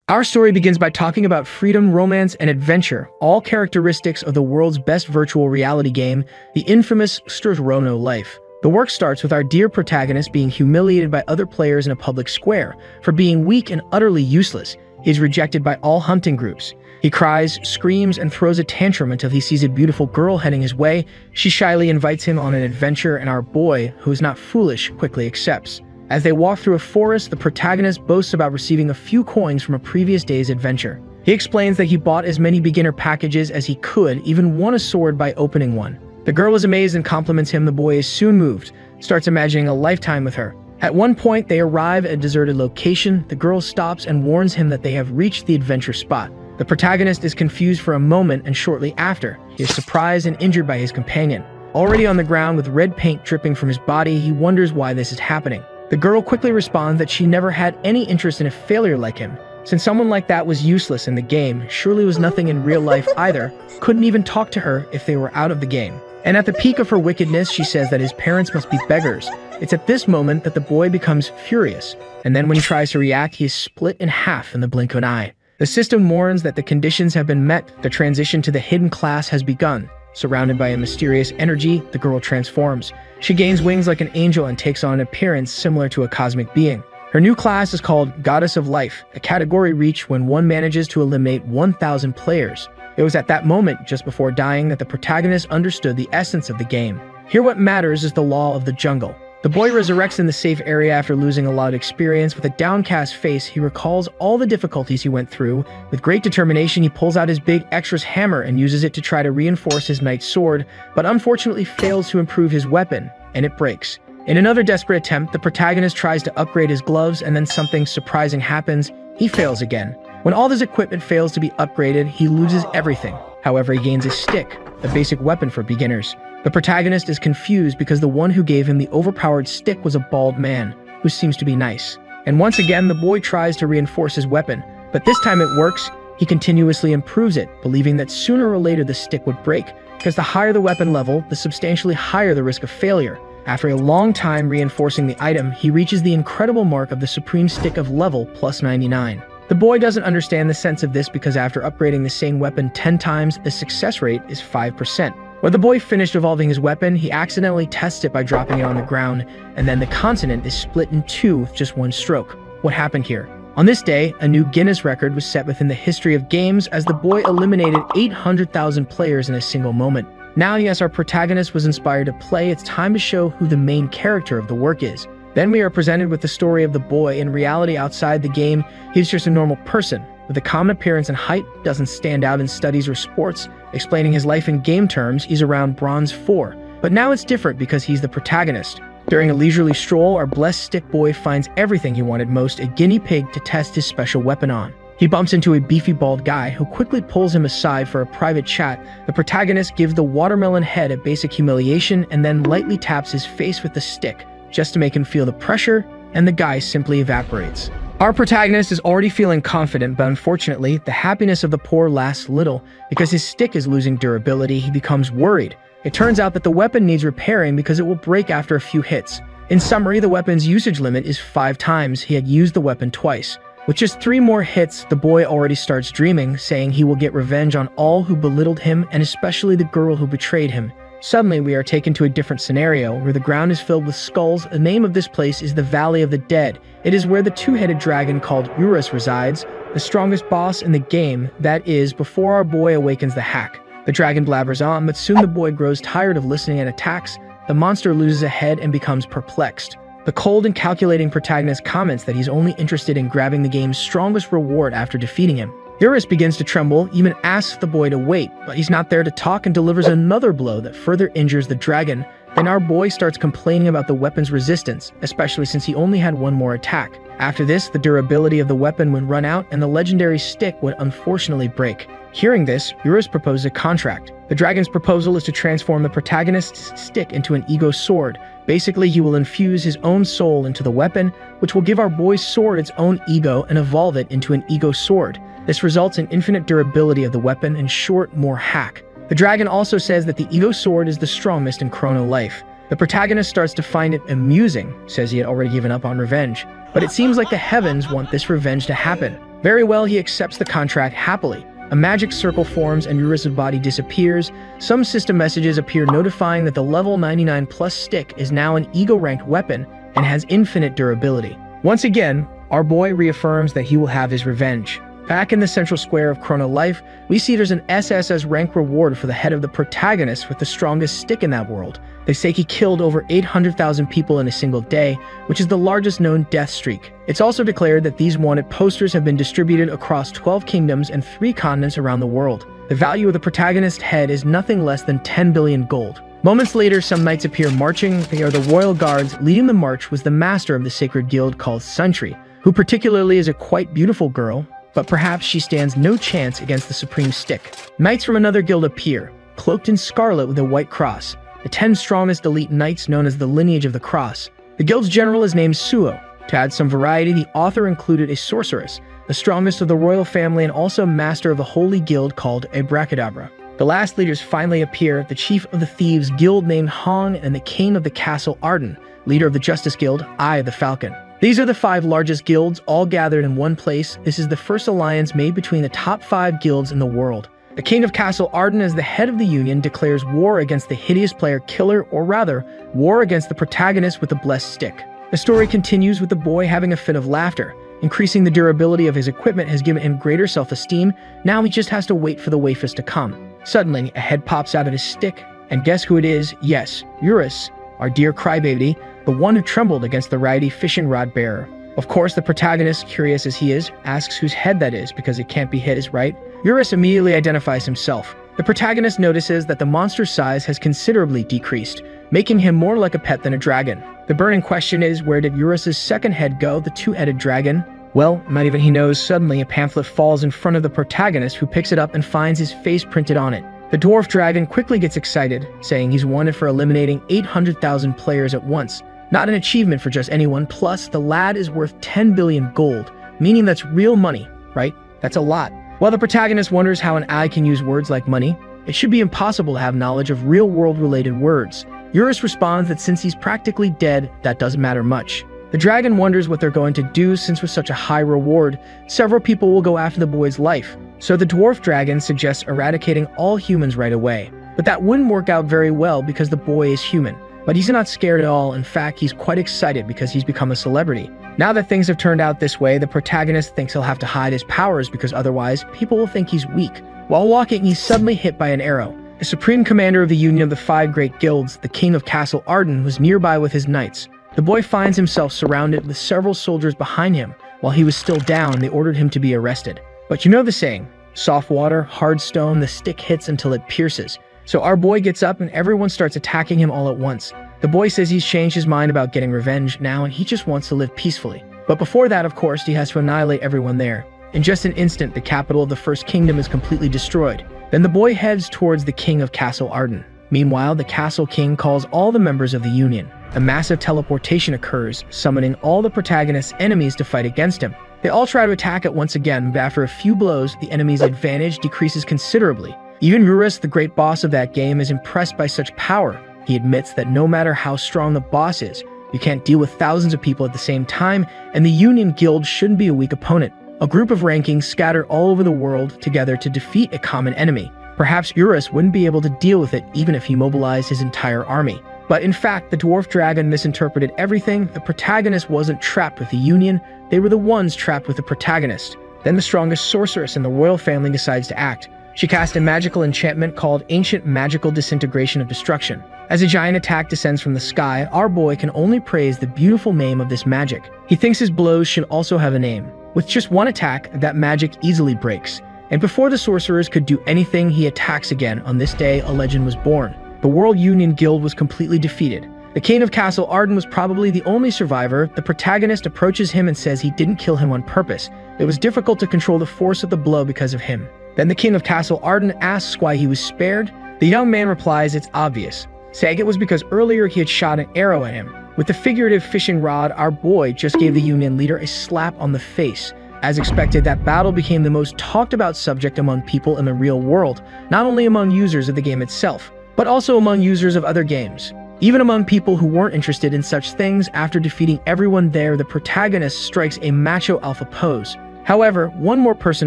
Our story begins by talking about freedom, romance, and adventure, all characteristics of the world's best virtual reality game, the infamous Chrono Life. The work starts with our dear protagonist being humiliated by other players in a public square. For being weak and utterly useless, he is rejected by all hunting groups. He cries, screams, and throws a tantrum until he sees a beautiful girl heading his way. She shyly invites him on an adventure, and our boy, who is not foolish, quickly accepts. As they walk through a forest, the protagonist boasts about receiving a few coins from a previous day's adventure. He explains that he bought as many beginner packages as he could, even won a sword by opening one. The girl is amazed and compliments him. The boy is soon moved, starts imagining a lifetime with her. At one point, they arrive at a deserted location. The girl stops and warns him that they have reached the adventure spot. The protagonist is confused for a moment, and shortly after, he is surprised and injured by his companion. Already on the ground with red paint dripping from his body, he wonders why this is happening. The girl quickly responds that she never had any interest in a failure like him. Since someone like that was useless in the game, surely was nothing in real life either, couldn't even talk to her if they were out of the game. And at the peak of her wickedness, she says that his parents must be beggars. It's at this moment that the boy becomes furious, and then when he tries to react, he is split in half in the blink of an eye. The system warns that the conditions have been met. The transition to the hidden class has begun. Surrounded by a mysterious energy, the girl transforms. She gains wings like an angel and takes on an appearance similar to a cosmic being. Her new class is called Goddess of Life, a category reached when one manages to eliminate 1,000 players. It was at that moment, just before dying, that the protagonist understood the essence of the game. Here what matters is the law of the jungle. The boy resurrects in the safe area after losing a lot of experience. With a downcast face, he recalls all the difficulties he went through. With great determination, he pulls out his big extras hammer and uses it to try to reinforce his knight's sword, but unfortunately fails to improve his weapon, and it breaks. In another desperate attempt, the protagonist tries to upgrade his gloves, and then something surprising happens. He fails again. When all his equipment fails to be upgraded, he loses everything. However, he gains a stick, the basic weapon for beginners. The protagonist is confused because the one who gave him the overpowered stick was a bald man, who seems to be nice. And once again, the boy tries to reinforce his weapon, but this time it works. He continuously improves it, believing that sooner or later the stick would break, because the higher the weapon level, the substantially higher the risk of failure. After a long time reinforcing the item, he reaches the incredible mark of the supreme stick of level plus 99. The boy doesn't understand the sense of this because after upgrading the same weapon 10 times, the success rate is 5%. When the boy finished evolving his weapon, he accidentally tests it by dropping it on the ground, and then the continent is split in two with just one stroke. What happened here? On this day, a new Guinness record was set within the history of games as the boy eliminated 800,000 players in a single moment. Now, yes, our protagonist was inspired to play. It's time to show who the main character of the work is. Then we are presented with the story of the boy. In reality, outside the game, he's just a normal person with a common appearance and height, doesn't stand out in studies or sports. Explaining his life in game terms, he's around bronze 4. But now it's different because he's the protagonist. During a leisurely stroll, our blessed stick boy finds everything he wanted most, a guinea pig to test his special weapon on. He bumps into a beefy bald guy who quickly pulls him aside for a private chat. The protagonist gives the watermelon head a basic humiliation and then lightly taps his face with the stick, just to make him feel the pressure, and the guy simply evaporates. Our protagonist is already feeling confident, but unfortunately, the happiness of the poor lasts little. Because his stick is losing durability, he becomes worried. It turns out that the weapon needs repairing because it will break after a few hits. In summary, the weapon's usage limit is 5 times. He had used the weapon twice. With just 3 more hits, the boy already starts dreaming, saying he will get revenge on all who belittled him and especially the girl who betrayed him. Suddenly, we are taken to a different scenario where the ground is filled with skulls. The name of this place is the Valley of the Dead. It is where the 2-headed dragon called Urus resides, the strongest boss in the game, that is, before our boy awakens the hack. The dragon blabbers on, but soon the boy grows tired of listening and attacks. The monster loses a head and becomes perplexed. The cold and calculating protagonist comments that he's only interested in grabbing the game's strongest reward after defeating him. Urus begins to tremble, even asks the boy to wait, but he's not there to talk and delivers another blow that further injures the dragon. Then our boy starts complaining about the weapon's resistance, especially since he only had 1 more attack. After this, the durability of the weapon would run out and the legendary stick would unfortunately break. Hearing this, Urus proposes a contract. The dragon's proposal is to transform the protagonist's stick into an ego sword. Basically, he will infuse his own soul into the weapon, which will give our boy's sword its own ego and evolve it into an ego sword. This results in infinite durability of the weapon and short, more hack. The dragon also says that the ego sword is the strongest in Chrono Life. The protagonist starts to find it amusing, says he had already given up on revenge. But it seems like the heavens want this revenge to happen. Very well, he accepts the contract happily. A magic circle forms and Eurus' body disappears. Some system messages appear notifying that the level 99 plus stick is now an ego-ranked weapon and has infinite durability. Once again, our boy reaffirms that he will have his revenge. Back in the central square of Chrono Life, we see there's an SSS rank reward for the head of the protagonist with the strongest stick in that world. They say he killed over 800,000 people in a single day, which is the largest known death streak. It's also declared that these wanted posters have been distributed across 12 kingdoms and 3 continents around the world. The value of the protagonist's head is nothing less than 10 billion gold. Moments later, some knights appear marching. They are the royal guards. Leading the march was the master of the sacred guild called Suntri, who particularly is a quite beautiful girl, but perhaps she stands no chance against the supreme stick. Knights from another guild appear, cloaked in scarlet with a white cross. The 10 strongest elite knights known as the Lineage of the Cross. The guild's general is named Suo. To add some variety, the author included a sorceress, the strongest of the royal family and also master of the holy guild called Abracadabra. The last leaders finally appear, the chief of the thieves guild named Hong and the king of the castle Arden, leader of the justice guild, Eye of the Falcon. These are the 5 largest guilds, all gathered in one place. This is the first alliance made between the top 5 guilds in the world. The king of Castle Arden, as the head of the union, declares war against the hideous player killer, or rather, war against the protagonist with the blessed stick. The story continues with the boy having a fit of laughter. Increasing the durability of his equipment has given him greater self-esteem. Now he just has to wait for the wafers to come. Suddenly, a head pops out of his stick, and guess who it is? Yes, Eurus, our dear crybaby, the one who trembled against the ratty fishing rod bearer. Of course, the protagonist, curious as he is, asks whose head that is because it can't be his, right? Eurus immediately identifies himself. The protagonist notices that the monster's size has considerably decreased, making him more like a pet than a dragon. The burning question is, where did Eurus' second head go, the 2-headed dragon? Well, not even he knows. Suddenly, a pamphlet falls in front of the protagonist, who picks it up and finds his face printed on it. The dwarf dragon quickly gets excited, saying he's wanted for eliminating 800,000 players at once. Not an achievement for just anyone, plus the lad is worth 10 billion gold, meaning that's real money, right? That's a lot. While the protagonist wonders how an eye can use words like money, it should be impossible to have knowledge of real-world related words. Eurus responds that since he's practically dead, that doesn't matter much. The dragon wonders what they're going to do, since with such a high reward, several people will go after the boy's life. So the dwarf dragon suggests eradicating all humans right away. But that wouldn't work out very well because the boy is human. But he's not scared at all. In fact, he's quite excited because he's become a celebrity. Now that things have turned out this way, the protagonist thinks he'll have to hide his powers because otherwise, people will think he's weak. While walking, he's suddenly hit by an arrow. The supreme commander of the Union of the 5 Great Guilds, the king of Castle Arden, was nearby with his knights. The boy finds himself surrounded with several soldiers behind him. While he was still down, they ordered him to be arrested. But you know the saying, soft water, hard stone, the stick hits until it pierces. So our boy gets up and everyone starts attacking him all at once. The boy says he's changed his mind about getting revenge now and he just wants to live peacefully. But before that, of course, he has to annihilate everyone there. In just an instant, the capital of the first kingdom is completely destroyed. Then the boy heads towards the king of Castle Arden. Meanwhile, the castle king calls all the members of the Union. A massive teleportation occurs, summoning all the protagonist's enemies to fight against him. They all try to attack it once again, but after a few blows, the enemy's advantage decreases considerably. Even Eurus, the great boss of that game, is impressed by such power. He admits that no matter how strong the boss is, you can't deal with thousands of people at the same time, and the Union Guild shouldn't be a weak opponent. A group of rankings scattered all over the world together to defeat a common enemy. Perhaps Eurus wouldn't be able to deal with it even if he mobilized his entire army. But in fact, the dwarf dragon misinterpreted everything. The protagonist wasn't trapped with the Union, they were the ones trapped with the protagonist. Then the strongest sorceress in the royal family decides to act. She cast a magical enchantment called Ancient Magical Disintegration of Destruction. As a giant attack descends from the sky, our boy can only praise the beautiful name of this magic. He thinks his blows should also have a name. With just one attack, that magic easily breaks. And before the sorcerers could do anything, he attacks again. On this day, a legend was born. The World Union Guild was completely defeated. The king of Castle Arden was probably the only survivor. The protagonist approaches him and says he didn't kill him on purpose. It was difficult to control the force of the blow because of him. Then the king of Castle Arden asks why he was spared. The young man replies it's obvious, saying it was because earlier he had shot an arrow at him. With the figurative fishing rod, our boy just gave the Union leader a slap on the face. As expected, that battle became the most talked about subject among people in the real world, not only among users of the game itself, but also among users of other games. Even among people who weren't interested in such things, after defeating everyone there, the protagonist strikes a macho alpha pose. However, one more person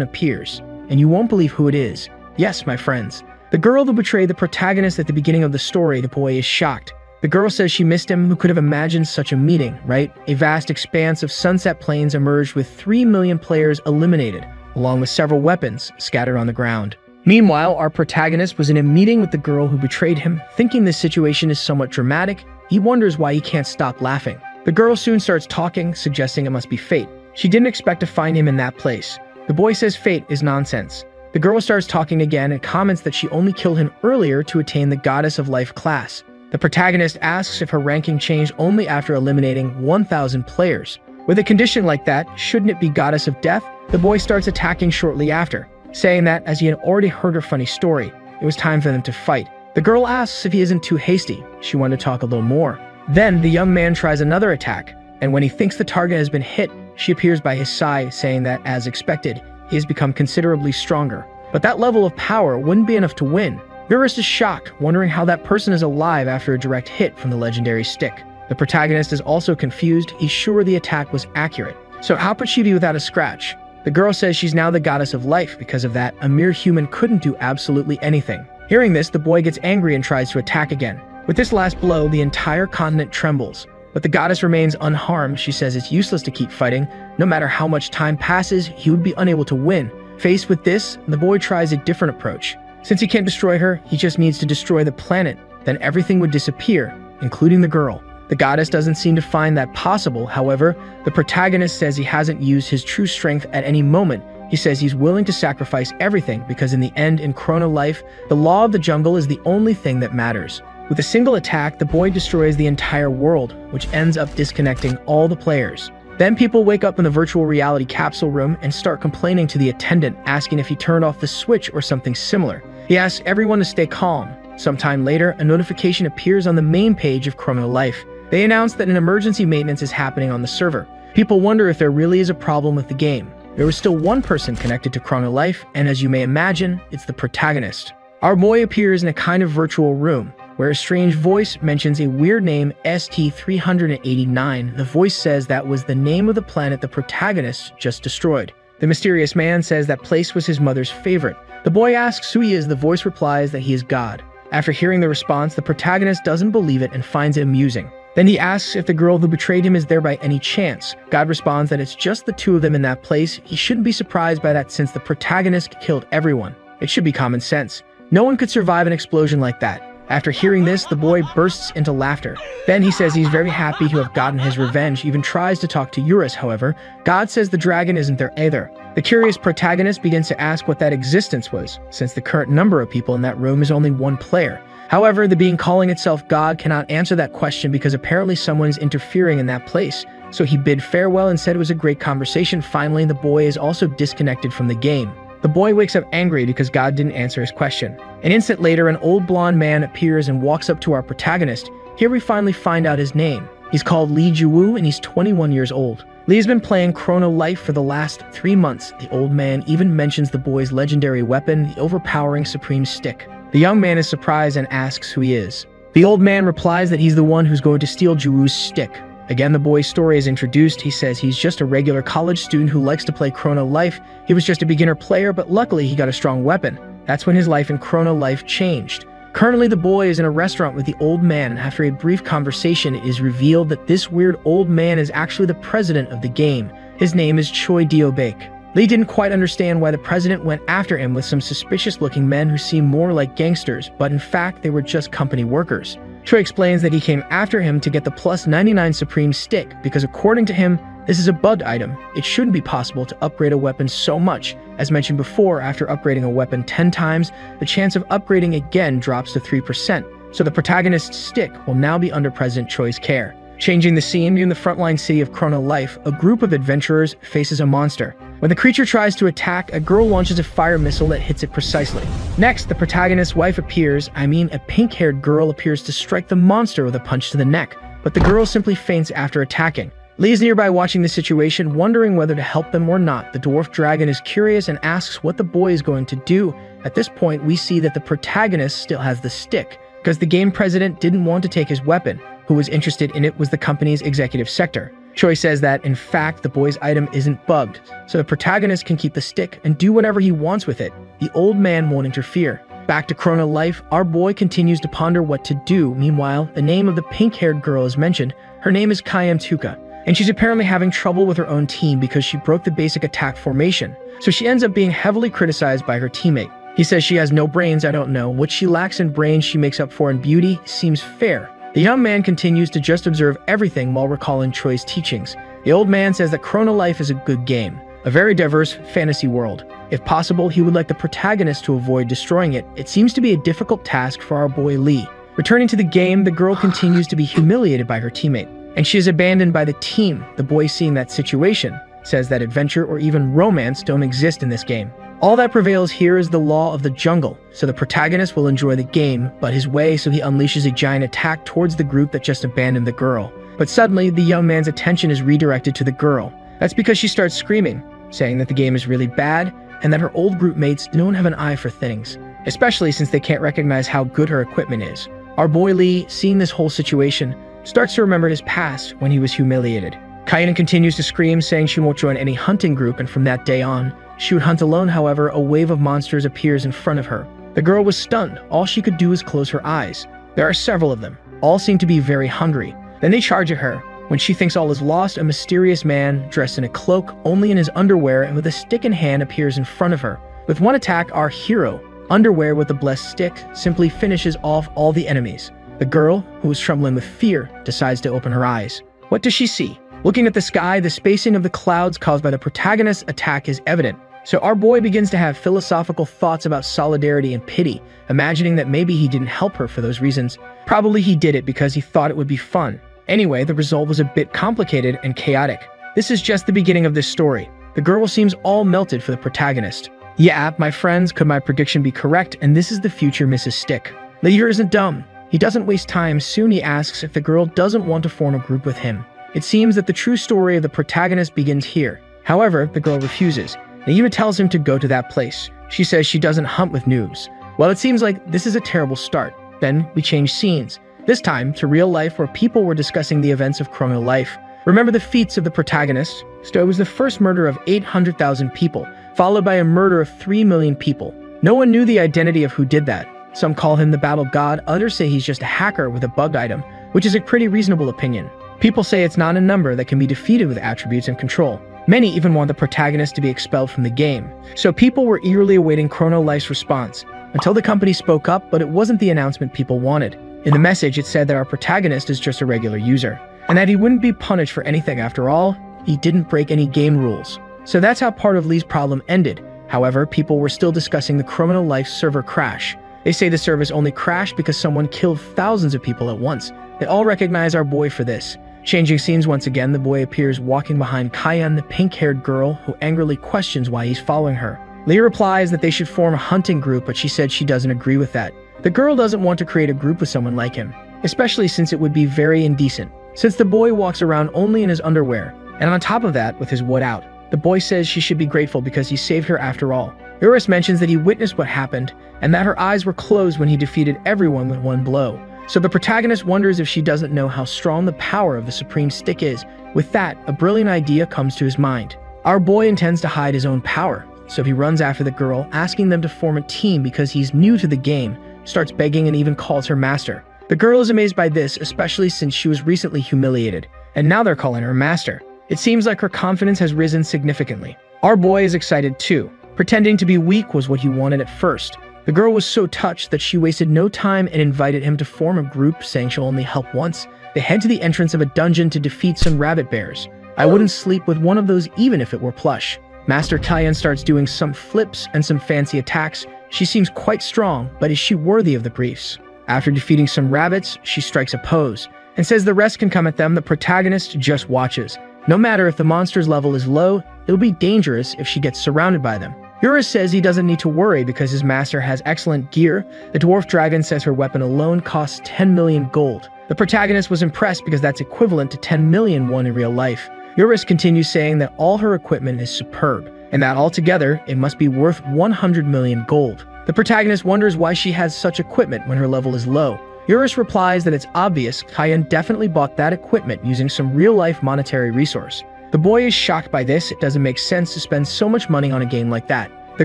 appears, and you won't believe who it is. Yes, my friends. The girl who betrayed the protagonist at the beginning of the story. The boy is shocked. The girl says she missed him. Who could have imagined such a meeting, right? A vast expanse of sunset plains emerged with 3 million players eliminated, along with several weapons scattered on the ground. Meanwhile, our protagonist was in a meeting with the girl who betrayed him. Thinking this situation is somewhat dramatic, he wonders why he can't stop laughing. The girl soon starts talking, suggesting it must be fate. She didn't expect to find him in that place. The boy says fate is nonsense. The girl starts talking again and comments that she only killed him earlier to attain the Goddess of Life class. The protagonist asks if her ranking changed only after eliminating 1,000 players. With a condition like that, shouldn't it be Goddess of Death? The boy starts attacking shortly after, saying that as he had already heard her funny story, it was time for them to fight. The girl asks if he isn't too hasty. She wanted to talk a little more. Then the young man tries another attack, and when he thinks the target has been hit, she appears by his side, saying that, as expected, he has become considerably stronger. But that level of power wouldn't be enough to win. Beerus is shocked, wondering how that person is alive after a direct hit from the legendary stick. The protagonist is also confused. He's sure the attack was accurate. So how could she be without a scratch? The girl says she's now the Goddess of Life. Because of that, a mere human couldn't do absolutely anything. Hearing this, the boy gets angry and tries to attack again. With this last blow, the entire continent trembles. But the goddess remains unharmed. She says it's useless to keep fighting. No matter how much time passes, he would be unable to win. Faced with this, the boy tries a different approach. Since he can't destroy her, he just needs to destroy the planet. Then everything would disappear, including the girl. The goddess doesn't seem to find that possible. However, the protagonist says he hasn't used his true strength at any moment. He says he's willing to sacrifice everything because in the end, in Chrono Life, the law of the jungle is the only thing that matters. With a single attack, the boy destroys the entire world, which ends up disconnecting all the players. Then people wake up in the virtual reality capsule room and start complaining to the attendant, asking if he turned off the switch or something similar. He asks everyone to stay calm. Sometime later, a notification appears on the main page of Chrono Life. They announce that an emergency maintenance is happening on the server. People wonder if there really is a problem with the game. There was still one person connected to Chrono Life, and as you may imagine, it's the protagonist. Our boy appears in a kind of virtual room, where a strange voice mentions a weird name, ST-389. The voice says that was the name of the planet the protagonist just destroyed. The mysterious man says that place was his mother's favorite. The boy asks who he is. The voice replies that he is God. After hearing the response, the protagonist doesn't believe it and finds it amusing. Then he asks if the girl who betrayed him is there by any chance. God responds that it's just the two of them in that place. He shouldn't be surprised by that since the protagonist killed everyone. It should be common sense. No one could survive an explosion like that. After hearing this, the boy bursts into laughter. Then he says he's very happy to have gotten his revenge. He even tries to talk to Eurus, however. God says the dragon isn't there either. The curious protagonist begins to ask what that existence was, since the current number of people in that room is only one player. However, the being calling itself God cannot answer that question because apparently someone is interfering in that place. So he bid farewell and said it was a great conversation. Finally, the boy is also disconnected from the game. The boy wakes up angry because God didn't answer his question. An instant later, an old blonde man appears and walks up to our protagonist. Here we finally find out his name. He's called Lee Jiwoo and he's 21 years old. Lee has been playing Chrono Life for the last 3 months. The old man even mentions the boy's legendary weapon, the overpowering Supreme Stick. The young man is surprised and asks who he is. The old man replies that he's the one who's going to steal Jiwoo's stick. Again, the boy's story is introduced. He says he's just a regular college student who likes to play Chrono Life. He was just a beginner player, but luckily he got a strong weapon. That's when his life in Chrono Life changed. Currently, the boy is in a restaurant with the old man, and after a brief conversation, it is revealed that this weird old man is actually the president of the game. His name is Choi Dio-bake. Lee didn't quite understand why the president went after him with some suspicious-looking men who seemed more like gangsters, but in fact, they were just company workers. Choi explains that he came after him to get the plus 99 Supreme Stick because according to him, this is a bugged item. It shouldn't be possible to upgrade a weapon so much. As mentioned before, after upgrading a weapon 10 times, the chance of upgrading again drops to 3%. So the protagonist's stick will now be under President Choi's care. Changing the scene, in the frontline city of Chrono Life, a group of adventurers faces a monster. When the creature tries to attack, a girl launches a fire missile that hits it precisely. Next, the protagonist's wife appears. A pink-haired girl appears to strike the monster with a punch to the neck, but the girl simply faints after attacking. Lee is nearby watching the situation, wondering whether to help them or not. The dwarf dragon is curious and asks what the boy is going to do. At this point, we see that the protagonist still has the stick, because the game president didn't want to take his weapon. Who was interested in it was the company's executive sector. Choi says that, in fact, the boy's item isn't bugged, so the protagonist can keep the stick and do whatever he wants with it. The old man won't interfere. Back to Chrono Life, our boy continues to ponder what to do. Meanwhile, the name of the pink-haired girl is mentioned. Her name is Tuka, and she's apparently having trouble with her own team because she broke the basic attack formation, so she ends up being heavily criticized by her teammate. He says she has no brains. I don't know. What she lacks in brains she makes up for in beauty. Seems fair. The young man continues to just observe everything while recalling Choi's teachings. The old man says that Chrono Life is a good game, a very diverse fantasy world. If possible, he would like the protagonist to avoid destroying it. It seems to be a difficult task for our boy Lee. Returning to the game, the girl continues to be humiliated by her teammate, and she is abandoned by the team. The boy, seeing that situation, says that adventure or even romance don't exist in this game. All that prevails here is the law of the jungle, so the protagonist will enjoy the game, but his way, so he unleashes a giant attack towards the group that just abandoned the girl. But suddenly, the young man's attention is redirected to the girl. That's because she starts screaming, saying that the game is really bad, and that her old group mates don't have an eye for things, especially since they can't recognize how good her equipment is. Our boy Lee, seeing this whole situation, starts to remember his past when he was humiliated. Kainen continues to scream, saying she won't join any hunting group, and from that day on, she would hunt alone. However, a wave of monsters appears in front of her. The girl was stunned. All she could do was close her eyes. There are several of them. All seem to be very hungry. Then they charge at her. When she thinks all is lost, a mysterious man, dressed in a cloak, only in his underwear and with a stick in hand, appears in front of her. With one attack, our hero, underwear with the blessed stick, simply finishes off all the enemies. The girl, who was trembling with fear, decides to open her eyes. What does she see? Looking at the sky, the spacing of the clouds caused by the protagonist's attack is evident. So our boy begins to have philosophical thoughts about solidarity and pity, imagining that maybe he didn't help her for those reasons. Probably he did it because he thought it would be fun. Anyway, the result was a bit complicated and chaotic. This is just the beginning of this story. The girl seems all melted for the protagonist. Yeah, my friends, could my prediction be correct? And this is the future Mrs. Stick. Leader isn't dumb. He doesn't waste time. Soon he asks if the girl doesn't want to form a group with him. It seems that the true story of the protagonist begins here. However, the girl refuses, and even tells him to go to that place. She says she doesn't hunt with noobs. Well, it seems like this is a terrible start. Then we change scenes, this time to real life where people were discussing the events of Chrono Life. Remember the feats of the protagonist? So it was the first murder of 800,000 people, followed by a murder of 3 million people. No one knew the identity of who did that. Some call him the battle god, others say he's just a hacker with a bugged item, which is a pretty reasonable opinion. People say it's not a number that can be defeated with attributes and control. Many even want the protagonist to be expelled from the game. So people were eagerly awaiting Chrono Life's response, until the company spoke up, but it wasn't the announcement people wanted. In the message, it said that our protagonist is just a regular user, and that he wouldn't be punished for anything. After all, he didn't break any game rules. So that's how part of Lee's problem ended. However, people were still discussing the Chrono Life server crash. They say the service only crashed because someone killed thousands of people at once. They all recognize our boy for this. Changing scenes once again, the boy appears walking behind Kayan, the pink-haired girl, who angrily questions why he's following her. Lee replies that they should form a hunting group, but she said she doesn't agree with that. The girl doesn't want to create a group with someone like him, especially since it would be very indecent, since the boy walks around only in his underwear, and on top of that, with his wood out. The boy says she should be grateful because he saved her after all. Urus mentions that he witnessed what happened, and that her eyes were closed when he defeated everyone with one blow. So the protagonist wonders if she doesn't know how strong the power of the Supreme Stick is. With that, a brilliant idea comes to his mind. Our boy intends to hide his own power, so he runs after the girl, asking them to form a team because he's new to the game, starts begging and even calls her master. The girl is amazed by this, especially since she was recently humiliated, and now they're calling her master. It seems like her confidence has risen significantly. Our boy is excited too. Pretending to be weak was what he wanted at first. The girl was so touched that she wasted no time and invited him to form a group, saying she'll only help once. They head to the entrance of a dungeon to defeat some rabbit bears. I wouldn't sleep with one of those even if it were plush. Master Kayan starts doing some flips and some fancy attacks. She seems quite strong, but is she worthy of the briefs? After defeating some rabbits, she strikes a pose and says the rest can come at them. The protagonist just watches. No matter if the monster's level is low, it'll be dangerous if she gets surrounded by them. Urus says he doesn't need to worry because his master has excellent gear. The dwarf dragon says her weapon alone costs 10 million gold. The protagonist was impressed because that's equivalent to 10 million won in real life. Urus continues saying that all her equipment is superb, and that altogether it must be worth 100 million gold. The protagonist wonders why she has such equipment when her level is low. Eurus replies that it's obvious Kayan definitely bought that equipment using some real-life monetary resource. The boy is shocked by this. It doesn't make sense to spend so much money on a game like that. The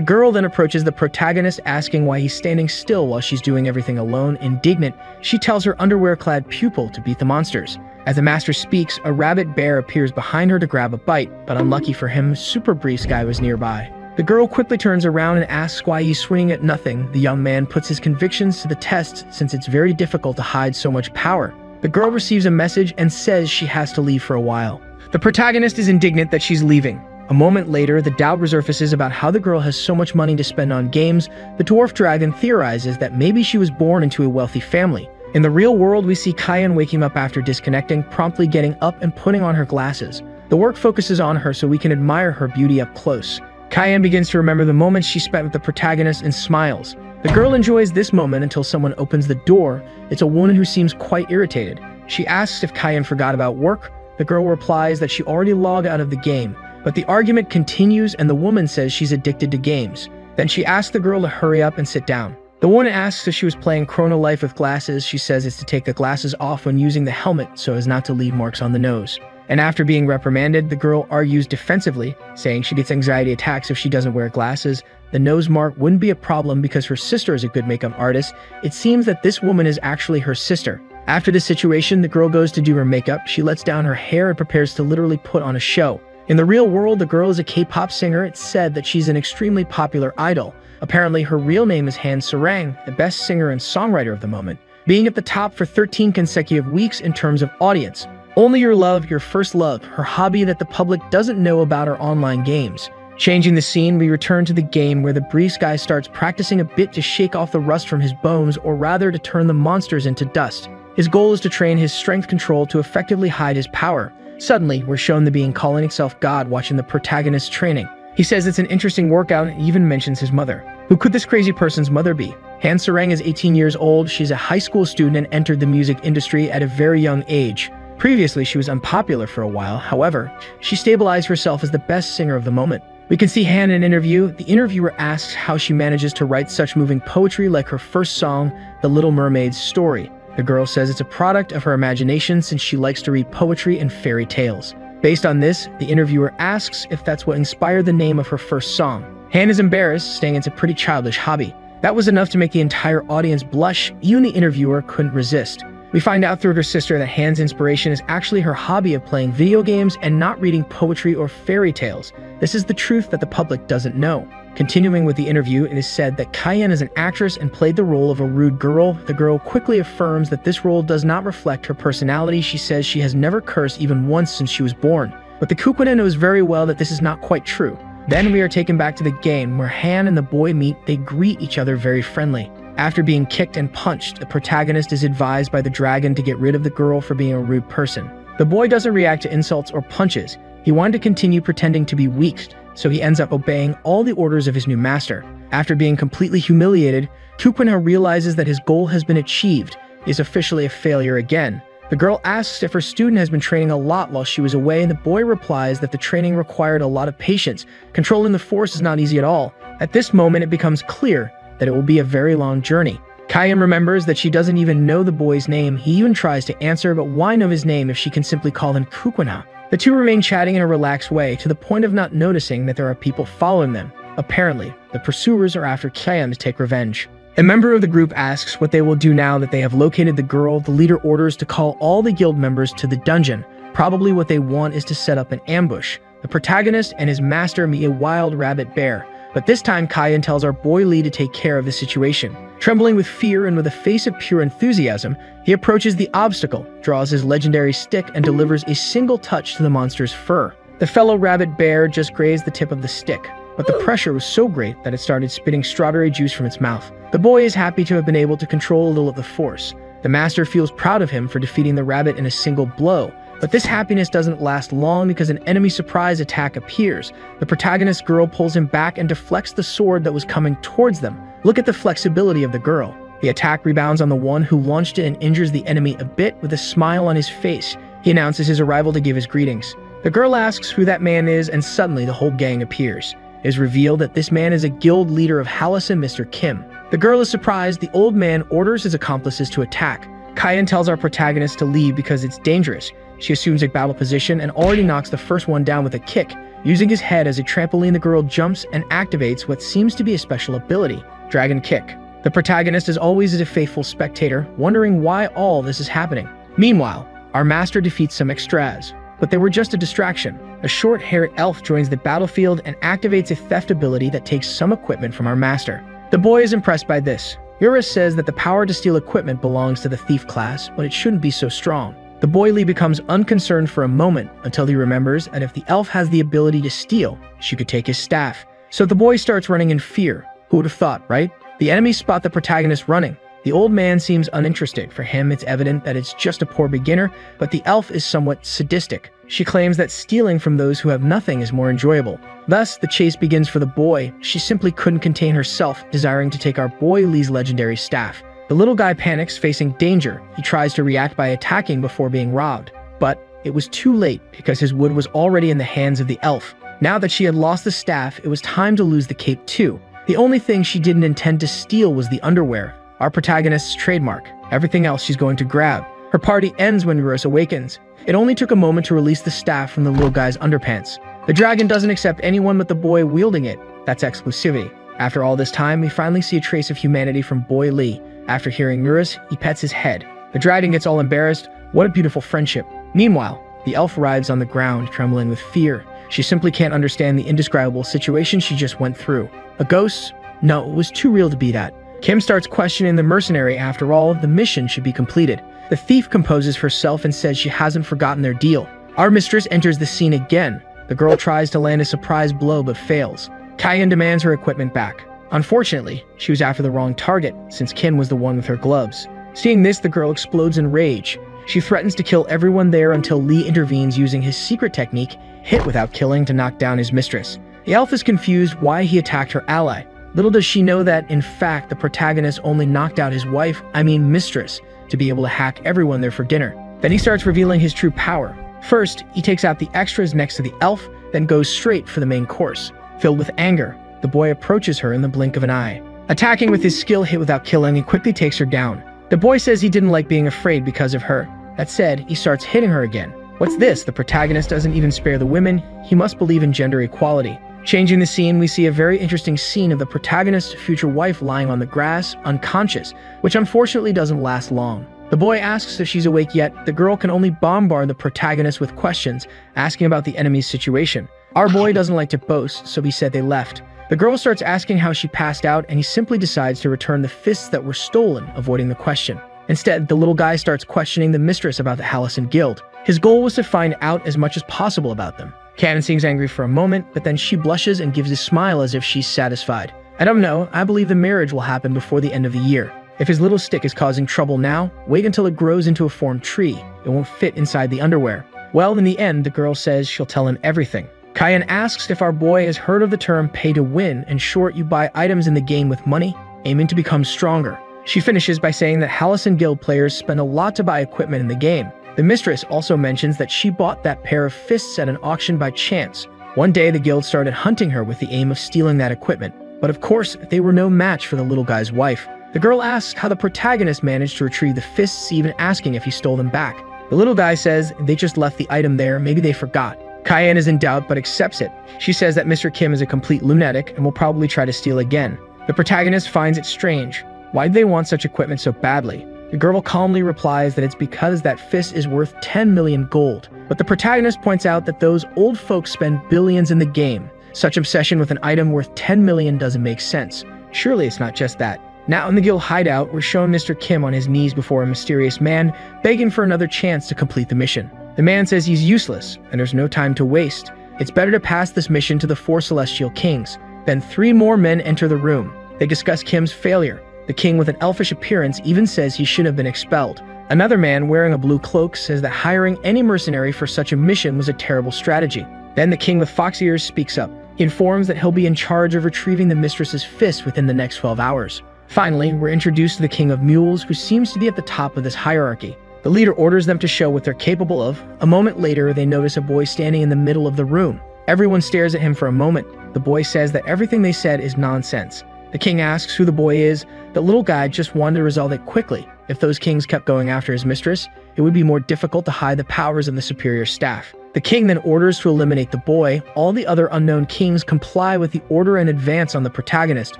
girl then approaches the protagonist, asking why he's standing still while she's doing everything alone. Indignant, she tells her underwear-clad pupil to beat the monsters. As the master speaks, a rabbit bear appears behind her to grab a bite, but unlucky for him, Super Brief Guy was nearby. The girl quickly turns around and asks why he's swinging at nothing. The young man puts his convictions to the test since it's very difficult to hide so much power. The girl receives a message and says she has to leave for a while. The protagonist is indignant that she's leaving. A moment later, the doubt resurfaces about how the girl has so much money to spend on games. The dwarf dragon theorizes that maybe she was born into a wealthy family. In the real world, we see Kayan waking up after disconnecting, promptly getting up and putting on her glasses. The work focuses on her so we can admire her beauty up close. Kayan begins to remember the moments she spent with the protagonist and smiles. The girl enjoys this moment until someone opens the door. It's a woman who seems quite irritated. She asks if Kayan forgot about work. The girl replies that she already logged out of the game, but the argument continues and the woman says she's addicted to games. Then she asks the girl to hurry up and sit down. The woman asks if she was playing Chrono Life with glasses. She says it's to take the glasses off when using the helmet so as not to leave marks on the nose. And after being reprimanded, the girl argues defensively, saying she gets anxiety attacks if she doesn't wear glasses. The nose mark wouldn't be a problem because her sister is a good makeup artist. It seems that this woman is actually her sister. After this situation, the girl goes to do her makeup. She lets down her hair and prepares to literally put on a show. In the real world, the girl is a K-pop singer. It's said that she's an extremely popular idol. Apparently, her real name is Han Sarang, the best singer and songwriter of the moment, being at the top for 13 consecutive weeks in terms of audience. Only Your Love, Your First Love, her hobby that the public doesn't know about are online games. Changing the scene, we return to the game where the Brief Guy starts practicing a bit to shake off the rust from his bones, or rather to turn the monsters into dust. His goal is to train his strength control to effectively hide his power. Suddenly, we're shown the being calling himself God watching the protagonist's training. He says it's an interesting workout and even mentions his mother. Who could this crazy person's mother be? Han Sarang is 18 years old. She's a high school student and entered the music industry at a very young age. Previously, she was unpopular for a while. However, she stabilized herself as the best singer of the moment. We can see Han in an interview. The interviewer asks how she manages to write such moving poetry like her first song, The Little Mermaid's Story. The girl says it's a product of her imagination since she likes to read poetry and fairy tales. Based on this, the interviewer asks if that's what inspired the name of her first song. Han is embarrassed, saying it's a pretty childish hobby. That was enough to make the entire audience blush. Even the interviewer couldn't resist. We find out through her sister that Han's inspiration is actually her hobby of playing video games and not reading poetry or fairy tales. This is the truth that the public doesn't know. Continuing with the interview, it is said that Kayan is an actress and played the role of a rude girl. The girl quickly affirms that this role does not reflect her personality. She says she has never cursed even once since she was born. But the Kukwina knows very well that this is not quite true. Then we are taken back to the game where Han and the boy meet. They greet each other very friendly. After being kicked and punched, the protagonist is advised by the dragon to get rid of the girl for being a rude person. The boy doesn't react to insults or punches. He wanted to continue pretending to be weak, so he ends up obeying all the orders of his new master. After being completely humiliated, Kukwina realizes that his goal has been achieved. He is officially a failure again. The girl asks if her student has been training a lot while she was away, and the boy replies that the training required a lot of patience. Controlling the force is not easy at all. At this moment, it becomes clear that it will be a very long journey. Kayan remembers that she doesn't even know the boy's name. He even tries to answer, but why know his name if she can simply call him Kukwina? The two remain chatting in a relaxed way, to the point of not noticing that there are people following them. Apparently, the pursuers are after Kayan to take revenge. A member of the group asks what they will do now that they have located the girl. The leader orders to call all the guild members to the dungeon. Probably what they want is to set up an ambush. The protagonist and his master meet a wild rabbit bear. But this time, Kayan tells our boy Lee to take care of the situation. Trembling with fear and with a face of pure enthusiasm, he approaches the obstacle, draws his legendary stick, and delivers a single touch to the monster's fur. The fellow rabbit bear just grazed the tip of the stick, but the pressure was so great that it started spitting strawberry juice from its mouth. The boy is happy to have been able to control a little of the force. The master feels proud of him for defeating the rabbit in a single blow. But this happiness doesn't last long because an enemy surprise attack appears. The protagonist's girl pulls him back and deflects the sword that was coming towards them. Look at the flexibility of the girl. The attack rebounds on the one who launched it and injures the enemy a bit. With a smile on his face, he announces his arrival to give his greetings. The girl asks who that man is, and suddenly the whole gang appears. It is revealed that this man is a guild leader of Hallis and Mr. Kim. The girl is surprised. The old man orders his accomplices to attack. Kyan tells our protagonist to leave because it's dangerous. She assumes a battle position and already knocks the first one down with a kick. Using his head as a trampoline, the girl jumps and activates what seems to be a special ability, Dragon Kick. The protagonist is always a faithful spectator, wondering why all this is happening. Meanwhile, our master defeats some extras, but they were just a distraction. A short-haired elf joins the battlefield and activates a theft ability that takes some equipment from our master. The boy is impressed by this. Eurus says that the power to steal equipment belongs to the thief class, but it shouldn't be so strong. The boy Lee becomes unconcerned for a moment until he remembers that if the elf has the ability to steal, she could take his staff. So the boy starts running in fear. Who would have thought, right? The enemies spot the protagonist running. The old man seems uninterested. For him, it's evident that it's just a poor beginner, but the elf is somewhat sadistic. She claims that stealing from those who have nothing is more enjoyable. Thus, the chase begins for the boy. She simply couldn't contain herself, desiring to take our boy Lee's legendary staff. The little guy panics, facing danger. He tries to react by attacking before being robbed. But it was too late because his wood was already in the hands of the elf. Now that she had lost the staff, it was time to lose the cape too. The only thing she didn't intend to steal was the underwear, our protagonist's trademark. Everything else she's going to grab. Her party ends when Eurus awakens. It only took a moment to release the staff from the little guy's underpants. The dragon doesn't accept anyone but the boy wielding it. That's exclusivity. After all this time, we finally see a trace of humanity from Boy Lee. After hearing Eurus, he pets his head. The dragon gets all embarrassed. What a beautiful friendship. Meanwhile, the elf arrives on the ground, trembling with fear. She simply can't understand the indescribable situation she just went through. A ghost? No, it was too real to be that. Kim starts questioning the mercenary. After all, the mission should be completed. The thief composes herself and says she hasn't forgotten their deal. Our mistress enters the scene again. The girl tries to land a surprise blow but fails. Kyan demands her equipment back. Unfortunately, she was after the wrong target, since Kim was the one with her gloves. Seeing this, the girl explodes in rage. She threatens to kill everyone there until Lee intervenes using his secret technique, hit without killing, to knock down his mistress. The elf is confused why he attacked her ally. Little does she know that, in fact, the protagonist only knocked out his mistress, to be able to hack everyone there for dinner. Then he starts revealing his true power. First, he takes out the extras next to the elf, then goes straight for the main course. Filled with anger, the boy approaches her in the blink of an eye. Attacking with his skill hit without killing, he quickly takes her down. The boy says he didn't like being afraid because of her. That said, he starts hitting her again. What's this? The protagonist doesn't even spare the women. He must believe in gender equality. Changing the scene, we see a very interesting scene of the protagonist's future wife lying on the grass, unconscious, which unfortunately doesn't last long. The boy asks if she's awake yet. The girl can only bombard the protagonist with questions, asking about the enemy's situation. Our boy doesn't like to boast, so he said they left. The girl starts asking how she passed out, and he simply decides to return the fists that were stolen, avoiding the question. Instead, the little guy starts questioning the mistress about the Hallison Guild. His goal was to find out as much as possible about them. Cannon seems angry for a moment, but then she blushes and gives a smile as if she's satisfied. I don't know, I believe the marriage will happen before the end of the year. If his little stick is causing trouble now, wait until it grows into a formed tree. It won't fit inside the underwear. Well, in the end, the girl says she'll tell him everything. Kyan asks if our boy has heard of the term pay to win. In short, you buy items in the game with money, aiming to become stronger. She finishes by saying that Hallison Guild players spend a lot to buy equipment in the game. The mistress also mentions that she bought that pair of fists at an auction by chance. One day, the guild started hunting her with the aim of stealing that equipment. But of course, they were no match for the little guy's wife. The girl asks how the protagonist managed to retrieve the fists, even asking if he stole them back. The little guy says they just left the item there, maybe they forgot. Kyan is in doubt but accepts it. She says that Mr. Kim is a complete lunatic and will probably try to steal again. The protagonist finds it strange. Why do they want such equipment so badly? The girl calmly replies that it's because that fist is worth 10 million gold. But the protagonist points out that those old folks spend billions in the game. Such obsession with an item worth 10 million doesn't make sense. Surely it's not just that. Now in the guild hideout, we're shown Mr. Kim on his knees before a mysterious man, begging for another chance to complete the mission. The man says he's useless, and there's no time to waste. It's better to pass this mission to the 4 celestial kings. Then 3 more men enter the room. They discuss Kim's failure. The king with an elfish appearance even says he should have been expelled. Another man wearing a blue cloak says that hiring any mercenary for such a mission was a terrible strategy. Then the king with fox ears speaks up. He informs that he'll be in charge of retrieving the mistress's fist within the next 12 hours. Finally, we're introduced to the king of mules, who seems to be at the top of this hierarchy. The leader orders them to show what they're capable of. A moment later, they notice a boy standing in the middle of the room. Everyone stares at him for a moment. The boy says that everything they said is nonsense. The king asks who the boy is. The little guy just wanted to resolve it quickly. If those kings kept going after his mistress, it would be more difficult to hide the powers of the superior staff. The king then orders to eliminate the boy. All the other unknown kings comply with the order and advance on the protagonist,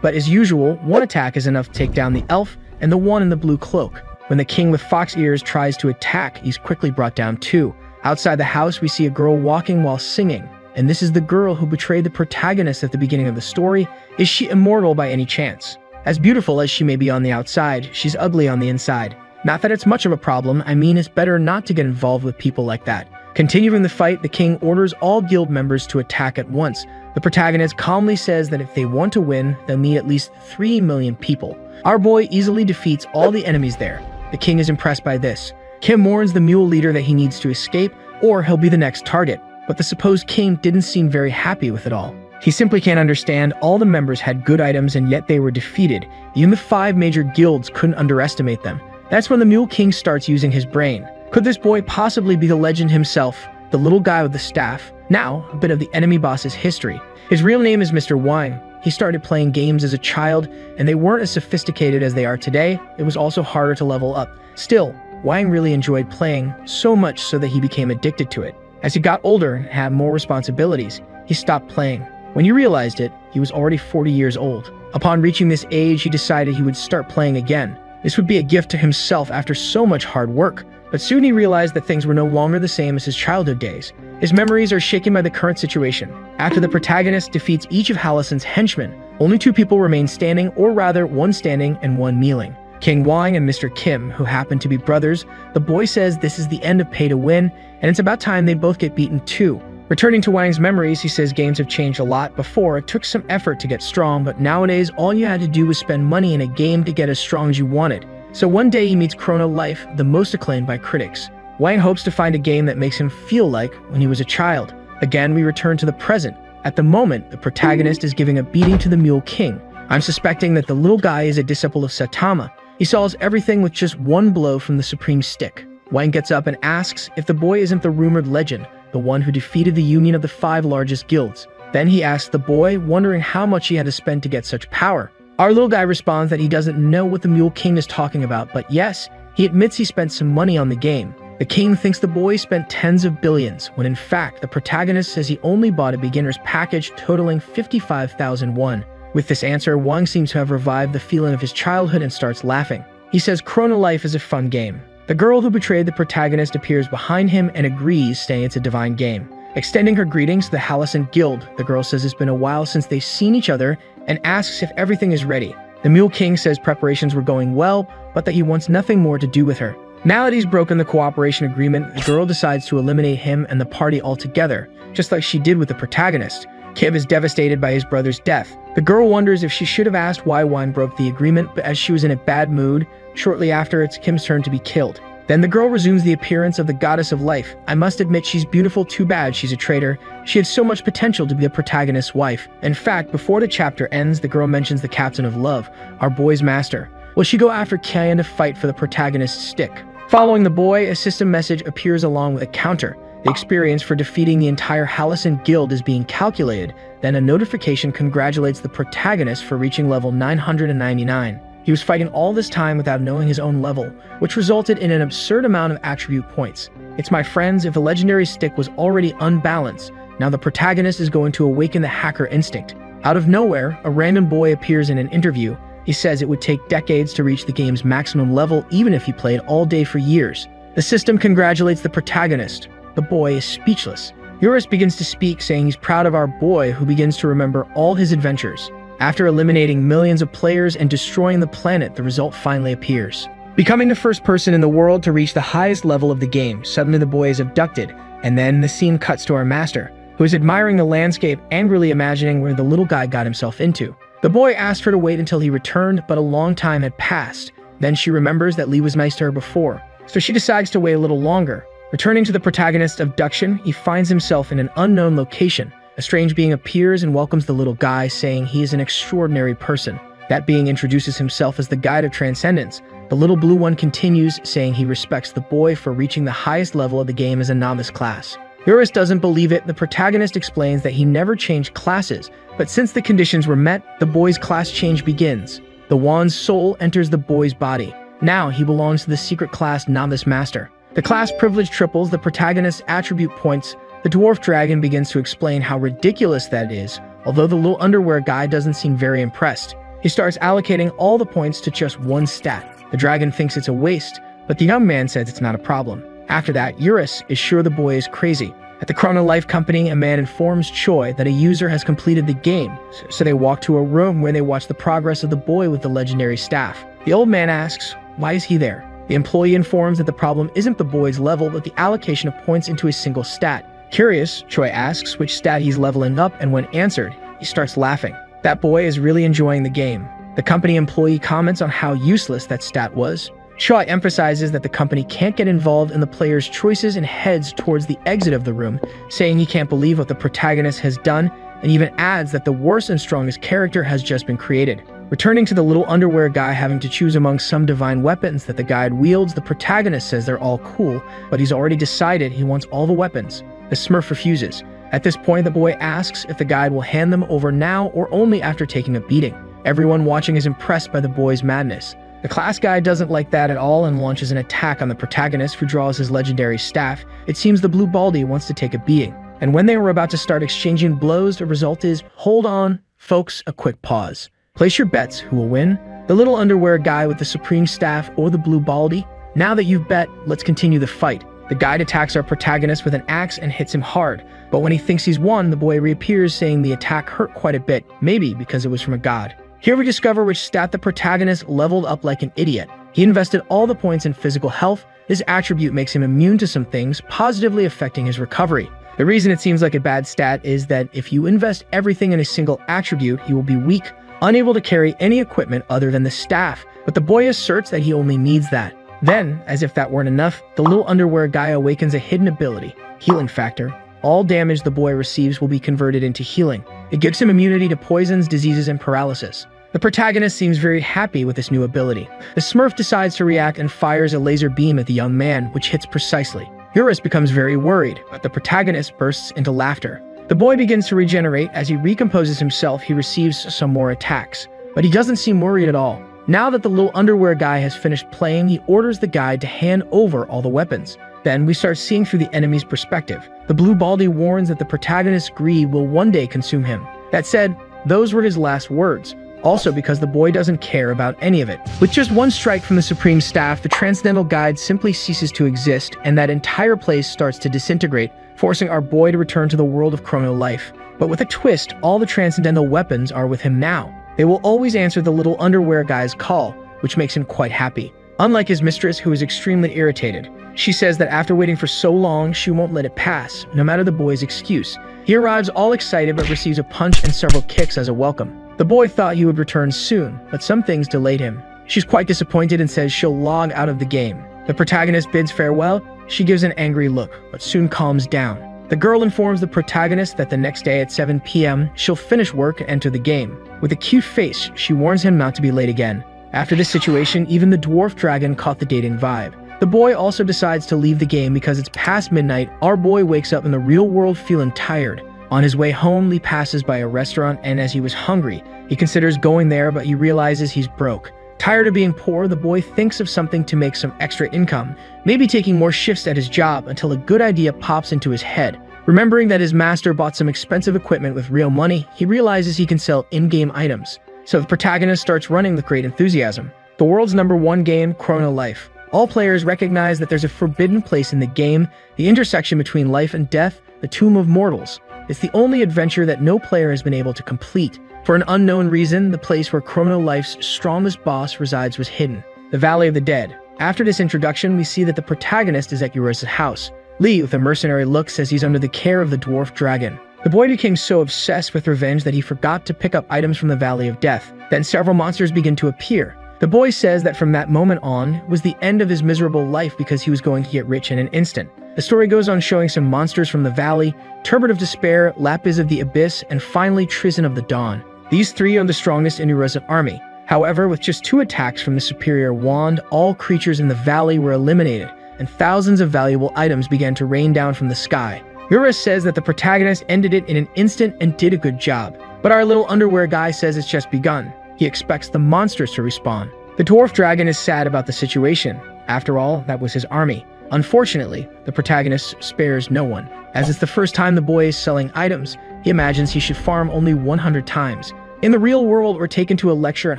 but as usual, one attack is enough to take down the elf and the one in the blue cloak. When the king with fox ears tries to attack, he's quickly brought down too. Outside the house, we see a girl walking while singing, and this is the girl who betrayed the protagonist at the beginning of the story. Is she immortal by any chance? As beautiful as she may be on the outside, she's ugly on the inside. Not that it's much of a problem, I mean it's better not to get involved with people like that. Continuing the fight, the king orders all guild members to attack at once. The protagonist calmly says that if they want to win, they'll need at least 3 million people. Our boy easily defeats all the enemies there. The king is impressed by this. Kim warns the mule leader that he needs to escape, or he'll be the next target. But the supposed king didn't seem very happy with it all. He simply can't understand all the members had good items and yet they were defeated. Even the 5 major guilds couldn't underestimate them. That's when the Mule King starts using his brain. Could this boy possibly be the legend himself, the little guy with the staff? Now, a bit of the enemy boss's history. His real name is Mr. Wang. He started playing games as a child, and they weren't as sophisticated as they are today. It was also harder to level up. Still, Wang really enjoyed playing, so much so that he became addicted to it. As he got older and had more responsibilities, he stopped playing. When he realized it, he was already 40 years old. Upon reaching this age, he decided he would start playing again. This would be a gift to himself after so much hard work. But soon he realized that things were no longer the same as his childhood days. His memories are shaken by the current situation. After the protagonist defeats each of Hallison's henchmen, only 2 people remain standing, or rather 1 standing and 1 kneeling. King Wang and Mr. Kim, who happen to be brothers. The boy says this is the end of pay to win, and it's about time they both get beaten too. Returning to Wang's memories, he says games have changed a lot. Before, it took some effort to get strong, but nowadays all you had to do was spend money in a game to get as strong as you wanted. So one day he meets Chrono Life, the most acclaimed by critics. Wang hopes to find a game that makes him feel like when he was a child. Again, we return to the present. At the moment, the protagonist is giving a beating to the Mule King. I'm suspecting that the little guy is a disciple of Saitama. He solves everything with just 1 blow from the supreme stick. Wang gets up and asks if the boy isn't the rumored legend, the one who defeated the union of the 5 largest guilds. Then he asks the boy, wondering how much he had to spend to get such power. Our little guy responds that he doesn't know what the Mule King is talking about, but yes, he admits he spent some money on the game. The king thinks the boy spent tens of billions, when in fact the protagonist says he only bought a beginner's package totaling 55,000 won. With this answer, Wang seems to have revived the feeling of his childhood and starts laughing. He says Chrono Life is a fun game. The girl who betrayed the protagonist appears behind him and agrees, saying it's a divine game. Extending her greetings to the Hallison Guild, the girl says it's been a while since they've seen each other and asks if everything is ready. The Mule King says preparations were going well, but that he wants nothing more to do with her. Now that he's broken the cooperation agreement, the girl decides to eliminate him and the party altogether, just like she did with the protagonist. Kim is devastated by his brother's death. The girl wonders if she should have asked why Wang broke the agreement, but as she was in a bad mood, shortly after it's Kim's turn to be killed. Then the girl resumes the appearance of the goddess of life. I must admit she's beautiful, too bad she's a traitor. She had so much potential to be the protagonist's wife. In fact, before the chapter ends, the girl mentions the captain of love, our boy's master. Will she go after Kian to fight for the protagonist's stick? Following the boy, a system message appears along with a counter. The experience for defeating the entire Hallison Guild is being calculated. Then a notification congratulates the protagonist for reaching level 999. He was fighting all this time without knowing his own level, which resulted in an absurd amount of attribute points. It's my friends, if a legendary stick was already unbalanced, now the protagonist is going to awaken the hacker instinct. Out of nowhere, a random boy appears in an interview. He says it would take decades to reach the game's maximum level even if he played all day for years. The system congratulates the protagonist. The boy is speechless. Eurus begins to speak, saying he's proud of our boy, who begins to remember all his adventures. After eliminating millions of players and destroying the planet, the result finally appears. Becoming the first person in the world to reach the highest level of the game, suddenly the boy is abducted, and then the scene cuts to our master, who is admiring the landscape, angrily imagining where the little guy got himself into. The boy asked her to wait until he returned, but a long time had passed. Then she remembers that Lee was nice to her before, so she decides to wait a little longer. Returning to the protagonist's abduction, he finds himself in an unknown location. A strange being appears and welcomes the little guy, saying he is an extraordinary person. That being introduces himself as the guide of transcendence. The little blue one continues, saying he respects the boy for reaching the highest level of the game as a novice class. Eurus doesn't believe it. The protagonist explains that he never changed classes, but since the conditions were met, the boy's class change begins. The wand's soul enters the boy's body. Now he belongs to the secret class Novice Master. The class privilege triples the protagonist's attribute points. The dwarf dragon begins to explain how ridiculous that is, although the little underwear guy doesn't seem very impressed. He starts allocating all the points to just one stat. The dragon thinks it's a waste, but the young man says it's not a problem. After that, Eurus is sure the boy is crazy. At the Chrono Life company, a man informs Choi that a user has completed the game, so they walk to a room where they watch the progress of the boy with the legendary staff. The old man asks, why is he there? The employee informs that the problem isn't the boy's level, but the allocation of points into a single stat. Curious, Choi asks which stat he's leveling up, and when answered, he starts laughing. That boy is really enjoying the game. The company employee comments on how useless that stat was. Choi emphasizes that the company can't get involved in the player's choices and heads towards the exit of the room, saying he can't believe what the protagonist has done, and even adds that the worst and strongest character has just been created. Returning to the little underwear guy having to choose among some divine weapons that the guide wields, the protagonist says they're all cool, but he's already decided he wants all the weapons. The Smurf refuses. At this point, the boy asks if the guide will hand them over now or only after taking a beating. Everyone watching is impressed by the boy's madness. The class guy doesn't like that at all and launches an attack on the protagonist, who draws his legendary staff. It seems the blue baldy wants to take a beating. And when they were about to start exchanging blows, the result is, hold on, folks, a quick pause. Place your bets, who will win? The little underwear guy with the supreme staff or the blue baldy? Now that you've bet, let's continue the fight. The guide attacks our protagonist with an axe and hits him hard, but when he thinks he's won, the boy reappears saying the attack hurt quite a bit, maybe because it was from a god. Here we discover which stat the protagonist leveled up like an idiot. He invested all the points in physical health. This attribute makes him immune to some things, positively affecting his recovery. The reason it seems like a bad stat is that if you invest everything in a single attribute, he will be weak, unable to carry any equipment other than the staff, but the boy asserts that he only needs that. Then, as if that weren't enough, the little underwear guy awakens a hidden ability, Healing Factor. All damage the boy receives will be converted into healing. It gives him immunity to poisons, diseases, and paralysis. The protagonist seems very happy with this new ability. The Smurf decides to react and fires a laser beam at the young man, which hits precisely. Eurus becomes very worried, but the protagonist bursts into laughter. The boy begins to regenerate. As he recomposes himself, he receives some more attacks, but he doesn't seem worried at all. Now that the little underwear guy has finished playing, he orders the guide to hand over all the weapons. Then we start seeing through the enemy's perspective. The blue baldy warns that the protagonist's greed will one day consume him. That said, those were his last words. Also because the boy doesn't care about any of it. With just one strike from the Supreme Staff, the Transcendental Guide simply ceases to exist, and that entire place starts to disintegrate, forcing our boy to return to the world of Chrono Life. But with a twist, all the Transcendental weapons are with him now. They will always answer the little underwear guy's call, which makes him quite happy. Unlike his mistress, who is extremely irritated. She says that after waiting for so long, she won't let it pass, no matter the boy's excuse. He arrives all excited but receives a punch and several kicks as a welcome. The boy thought he would return soon, but some things delayed him. She's quite disappointed and says she'll log out of the game. The protagonist bids farewell. She gives an angry look, but soon calms down. The girl informs the protagonist that the next day at 7 p.m., she'll finish work and enter the game. With a cute face, she warns him not to be late again. After this situation, even the dwarf dragon caught the dating vibe. The boy also decides to leave the game because it's past midnight. Our boy wakes up in the real world feeling tired. On his way home, Lee passes by a restaurant, and as he was hungry, he considers going there, but he realizes he's broke. Tired of being poor, the boy thinks of something to make some extra income, maybe taking more shifts at his job, until a good idea pops into his head. Remembering that his master bought some expensive equipment with real money, he realizes he can sell in-game items. So the protagonist starts running with great enthusiasm. The world's #1 game, Chrono Life. All players recognize that there's a forbidden place in the game, the intersection between life and death, the Tomb of Mortals. It's the only adventure that no player has been able to complete. For an unknown reason, the place where Chrono Life's strongest boss resides was hidden, the Valley of the Dead. After this introduction, we see that the protagonist is at Eurus' house. Lee, with a mercenary look, says he's under the care of the dwarf dragon. The boy became so obsessed with revenge that he forgot to pick up items from the Valley of Death. Then several monsters begin to appear. The boy says that from that moment on was the end of his miserable life because he was going to get rich in an instant. The story goes on showing some monsters from the valley, Turbid of Despair, Lapis of the Abyss, and finally Trizon of the Dawn. These three are the strongest in Eurus' army. However, with just 2 attacks from the superior wand, all creatures in the valley were eliminated, and thousands of valuable items began to rain down from the sky. Eurus says that the protagonist ended it in an instant and did a good job. But our little underwear guy says it's just begun. He expects the monsters to respawn. The dwarf dragon is sad about the situation. After all, that was his army. Unfortunately, the protagonist spares no one. As it's the first time the boy is selling items, he imagines he should farm only 100 times. In the real world, we're taken to a lecture at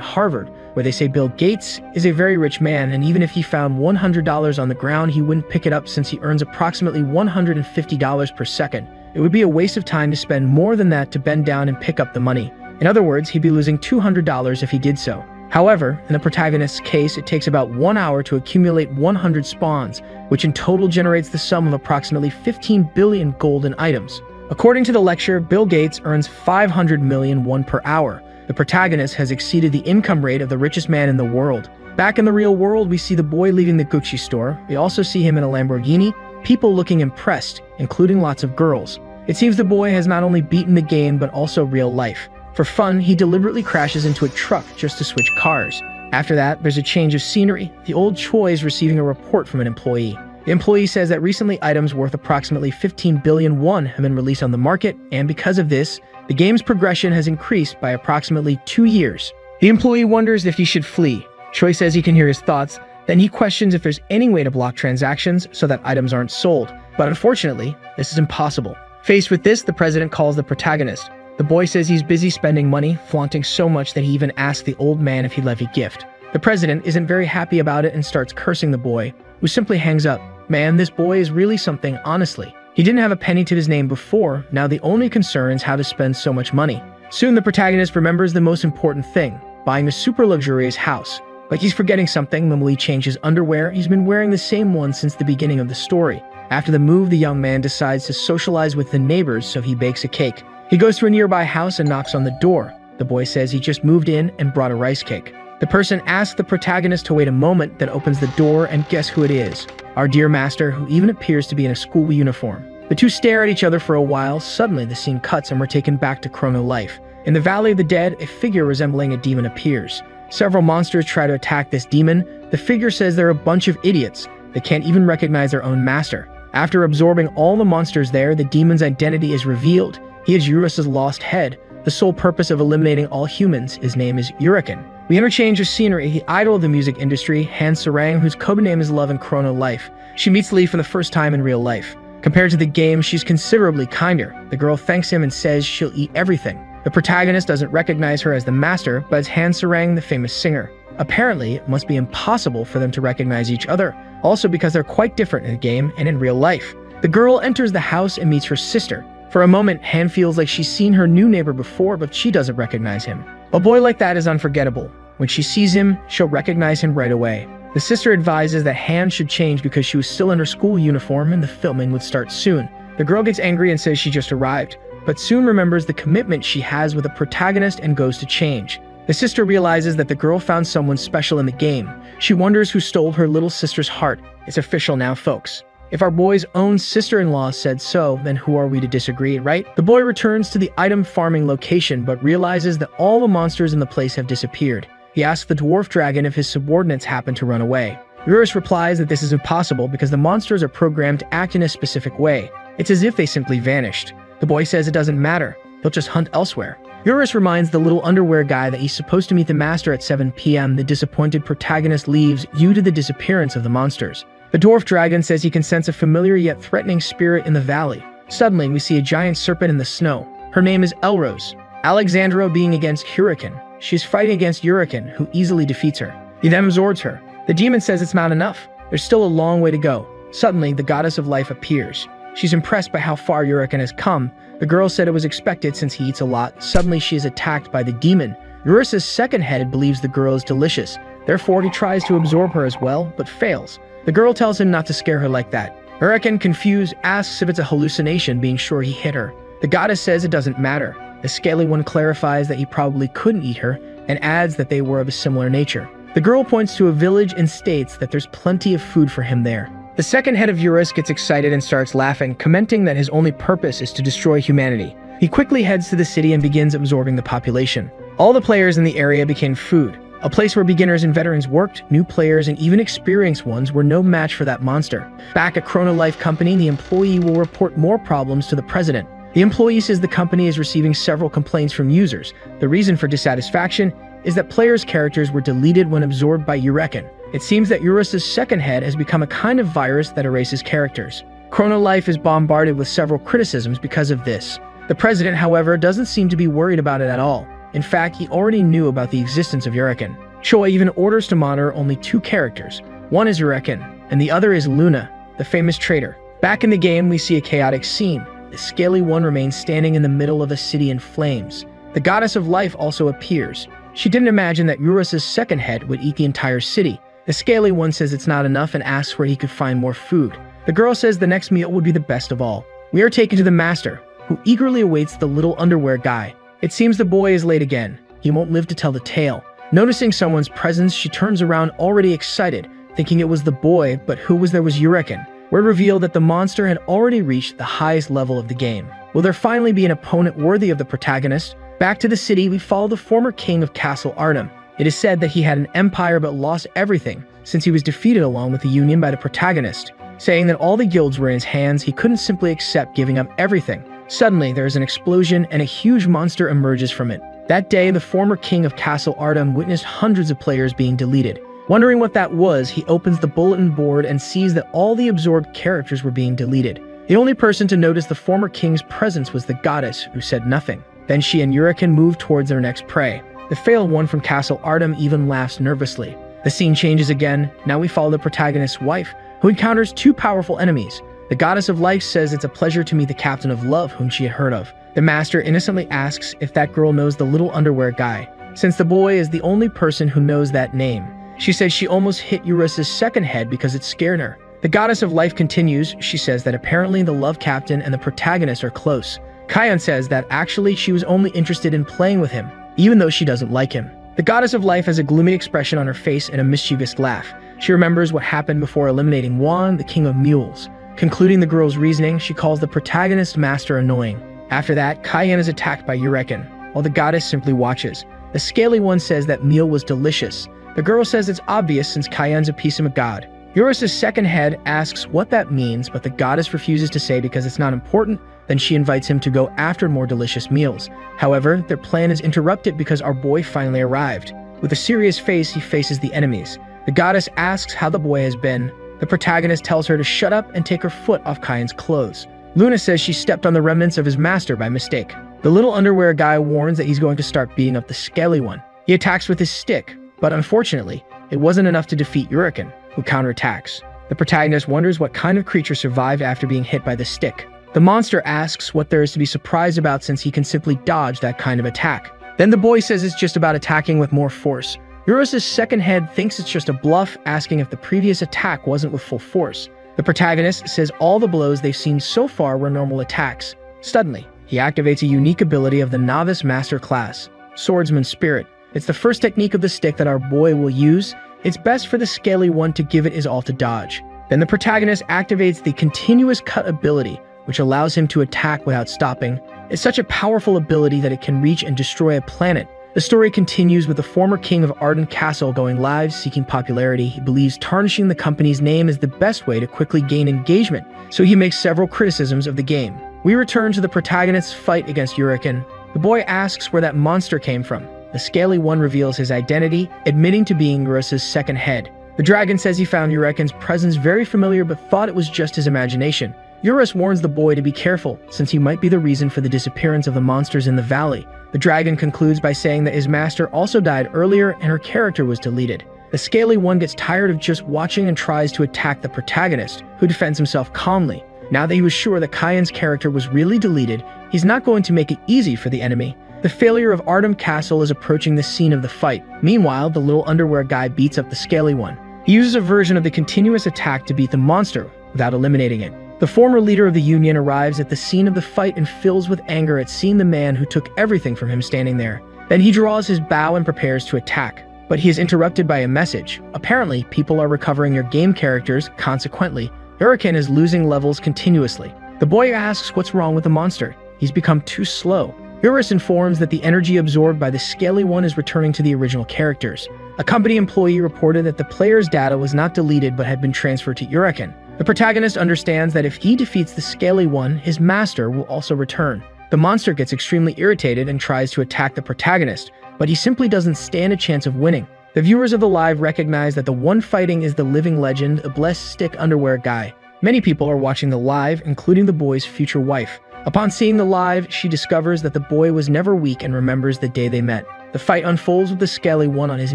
Harvard, where they say Bill Gates is a very rich man, and even if he found $100 on the ground, he wouldn't pick it up since he earns approximately $150 per second. It would be a waste of time to spend more than that to bend down and pick up the money. In other words, he'd be losing $200 if he did so. However, in the protagonist's case, it takes about 1 hour to accumulate 100 spawns, which in total generates the sum of approximately 15 billion golden items. According to the lecture, Bill Gates earns 500 million won per hour. The protagonist has exceeded the income rate of the richest man in the world. Back in the real world, we see the boy leaving the Gucci store. We also see him in a Lamborghini, people looking impressed, including lots of girls. It seems the boy has not only beaten the game, but also real life. For fun, he deliberately crashes into a truck just to switch cars. After that, there's a change of scenery. The old Choi is receiving a report from an employee. The employee says that recently items worth approximately 15 billion won have been released on the market, and because of this, the game's progression has increased by approximately 2 years. The employee wonders if he should flee. Choi says he can hear his thoughts, then he questions if there's any way to block transactions so that items aren't sold. But unfortunately, this is impossible. Faced with this, the president calls the protagonist. The boy says he's busy spending money, flaunting so much that he even asks the old man if he'd love a gift. The president isn't very happy about it and starts cursing the boy, who simply hangs up. Man, this boy is really something, honestly. He didn't have a penny to his name before, now the only concern is how to spend so much money. Soon the protagonist remembers the most important thing, buying a super luxurious house. But he's forgetting something. When he changes underwear, he's been wearing the same one since the beginning of the story. After the move, the young man decides to socialize with the neighbors, so he bakes a cake. He goes to a nearby house and knocks on the door. The boy says he just moved in and brought a rice cake. The person asks the protagonist to wait a moment, then opens the door, and guess who it is? Our dear master, who even appears to be in a school uniform. The two stare at each other for a while. Suddenly, the scene cuts and we're taken back to Chrono Life. In the Valley of the Dead, a figure resembling a demon appears. Several monsters try to attack this demon. The figure says they're a bunch of idiots. They can't even recognize their own master. After absorbing all the monsters there, the demon's identity is revealed. He is Eurus's lost head. The sole purpose of eliminating all humans. His name is Uriken. We interchange of scenery. The idol of the music industry, Han Sarang, whose code name is Love in Chrono Life. She meets Lee for the first time in real life. Compared to the game, she's considerably kinder. The girl thanks him and says she'll eat everything. The protagonist doesn't recognize her as the master, but as Han Sarang, the famous singer. Apparently, it must be impossible for them to recognize each other, also because they're quite different in the game and in real life. The girl enters the house and meets her sister. For a moment, Han feels like she's seen her new neighbor before, but she doesn't recognize him. A boy like that is unforgettable. When she sees him, she'll recognize him right away. The sister advises that Han should change because she was still in her school uniform and the filming would start soon. The girl gets angry and says she just arrived, but soon remembers the commitment she has with the protagonist and goes to change. The sister realizes that the girl found someone special in the game. She wonders who stole her little sister's heart. It's official now, folks. If our boy's own sister-in-law said so, then who are we to disagree, right? The boy returns to the item farming location, but realizes that all the monsters in the place have disappeared. He asks the dwarf dragon if his subordinates happen to run away. Eurus replies that this is impossible because the monsters are programmed to act in a specific way. It's as if they simply vanished. The boy says it doesn't matter. They'll just hunt elsewhere. Eurus reminds the little underwear guy that he's supposed to meet the master at 7 p.m. The disappointed protagonist leaves due to the disappearance of the monsters. The dwarf dragon says he can sense a familiar yet threatening spirit in the valley. Suddenly, we see a giant serpent in the snow. Her name is Elrose. Alexandra being against Hurricane. She's fighting against Uriken, who easily defeats her. He then absorbs her. The demon says it's not enough. There's still a long way to go. Suddenly, the goddess of life appears. She's impressed by how far Uriken has come. The girl said it was expected since he eats a lot. Suddenly, she is attacked by the demon. Eurus's second head believes the girl is delicious. Therefore, he tries to absorb her as well, but fails. The girl tells him not to scare her like that. Uriken, confused, asks if it's a hallucination, being sure he hit her. The goddess says it doesn't matter. The scaly one clarifies that he probably couldn't eat her, and adds that they were of a similar nature. The girl points to a village and states that there's plenty of food for him there. The second head of Eurus gets excited and starts laughing, commenting that his only purpose is to destroy humanity. He quickly heads to the city and begins absorbing the population. All the players in the area became food. A place where beginners and veterans worked, new players and even experienced ones were no match for that monster. Back at Chrono Life Company, the employee will report more problems to the president. The employee says the company is receiving several complaints from users. The reason for dissatisfaction is that players' characters were deleted when absorbed by Eureken. It seems that Eurus's second head has become a kind of virus that erases characters. Chrono Life is bombarded with several criticisms because of this. The president, however, doesn't seem to be worried about it at all. In fact, he already knew about the existence of Eureken. Choi even orders to monitor only two characters. One is Eureken, and the other is Luna, the famous traitor. Back in the game, we see a chaotic scene. The Scaly One remains standing in the middle of a city in flames. The goddess of life also appears. She didn't imagine that Eurus's second head would eat the entire city. The Scaly One says it's not enough and asks where he could find more food. The girl says the next meal would be the best of all. We are taken to the master, who eagerly awaits the little underwear guy. It seems the boy is late again. He won't live to tell the tale. Noticing someone's presence, she turns around already excited, thinking it was the boy, but who was there was Eureken. We're revealed that the monster had already reached the highest level of the game. Will there finally be an opponent worthy of the protagonist? Back to the city, we follow the former king of Castle Artem. It is said that he had an empire but lost everything, since he was defeated along with the Union by the protagonist. Saying that all the guilds were in his hands, he couldn't simply accept giving up everything. Suddenly, there is an explosion and a huge monster emerges from it. That day, the former king of Castle Artem witnessed hundreds of players being deleted. Wondering what that was, he opens the bulletin board and sees that all the absorbed characters were being deleted. The only person to notice the former king's presence was the goddess, who said nothing. Then she and Eureken move towards their next prey. The failed one from Castle Artem even laughs nervously. The scene changes again. Now we follow the protagonist's wife, who encounters two powerful enemies. The goddess of life says it's a pleasure to meet the captain of love whom she had heard of. The master innocently asks if that girl knows the little underwear guy, since the boy is the only person who knows that name. She says she almost hit Eurus's second head because it scared her. The goddess of life continues. She says that apparently the love captain and the protagonist are close. Kayan says that actually she was only interested in playing with him, even though she doesn't like him. The goddess of life has a gloomy expression on her face and a mischievous laugh. She remembers what happened before eliminating Wan, the king of mules. Concluding the girl's reasoning, she calls the protagonist master annoying. After that, Kayan is attacked by Eureken, while the goddess simply watches. The Scaly One says that meal was delicious. The girl says it's obvious since Kayan's a piece of a god. Eurus's second head asks what that means, but the goddess refuses to say because it's not important. Then she invites him to go after more delicious meals. However, their plan is interrupted because our boy finally arrived. With a serious face, he faces the enemies. The goddess asks how the boy has been. The protagonist tells her to shut up and take her foot off Kayan's clothes. Luna says she stepped on the remnants of his master by mistake. The little underwear guy warns that he's going to start beating up the Scaly One. He attacks with his stick, but unfortunately, it wasn't enough to defeat Eureken, who counterattacks. The protagonist wonders what kind of creature survived after being hit by the stick. The monster asks what there is to be surprised about since he can simply dodge that kind of attack. Then the boy says it's just about attacking with more force. Eurus's second head thinks it's just a bluff, asking if the previous attack wasn't with full force. The protagonist says all the blows they've seen so far were normal attacks. Suddenly, he activates a unique ability of the Novice Master class, Swordsman Spirit. It's the first technique of the stick that our boy will use. It's best for the Scaly One to give it his all to dodge. Then the protagonist activates the Continuous Cut ability, which allows him to attack without stopping. It's such a powerful ability that it can reach and destroy a planet. The story continues with the former king of Arden Castle going live, seeking popularity. He believes tarnishing the company's name is the best way to quickly gain engagement, so he makes several criticisms of the game. We return to the protagonist's fight against Eureken. The boy asks where that monster came from. The Scaly One reveals his identity, admitting to being Eurus's second head. The dragon says he found Eureken's presence very familiar but thought it was just his imagination. Eurus warns the boy to be careful, since he might be the reason for the disappearance of the monsters in the valley. The dragon concludes by saying that his master also died earlier and her character was deleted. The Scaly One gets tired of just watching and tries to attack the protagonist, who defends himself calmly. Now that he was sure that Kayan's character was really deleted, he's not going to make it easy for the enemy. The failure of Artem Castle is approaching the scene of the fight. Meanwhile, the little underwear guy beats up the Scaly One. He uses a version of the continuous attack to beat the monster without eliminating it. The former leader of the Union arrives at the scene of the fight and fills with anger at seeing the man who took everything from him standing there. Then he draws his bow and prepares to attack. But he is interrupted by a message. Apparently, people are recovering their game characters. Consequently, Eureken is losing levels continuously. The boy asks what's wrong with the monster. He's become too slow. Urus informs that the energy absorbed by the Scaly One is returning to the original characters. A company employee reported that the player's data was not deleted but had been transferred to Uraken. The protagonist understands that if he defeats the Scaly One, his master will also return. The monster gets extremely irritated and tries to attack the protagonist, but he simply doesn't stand a chance of winning. The viewers of the live recognize that the one fighting is the living legend, a blessed stick underwear guy. Many people are watching the live, including the boy's future wife. Upon seeing the live, she discovers that the boy was never weak and remembers the day they met. The fight unfolds with the Scaly One on his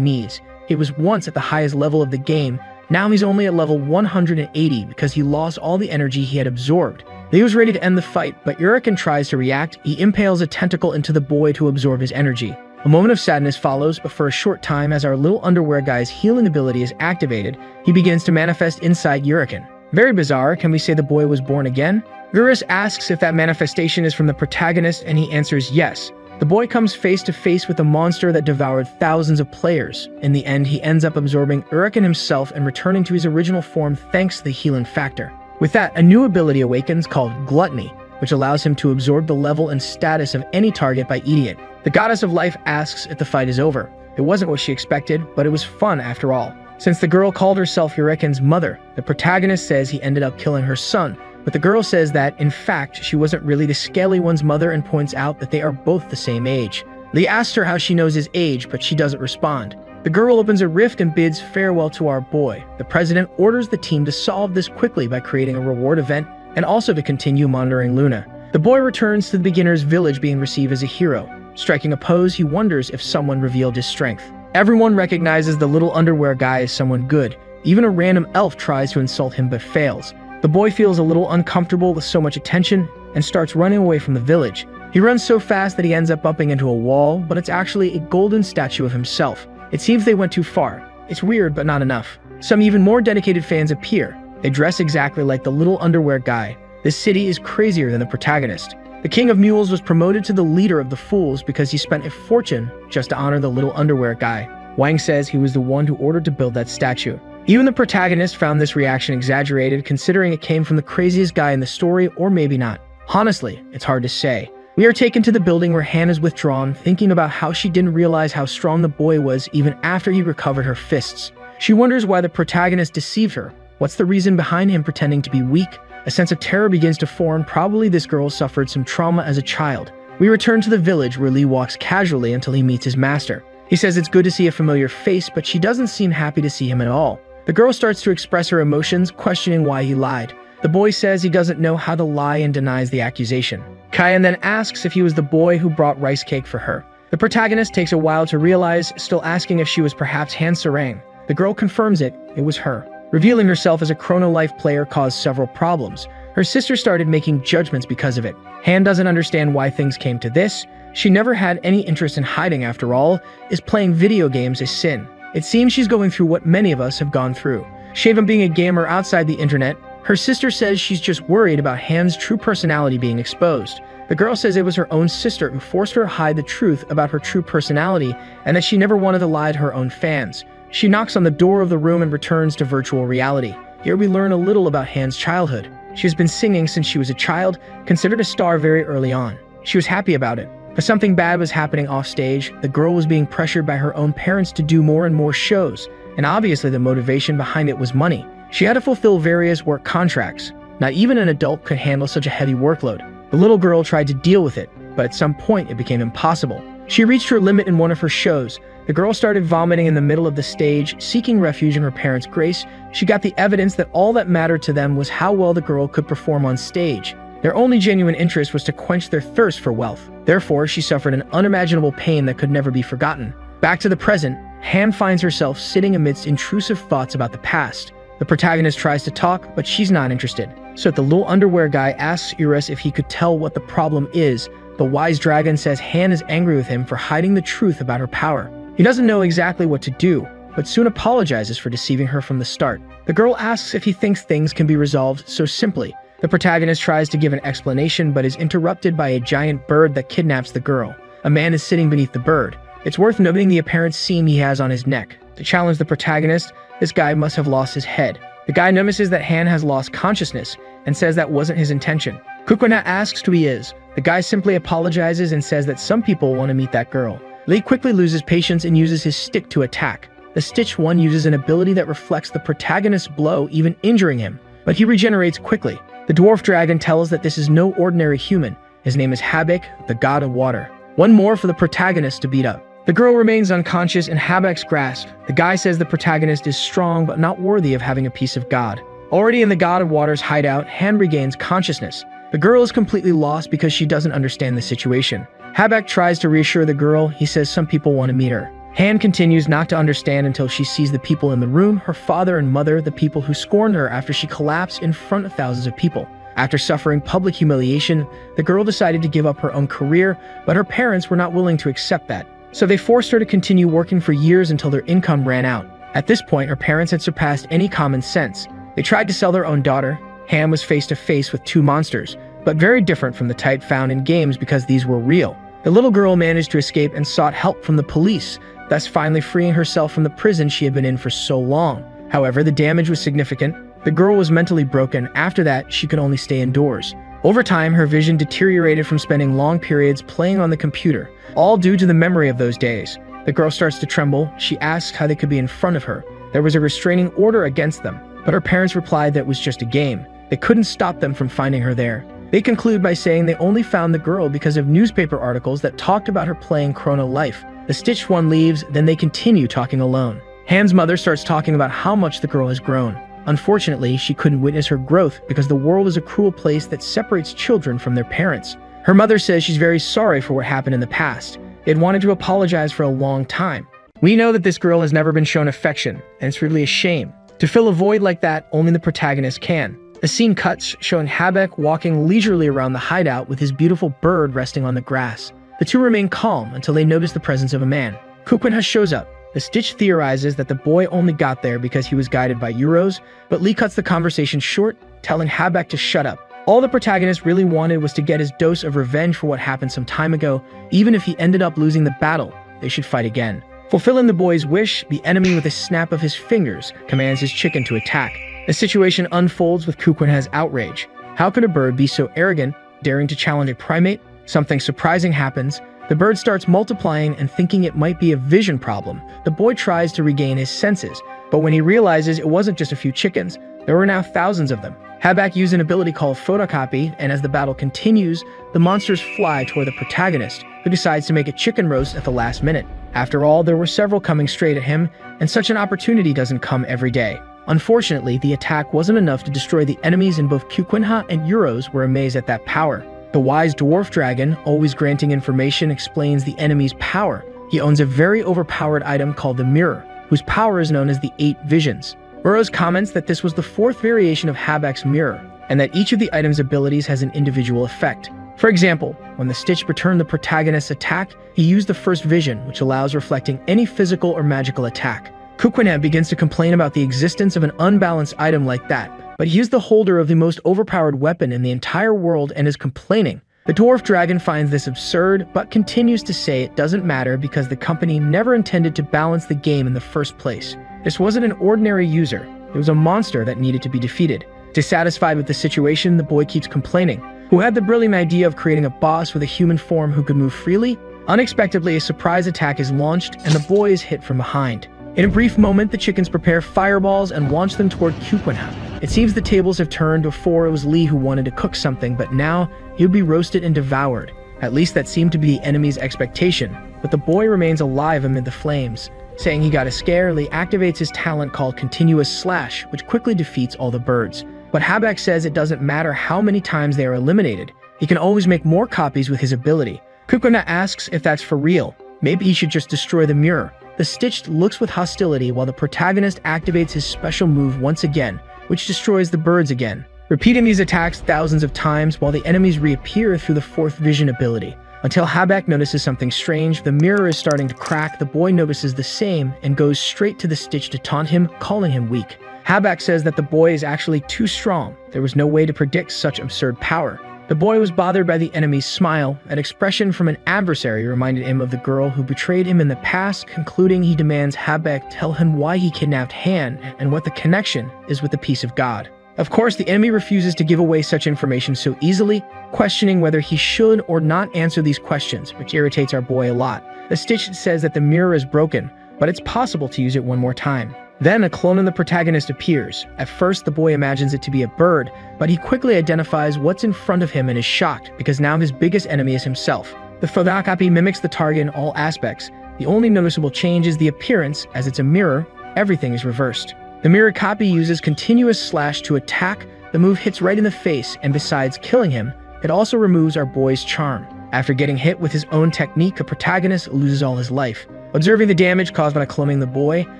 knees. He was once at the highest level of the game. Now he's only at level 180 because he lost all the energy he had absorbed. He was ready to end the fight, but Uraken tries to react. He impales a tentacle into the boy to absorb his energy. A moment of sadness follows, but for a short time, as our little underwear guy's healing ability is activated, he begins to manifest inside Uraken. Very bizarre, can we say the boy was born again? Urus asks if that manifestation is from the protagonist, and he answers yes. The boy comes face to face with a monster that devoured thousands of players. In the end, he ends up absorbing Uraken himself and returning to his original form thanks to the healing factor. With that, a new ability awakens called Gluttony, which allows him to absorb the level and status of any target by eating it. The goddess of life asks if the fight is over. It wasn't what she expected, but it was fun after all. Since the girl called herself Uraken's mother, the protagonist says he ended up killing her son, but the girl says that, in fact, she wasn't really the Scaly One's mother and points out that they are both the same age. Lee asks her how she knows his age, but she doesn't respond. The girl opens a rift and bids farewell to our boy. The president orders the team to solve this quickly by creating a reward event and also to continue monitoring Luna. The boy returns to the beginner's village being received as a hero. Striking a pose, he wonders if someone revealed his strength. Everyone recognizes the little underwear guy as someone good. Even a random elf tries to insult him but fails. The boy feels a little uncomfortable with so much attention and starts running away from the village. He runs so fast that he ends up bumping into a wall, but it's actually a golden statue of himself. It seems they went too far. It's weird, but not enough. Some even more dedicated fans appear. They dress exactly like the little underwear guy. This city is crazier than the protagonist. The King of Mules was promoted to the leader of the fools because he spent a fortune just to honor the little underwear guy. Wang says he was the one who ordered to build that statue. Even the protagonist found this reaction exaggerated, considering it came from the craziest guy in the story, or maybe not. Honestly, it's hard to say. We are taken to the building where Han is withdrawn, thinking about how she didn't realize how strong the boy was even after he recovered her fists. She wonders why the protagonist deceived her. What's the reason behind him pretending to be weak? A sense of terror begins to form. Probably this girl suffered some trauma as a child. We return to the village where Lee walks casually until he meets his master. He says it's good to see a familiar face, but she doesn't seem happy to see him at all. The girl starts to express her emotions, questioning why he lied. The boy says he doesn't know how to lie and denies the accusation. Kyan then asks if he was the boy who brought rice cake for her. The protagonist takes a while to realize, still asking if she was perhaps Han Sarang. The girl confirms it was her. Revealing herself as a Chrono Life player caused several problems. Her sister started making judgments because of it. Han doesn't understand why things came to this. She never had any interest in hiding after all. Is playing video games a sin? It seems she's going through what many of us have gone through. Shave on being a gamer outside the internet. Her sister says she's just worried about Han's true personality being exposed. The girl says it was her own sister who forced her to hide the truth about her true personality and that she never wanted to lie to her own fans. She knocks on the door of the room and returns to virtual reality. Here we learn a little about Han's childhood. She has been singing since she was a child, considered a star very early on. She was happy about it. But something bad was happening off stage. The girl was being pressured by her own parents to do more and more shows, and obviously the motivation behind it was money. She had to fulfill various work contracts. Not even an adult could handle such a heavy workload. The little girl tried to deal with it, but at some point it became impossible. She reached her limit in one of her shows. The girl started vomiting in the middle of the stage, seeking refuge in her parents' grace. She got the evidence that all that mattered to them was how well the girl could perform on stage. Their only genuine interest was to quench their thirst for wealth. Therefore, she suffered an unimaginable pain that could never be forgotten. Back to the present, Han finds herself sitting amidst intrusive thoughts about the past. The protagonist tries to talk, but she's not interested. So the little underwear guy asks Urus if he could tell what the problem is. The wise dragon says Han is angry with him for hiding the truth about her power. He doesn't know exactly what to do, but soon apologizes for deceiving her from the start. The girl asks if he thinks things can be resolved so simply. The protagonist tries to give an explanation but is interrupted by a giant bird that kidnaps the girl. A man is sitting beneath the bird. It's worth noting the apparent seam he has on his neck. To challenge the protagonist, this guy must have lost his head. The guy notices that Han has lost consciousness and says that wasn't his intention. Kukwana asks who he is. The guy simply apologizes and says that some people want to meet that girl. Lee quickly loses patience and uses his stick to attack. The Stitch One uses an ability that reflects the protagonist's blow, even injuring him, but he regenerates quickly. The dwarf dragon tells that this is no ordinary human. His name is Habak, the god of water. One more for the protagonist to beat up. The girl remains unconscious in Habak's grasp. The guy says the protagonist is strong but not worthy of having a piece of God. Already in the god of water's hideout, Han regains consciousness. The girl is completely lost because she doesn't understand the situation. Habak tries to reassure the girl. He says some people want to meet her. Han continues not to understand until she sees the people in the room, her father and mother, the people who scorned her after she collapsed in front of thousands of people. After suffering public humiliation, the girl decided to give up her own career, but her parents were not willing to accept that. So they forced her to continue working for years until their income ran out. At this point, her parents had surpassed any common sense. They tried to sell their own daughter. Han was face to face with two monsters, but very different from the type found in games because these were real. The little girl managed to escape and sought help from the police, thus finally freeing herself from the prison she had been in for so long. However, the damage was significant. The girl was mentally broken. After that, she could only stay indoors. Over time, her vision deteriorated from spending long periods playing on the computer, all due to the memory of those days. The girl starts to tremble. She asks how they could be in front of her. There was a restraining order against them, but her parents replied that it was just a game. They couldn't stop them from finding her there. They conclude by saying they only found the girl because of newspaper articles that talked about her playing Chrono Life. The Stitch One leaves, then they continue talking alone. Han's mother starts talking about how much the girl has grown. Unfortunately, she couldn't witness her growth because the world is a cruel place that separates children from their parents. Her mother says she's very sorry for what happened in the past. They'd wanted to apologize for a long time. We know that this girl has never been shown affection, and it's really a shame. To fill a void like that, only the protagonist can. The scene cuts, showing Habak walking leisurely around the hideout with his beautiful bird resting on the grass. The two remain calm until they notice the presence of a man. Kukunha shows up. The Stitch theorizes that the boy only got there because he was guided by Euros, but Lee cuts the conversation short, telling Habak to shut up. All the protagonist really wanted was to get his dose of revenge for what happened some time ago. Even if he ended up losing the battle, they should fight again. Fulfilling the boy's wish, the enemy with a snap of his fingers commands his chicken to attack. The situation unfolds with Kukunha's outrage. How could a bird be so arrogant, daring to challenge a primate? Something surprising happens. The bird starts multiplying and thinking it might be a vision problem. The boy tries to regain his senses, but when he realizes it wasn't just a few chickens, there were now thousands of them. Habak used an ability called photocopy, and as the battle continues, the monsters fly toward the protagonist, who decides to make a chicken roast at the last minute. After all, there were several coming straight at him, and such an opportunity doesn't come every day. Unfortunately, the attack wasn't enough to destroy the enemies, and both Kukunha and Euros were amazed at that power. The wise dwarf dragon, always granting information, explains the enemy's power. He owns a very overpowered item called the Mirror, whose power is known as the 8 Visions. Euros comments that this was the 4th variation of Habak's Mirror, and that each of the item's abilities has an individual effect. For example, when the Stitch returned the protagonist's attack, he used the first vision, which allows reflecting any physical or magical attack. Kukunha begins to complain about the existence of an unbalanced item like that, but he is the holder of the most overpowered weapon in the entire world and is complaining. The dwarf dragon finds this absurd, but continues to say it doesn't matter because the company never intended to balance the game in the first place. This wasn't an ordinary user, it was a monster that needed to be defeated. Dissatisfied with the situation, the boy keeps complaining. Who had the brilliant idea of creating a boss with a human form who could move freely? Unexpectedly, a surprise attack is launched and the boy is hit from behind. In a brief moment, the chickens prepare fireballs and launch them toward Kukunha. It seems the tables have turned. Before it was Lee who wanted to cook something, but now he would be roasted and devoured. At least that seemed to be the enemy's expectation, but the boy remains alive amid the flames. Saying he got a scare, Lee activates his talent called Continuous Slash, which quickly defeats all the birds. But Habak says it doesn't matter how many times they are eliminated. He can always make more copies with his ability. Kukunha asks if that's for real. Maybe he should just destroy the mirror. The Stitched looks with hostility while the protagonist activates his special move once again, which destroys the birds again. Repeating these attacks thousands of times while the enemies reappear through the 4th vision ability. Until Habak notices something strange, the mirror is starting to crack. The boy notices the same and goes straight to the Stitch to taunt him, calling him weak. Habak says that the boy is actually too strong. There was no way to predict such absurd power. The boy was bothered by the enemy's smile. An expression from an adversary reminded him of the girl who betrayed him in the past. Concluding, he demands Habak tell him why he kidnapped Han and what the connection is with the peace of God. Of course, the enemy refuses to give away such information so easily, questioning whether he should or not answer these questions, which irritates our boy a lot. The Stitch says that the mirror is broken, but it's possible to use it one more time. Then a clone of the protagonist appears. At first, the boy imagines it to be a bird, but he quickly identifies what's in front of him and is shocked because now his biggest enemy is himself. The photocopy mimics the target in all aspects. The only noticeable change is the appearance. As it's a mirror, everything is reversed. The mirror copy uses continuous slash to attack. The move hits right in the face, and besides killing him, it also removes our boy's charm. After getting hit with his own technique, the protagonist loses all his life. Observing the damage caused by cloning the boy,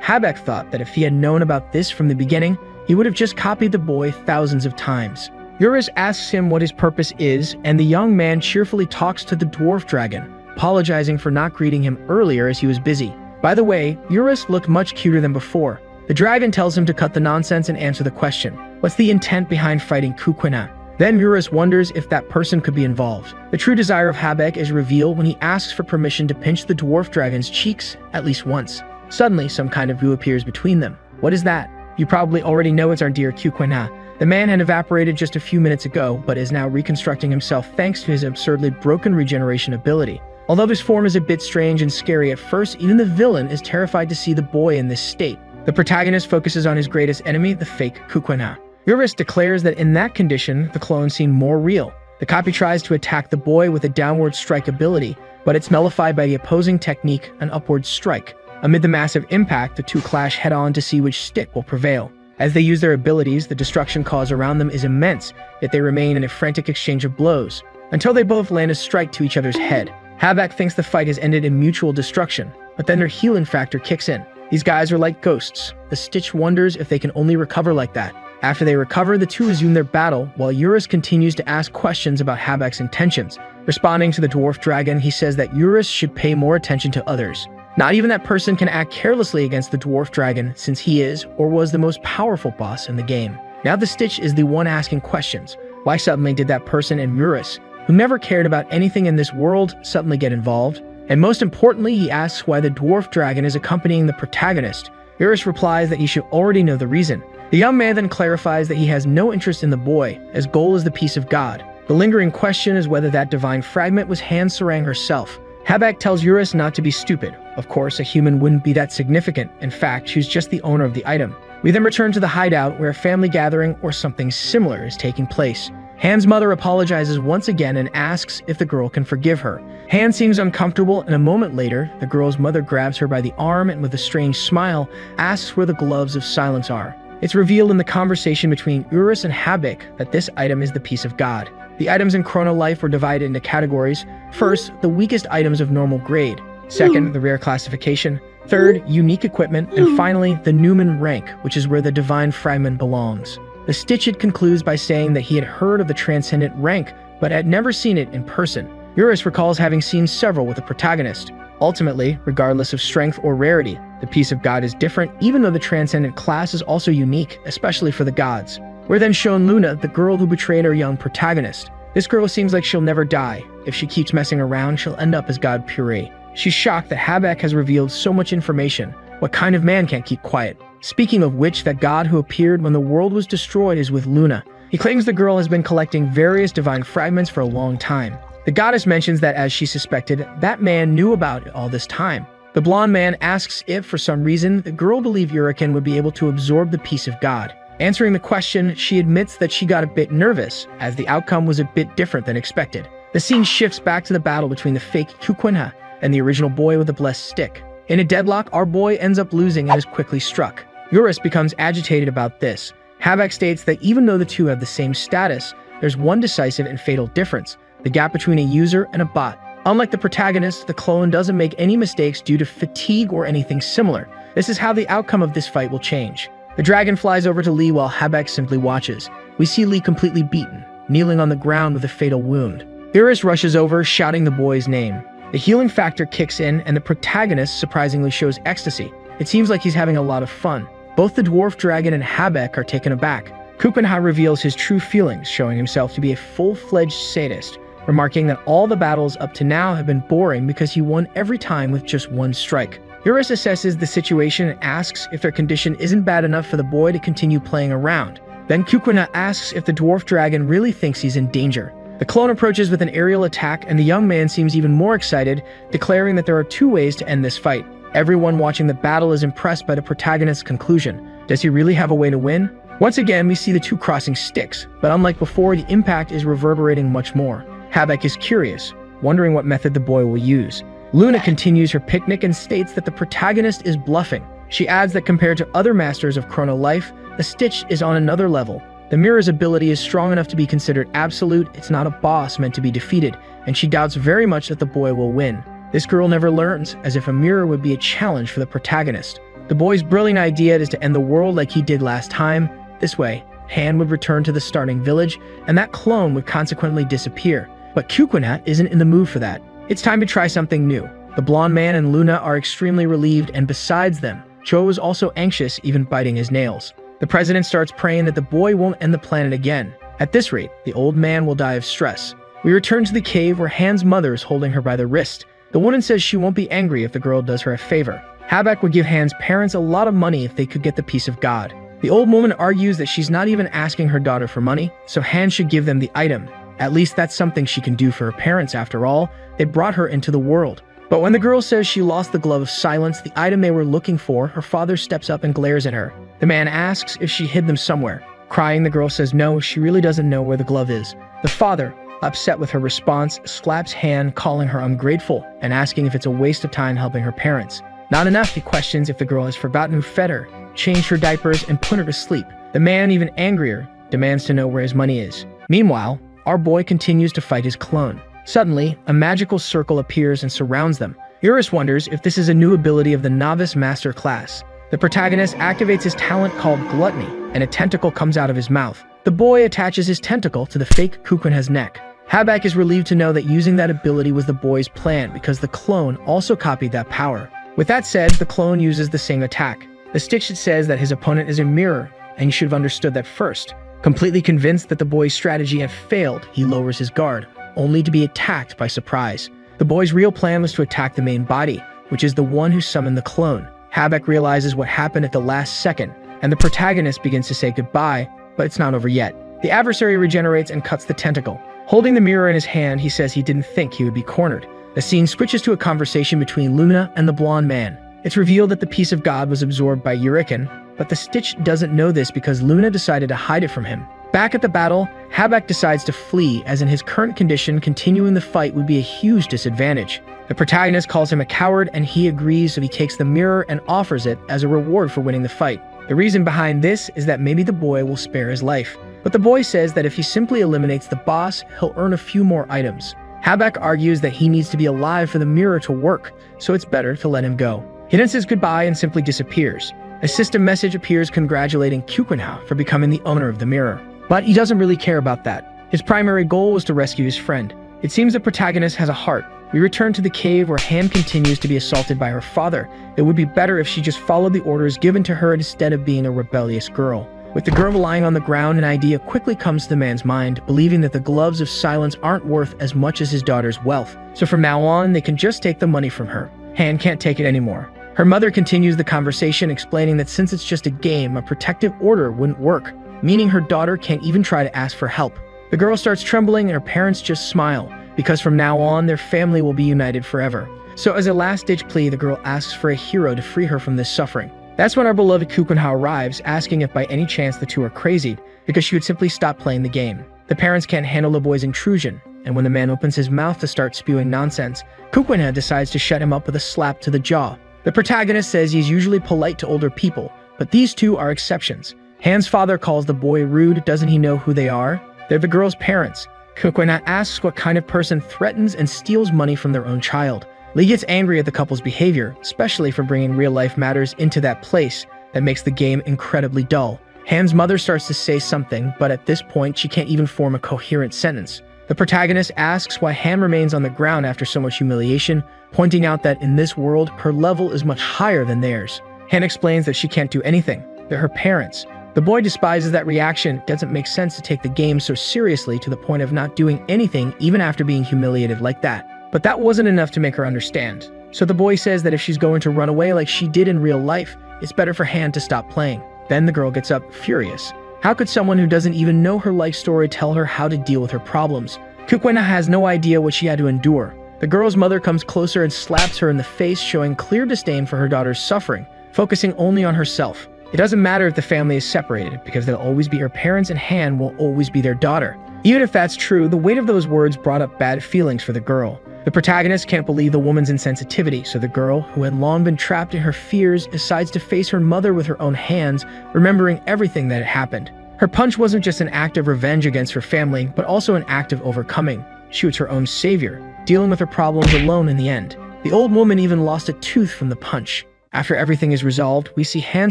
Habek thought that if he had known about this from the beginning, he would have just copied the boy thousands of times. Eurus asks him what his purpose is, and the young man cheerfully talks to the dwarf dragon, apologizing for not greeting him earlier as he was busy. By the way, Eurus looked much cuter than before. The dragon tells him to cut the nonsense and answer the question. What's the intent behind fighting Kukwina? Then Eurus wonders if that person could be involved. The true desire of Habek is revealed when he asks for permission to pinch the dwarf dragon's cheeks at least once. Suddenly, some kind of goo appears between them. What is that? You probably already know it's our dear Kukwina. The man had evaporated just a few minutes ago, but is now reconstructing himself thanks to his absurdly broken regeneration ability. Although this form is a bit strange and scary at first, even the villain is terrified to see the boy in this state. The protagonist focuses on his greatest enemy, the fake Kukwina. Eurus declares that in that condition, the clone seemed more real. The copy tries to attack the boy with a downward strike ability, but it's nullified by the opposing technique, an upward strike. Amid the massive impact, the two clash head-on to see which stick will prevail. As they use their abilities, the destruction caused around them is immense, yet they remain in a frantic exchange of blows, until they both land a strike to each other's head. Habak thinks the fight has ended in mutual destruction, but then their healing factor kicks in. These guys are like ghosts. The Stitch wonders if they can only recover like that. After they recover, the two resume their battle, while Eurus continues to ask questions about Habak's intentions. Responding to the dwarf dragon, he says that Eurus should pay more attention to others. Not even that person can act carelessly against the dwarf dragon, since he is, or was, the most powerful boss in the game. Now the Stitch is the one asking questions. Why suddenly did that person and Eurus, who never cared about anything in this world, suddenly get involved? And most importantly, he asks why the dwarf dragon is accompanying the protagonist. Eurus replies that he should already know the reason. The young man then clarifies that he has no interest in the boy, as goal is the peace of God. The lingering question is whether that divine fragment was Han Sarang herself. Habak tells Eurus not to be stupid. Of course, a human wouldn't be that significant. In fact, she's just the owner of the item. We then return to the hideout where a family gathering or something similar is taking place. Han's mother apologizes once again and asks if the girl can forgive her. Han seems uncomfortable, and a moment later, the girl's mother grabs her by the arm and with a strange smile, asks where the gloves of silence are. It's revealed in the conversation between Eurus and Habak that this item is the peace of God. The items in Chrono Life were divided into categories. First, the weakest items of normal grade. Second, the rare classification. Third, unique equipment. And finally, the Newman rank, which is where the divine fragment belongs. The Stitch concludes by saying that he had heard of the transcendent rank, but had never seen it in person. Eurus recalls having seen several with the protagonist. Ultimately, regardless of strength or rarity, the peace of God is different, even though the transcendent class is also unique, especially for the gods. We're then shown Luna, the girl who betrayed our young protagonist. This girl seems like she'll never die. If she keeps messing around, she'll end up as God Puree. She's shocked that Habak has revealed so much information. What kind of man can't keep quiet? Speaking of which, that god who appeared when the world was destroyed is with Luna. He claims the girl has been collecting various divine fragments for a long time. The goddess mentions that, as she suspected, that man knew about it all this time. The blonde man asks if, for some reason, the girl believed Uriken would be able to absorb the peace of God. Answering the question, she admits that she got a bit nervous, as the outcome was a bit different than expected. The scene shifts back to the battle between the fake Kukwinha and the original boy with the blessed stick. In a deadlock, our boy ends up losing and is quickly struck. Eurus becomes agitated about this. Habak states that even though the two have the same status, there's one decisive and fatal difference: the gap between a user and a bot. Unlike the protagonist, the clone doesn't make any mistakes due to fatigue or anything similar. This is how the outcome of this fight will change. The dragon flies over to Lee while Habak simply watches. We see Lee completely beaten, kneeling on the ground with a fatal wound. Eurus rushes over, shouting the boy's name. The healing factor kicks in, and the protagonist surprisingly shows ecstasy. It seems like he's having a lot of fun. Both the dwarf dragon and Habak are taken aback. Kupenha reveals his true feelings, showing himself to be a full-fledged sadist, remarking that all the battles up to now have been boring because he won every time with just one strike. Eurus assesses the situation and asks if their condition isn't bad enough for the boy to continue playing around. Then Kukuna asks if the dwarf dragon really thinks he's in danger. The clone approaches with an aerial attack, and the young man seems even more excited, declaring that there are two ways to end this fight. Everyone watching the battle is impressed by the protagonist's conclusion. Does he really have a way to win? Once again, we see the two crossing sticks, but unlike before, the impact is reverberating much more. Habak is curious, wondering what method the boy will use. Luna continues her picnic and states that the protagonist is bluffing. She adds that compared to other masters of Chrono Life, the Stitch is on another level. The mirror's ability is strong enough to be considered absolute, it's not a boss meant to be defeated, and she doubts very much that the boy will win. This girl never learns, as if a mirror would be a challenge for the protagonist. The boy's brilliant idea is to end the world like he did last time. This way, Han would return to the starting village, and that clone would consequently disappear. But Kukuna isn't in the mood for that. It's time to try something new. The blonde man and Luna are extremely relieved, and besides them, Cho is also anxious, even biting his nails. The president starts praying that the boy won't end the planet again. At this rate, the old man will die of stress. We return to the cave where Han's mother is holding her by the wrist. The woman says she won't be angry if the girl does her a favor. Habak would give Han's parents a lot of money if they could get the piece of God. The old woman argues that she's not even asking her daughter for money, so Han should give them the item. At least that's something she can do for her parents after all. They brought her into the world. But when the girl says she lost the Glove of Silence, the item they were looking for, her father steps up and glares at her. The man asks if she hid them somewhere. Crying, the girl says no, she really doesn't know where the glove is. The father, upset with her response, slaps Han, calling her ungrateful and asking if it's a waste of time helping her parents. Not enough, he questions if the girl has forgotten who fed her, changed her diapers, and put her to sleep. The man, even angrier, demands to know where his money is. Meanwhile, our boy continues to fight his clone. Suddenly, a magical circle appears and surrounds them. Eurus wonders if this is a new ability of the Novice Master class. The protagonist activates his talent called Gluttony, and a tentacle comes out of his mouth. The boy attaches his tentacle to the fake Kukuna's neck. Habak is relieved to know that using that ability was the boy's plan because the clone also copied that power. With that said, the clone uses the same attack. The Stitch says that his opponent is a mirror, and he should have understood that first. Completely convinced that the boy's strategy had failed, he lowers his guard, only to be attacked by surprise. The boy's real plan was to attack the main body, which is the one who summoned the clone. Habak realizes what happened at the last second, and the protagonist begins to say goodbye, but it's not over yet. The adversary regenerates and cuts the tentacle. Holding the mirror in his hand, he says he didn't think he would be cornered. The scene switches to a conversation between Luna and the blonde man. It's revealed that the piece of God was absorbed by Uriken, but the Stitch doesn't know this because Luna decided to hide it from him. Back at the battle, Habak decides to flee, as in his current condition, continuing the fight would be a huge disadvantage. The protagonist calls him a coward, and he agrees, so he takes the mirror and offers it as a reward for winning the fight. The reason behind this is that maybe the boy will spare his life. But the boy says that if he simply eliminates the boss, he'll earn a few more items. Habak argues that he needs to be alive for the mirror to work, so it's better to let him go. He then says goodbye and simply disappears. A system message appears congratulating Kukuna for becoming the owner of the mirror. But he doesn't really care about that. His primary goal was to rescue his friend. It seems the protagonist has a heart. We return to the cave where Han continues to be assaulted by her father. It would be better if she just followed the orders given to her instead of being a rebellious girl. With the girl lying on the ground, an idea quickly comes to the man's mind, believing that the Gloves of Silence aren't worth as much as his daughter's wealth. So from now on, they can just take the money from her. Han can't take it anymore. Her mother continues the conversation, explaining that since it's just a game, a protective order wouldn't work, meaning her daughter can't even try to ask for help. The girl starts trembling and her parents just smile, because from now on, their family will be united forever. So as a last-ditch plea, the girl asks for a hero to free her from this suffering. That's when our beloved Kukunha arrives, asking if by any chance the two are crazy, because she would simply stop playing the game. The parents can't handle the boy's intrusion, and when the man opens his mouth to start spewing nonsense, Kukunha decides to shut him up with a slap to the jaw. The protagonist says he's usually polite to older people, but these two are exceptions. Han's father calls the boy rude. Doesn't he know who they are? They're the girl's parents. Kukuna asks what kind of person threatens and steals money from their own child. Lee gets angry at the couple's behavior, especially for bringing real-life matters into that place that makes the game incredibly dull. Han's mother starts to say something, but at this point she can't even form a coherent sentence. The protagonist asks why Han remains on the ground after so much humiliation, pointing out that in this world, her level is much higher than theirs. Han explains that she can't do anything. They're her parents. The boy despises that reaction. It doesn't make sense to take the game so seriously to the point of not doing anything even after being humiliated like that. But that wasn't enough to make her understand. So the boy says that if she's going to run away like she did in real life, it's better for Han to stop playing. Then the girl gets up, furious. How could someone who doesn't even know her life story tell her how to deal with her problems? Kukwena has no idea what she had to endure. The girl's mother comes closer and slaps her in the face, showing clear disdain for her daughter's suffering, focusing only on herself. It doesn't matter if the family is separated, because they'll always be her parents and Han will always be their daughter. Even if that's true, the weight of those words brought up bad feelings for the girl. The protagonist can't believe the woman's insensitivity, so the girl, who had long been trapped in her fears, decides to face her mother with her own hands, remembering everything that had happened. Her punch wasn't just an act of revenge against her family, but also an act of overcoming. She was her own savior, dealing with her problems alone in the end. The old woman even lost a tooth from the punch. After everything is resolved, we see Han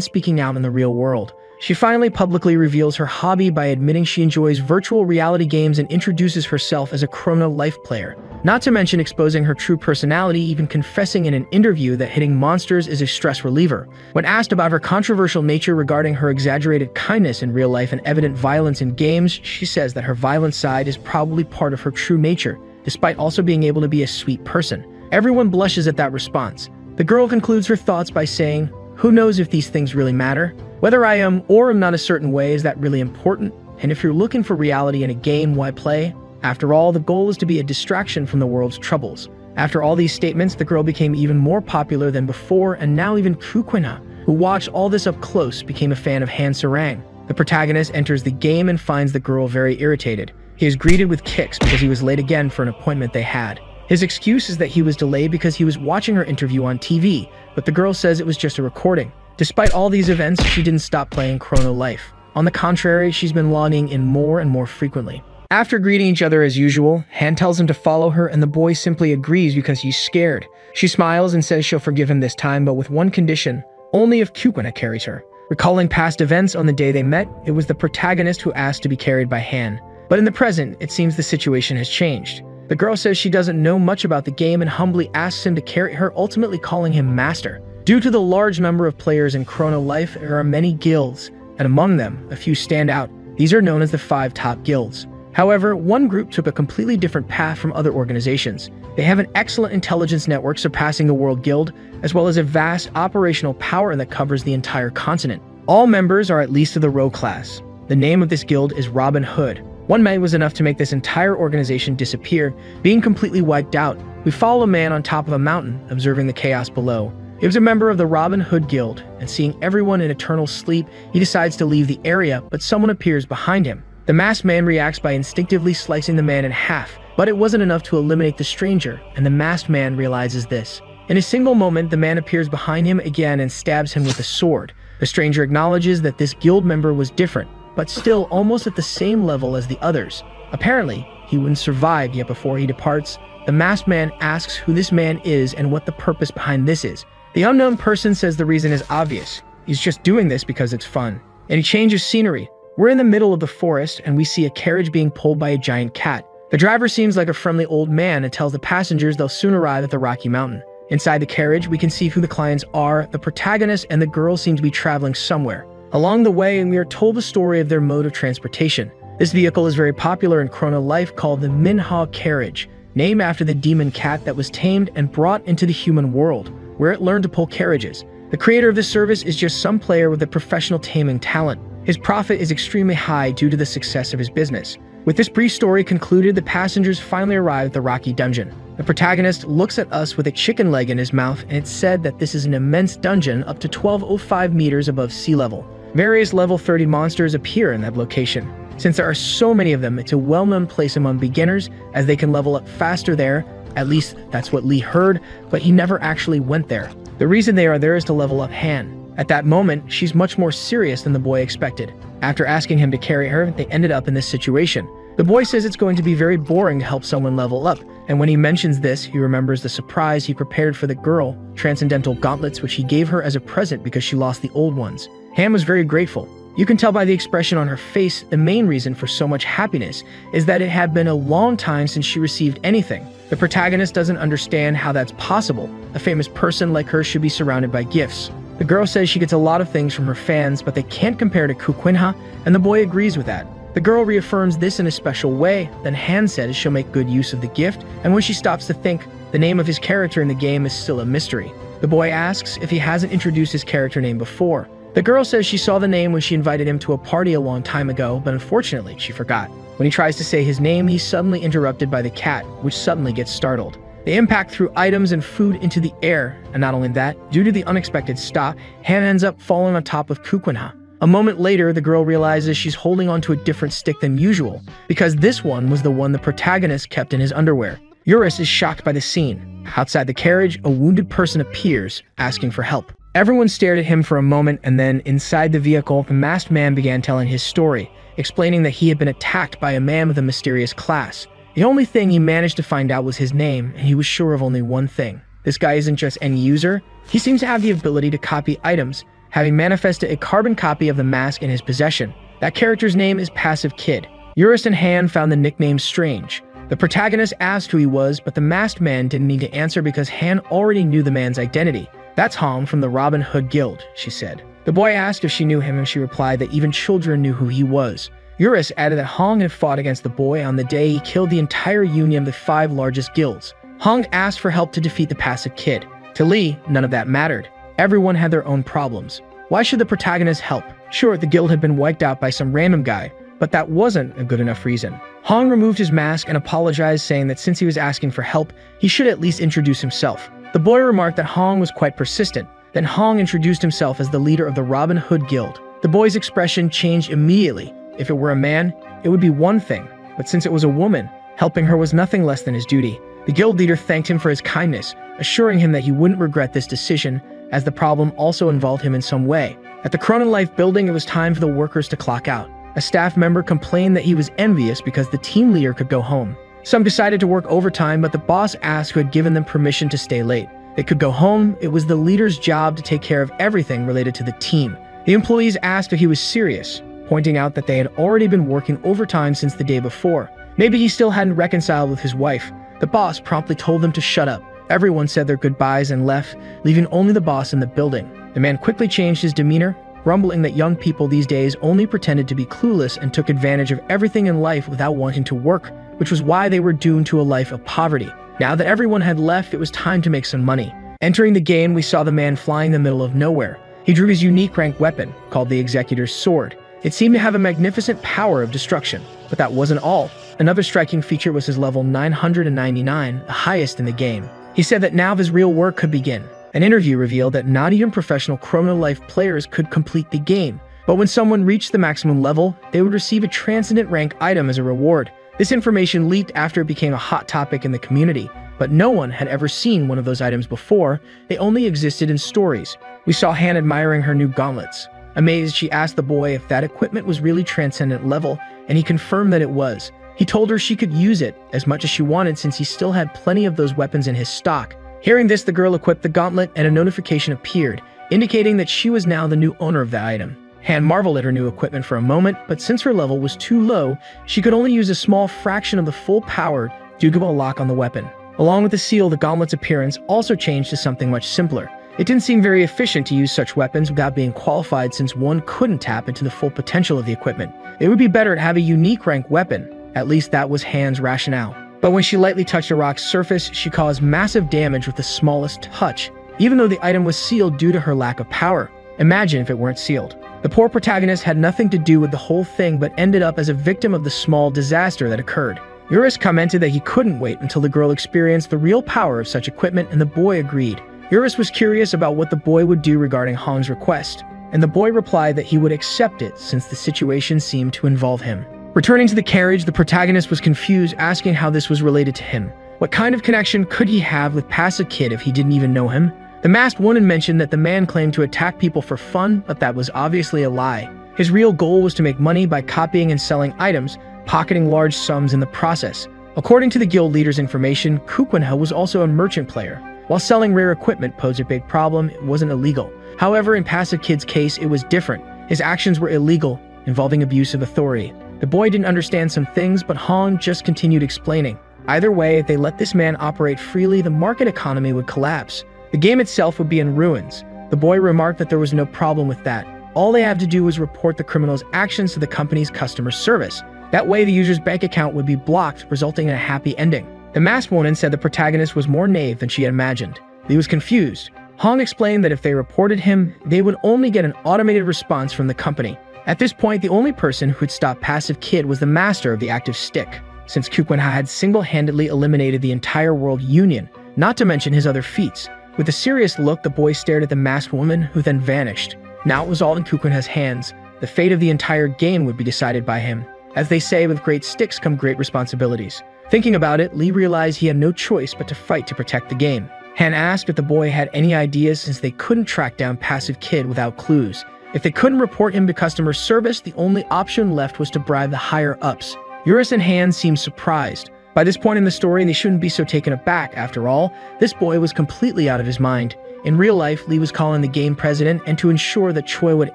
speaking out in the real world. She finally publicly reveals her hobby by admitting she enjoys virtual reality games and introduces herself as a Chrono Life player. Not to mention exposing her true personality, even confessing in an interview that hitting monsters is a stress reliever. When asked about her controversial nature regarding her exaggerated kindness in real life and evident violence in games, she says that her violent side is probably part of her true nature, despite also being able to be a sweet person. Everyone blushes at that response. The girl concludes her thoughts by saying, "Who knows if these things really matter? Whether I am or am not a certain way, is that really important? And if you're looking for reality in a game, why play? After all, the goal is to be a distraction from the world's troubles." After all these statements, the girl became even more popular than before, and now even Kukwena, who watched all this up close, became a fan of Han Sarang. The protagonist enters the game and finds the girl very irritated. He is greeted with kicks because he was late again for an appointment they had. His excuse is that he was delayed because he was watching her interview on TV, but the girl says it was just a recording. Despite all these events, she didn't stop playing Chrono Life. On the contrary, she's been logging in more and more frequently. After greeting each other as usual, Han tells him to follow her and the boy simply agrees because he's scared. She smiles and says she'll forgive him this time, but with one condition: only if Kukwena carries her. Recalling past events on the day they met, it was the protagonist who asked to be carried by Han. But in the present, it seems the situation has changed. The girl says she doesn't know much about the game and humbly asks him to carry her, ultimately calling him master. Due to the large number of players in Chrono Life, there are many guilds, and among them, a few stand out. These are known as the 5 top guilds. However, one group took a completely different path from other organizations. They have an excellent intelligence network surpassing the World Guild, as well as a vast operational power that covers the entire continent. All members are at least of the Row class. The name of this guild is Robin Hood. One man was enough to make this entire organization disappear, being completely wiped out. We follow a man on top of a mountain, observing the chaos below. He was a member of the Robin Hood Guild, and seeing everyone in eternal sleep, he decides to leave the area, but someone appears behind him. The masked man reacts by instinctively slicing the man in half, but it wasn't enough to eliminate the stranger, and the masked man realizes this. In a single moment, the man appears behind him again and stabs him with a sword. The stranger acknowledges that this guild member was different, but still almost at the same level as the others. Apparently, he wouldn't survive, yet before he departs, the masked man asks who this man is and what the purpose behind this is. The unknown person says the reason is obvious. He's just doing this because it's fun. And he changes scenery. We're in the middle of the forest, and we see a carriage being pulled by a giant cat. The driver seems like a friendly old man and tells the passengers they'll soon arrive at the Rocky Mountain. Inside the carriage, we can see who the clients are. The protagonist and the girl seem to be traveling somewhere along the way, and we are told the story of their mode of transportation. This vehicle is very popular in Chrono Life, called the Manhua carriage, named after the demon cat that was tamed and brought into the human world, where it learned to pull carriages. The creator of this service is just some player with a professional taming talent. His profit is extremely high due to the success of his business. With this brief story concluded, the passengers finally arrive at the Rocky Dungeon. The protagonist looks at us with a chicken leg in his mouth, and it's said that this is an immense dungeon up to 1205 meters above sea level. Various level 30 monsters appear in that location. Since there are so many of them, it's a well-known place among beginners, as they can level up faster there. At least that's what Lee heard, but he never actually went there. The reason they are there is to level up Han. At that moment, she's much more serious than the boy expected. After asking him to carry her, they ended up in this situation. The boy says it's going to be very boring to help someone level up, and when he mentions this, he remembers the surprise he prepared for the girl, transcendental gauntlets which he gave her as a present because she lost the old ones. Han was very grateful. You can tell by the expression on her face, the main reason for so much happiness is that it had been a long time since she received anything. The protagonist doesn't understand how that's possible. A famous person like her should be surrounded by gifts. The girl says she gets a lot of things from her fans, but they can't compare to Kukwena, and the boy agrees with that. The girl reaffirms this in a special way. Then Han says she'll make good use of the gift, and when she stops to think, the name of his character in the game is still a mystery. The boy asks if he hasn't introduced his character name before. The girl says she saw the name when she invited him to a party a long time ago, but unfortunately, she forgot. When he tries to say his name, he's suddenly interrupted by the cat, which suddenly gets startled. The impact threw items and food into the air, and not only that, due to the unexpected stop, Han ends up falling on top of Kukunha. A moment later, the girl realizes she's holding onto a different stick than usual, because this one was the one the protagonist kept in his underwear. Eurus is shocked by the scene. Outside the carriage, a wounded person appears, asking for help. Everyone stared at him for a moment, and then, inside the vehicle, the masked man began telling his story, explaining that he had been attacked by a man with a mysterious class. The only thing he managed to find out was his name, and he was sure of only one thing. This guy isn't just any user, he seems to have the ability to copy items, having manifested a carbon copy of the mask in his possession. That character's name is Passive Kid. Eurus and Han found the nickname strange. The protagonist asked who he was, but the masked man didn't need to answer because Han already knew the man's identity. "That's Hong from the Robin Hood Guild," she said. The boy asked if she knew him, and she replied that even children knew who he was. Eurus added that Hong had fought against the boy on the day he killed the entire union of the 5 largest guilds. Hong asked for help to defeat the Passive Kid. To Lee, none of that mattered. Everyone had their own problems. Why should the protagonist help? Sure, the guild had been wiped out by some random guy, but that wasn't a good enough reason. Hong removed his mask and apologized, saying that since he was asking for help, he should at least introduce himself. The boy remarked that Hong was quite persistent. Then Hong introduced himself as the leader of the Robin Hood Guild. The boy's expression changed immediately. If it were a man, it would be one thing, but since it was a woman, helping her was nothing less than his duty. The guild leader thanked him for his kindness, assuring him that he wouldn't regret this decision, as the problem also involved him in some way. At the Chrono Life building, it was time for the workers to clock out. A staff member complained that he was envious because the team leader could go home. Some decided to work overtime, but the boss asked who had given them permission to stay late. They could go home. It was the leader's job to take care of everything related to the team. The employees asked if he was serious, pointing out that they had already been working overtime since the day before. Maybe he still hadn't reconciled with his wife. The boss promptly told them to shut up. Everyone said their goodbyes and left, leaving only the boss in the building. The man quickly changed his demeanor, grumbling that young people these days only pretended to be clueless and took advantage of everything in life without wanting to work, which was why they were doomed to a life of poverty. Now that everyone had left, it was time to make some money. Entering the game, we saw the man flying in the middle of nowhere. He drew his unique rank weapon, called the Executor's Sword. It seemed to have a magnificent power of destruction, but that wasn't all. Another striking feature was his level 999, the highest in the game. He said that now his real work could begin. An interview revealed that not even professional Chrono Life players could complete the game, but when someone reached the maximum level, they would receive a transcendent rank item as a reward. This information leaked after it became a hot topic in the community, but no one had ever seen one of those items before. They only existed in stories. We saw Han admiring her new gauntlets. Amazed, she asked the boy if that equipment was really transcendent level, and he confirmed that it was. He told her she could use it as much as she wanted since he still had plenty of those weapons in his stock. Hearing this, the girl equipped the gauntlet and a notification appeared, indicating that she was now the new owner of the item. Han marveled at her new equipment for a moment, but since her level was too low, she could only use a small fraction of the full power due to a lock on the weapon. Along with the seal, the gauntlet's appearance also changed to something much simpler. It didn't seem very efficient to use such weapons without being qualified, since one couldn't tap into the full potential of the equipment. It would be better to have a unique rank weapon. At least that was Han's rationale. But when she lightly touched a rock's surface, she caused massive damage with the smallest touch, even though the item was sealed due to her lack of power. Imagine if it weren't sealed. The poor protagonist had nothing to do with the whole thing, but ended up as a victim of the small disaster that occurred. Eurus commented that he couldn't wait until the girl experienced the real power of such equipment, and the boy agreed. Eurus was curious about what the boy would do regarding Hong's request, and the boy replied that he would accept it since the situation seemed to involve him. Returning to the carriage, the protagonist was confused, asking how this was related to him. What kind of connection could he have with Passive Kid if he didn't even know him? The masked woman mentioned that the man claimed to attack people for fun, but that was obviously a lie. His real goal was to make money by copying and selling items, pocketing large sums in the process. According to the guild leader's information, Kukunha was also a merchant player. While selling rare equipment posed a big problem, it wasn't illegal. However, in Passive Kid's case, it was different. His actions were illegal, involving abuse of authority. The boy didn't understand some things, but Hong just continued explaining. Either way, if they let this man operate freely, the market economy would collapse. The game itself would be in ruins. The boy remarked that there was no problem with that. All they had to do was report the criminal's actions to the company's customer service. That way, the user's bank account would be blocked, resulting in a happy ending. The masked woman said the protagonist was more naive than she had imagined. He was confused. Hong explained that if they reported him, they would only get an automated response from the company. At this point, the only person who'd stop Passive Kid was the master of the active stick, since Kukwenha had single-handedly eliminated the entire world union, not to mention his other feats. With a serious look, the boy stared at the masked woman, who then vanished. Now it was all in Kukwenha's hands. The fate of the entire game would be decided by him. As they say, with great sticks come great responsibilities. Thinking about it, Lee realized he had no choice but to fight to protect the game. Han asked if the boy had any ideas since they couldn't track down Passive Kid without clues. If they couldn't report him to customer service, the only option left was to bribe the higher-ups. Eurus and Han seemed surprised. By this point in the story, they shouldn't be so taken aback. After all, this boy was completely out of his mind. In real life, Lee was calling the game president, and to ensure that Choi would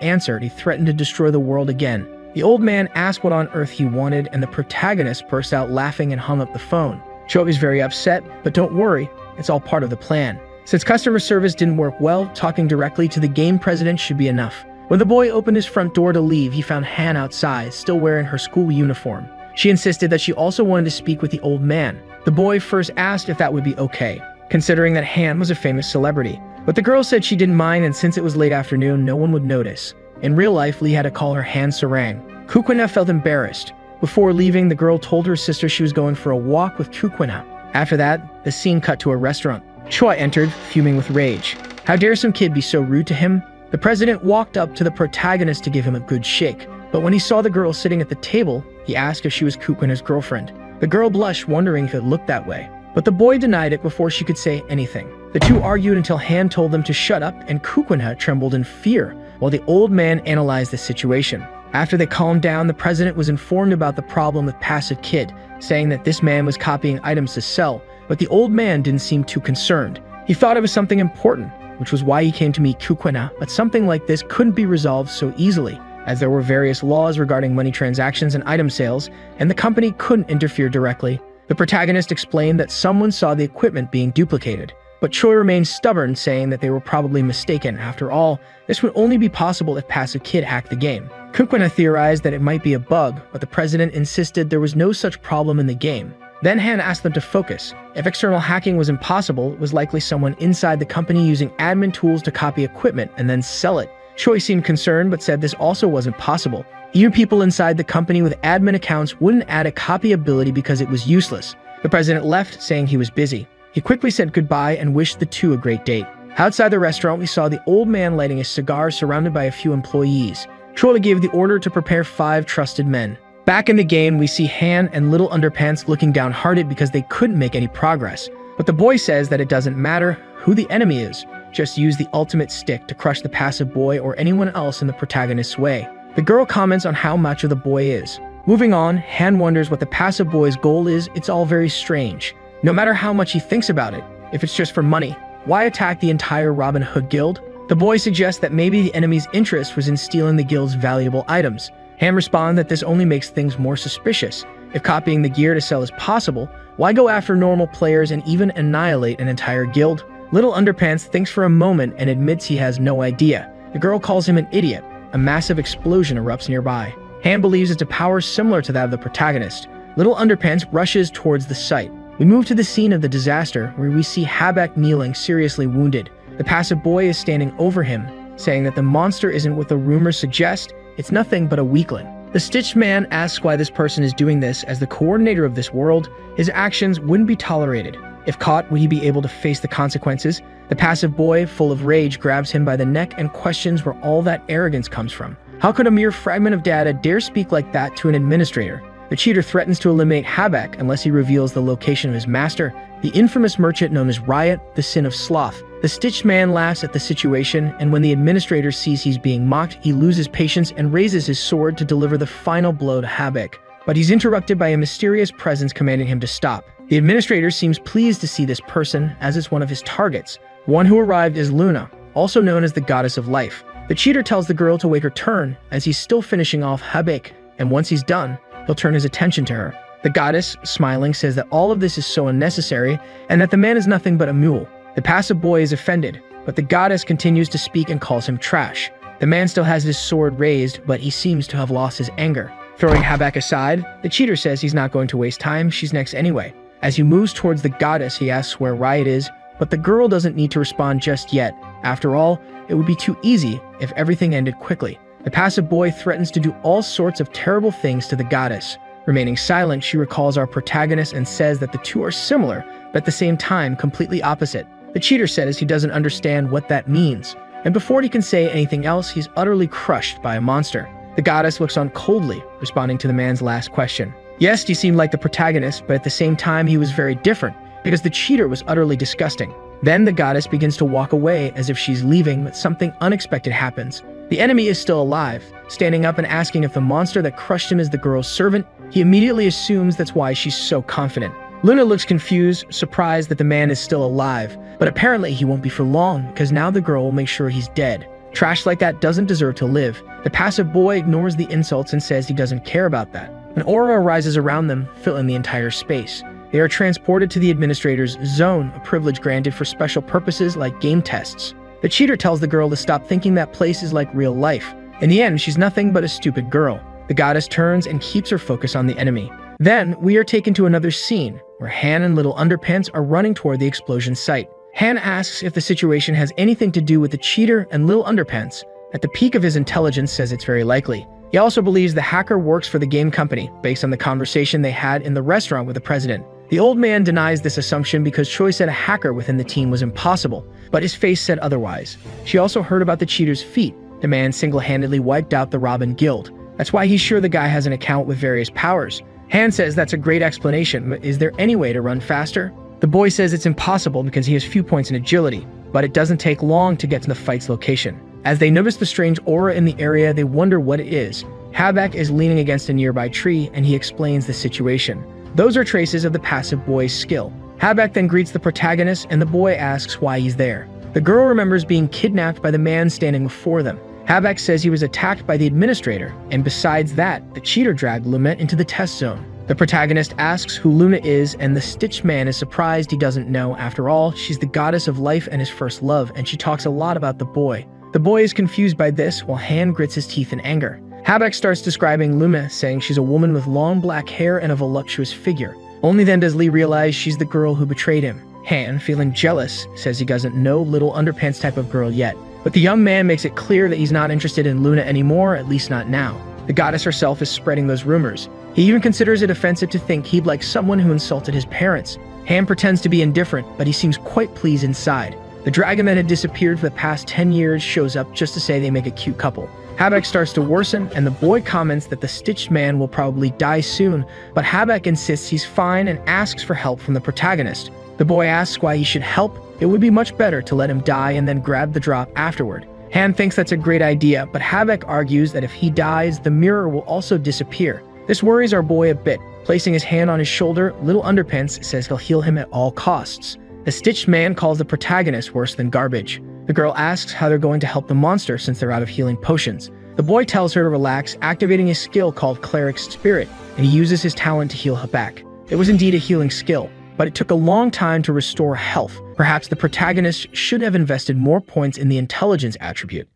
answer, he threatened to destroy the world again. The old man asked what on earth he wanted, and the protagonist burst out laughing and hung up the phone. Choi was very upset, but don't worry, it's all part of the plan. Since customer service didn't work well, talking directly to the game president should be enough. When the boy opened his front door to leave, he found Han outside, still wearing her school uniform. She insisted that she also wanted to speak with the old man. The boy first asked if that would be okay, considering that Han was a famous celebrity. But the girl said she didn't mind, and since it was late afternoon, no one would notice. In real life, Lee had to call her Han Sarang. Kukwenha felt embarrassed. Before leaving, the girl told her sister she was going for a walk with Kukwenha. After that, the scene cut to a restaurant. Choi entered, fuming with rage. How dare some kid be so rude to him? The president walked up to the protagonist to give him a good shake, but when he saw the girl sitting at the table, he asked if she was Kukwenha's girlfriend. The girl blushed, wondering if it looked that way, but the boy denied it before she could say anything. The two argued until Han told them to shut up, and Kukwenha trembled in fear, while the old man analyzed the situation. After they calmed down, the president was informed about the problem with Passive Kid, saying that this man was copying items to sell, but the old man didn't seem too concerned. He thought it was something important, which was why he came to meet Kukwenha, but something like this couldn't be resolved so easily, as there were various laws regarding money transactions and item sales, and the company couldn't interfere directly. The protagonist explained that someone saw the equipment being duplicated, but Choi remained stubborn, saying that they were probably mistaken. After all, this would only be possible if Passive Kid hacked the game. Kukwenha theorized that it might be a bug, but the president insisted there was no such problem in the game. Then Han asked them to focus. If external hacking was impossible, it was likely someone inside the company using admin tools to copy equipment and then sell it. Choi seemed concerned, but said this also wasn't possible. Even people inside the company with admin accounts wouldn't add a copy ability because it was useless. The president left, saying he was busy. He quickly said goodbye and wished the two a great date. Outside the restaurant, we saw the old man lighting a cigar surrounded by a few employees. Choi gave the order to prepare 5 trusted men. Back in the game, we see Han and Little Underpants looking downhearted because they couldn't make any progress. But the boy says that it doesn't matter who the enemy is, just use the ultimate stick to crush the passive boy or anyone else in the protagonist's way. The girl comments on how macho the boy is. Moving on, Han wonders what the passive boy's goal is. It's all very strange. No matter how much he thinks about it, if it's just for money, why attack the entire Robin Hood guild? The boy suggests that maybe the enemy's interest was in stealing the guild's valuable items. Han responds that this only makes things more suspicious. If copying the gear to sell is possible, why go after normal players and even annihilate an entire guild? Little Underpants thinks for a moment and admits he has no idea. The girl calls him an idiot. A massive explosion erupts nearby. Han believes it's a power similar to that of the protagonist. Little Underpants rushes towards the site. We move to the scene of the disaster, where we see Habak kneeling, seriously wounded. The passive boy is standing over him, saying that the monster isn't what the rumors suggest. It's nothing but a weakling. The Stitched Man asks why this person is doing this. As the coordinator of this world, his actions wouldn't be tolerated. If caught, would he be able to face the consequences? The passive boy, full of rage, grabs him by the neck and questions where all that arrogance comes from. How could a mere fragment of data dare speak like that to an administrator? The cheater threatens to eliminate Habak unless he reveals the location of his master, the infamous merchant known as Riot, the Sin of Sloth. The Stitched Man laughs at the situation, and when the administrator sees he's being mocked, he loses patience and raises his sword to deliver the final blow to Habak. But he's interrupted by a mysterious presence commanding him to stop. The administrator seems pleased to see this person, as it's one of his targets. One who arrived is Luna, also known as the Goddess of Life. The cheater tells the girl to wait her turn, as he's still finishing off Habak, and once he's done, he'll turn his attention to her. The goddess, smiling, says that all of this is so unnecessary, and that the man is nothing but a mule. The passive boy is offended, but the goddess continues to speak and calls him trash. The man still has his sword raised, but he seems to have lost his anger. Throwing Habak aside, the cheater says he's not going to waste time, she's next anyway. As he moves towards the goddess, he asks where Riot is, but the girl doesn't need to respond just yet. After all, it would be too easy if everything ended quickly. The passive boy threatens to do all sorts of terrible things to the goddess. Remaining silent, she recalls our protagonist and says that the two are similar, but at the same time completely opposite. The cheater says he doesn't understand what that means, and before he can say anything else, he's utterly crushed by a monster. The goddess looks on coldly, responding to the man's last question. Yes, he seemed like the protagonist, but at the same time he was very different, because the cheater was utterly disgusting. Then the goddess begins to walk away as if she's leaving, but something unexpected happens. The enemy is still alive. Standing up and asking if the monster that crushed him is the girl's servant, he immediately assumes that's why she's so confident. Luna looks confused, surprised that the man is still alive, but apparently he won't be for long, because now the girl will make sure he's dead. Trash like that doesn't deserve to live. The passive boy ignores the insults and says he doesn't care about that. An aura arises around them, filling the entire space. They are transported to the administrator's zone, a privilege granted for special purposes like game tests. The cheater tells the girl to stop thinking that place is like real life. In the end, she's nothing but a stupid girl. The goddess turns and keeps her focus on the enemy. Then, we are taken to another scene, where Han and Little Underpants are running toward the explosion site. Han asks if the situation has anything to do with the cheater, and Little Underpants, at the peak of his intelligence, says it's very likely. He also believes the hacker works for the game company, based on the conversation they had in the restaurant with the president. The old man denies this assumption because Choi said a hacker within the team was impossible, but his face said otherwise. She also heard about the cheater's feat. The man single-handedly wiped out the Robin Guild. That's why he's sure the guy has an account with various powers. Han says that's a great explanation, but is there any way to run faster? The boy says it's impossible because he has few points in agility, but it doesn't take long to get to the fight's location. As they notice the strange aura in the area, they wonder what it is. Habak is leaning against a nearby tree, and he explains the situation. Those are traces of the passive boy's skill. Habak then greets the protagonist, and the boy asks why he's there. The girl remembers being kidnapped by the man standing before them. Habak says he was attacked by the administrator, and besides that, the cheater dragged Lumet into the test zone. The protagonist asks who Luna is, and the Stitch Man is surprised he doesn't know. After all, she's the goddess of life and his first love, and she talks a lot about the boy. The boy is confused by this, while Han grits his teeth in anger. Habak starts describing Luma, saying she's a woman with long black hair and a voluptuous figure. Only then does Lee realize she's the girl who betrayed him. Han, feeling jealous, says he doesn't know Little Underpants type of girl yet. But the young man makes it clear that he's not interested in Luna anymore, at least not now. The goddess herself is spreading those rumors. He even considers it offensive to think he'd like someone who insulted his parents. Han pretends to be indifferent, but he seems quite pleased inside. The dragon that had disappeared for the past 10 years shows up just to say they make a cute couple. Habak starts to worsen, and the boy comments that the Stitched Man will probably die soon, but Habak insists he's fine and asks for help from the protagonist. The boy asks why he should help. It would be much better to let him die and then grab the drop afterward. Han thinks that's a great idea, but Habak argues that if he dies, the mirror will also disappear. This worries our boy a bit. Placing his hand on his shoulder, Little Underpants says he'll heal him at all costs. The Stitched Man calls the protagonist worse than garbage. The girl asks how they're going to help the monster since they're out of healing potions. The boy tells her to relax, activating a skill called Cleric's Spirit, and he uses his talent to heal Habak. It was indeed a healing skill, but it took a long time to restore health. Perhaps the protagonist should have invested more points in the intelligence attribute.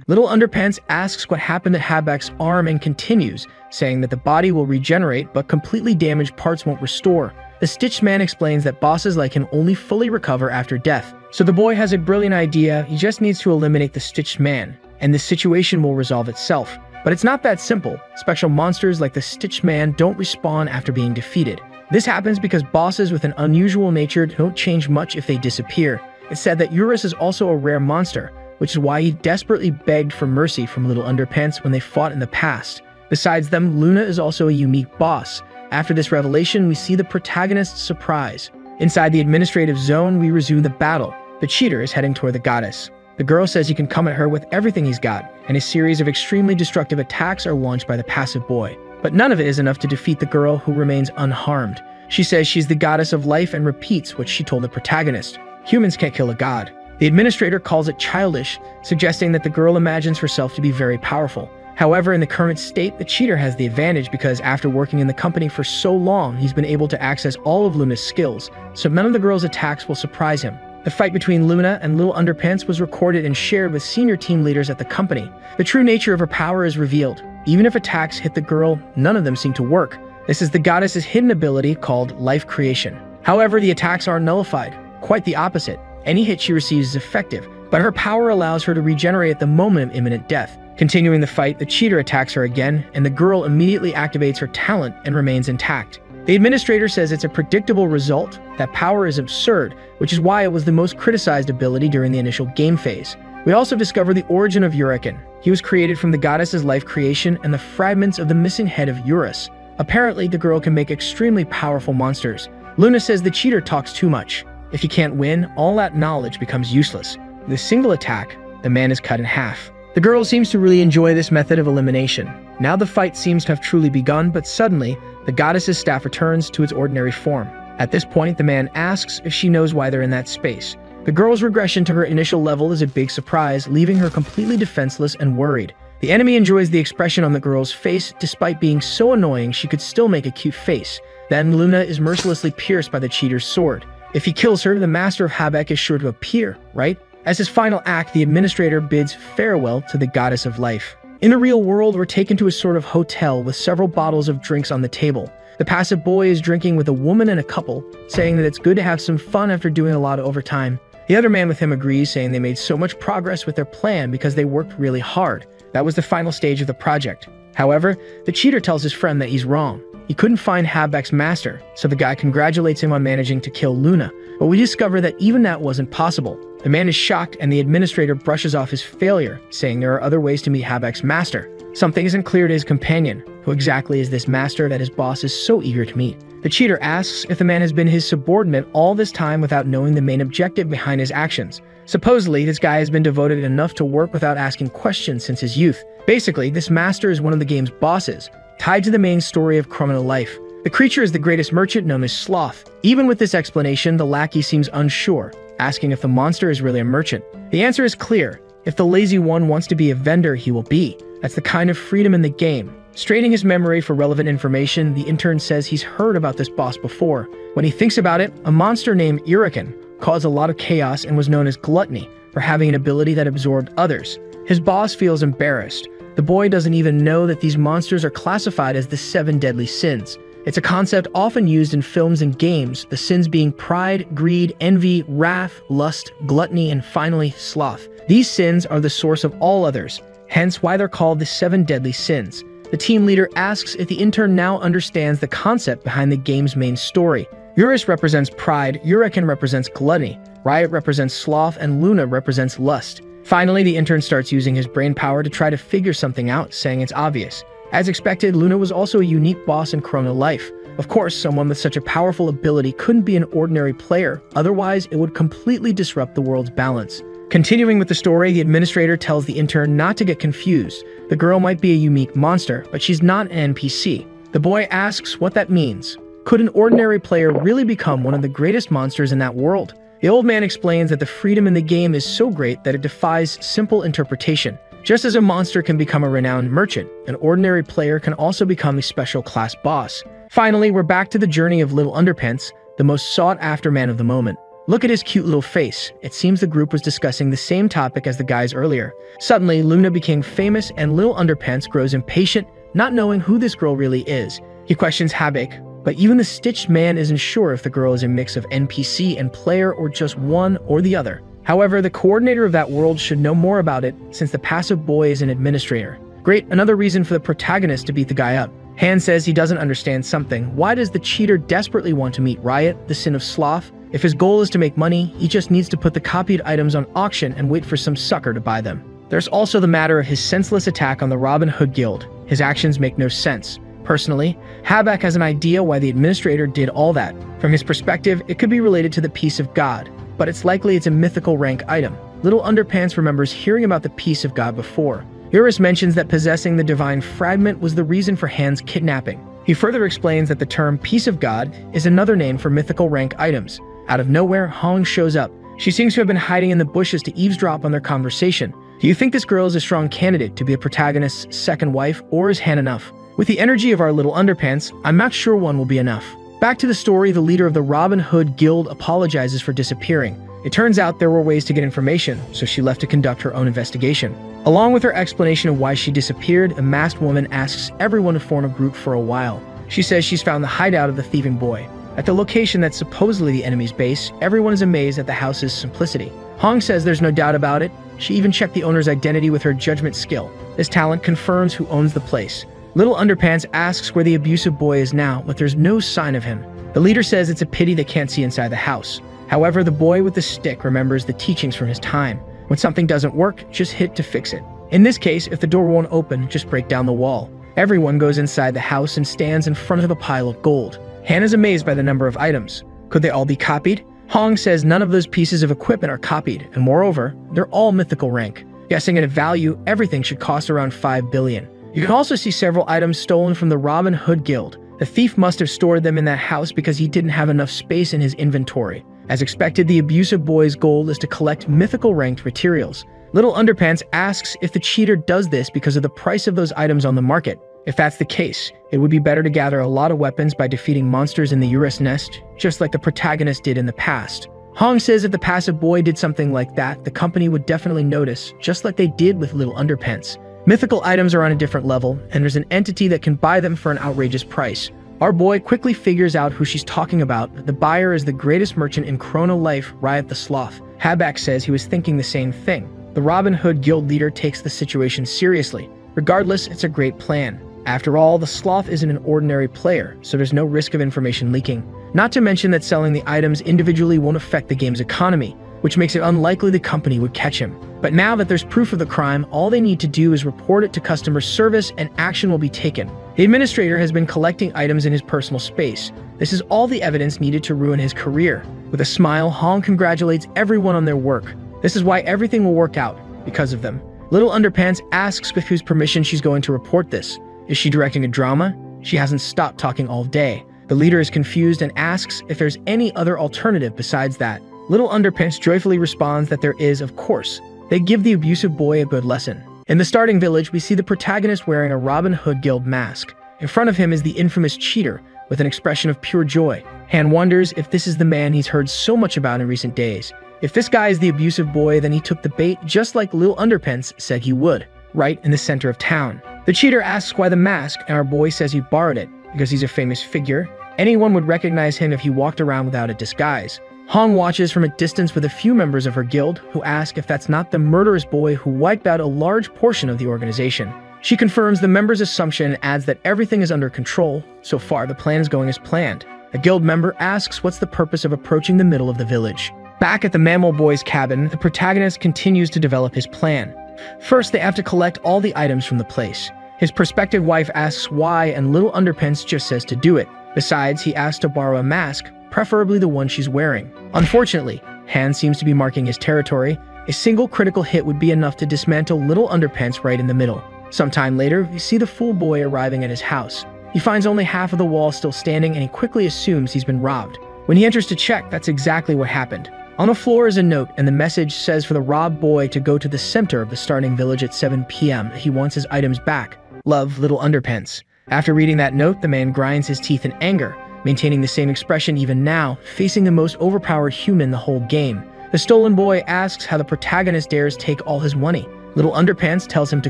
Little Underpants asks what happened to Habak's arm and continues, saying that the body will regenerate, but completely damaged parts won't restore. The Stitched Man explains that bosses like him only fully recover after death. So the boy has a brilliant idea. He just needs to eliminate the Stitched Man, and the situation will resolve itself. But it's not that simple. Special monsters like the Stitched Man don't respawn after being defeated. This happens because bosses with an unusual nature don't change much if they disappear. It's said that Eurus is also a rare monster, which is why he desperately begged for mercy from Little Underpants when they fought in the past. Besides them, Luna is also a unique boss. After this revelation, we see the protagonist's surprise. Inside the administrative zone, we resume the battle. The cheater is heading toward the goddess. The girl says he can come at her with everything he's got, and a series of extremely destructive attacks are launched by the passive boy. But none of it is enough to defeat the girl, who remains unharmed. She says she's the goddess of life and repeats what she told the protagonist. Humans can't kill a god. The administrator calls it childish, suggesting that the girl imagines herself to be very powerful. However, in the current state, the cheater has the advantage because after working in the company for so long, he's been able to access all of Luna's skills, so none of the girl's attacks will surprise him. The fight between Luna and Little Underpants was recorded and shared with senior team leaders at the company. The true nature of her power is revealed. Even if attacks hit the girl, none of them seem to work. This is the goddess's hidden ability called life creation. However, the attacks are nullified. Quite the opposite. Any hit she receives is effective, but her power allows her to regenerate at the moment of imminent death. Continuing the fight, the cheater attacks her again, and the girl immediately activates her talent and remains intact. The administrator says it's a predictable result, that power is absurd, which is why it was the most criticized ability during the initial game phase. We also discover the origin of Uriken. He was created from the goddess's life creation and the fragments of the missing head of Urus. Apparently, the girl can make extremely powerful monsters. Luna says the cheater talks too much. If you can't win, all that knowledge becomes useless. With a single attack, the man is cut in half. The girl seems to really enjoy this method of elimination. Now the fight seems to have truly begun, but suddenly, the goddess's staff returns to its ordinary form. At this point, the man asks if she knows why they're in that space. The girl's regression to her initial level is a big surprise, leaving her completely defenseless and worried. The enemy enjoys the expression on the girl's face. Despite being so annoying, she could still make a cute face. Then Luna is mercilessly pierced by the cheater's sword. If he kills her, the master of Habek is sure to appear, right? As his final act, the administrator bids farewell to the goddess of life. In the real world, we're taken to a sort of hotel with several bottles of drinks on the table. The passive boy is drinking with a woman and a couple, saying that it's good to have some fun after doing a lot of overtime. The other man with him agrees, saying they made so much progress with their plan because they worked really hard. That was the final stage of the project. However, the cheater tells his friend that he's wrong. He couldn't find Habek's master, so the guy congratulates him on managing to kill Luna. But we discover that even that wasn't possible. The man is shocked, and the administrator brushes off his failure, saying there are other ways to meet Habek's master. Something isn't clear to his companion. Who exactly is this master that his boss is so eager to meet? The cheater asks if the man has been his subordinate all this time without knowing the main objective behind his actions. Supposedly, this guy has been devoted enough to work without asking questions since his youth. Basically, this master is one of the game's bosses, tied to the main story of Chrono Life. The creature is the greatest merchant known as Sloth. Even with this explanation, the lackey seems unsure, asking if the monster is really a merchant. The answer is clear. If the lazy one wants to be a vendor, he will be. That's the kind of freedom in the game. Straining his memory for relevant information, the intern says he's heard about this boss before. When he thinks about it, a monster named Uriken caused a lot of chaos and was known as Gluttony for having an ability that absorbed others. His boss feels embarrassed. The boy doesn't even know that these monsters are classified as the 7 deadly sins. It's a concept often used in films and games, the sins being pride, greed, envy, wrath, lust, gluttony, and finally, sloth. These sins are the source of all others, hence why they're called the 7 deadly sins. The team leader asks if the intern now understands the concept behind the game's main story. Urus represents pride, Uriken represents gluttony, Riot represents sloth, and Luna represents lust. Finally, the intern starts using his brain power to try to figure something out, saying it's obvious. As expected, Luna was also a unique boss in Chrono Life. Of course, someone with such a powerful ability couldn't be an ordinary player, otherwise it would completely disrupt the world's balance. Continuing with the story, the administrator tells the intern not to get confused. The girl might be a unique monster, but she's not an NPC. The boy asks what that means. Could an ordinary player really become one of the greatest monsters in that world? The old man explains that the freedom in the game is so great that it defies simple interpretation. Just as a monster can become a renowned merchant, an ordinary player can also become a special class boss. Finally, we're back to the journey of Little Underpants, the most sought-after man of the moment. Look at his cute little face. It seems the group was discussing the same topic as the guys earlier. Suddenly, Luna became famous and Little Underpants grows impatient, not knowing who this girl really is. He questions Habek, but even the stitched man isn't sure if the girl is a mix of NPC and player or just one or the other. However, the coordinator of that world should know more about it since the passive boy is an administrator. Great, another reason for the protagonist to beat the guy up. Han says he doesn't understand something. Why does the cheater desperately want to meet Riot, the sin of sloth? If his goal is to make money, he just needs to put the copied items on auction and wait for some sucker to buy them. There's also the matter of his senseless attack on the Robin Hood Guild. His actions make no sense. Personally, Habek has an idea why the administrator did all that. From his perspective, it could be related to the peace of God, but it's likely it's a mythical rank item. Little Underpants remembers hearing about the peace of God before. Urus mentions that possessing the divine fragment was the reason for Han's kidnapping. He further explains that the term peace of God is another name for mythical rank items. Out of nowhere, Hong shows up. She seems to have been hiding in the bushes to eavesdrop on their conversation. Do you think this girl is a strong candidate to be the protagonist's second wife, or is Han enough? With the energy of our Little Underpants, I'm not sure one will be enough. Back to the story, the leader of the Robin Hood Guild apologizes for disappearing. It turns out there were ways to get information, so she left to conduct her own investigation. Along with her explanation of why she disappeared, a masked woman asks everyone to form a group for a while. She says she's found the hideout of the thieving boy. At the location that's supposedly the enemy's base, everyone is amazed at the house's simplicity. Hong says there's no doubt about it. She even checked the owner's identity with her judgment skill. This talent confirms who owns the place. Little Underpants asks where the abusive boy is now, but there's no sign of him. The leader says it's a pity they can't see inside the house. However, the boy with the stick remembers the teachings from his time. When something doesn't work, just hit to fix it. In this case, if the door won't open, just break down the wall. Everyone goes inside the house and stands in front of a pile of gold. Han is amazed by the number of items. Could they all be copied? Hong says none of those pieces of equipment are copied, and moreover, they're all mythical rank. Guessing at a value, everything should cost around 5 billion. You can also see several items stolen from the Robin Hood Guild. The thief must have stored them in that house because he didn't have enough space in his inventory. As expected, the abusive boy's goal is to collect mythical ranked materials. Little Underpants asks if the cheater does this because of the price of those items on the market. If that's the case, it would be better to gather a lot of weapons by defeating monsters in the Urus nest, just like the protagonist did in the past. Hong says if the passive boy did something like that, the company would definitely notice, just like they did with Little Underpants. Mythical items are on a different level, and there's an entity that can buy them for an outrageous price. Our boy quickly figures out who she's talking about. The buyer is the greatest merchant in Chrono Life, Riot the Sloth. Habak says he was thinking the same thing. The Robin Hood Guild leader takes the situation seriously. Regardless, it's a great plan. After all, the Sloth isn't an ordinary player, so there's no risk of information leaking. Not to mention that selling the items individually won't affect the game's economy, which makes it unlikely the company would catch him. But now that there's proof of the crime, all they need to do is report it to customer service and action will be taken. The administrator has been collecting items in his personal space. This is all the evidence needed to ruin his career. With a smile, Hong congratulates everyone on their work. This is why everything will work out, because of them. Little Underpants asks with whose permission she's going to report this. Is she directing a drama? She hasn't stopped talking all day. The leader is confused and asks if there's any other alternative besides that. Little Underpants joyfully responds that there is, of course. They give the abusive boy a good lesson. In the starting village, we see the protagonist wearing a Robin Hood Guild mask. In front of him is the infamous cheater, with an expression of pure joy. Han wonders if this is the man he's heard so much about in recent days. If this guy is the abusive boy, then he took the bait just like Lil Underpants said he would, right in the center of town. The cheater asks why the mask, and our boy says he borrowed it, because he's a famous figure. Anyone would recognize him if he walked around without a disguise. Hong watches from a distance with a few members of her guild, who ask if that's not the murderous boy who wiped out a large portion of the organization. She confirms the members' assumption and adds that everything is under control. So far, the plan is going as planned. A guild member asks what's the purpose of approaching the middle of the village. Back at the Mammal Boy's cabin, the protagonist continues to develop his plan. First, they have to collect all the items from the place. His prospective wife asks why, and Little Underpants just says to do it. Besides, he asks to borrow a mask, preferably the one she's wearing. Unfortunately, Han seems to be marking his territory. A single critical hit would be enough to dismantle Little Underpants right in the middle. Sometime later, we see the fool boy arriving at his house. He finds only half of the wall still standing, and he quickly assumes he's been robbed. When he enters to check, that's exactly what happened. On the floor is a note, and the message says for the robbed boy to go to the center of the starting village at 7 p.m. He wants his items back. Love, Little Underpants. After reading that note, the man grinds his teeth in anger, maintaining the same expression even now, facing the most overpowered human in the whole game. The stolen boy asks how the protagonist dares take all his money. Little Underpants tells him to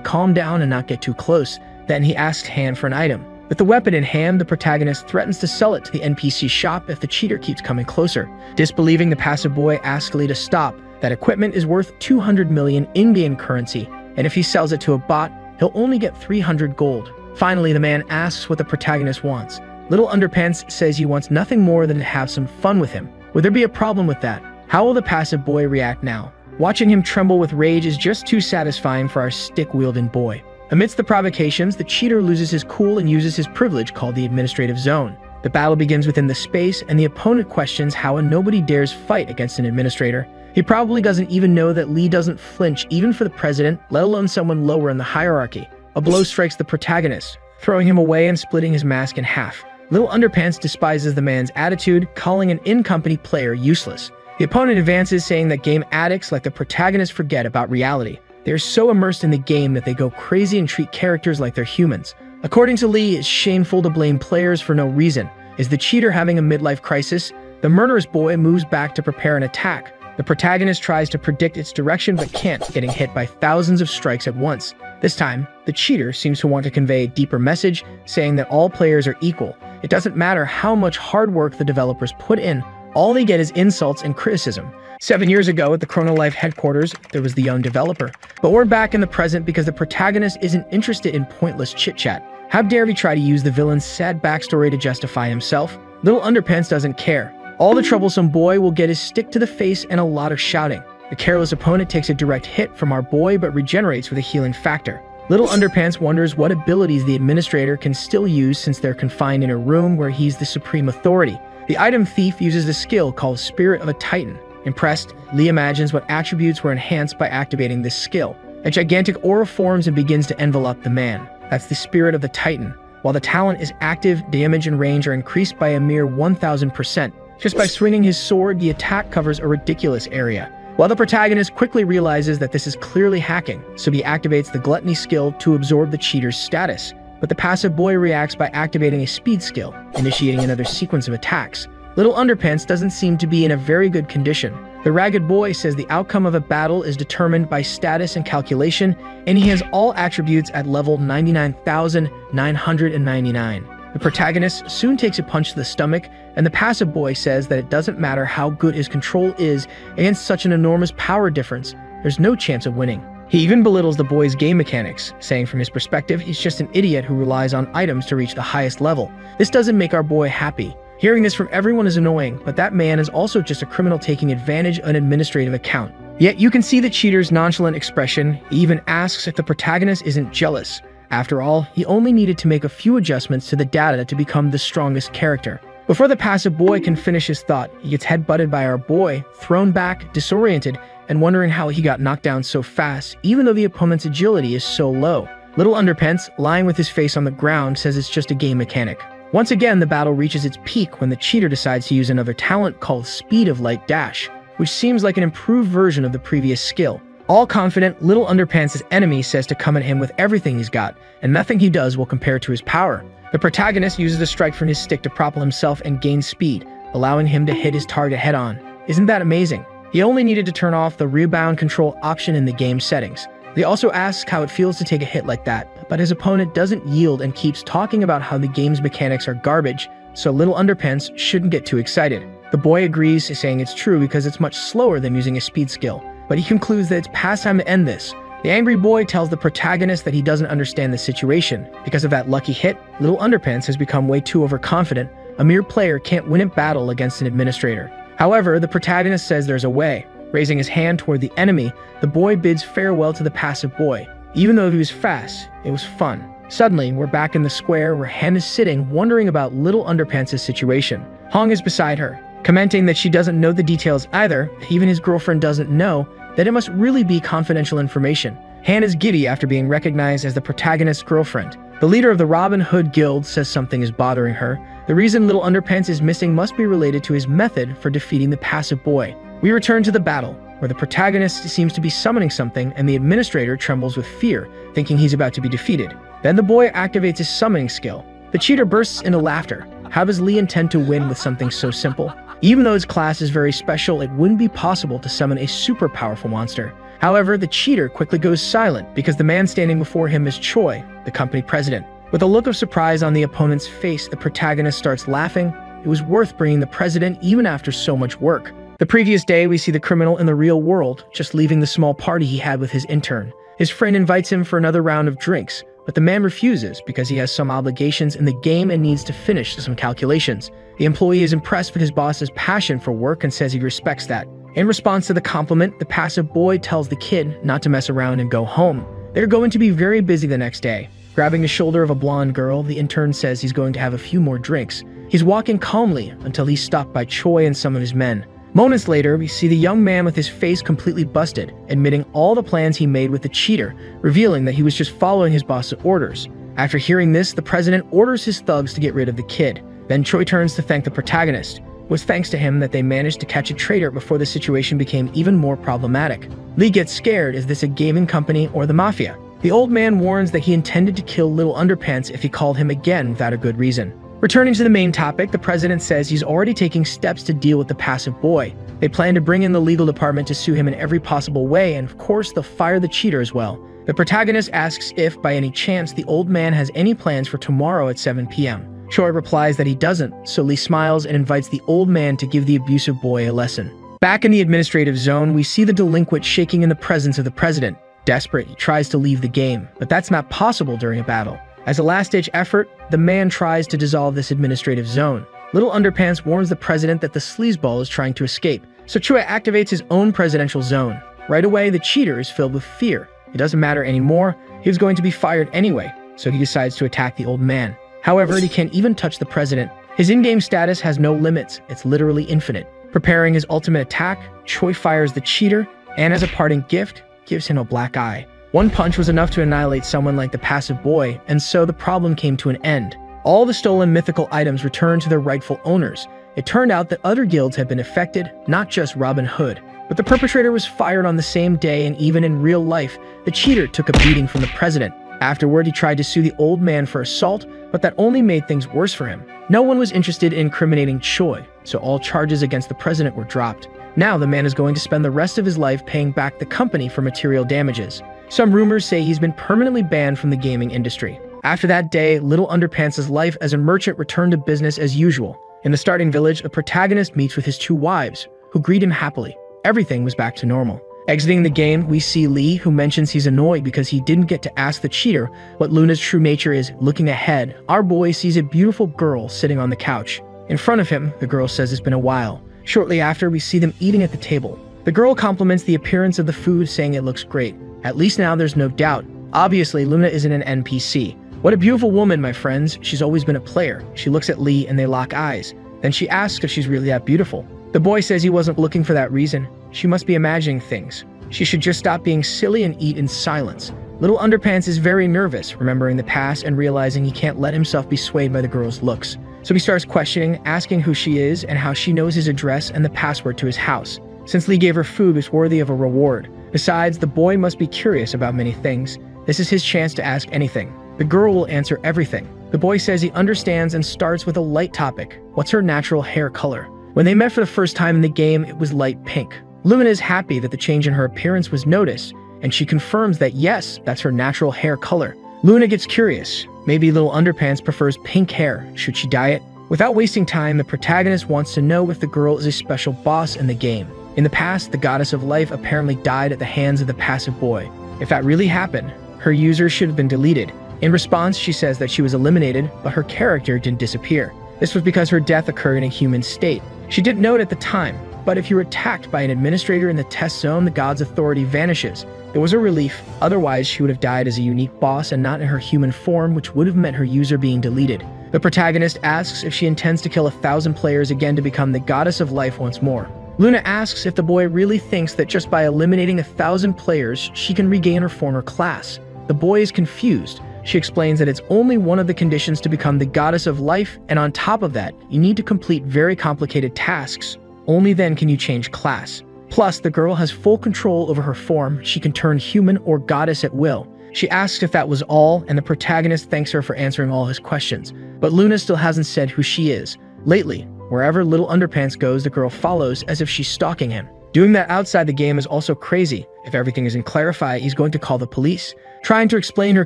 calm down and not get too close. Then he asks Han for an item. With the weapon in hand, the protagonist threatens to sell it to the NPC shop if the cheater keeps coming closer. Disbelieving, the passive boy asks Lee to stop. That equipment is worth 200 million in-game currency, and if he sells it to a bot, he'll only get 300 gold. Finally, the man asks what the protagonist wants. Little Underpants says he wants nothing more than to have some fun with him. Would there be a problem with that? How will the passive boy react now? Watching him tremble with rage is just too satisfying for our stick-wielding boy. Amidst the provocations, the cheater loses his cool and uses his privilege called the administrative zone. The battle begins within the space, and the opponent questions how a nobody dares fight against an administrator. He probably doesn't even know that Lee doesn't flinch even for the president, let alone someone lower in the hierarchy. A blow strikes the protagonist, throwing him away and splitting his mask in half. Little Underpants despises the man's attitude, calling an in-company player useless. The opponent advances, saying that game addicts like the protagonist forget about reality. They are so immersed in the game that they go crazy and treat characters like they're humans. According to Lee, it's shameful to blame players for no reason. Is the cheater having a midlife crisis? The murderous boy moves back to prepare an attack. The protagonist tries to predict its direction but can't, getting hit by thousands of strikes at once. This time, the cheater seems to want to convey a deeper message, saying that all players are equal. It doesn't matter how much hard work the developers put in, All they get is insults and criticism. 7 years ago at the Chrono Life headquarters, there was the young developer. But we're back in the present because the protagonist isn't interested in pointless chit-chat. How dare he try to use the villain's sad backstory to justify himself? Little Underpants doesn't care. All the troublesome boy will get is stick to the face and a lot of shouting. The careless opponent takes a direct hit from our boy but regenerates with a healing factor. Little Underpants wonders what abilities the administrator can still use since they're confined in a room where he's the supreme authority. The item thief uses the skill called Spirit of a Titan. Impressed, Lee imagines what attributes were enhanced by activating this skill. A gigantic aura forms and begins to envelop the man. That's the Spirit of the Titan. While the talent is active, damage and range are increased by a mere 1000%. Just by swinging his sword, the attack covers a ridiculous area. While the protagonist quickly realizes that this is clearly hacking, so he activates the Gluttony skill to absorb the cheater's status. But the passive boy reacts by activating a speed skill, initiating another sequence of attacks. Little Underpants doesn't seem to be in a very good condition. The ragged boy says the outcome of a battle is determined by status and calculation, and he has all attributes at level 99,999. The protagonist soon takes a punch to the stomach, and the passive boy says that it doesn't matter how good his control is against such an enormous power difference, there's no chance of winning. He even belittles the boy's game mechanics, saying from his perspective he's just an idiot who relies on items to reach the highest level. This doesn't make our boy happy. Hearing this from everyone is annoying, but that man is also just a criminal taking advantage of an administrative account. Yet you can see the cheater's nonchalant expression. He even asks if the protagonist isn't jealous. After all, he only needed to make a few adjustments to the data to become the strongest character. Before the passive boy can finish his thought, he gets headbutted by our boy, thrown back, disoriented, and wondering how he got knocked down so fast, even though the opponent's agility is so low. Little Underpants, lying with his face on the ground, says it's just a game mechanic. Once again, the battle reaches its peak when the cheater decides to use another talent called Speed of Light Dash, which seems like an improved version of the previous skill. All confident, Little Underpants' enemy says to come at him with everything he's got, and nothing he does will compare to his power. The protagonist uses a strike from his stick to propel himself and gain speed, allowing him to hit his target head-on. Isn't that amazing? He only needed to turn off the rebound control option in the game settings. He also asks how it feels to take a hit like that, but his opponent doesn't yield and keeps talking about how the game's mechanics are garbage, so Little Underpants shouldn't get too excited. The boy agrees, saying it's true because it's much slower than using a speed skill, but he concludes that it's past time to end this. The angry boy tells the protagonist that he doesn't understand the situation. Because of that lucky hit, Little Underpants has become way too overconfident. A mere player can't win a battle against an administrator. However, the protagonist says there's a way. Raising his hand toward the enemy, the boy bids farewell to the passive boy. Even though he was fast, it was fun. Suddenly, we're back in the square where Han is sitting, wondering about Little Underpants' situation. Hong is beside her, commenting that she doesn't know the details either. Even his girlfriend doesn't know that it must really be confidential information. Han is giddy after being recognized as the protagonist's girlfriend. The leader of the Robin Hood Guild says something is bothering her. The reason Little Underpants is missing must be related to his method for defeating the passive boy. We return to the battle, where the protagonist seems to be summoning something and the administrator trembles with fear, thinking he's about to be defeated. Then the boy activates his summoning skill. The cheater bursts into laughter. How does Lee intend to win with something so simple? Even though his class is very special, it wouldn't be possible to summon a super powerful monster. However, the cheater quickly goes silent because the man standing before him is Choi, the company president. With a look of surprise on the opponent's face, the protagonist starts laughing. It was worth bringing the president even after so much work. The previous day, we see the criminal in the real world, just leaving the small party he had with his intern. His friend invites him for another round of drinks, but the man refuses because he has some obligations in the game and needs to finish some calculations. The employee is impressed with his boss's passion for work and says he respects that. In response to the compliment, the passive boy tells the kid not to mess around and go home. They're going to be very busy the next day. Grabbing the shoulder of a blonde girl, the intern says he's going to have a few more drinks. He's walking calmly until he's stopped by Choi and some of his men. Moments later, we see the young man with his face completely busted, admitting all the plans he made with the cheater, revealing that he was just following his boss's orders. After hearing this, the president orders his thugs to get rid of the kid. Then Choi turns to thank the protagonist. It was thanks to him that they managed to catch a traitor before the situation became even more problematic. Lee gets scared. Is this a gaming company or the mafia? The old man warns that he intended to kill Little Underpants if he called him again without a good reason. Returning to the main topic, the president says he's already taking steps to deal with the passive boy. They plan to bring in the legal department to sue him in every possible way, and of course they'll fire the cheater as well. The protagonist asks if, by any chance, the old man has any plans for tomorrow at 7 p.m. Choi replies that he doesn't, so Lee smiles and invites the old man to give the abusive boy a lesson. Back in the administrative zone, we see the delinquent shaking in the presence of the president. Desperate, he tries to leave the game, but that's not possible during a battle. As a last-ditch effort, the man tries to dissolve this administrative zone. Little Underpants warns the president that the sleazeball is trying to escape, so Choi activates his own presidential zone. Right away, the cheater is filled with fear. It doesn't matter anymore, he was going to be fired anyway, so he decides to attack the old man. However, he can't even touch the president. His in-game status has no limits, it's literally infinite. Preparing his ultimate attack, Choi fires the cheater, and as a parting gift, gives him a black eye. One punch was enough to annihilate someone like the passive boy, and so the problem came to an end. All the stolen mythical items returned to their rightful owners. It turned out that other guilds had been affected, not just Robin Hood. But the perpetrator was fired on the same day, and even in real life, the cheater took a beating from the president. Afterward, he tried to sue the old man for assault, but that only made things worse for him. No one was interested in incriminating Choi, so all charges against the president were dropped. Now the man is going to spend the rest of his life paying back the company for material damages. Some rumors say he's been permanently banned from the gaming industry. After that day, Little Underpants' life as a merchant returned to business as usual. In the starting village, the protagonist meets with his two wives, who greet him happily. Everything was back to normal. Exiting the game, we see Lee, who mentions he's annoyed because he didn't get to ask the cheater what Luna's true nature is. Looking ahead, our boy sees a beautiful girl sitting on the couch. In front of him, the girl says it's been a while. Shortly after, we see them eating at the table. The girl compliments the appearance of the food, saying it looks great. At least now there's no doubt. Obviously, Luna isn't an NPC. What a beautiful woman, my friends. She's always been a player. She looks at Lee and they lock eyes. Then she asks if she's really that beautiful. The boy says he wasn't looking for that reason. She must be imagining things. She should just stop being silly and eat in silence. Little Underpants is very nervous, remembering the past and realizing he can't let himself be swayed by the girl's looks. So he starts questioning, asking who she is and how she knows his address and the password to his house. Since Lee gave her food, it's worthy of a reward. Besides, the boy must be curious about many things. This is his chance to ask anything. The girl will answer everything. The boy says he understands and starts with a light topic. What's her natural hair color? When they met for the first time in the game, it was light pink. Luna is happy that the change in her appearance was noticed, and she confirms that yes, that's her natural hair color. Luna gets curious. Maybe Little Underpants prefers pink hair. Should she dye it? Without wasting time, the protagonist wants to know if the girl is a special boss in the game. In the past, the goddess of life apparently died at the hands of the passive boy. If that really happened, her user should have been deleted. In response, she says that she was eliminated, but her character didn't disappear. This was because her death occurred in a human state. She didn't know it at the time, but if you were attacked by an administrator in the test zone, the god's authority vanishes. It was a relief, otherwise she would have died as a unique boss and not in her human form, which would have meant her user being deleted. The protagonist asks if she intends to kill 1,000 players again to become the goddess of life once more. Luna asks if the boy really thinks that just by eliminating 1,000 players, she can regain her former class. The boy is confused. She explains that it's only one of the conditions to become the goddess of life, and on top of that, you need to complete very complicated tasks. Only then can you change class. Plus, the girl has full control over her form. She can turn human or goddess at will. She asks if that was all, and the protagonist thanks her for answering all his questions. But Luna still hasn't said who she is. Lately, wherever Little Underpants goes, the girl follows as if she's stalking him. Doing that outside the game is also crazy. If everything isn't clarified, he's going to call the police. Trying to explain her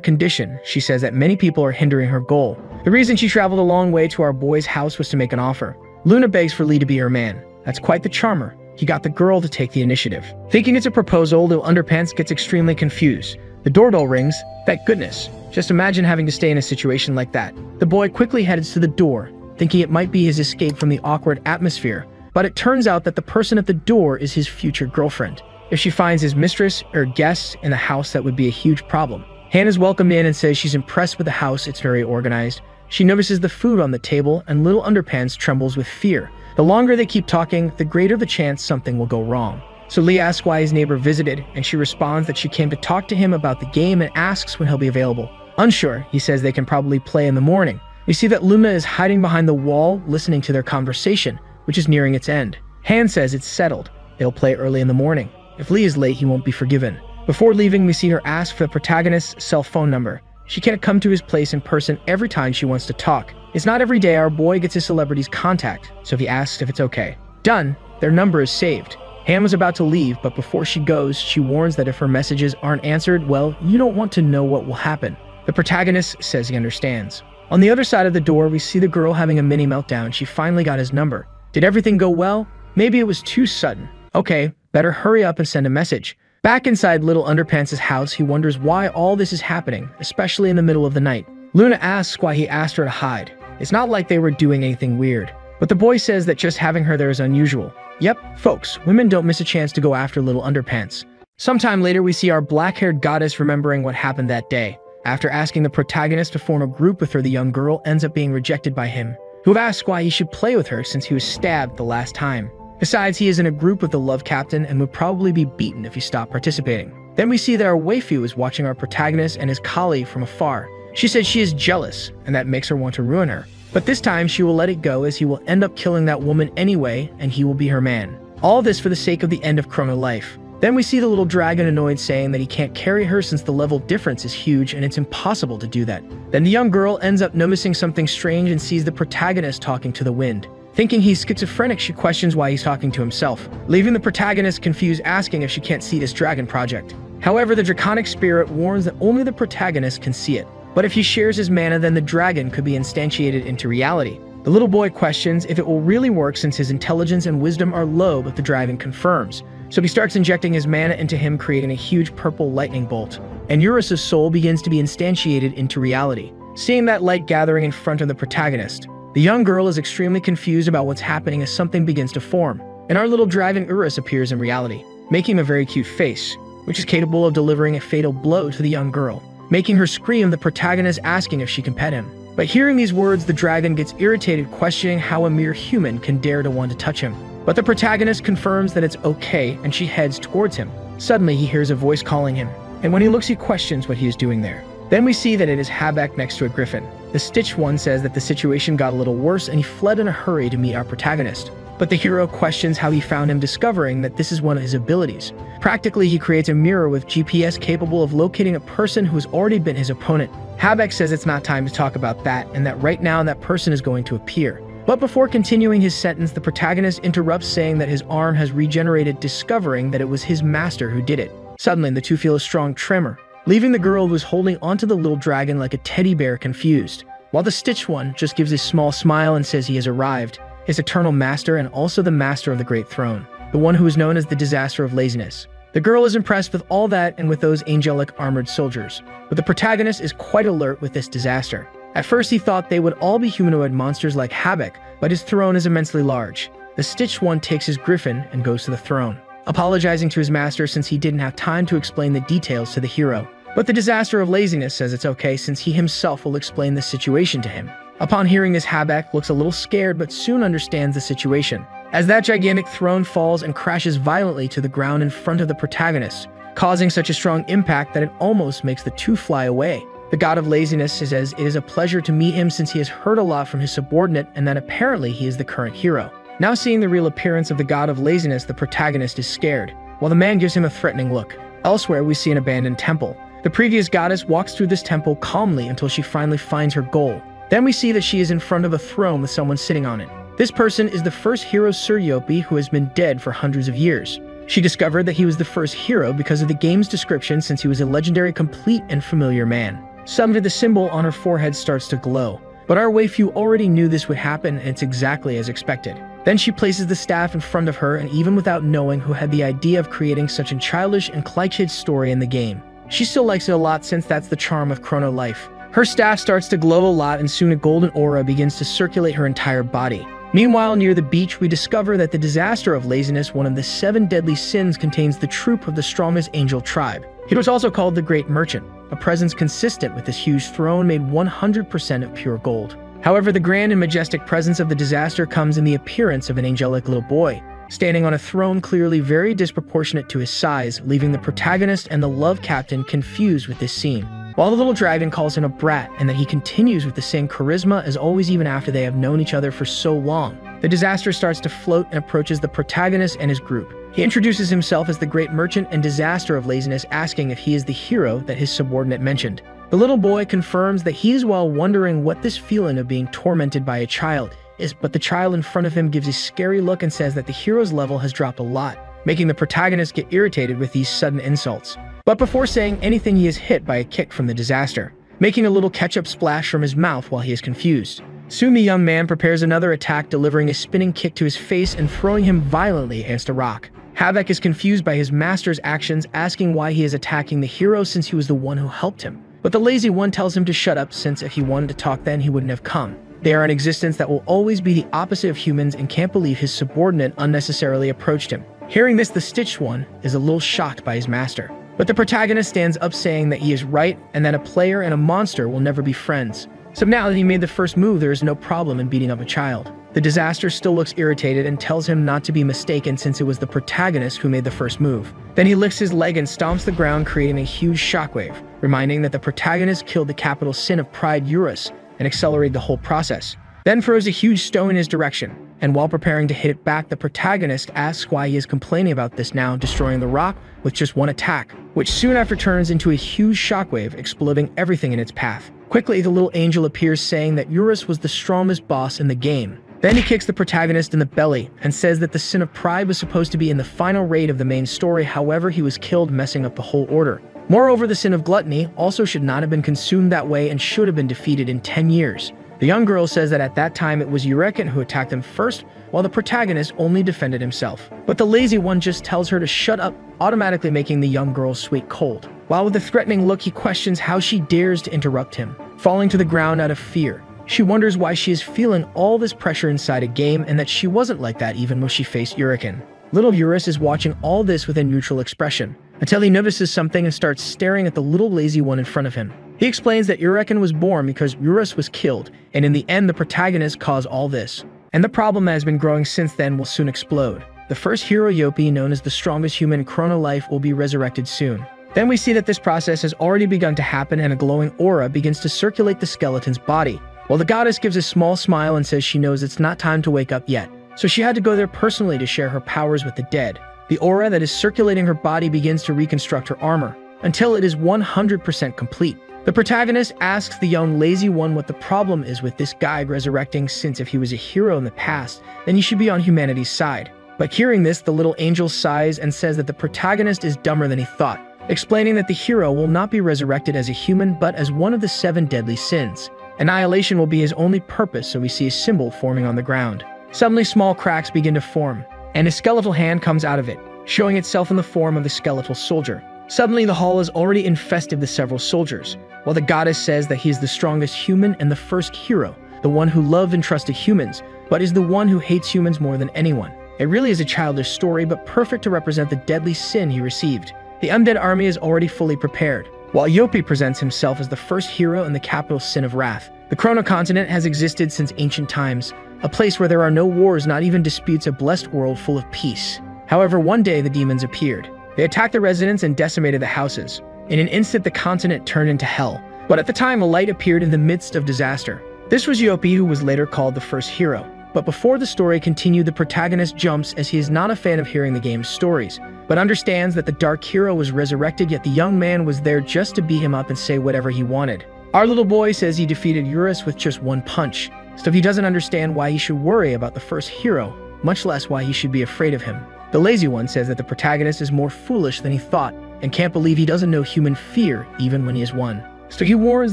condition, she says that many people are hindering her goal. The reason she traveled a long way to our boy's house was to make an offer. Luna begs for Lee to be her man. That's quite the charmer. He got the girl to take the initiative. Thinking it's a proposal, Little Underpants gets extremely confused. The doorbell rings. Thank goodness. Just imagine having to stay in a situation like that. The boy quickly heads to the door, thinking it might be his escape from the awkward atmosphere. But it turns out that the person at the door is his future girlfriend. If she finds his mistress or guests in the house, that would be a huge problem. Hannah's welcomed in and says she's impressed with the house, it's very organized. She notices the food on the table, and Little Underpants trembles with fear. The longer they keep talking, the greater the chance something will go wrong. So Lee asks why his neighbor visited, and she responds that she came to talk to him about the game and asks when he'll be available. Unsure, he says they can probably play in the morning. We see that Luna is hiding behind the wall, listening to their conversation, which is nearing its end. Han says it's settled. They'll play early in the morning. If Lee is late, he won't be forgiven. Before leaving, we see her ask for the protagonist's cell phone number. She can't come to his place in person every time she wants to talk. It's not every day our boy gets his celebrity's contact, so he asks if it's okay. Done. Their number is saved. Han was about to leave, but before she goes, she warns that if her messages aren't answered, well, you don't want to know what will happen. The protagonist says he understands. On the other side of the door, we see the girl having a mini meltdown. She finally got his number. Did everything go well? Maybe it was too sudden. Okay, better hurry up and send a message. Back inside Little Underpants' house, he wonders why all this is happening, especially in the middle of the night. Luna asks why he asked her to hide. It's not like they were doing anything weird, but the boy says that just having her there is unusual. Yep, folks, women don't miss a chance to go after Little Underpants. Sometime later, we see our black-haired goddess remembering what happened that day. After asking the protagonist to form a group with her, the young girl ends up being rejected by him, who asks why he should play with her since he was stabbed the last time. Besides, he is in a group with the love captain and would probably be beaten if he stopped participating. Then we see that our waifu is watching our protagonist and his colleague from afar. She says she is jealous, and that makes her want to ruin her. But this time, she will let it go as he will end up killing that woman anyway, and he will be her man. All this for the sake of the end of Chrono Life. Then we see the little dragon annoyed saying that he can't carry her since the level difference is huge and it's impossible to do that. Then the young girl ends up noticing something strange and sees the protagonist talking to the wind. Thinking he's schizophrenic, she questions why he's talking to himself, leaving the protagonist confused, asking if she can't see this dragon project. However, the draconic spirit warns that only the protagonist can see it. But if he shares his mana, then the dragon could be instantiated into reality. The little boy questions if it will really work since his intelligence and wisdom are low, but the dragon confirms. So he starts injecting his mana into him, creating a huge purple lightning bolt. And Eurus' soul begins to be instantiated into reality, seeing that light gathering in front of the protagonist. The young girl is extremely confused about what's happening as something begins to form, and our little dragon Urus appears in reality, making a very cute face, which is capable of delivering a fatal blow to the young girl, making her scream, the protagonist asking if she can pet him. But hearing these words, the dragon gets irritated, questioning how a mere human can dare to want to touch him. But the protagonist confirms that it's okay, and she heads towards him. Suddenly, he hears a voice calling him, and when he looks, he questions what he is doing there. Then we see that it is Habak next to a griffin. The stitched one says that the situation got a little worse and he fled in a hurry to meet our protagonist. But the hero questions how he found him, discovering that this is one of his abilities. Practically, he creates a mirror with GPS capable of locating a person who has already been his opponent. Habak says it's not time to talk about that, and that right now that person is going to appear. But before continuing his sentence, the protagonist interrupts, saying that his arm has regenerated, discovering that it was his master who did it. Suddenly, the two feel a strong tremor, leaving the girl who is holding onto the little dragon like a teddy bear confused, while the stitched one just gives a small smile and says he has arrived, his eternal master and also the master of the Great Throne, the one who is known as the disaster of laziness. The girl is impressed with all that and with those angelic armored soldiers, but the protagonist is quite alert with this disaster. At first he thought they would all be humanoid monsters like Habak, but his throne is immensely large. The stitched one takes his griffin and goes to the throne, apologizing to his master since he didn't have time to explain the details to the hero. But the disaster of laziness says it's okay since he himself will explain the situation to him. Upon hearing this, Habak looks a little scared but soon understands the situation, as that gigantic throne falls and crashes violently to the ground in front of the protagonist, causing such a strong impact that it almost makes the two fly away. The god of laziness says it is a pleasure to meet him since he has heard a lot from his subordinate and that apparently he is the current hero. Now seeing the real appearance of the god of laziness, the protagonist is scared, while the man gives him a threatening look. Elsewhere, we see an abandoned temple. The previous goddess walks through this temple calmly until she finally finds her goal. Then we see that she is in front of a throne with someone sitting on it. This person is the first hero Suryopi, who has been dead for hundreds of years. She discovered that he was the first hero because of the game's description since he was a legendary, complete, and familiar man. Suddenly the symbol on her forehead starts to glow. But our waifu already knew this would happen, and it's exactly as expected. Then she places the staff in front of her, and even without knowing who had the idea of creating such a childish and cliched story in the game, she still likes it a lot since that's the charm of Chrono Life. Her staff starts to glow a lot and soon a golden aura begins to circulate her entire body. Meanwhile, near the beach, we discover that the disaster of laziness, one of the 7 deadly sins, contains the troop of the strongest angel tribe. It was also called the Great Merchant, a presence consistent with this huge throne made 100% of pure gold. However, the grand and majestic presence of the disaster comes in the appearance of an angelic little boy, standing on a throne clearly very disproportionate to his size, leaving the protagonist and the love captain confused with this scene. While the little dragon calls him a brat and that he continues with the same charisma as always even after they have known each other for so long, the disaster starts to float and approaches the protagonist and his group. He introduces himself as the Great Merchant and Disaster of Laziness, asking if he is the hero that his subordinate mentioned. The little boy confirms that he is, while wondering what this feeling of being tormented by a child is, but the child in front of him gives a scary look and says that the hero's level has dropped a lot, making the protagonist get irritated with these sudden insults. But before saying anything, he is hit by a kick from the disaster, making a little ketchup splash from his mouth while he is confused. Soon the young man prepares another attack, delivering a spinning kick to his face and throwing him violently against a rock. Havoc is confused by his master's actions, asking why he is attacking the hero since he was the one who helped him. But the lazy one tells him to shut up, since if he wanted to talk then he wouldn't have come. They are an existence that will always be the opposite of humans and can't believe his subordinate unnecessarily approached him. Hearing this, the stitched one is a little shocked by his master. But the protagonist stands up, saying that he is right and that a player and a monster will never be friends. So now that he made the first move, there is no problem in beating up a child. The disaster still looks irritated and tells him not to be mistaken, since it was the protagonist who made the first move. Then he licks his leg and stomps the ground, creating a huge shockwave, reminding that the protagonist killed the capital sin of pride, Eurus, and accelerated the whole process. Then throws a huge stone in his direction, and while preparing to hit it back, the protagonist asks why he is complaining about this now, destroying the rock with just one attack, which soon after turns into a huge shockwave, exploding everything in its path. Quickly, the little angel appears, saying that Eurus was the strongest boss in the game. Then he kicks the protagonist in the belly and says that the sin of pride was supposed to be in the final raid of the main story, however he was killed, messing up the whole order. Moreover, the sin of gluttony also should not have been consumed that way and should have been defeated in 10 years. The young girl says that at that time it was Eurekan who attacked him first, while the protagonist only defended himself. But the lazy one just tells her to shut up, automatically making the young girl's sweat cold. While with a threatening look, he questions how she dares to interrupt him, falling to the ground out of fear. She wonders why she is feeling all this pressure inside a game and that she wasn't like that even when she faced Eurekan. Little Eurus is watching all this with a neutral expression, until he notices something and starts staring at the little lazy one in front of him. He explains that Eurekan was born because Eurus was killed, and in the end the protagonist caused all this. And the problem that has been growing since then will soon explode. The first hero Yopi, known as the strongest human in Chrono Life, will be resurrected soon. Then we see that this process has already begun to happen, and a glowing aura begins to circulate the skeleton's body. While the goddess gives a small smile and says she knows it's not time to wake up yet, so she had to go there personally to share her powers with the dead. The aura that is circulating her body begins to reconstruct her armor, until it is 100% complete. The protagonist asks the young lazy one what the problem is with this guy resurrecting, since if he was a hero in the past, then he should be on humanity's side. But hearing this, the little angel sighs and says that the protagonist is dumber than he thought, explaining that the hero will not be resurrected as a human but as one of the 7 deadly sins. Annihilation will be his only purpose, so we see a symbol forming on the ground. Suddenly, small cracks begin to form, and a skeletal hand comes out of it, showing itself in the form of the skeletal soldier. Suddenly, the hall is already infested with several soldiers, while the goddess says that he is the strongest human and the first hero, the one who loved and trusted humans, but is the one who hates humans more than anyone. It really is a childish story, but perfect to represent the deadly sin he received. The undead army is already fully prepared, while Yopi presents himself as the first hero in the capital sin of wrath. The Chrono continent has existed since ancient times, a place where there are no wars, not even disputes, a blessed world full of peace. However, one day the demons appeared. They attacked the residents and decimated the houses. In an instant, the continent turned into hell. But at the time, a light appeared in the midst of disaster. This was Yopi, who was later called the first hero. But before the story continued, the protagonist jumps, as he is not a fan of hearing the game's stories, but understands that the dark hero was resurrected, yet the young man was there just to beat him up and say whatever he wanted. Our little boy says he defeated Eurus with just one punch, so he doesn't understand why he should worry about the first hero, much less why he should be afraid of him. The lazy one says that the protagonist is more foolish than he thought, and can't believe he doesn't know human fear even when he has won. So he warns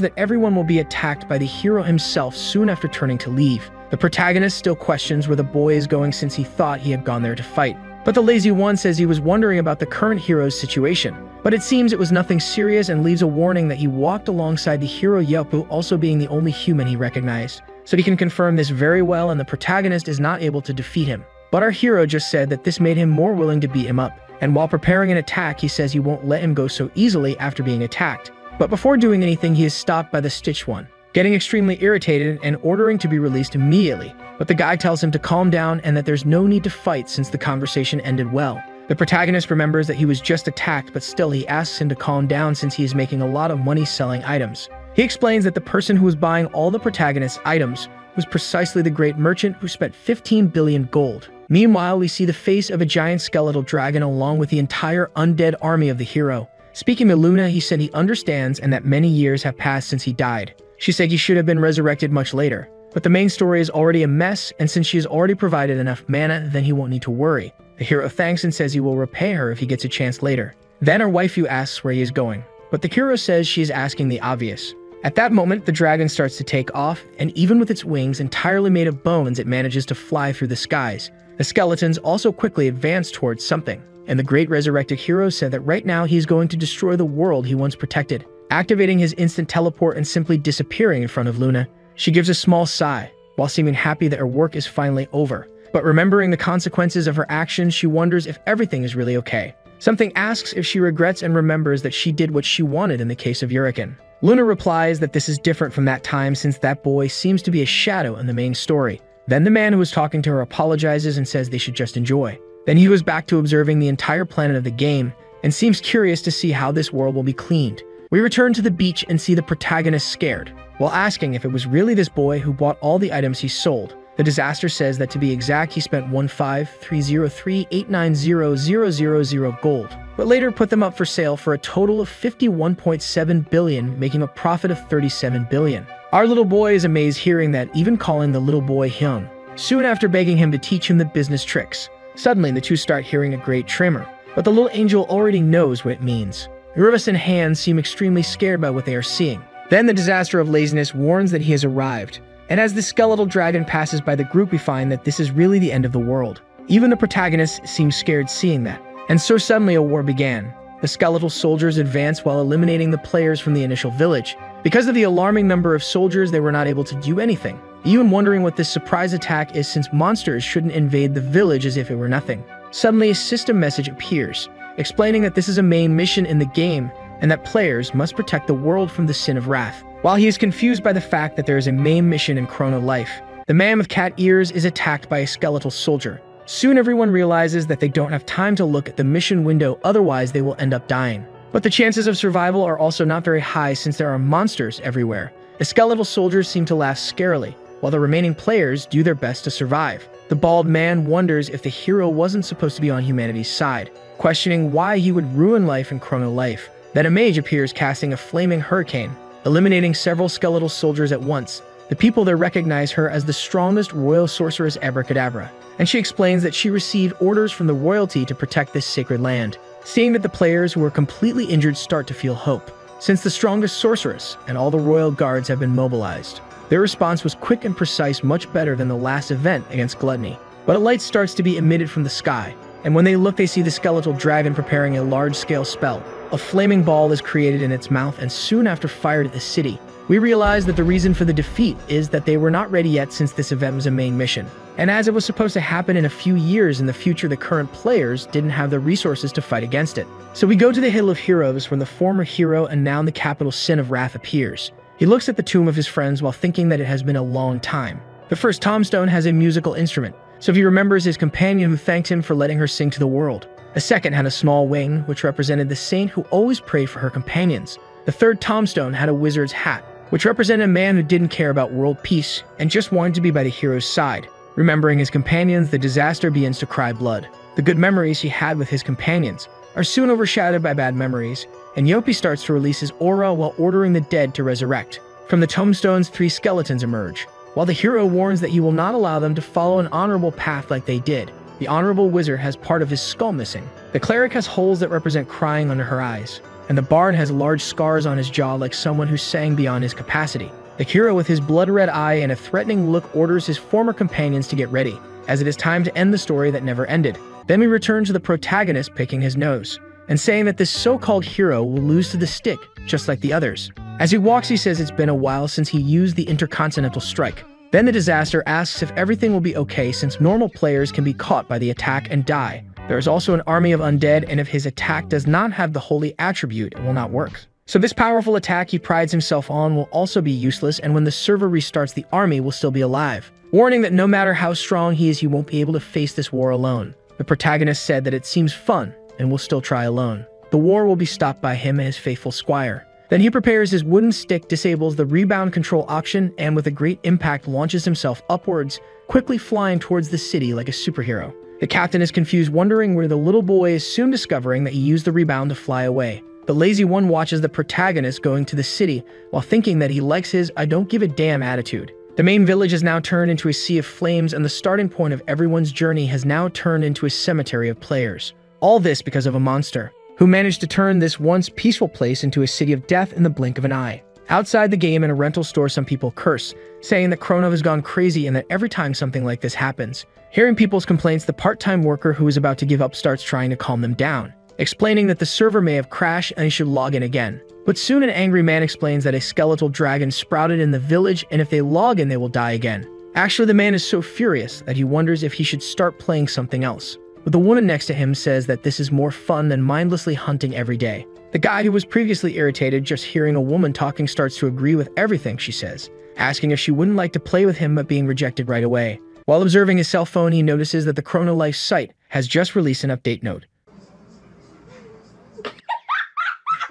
that everyone will be attacked by the hero himself soon after turning to leave. The protagonist still questions where the boy is going, since he thought he had gone there to fight. But the lazy one says he was wondering about the current hero's situation. But it seems it was nothing serious, and leaves a warning that he walked alongside the hero Yopu, also being the only human he recognized. So he can confirm this very well, and the protagonist is not able to defeat him. But our hero just said that this made him more willing to beat him up. And while preparing an attack, he says he won't let him go so easily after being attacked. But before doing anything, he is stopped by the stitched one, getting extremely irritated and ordering to be released immediately. But the guy tells him to calm down and that there's no need to fight since the conversation ended well. The protagonist remembers that he was just attacked, but still he asks him to calm down since he is making a lot of money selling items. He explains that the person who was buying all the protagonist's items was precisely the great merchant who spent 15 billion gold. Meanwhile, we see the face of a giant skeletal dragon along with the entire undead army of the hero. Speaking to Luna, he said he understands and that many years have passed since he died. She said he should have been resurrected much later. But the main story is already a mess, and since she has already provided enough mana, then he won't need to worry. The hero thanks and says he will repay her if he gets a chance later. Then our waifu asks where he is going, but the hero says she is asking the obvious. At that moment, the dragon starts to take off, and even with its wings entirely made of bones, it manages to fly through the skies. The skeletons also quickly advance towards something, and the great resurrected hero said that right now he's going to destroy the world he once protected, activating his instant teleport and simply disappearing in front of Luna. She gives a small sigh, while seeming happy that her work is finally over. But remembering the consequences of her actions, she wonders if everything is really okay. Something asks if she regrets and remembers that she did what she wanted in the case of Uriken. Luna replies that this is different from that time since that boy seems to be a shadow in the main story. Then the man who was talking to her apologizes and says they should just enjoy. Then he goes back to observing the entire planet of the game and seems curious to see how this world will be cleaned. We return to the beach and see the protagonist scared, while asking if it was really this boy who bought all the items he sold. The disaster says that to be exact, he spent 15303890000 gold, but later put them up for sale for a total of 51.7 billion, making a profit of 37 billion. Our little boy is amazed hearing that, even calling the little boy Hyun, soon after begging him to teach him the business tricks. Suddenly, the two start hearing a great tremor, but the little angel already knows what it means. Urvis and Han seem extremely scared by what they are seeing. Then the disaster of laziness warns that he has arrived, and as the skeletal dragon passes by the group, we find that this is really the end of the world. Even the protagonist seems scared seeing that. And so suddenly a war began. The skeletal soldiers advanced while eliminating the players from the initial village. Because of the alarming number of soldiers, they were not able to do anything, even wondering what this surprise attack is since monsters shouldn't invade the village as if it were nothing. Suddenly a system message appears, explaining that this is a main mission in the game and that players must protect the world from the sin of wrath. While he is confused by the fact that there is a main mission in Chrono Life, the man with cat ears is attacked by a skeletal soldier. Soon everyone realizes that they don't have time to look at the mission window, otherwise they will end up dying. But the chances of survival are also not very high since there are monsters everywhere. The skeletal soldiers seem to laugh scarily, while the remaining players do their best to survive. The bald man wonders if the hero wasn't supposed to be on humanity's side, questioning why he would ruin life in Chrono Life. Then a mage appears casting a flaming hurricane, eliminating several skeletal soldiers at once. The people there recognize her as the strongest royal sorceress Abracadabra, and she explains that she received orders from the royalty to protect this sacred land. Seeing that the players who are completely injured start to feel hope, since the strongest sorceress and all the royal guards have been mobilized. Their response was quick and precise, much better than the last event against Gluttony. But a light starts to be emitted from the sky, and when they look, they see the skeletal dragon preparing a large-scale spell. A flaming ball is created in its mouth and soon after fired at the city. We realize that the reason for the defeat is that they were not ready yet since this event was a main mission. And as it was supposed to happen in a few years in the future, the current players didn't have the resources to fight against it. So we go to the Hill of Heroes, where the former hero and now the capital sin of wrath appears. He looks at the tomb of his friends while thinking that it has been a long time. The first tombstone has a musical instrument, so he remembers his companion who thanked him for letting her sing to the world. The second had a small wing, which represented the saint who always prayed for her companions. The third tombstone had a wizard's hat, which represented a man who didn't care about world peace and just wanted to be by the hero's side. Remembering his companions, the disaster begins to cry blood. The good memories he had with his companions are soon overshadowed by bad memories, and Yopi starts to release his aura while ordering the dead to resurrect. From the tombstones, 3 skeletons emerge, while the hero warns that he will not allow them to follow an honorable path like they did. The honorable wizard has part of his skull missing. The cleric has holes that represent crying under her eyes, and the bard has large scars on his jaw like someone who sang beyond his capacity. The hero with his blood-red eye and a threatening look orders his former companions to get ready, as it is time to end the story that never ended. Then we return to the protagonist picking his nose, and saying that this so-called hero will lose to the stick, just like the others. As he walks, he says it's been a while since he used the intercontinental strike. Then the disaster asks if everything will be okay since normal players can be caught by the attack and die. There is also an army of undead, and if his attack does not have the holy attribute, it will not work. So this powerful attack he prides himself on will also be useless, and when the server restarts, the army will still be alive. Warning that no matter how strong he is, he won't be able to face this war alone. The protagonist said that it seems fun, and will still try alone. The war will be stopped by him and his faithful squire. Then he prepares his wooden stick, disables the rebound control option, and with a great impact launches himself upwards, quickly flying towards the city like a superhero. The captain is confused, wondering where the little boy is, soon discovering that he used the rebound to fly away. The lazy one watches the protagonist going to the city while thinking that he likes his "I don't give a damn" attitude. The main village is now turned into a sea of flames, and the starting point of everyone's journey has now turned into a cemetery of players. All this because of a monster who managed to turn this once peaceful place into a city of death in the blink of an eye. Outside the game in a rental store, some people curse, saying that Chrono has gone crazy and that every time something like this happens. Hearing people's complaints, the part-time worker who is about to give up starts trying to calm them down, explaining that the server may have crashed and he should log in again. But soon an angry man explains that a skeletal dragon sprouted in the village and if they log in they will die again. Actually, the man is so furious that he wonders if he should start playing something else. But the woman next to him says that this is more fun than mindlessly hunting every day. The guy who was previously irritated just hearing a woman talking starts to agree with everything she says, asking if she wouldn't like to play with him but being rejected right away. While observing his cell phone, he notices that the Chrono Life site has just released an update note.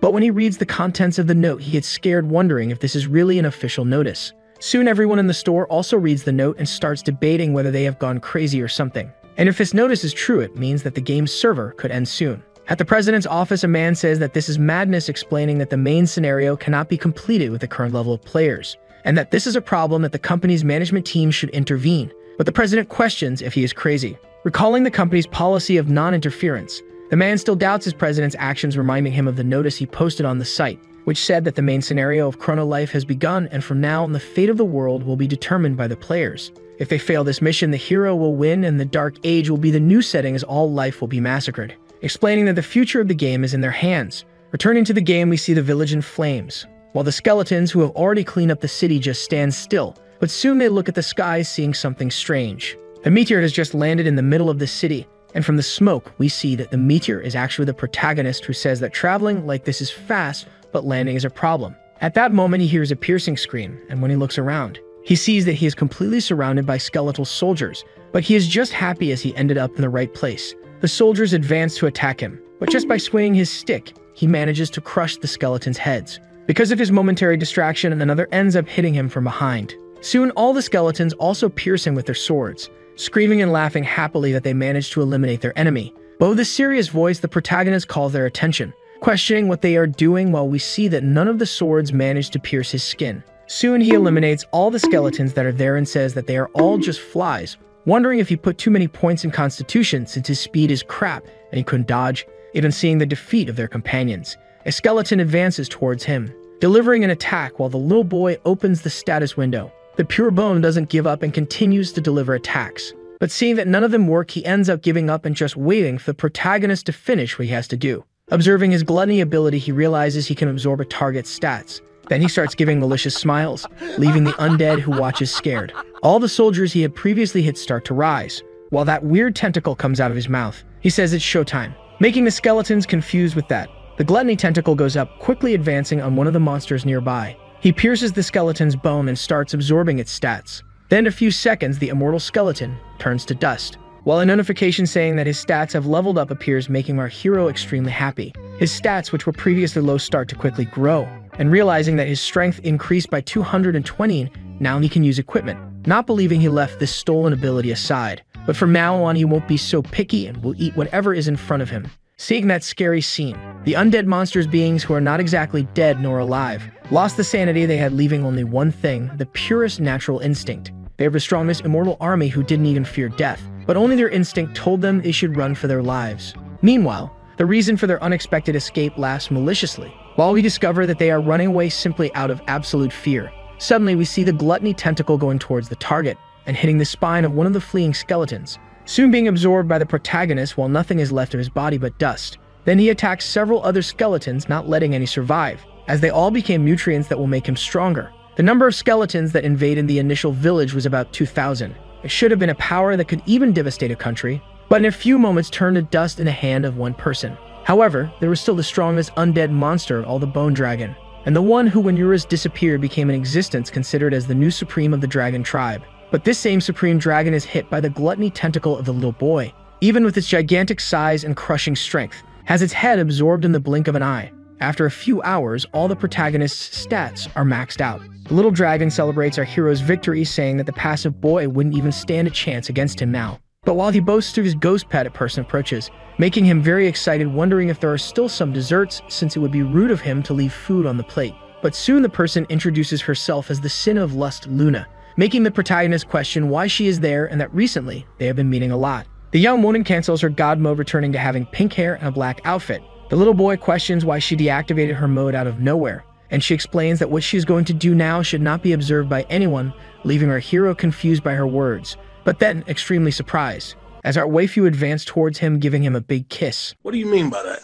But when he reads the contents of the note, he gets scared, wondering if this is really an official notice. Soon everyone in the store also reads the note and starts debating whether they have gone crazy or something. And if this notice is true, it means that the game's server could end soon. At the president's office, a man says that this is madness, explaining that the main scenario cannot be completed with the current level of players, and that this is a problem that the company's management team should intervene. But the president questions if he is crazy. Recalling the company's policy of non-interference, the man still doubts his president's actions, reminding him of the notice he posted on the site, which said that the main scenario of Chrono Life has begun, and from now on the fate of the world will be determined by the players. If they fail this mission, the hero will win, and the Dark Age will be the new setting as all life will be massacred, explaining that the future of the game is in their hands. Returning to the game, we see the village in flames, while the skeletons who have already cleaned up the city just stand still, but soon they look at the sky, seeing something strange. A meteor has just landed in the middle of the city, and from the smoke, we see that the meteor is actually the protagonist, who says that traveling like this is fast, but landing is a problem. At that moment, he hears a piercing scream, and when he looks around, he sees that he is completely surrounded by skeletal soldiers, but he is just happy as he ended up in the right place. The soldiers advance to attack him, but just by swinging his stick, he manages to crush the skeletons' heads. Because of his momentary distraction, another ends up hitting him from behind. Soon, all the skeletons also pierce him with their swords, screaming and laughing happily that they managed to eliminate their enemy. But with a serious voice, the protagonist calls their attention, questioning what they are doing, while we see that none of the swords manage to pierce his skin. Soon he eliminates all the skeletons that are there and says that they are all just flies, wondering if he put too many points in Constitution since his speed is crap and he couldn't dodge. Even seeing the defeat of their companions, a skeleton advances towards him, delivering an attack while the little boy opens the status window. The pure bone doesn't give up and continues to deliver attacks. But seeing that none of them work, he ends up giving up and just waiting for the protagonist to finish what he has to do. Observing his gluttony ability, he realizes he can absorb a target's stats. Then he starts giving malicious smiles, leaving the undead who watches scared. All the soldiers he had previously hit start to rise, while that weird tentacle comes out of his mouth. He says it's showtime, making the skeletons confused with that. The gluttony tentacle goes up, quickly advancing on one of the monsters nearby. He pierces the skeleton's bone and starts absorbing its stats. Then in a few seconds, the immortal skeleton turns to dust, while a notification saying that his stats have leveled up appears, making our hero extremely happy. His stats, which were previously low, start to quickly grow, and realizing that his strength increased by 220, now he can use equipment. Not believing, he left this stolen ability aside, but from now on he won't be so picky and will eat whatever is in front of him. Seeing that scary scene, the undead monsters, beings who are not exactly dead nor alive, lost the sanity they had, leaving only one thing, the purest natural instinct. They are the strongest immortal army who didn't even fear death, but only their instinct told them they should run for their lives. Meanwhile, the reason for their unexpected escape laughs maliciously, while we discover that they are running away simply out of absolute fear. Suddenly, we see the gluttony tentacle going towards the target and hitting the spine of one of the fleeing skeletons, soon being absorbed by the protagonist while nothing is left of his body but dust. Then he attacks several other skeletons, not letting any survive, as they all became nutrients that will make him stronger. The number of skeletons that invaded the initial village was about 2,000. It should have been a power that could even devastate a country, but in a few moments turned to dust in the hand of one person. However, there was still the strongest undead monster of all, the Bone Dragon, and the one who, when Urus disappeared, became in existence, considered as the new supreme of the dragon tribe. But this same supreme dragon is hit by the gluttony tentacle of the little boy, even with its gigantic size and crushing strength, has its head absorbed in the blink of an eye. After a few hours, all the protagonist's stats are maxed out. The little dragon celebrates our hero's victory, saying that the passive boy wouldn't even stand a chance against him now. But while he boasts through his ghost pet, a person approaches, making him very excited, wondering if there are still some desserts, since it would be rude of him to leave food on the plate. But soon the person introduces herself as the Sin of Lust Luna, making the protagonist question why she is there and that recently they have been meeting a lot. The young woman cancels her god mode, returning to having pink hair and a black outfit. The little boy questions why she deactivated her mode out of nowhere, and she explains that what she is going to do now should not be observed by anyone, leaving our hero confused by her words, but then extremely surprised, as our waifu advanced towards him, giving him a big kiss. What do you mean by that?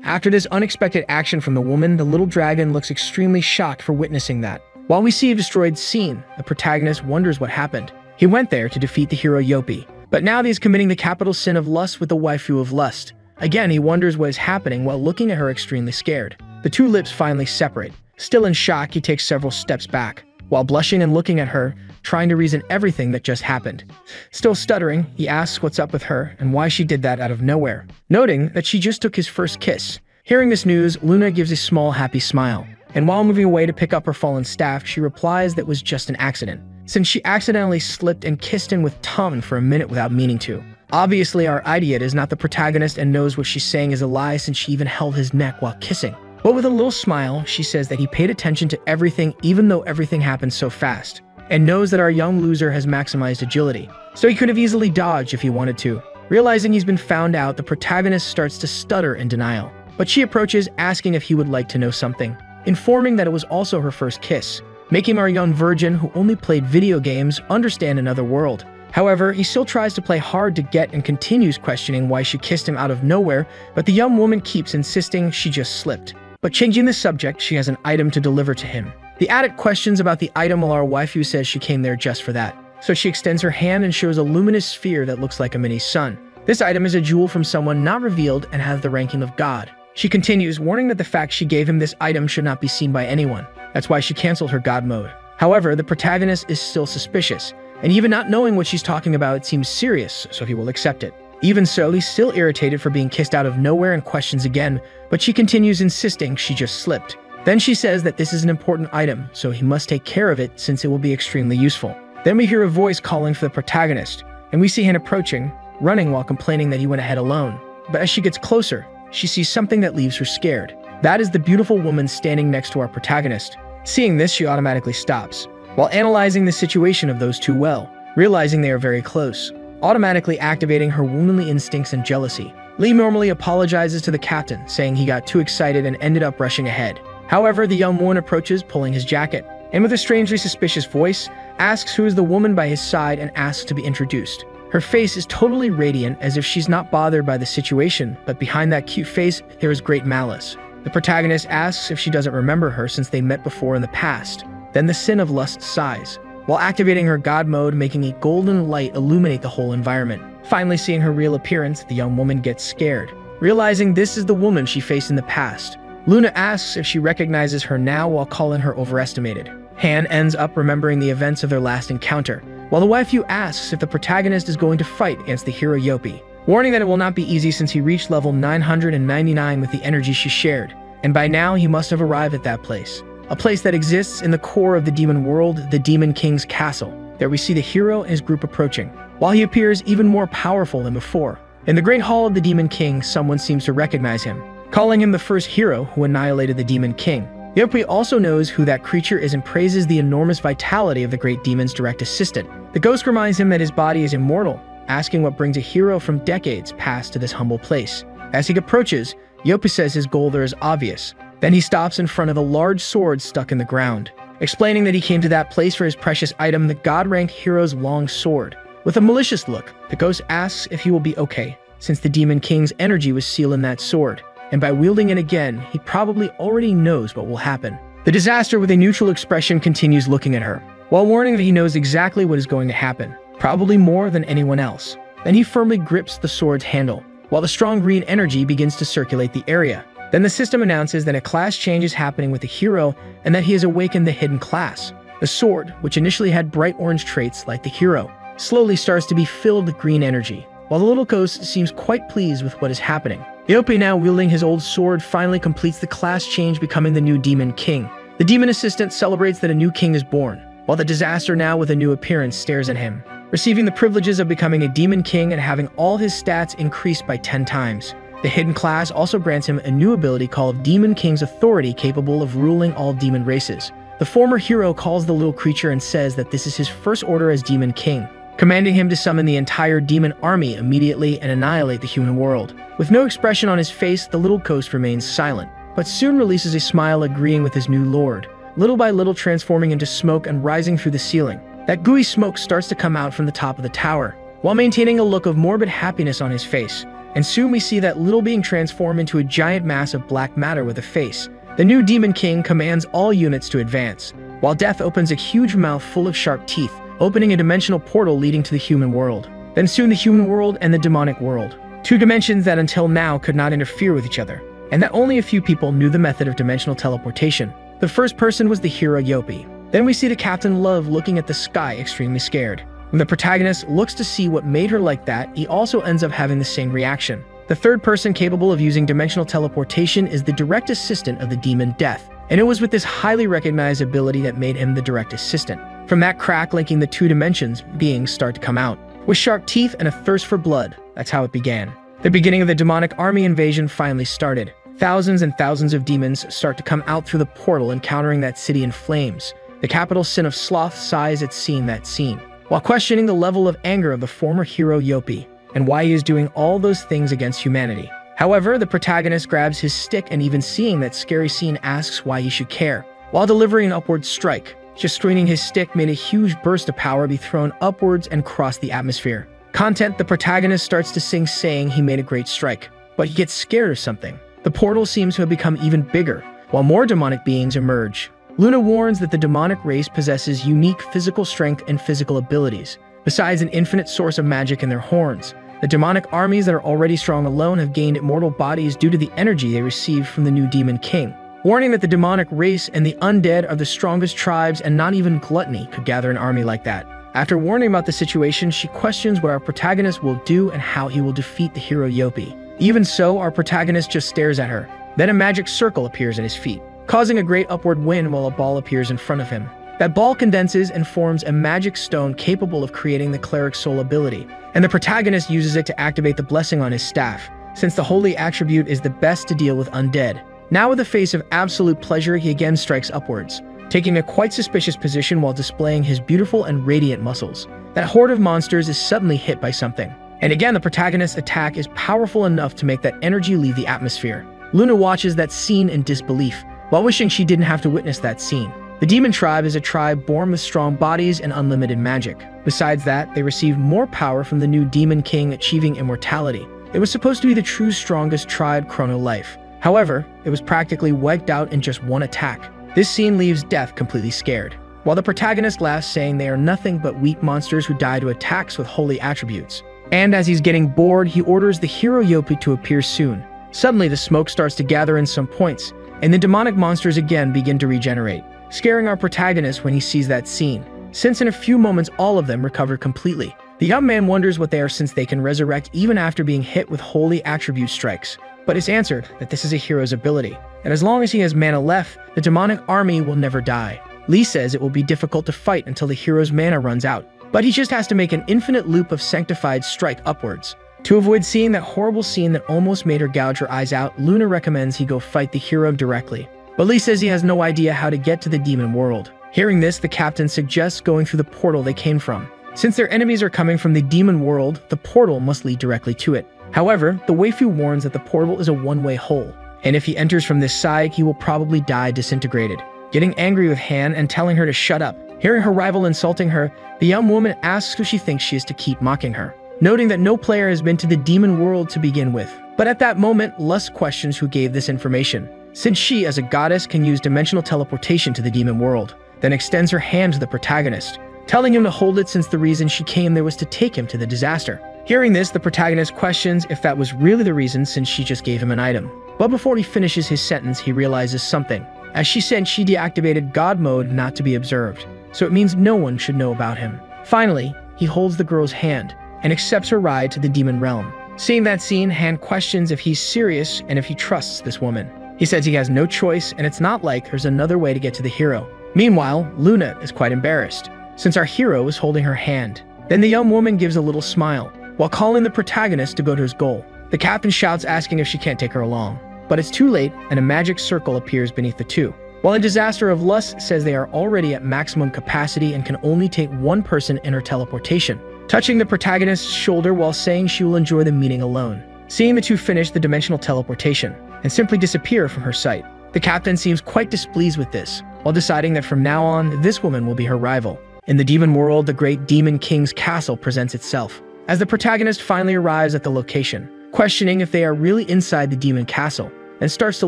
After this unexpected action from the woman, the little dragon looks extremely shocked for witnessing that. While we see a destroyed scene, the protagonist wonders what happened. He went there to defeat the hero Yopi, but now he is committing the capital sin of lust with the waifu of lust. Again, he wonders what is happening while looking at her extremely scared. The two lips finally separate. Still in shock, he takes several steps back, while blushing and looking at her, trying to reason everything that just happened. Still stuttering, he asks what's up with her and why she did that out of nowhere, noting that she just took his first kiss. Hearing this news, Luna gives a small happy smile, and while moving away to pick up her fallen staff, she replies that was just an accident, since she accidentally slipped and kissed him with tongue for a minute without meaning to. Obviously, our idiot is not the protagonist and knows what she's saying is a lie, since she even held his neck while kissing. But with a little smile, she says that he paid attention to everything even though everything happened so fast, and knows that our young loser has maximized agility, so he could have easily dodged if he wanted to. Realizing he's been found out, the protagonist starts to stutter in denial, but she approaches, asking if he would like to know something, informing that it was also her first kiss, making our young virgin who only played video games understand another world. However, he still tries to play hard to get and continues questioning why she kissed him out of nowhere, but the young woman keeps insisting she just slipped. But changing the subject, she has an item to deliver to him. The addict questions about the item while our waifu says she came there just for that. So she extends her hand and shows a luminous sphere that looks like a mini sun. This item is a jewel from someone not revealed and has the ranking of God. She continues, warning that the fact she gave him this item should not be seen by anyone. That's why she canceled her God mode. However, the protagonist is still suspicious, and even not knowing what she's talking about, it seems serious, so he will accept it. Even so, he's still irritated for being kissed out of nowhere and questions again, but she continues insisting she just slipped. Then she says that this is an important item, so he must take care of it since it will be extremely useful. Then we hear a voice calling for the protagonist, and we see him approaching, running while complaining that he went ahead alone. But as she gets closer, she sees something that leaves her scared. That is the beautiful woman standing next to our protagonist. Seeing this, she automatically stops, while analyzing the situation of those two well, realizing they are very close, automatically activating her womanly instincts and jealousy. Lee normally apologizes to the captain, saying he got too excited and ended up rushing ahead. However, the young woman approaches, pulling his jacket, and with a strangely suspicious voice, asks who is the woman by his side and asks to be introduced. Her face is totally radiant, as if she's not bothered by the situation, but behind that cute face, there is great malice. The protagonist asks if she doesn't remember her since they met before in the past. Then the sin of lust sighs, while activating her God mode, making a golden light illuminate the whole environment. Finally seeing her real appearance, the young woman gets scared, realizing this is the woman she faced in the past. Luna asks if she recognizes her now while calling her overestimated. Han ends up remembering the events of their last encounter, while the waifu asks if the protagonist is going to fight against the hero Yopi, warning that it will not be easy since he reached level 999 with the energy she shared, and by now he must have arrived at that place. A place that exists in the core of the demon world, the Demon King's castle. There we see the hero and his group approaching, while he appears even more powerful than before. In the Great Hall of the Demon King, someone seems to recognize him, calling him the first hero who annihilated the Demon King. Yopi also knows who that creature is and praises the enormous vitality of the great demon's direct assistant. The ghost reminds him that his body is immortal, asking what brings a hero from decades past to this humble place. As he approaches, Yopi says his goal there is obvious. Then he stops in front of a large sword stuck in the ground, explaining that he came to that place for his precious item, the god-ranked hero's long sword. With a malicious look, the ghost asks if he will be okay, since the Demon King's energy was sealed in that sword, and by wielding it again, he probably already knows what will happen. The disaster, with a neutral expression, continues looking at her, while warning that he knows exactly what is going to happen, probably more than anyone else. Then he firmly grips the sword's handle, while the strong green energy begins to circulate the area. Then the system announces that a class change is happening with the hero and that he has awakened the hidden class. The sword, which initially had bright orange traits like the hero, slowly starts to be filled with green energy, while the little ghost seems quite pleased with what is happening. Yopi, now wielding his old sword, finally completes the class change, becoming the new Demon King. The demon assistant celebrates that a new king is born, while the disaster, now with a new appearance, stares at him, receiving the privileges of becoming a Demon King and having all his stats increased by 10 times. The hidden class also grants him a new ability called Demon King's Authority, capable of ruling all demon races. The former hero calls the little creature and says that this is his first order as Demon King, commanding him to summon the entire demon army immediately and annihilate the human world. With no expression on his face, the little ghost remains silent. but soon releases a smile agreeing with his new lord, little by little transforming into smoke and rising through the ceiling. That gooey smoke starts to come out from the top of the tower, while maintaining a look of morbid happiness on his face. And soon we see that little being transform into a giant mass of black matter with a face. The new Demon King commands all units to advance, while Death opens a huge mouth full of sharp teeth, opening a dimensional portal leading to the human world. Then soon the human world and the demonic world. Two dimensions that until now could not interfere with each other, and that only a few people knew the method of dimensional teleportation. The first person was the hero Yopi. Then we see the Captain Love looking at the sky extremely scared. When the protagonist looks to see what made her like that, he also ends up having the same reaction. The third person capable of using dimensional teleportation is the direct assistant of the demon Death, and it was with this highly recognized ability that made him the direct assistant. From that crack linking the two dimensions, beings start to come out. With sharp teeth and a thirst for blood, that's how it began. The beginning of the demonic army invasion finally started. Thousands and thousands of demons start to come out through the portal, encountering that city in flames. The capital sin of sloth sighs at seeing that scene, while questioning the level of anger of the former hero Yopi, and why he is doing all those things against humanity. However, the protagonist grabs his stick and even seeing that scary scene asks why he should care. While delivering an upward strike, just swinging his stick made a huge burst of power be thrown upwards and cross the atmosphere. Content, the protagonist starts to sing saying he made a great strike, but he gets scared of something. The portal seems to have become even bigger, while more demonic beings emerge. Luna warns that the demonic race possesses unique physical strength and physical abilities. Besides an infinite source of magic in their horns, the demonic armies that are already strong alone have gained immortal bodies due to the energy they received from the new Demon King, warning that the demonic race and the undead are the strongest tribes and not even gluttony could gather an army like that. After warning about the situation, she questions what our protagonist will do and how he will defeat the hero Yopi. Even so, our protagonist just stares at her. Then a magic circle appears at his feet, causing a great upward wind while a ball appears in front of him. That ball condenses and forms a magic stone capable of creating the cleric's soul ability, and the protagonist uses it to activate the blessing on his staff, since the holy attribute is the best to deal with undead. Now with a face of absolute pleasure, he again strikes upwards, taking a quite suspicious position while displaying his beautiful and radiant muscles. That horde of monsters is suddenly hit by something, and again the protagonist's attack is powerful enough to make that energy leave the atmosphere. Luna watches that scene in disbelief, while wishing she didn't have to witness that scene. The demon tribe is a tribe born with strong bodies and unlimited magic. Besides that, they received more power from the new Demon King achieving immortality. It was supposed to be the true strongest tribe, Chrono Life. However, it was practically wiped out in just one attack. This scene leaves Death completely scared, while the protagonist laughs saying they are nothing but weak monsters who die to attacks with holy attributes. And as he's getting bored, he orders the hero Yopi to appear soon. Suddenly the smoke starts to gather in some points, and the demonic monsters again begin to regenerate, scaring our protagonist when he sees that scene, since in a few moments all of them recover completely. The young man wonders what they are since they can resurrect even after being hit with holy attribute strikes, but is answered that this is a hero's ability, and as long as he has mana left, the demonic army will never die. Lee says it will be difficult to fight until the hero's mana runs out, but he just has to make an infinite loop of sanctified strike upwards. To avoid seeing that horrible scene that almost made her gouge her eyes out, Luna recommends he go fight the hero directly. But Lee says he has no idea how to get to the demon world. Hearing this, the captain suggests going through the portal they came from. Since their enemies are coming from the demon world, the portal must lead directly to it. However, the waifu warns that the portal is a one-way hole, and if he enters from this side, he will probably die disintegrated. Getting angry with Han and telling her to shut up. Hearing her rival insulting her, the young woman asks who she thinks she is to keep mocking her, noting that no player has been to the demon world to begin with. But at that moment, Lust questions who gave this information, since she, as a goddess, can use dimensional teleportation to the demon world, then extends her hand to the protagonist, telling him to hold it since the reason she came there was to take him to the disaster. Hearing this, the protagonist questions if that was really the reason since she just gave him an item. But before he finishes his sentence, he realizes something, as she said she deactivated God mode not to be observed, so it means no one should know about him. Finally, he holds the girl's hand and accepts her ride to the demon realm. Seeing that scene, Han questions if he's serious and if he trusts this woman. He says he has no choice and it's not like there's another way to get to the hero. Meanwhile, Luna is quite embarrassed, since our hero is holding her hand. Then the young woman gives a little smile, while calling the protagonist to go to his goal. The captain shouts asking if she can't take her along, but it's too late and a magic circle appears beneath the two. While a disaster of lust says they are already at maximum capacity and can only take one person in her teleportation, touching the protagonist's shoulder while saying she will enjoy the meeting alone. Seeing the two finish the dimensional teleportation, and simply disappear from her sight. The captain seems quite displeased with this, while deciding that from now on, this woman will be her rival. In the demon world, the great demon king's castle presents itself, as the protagonist finally arrives at the location, questioning if they are really inside the demon castle, and starts to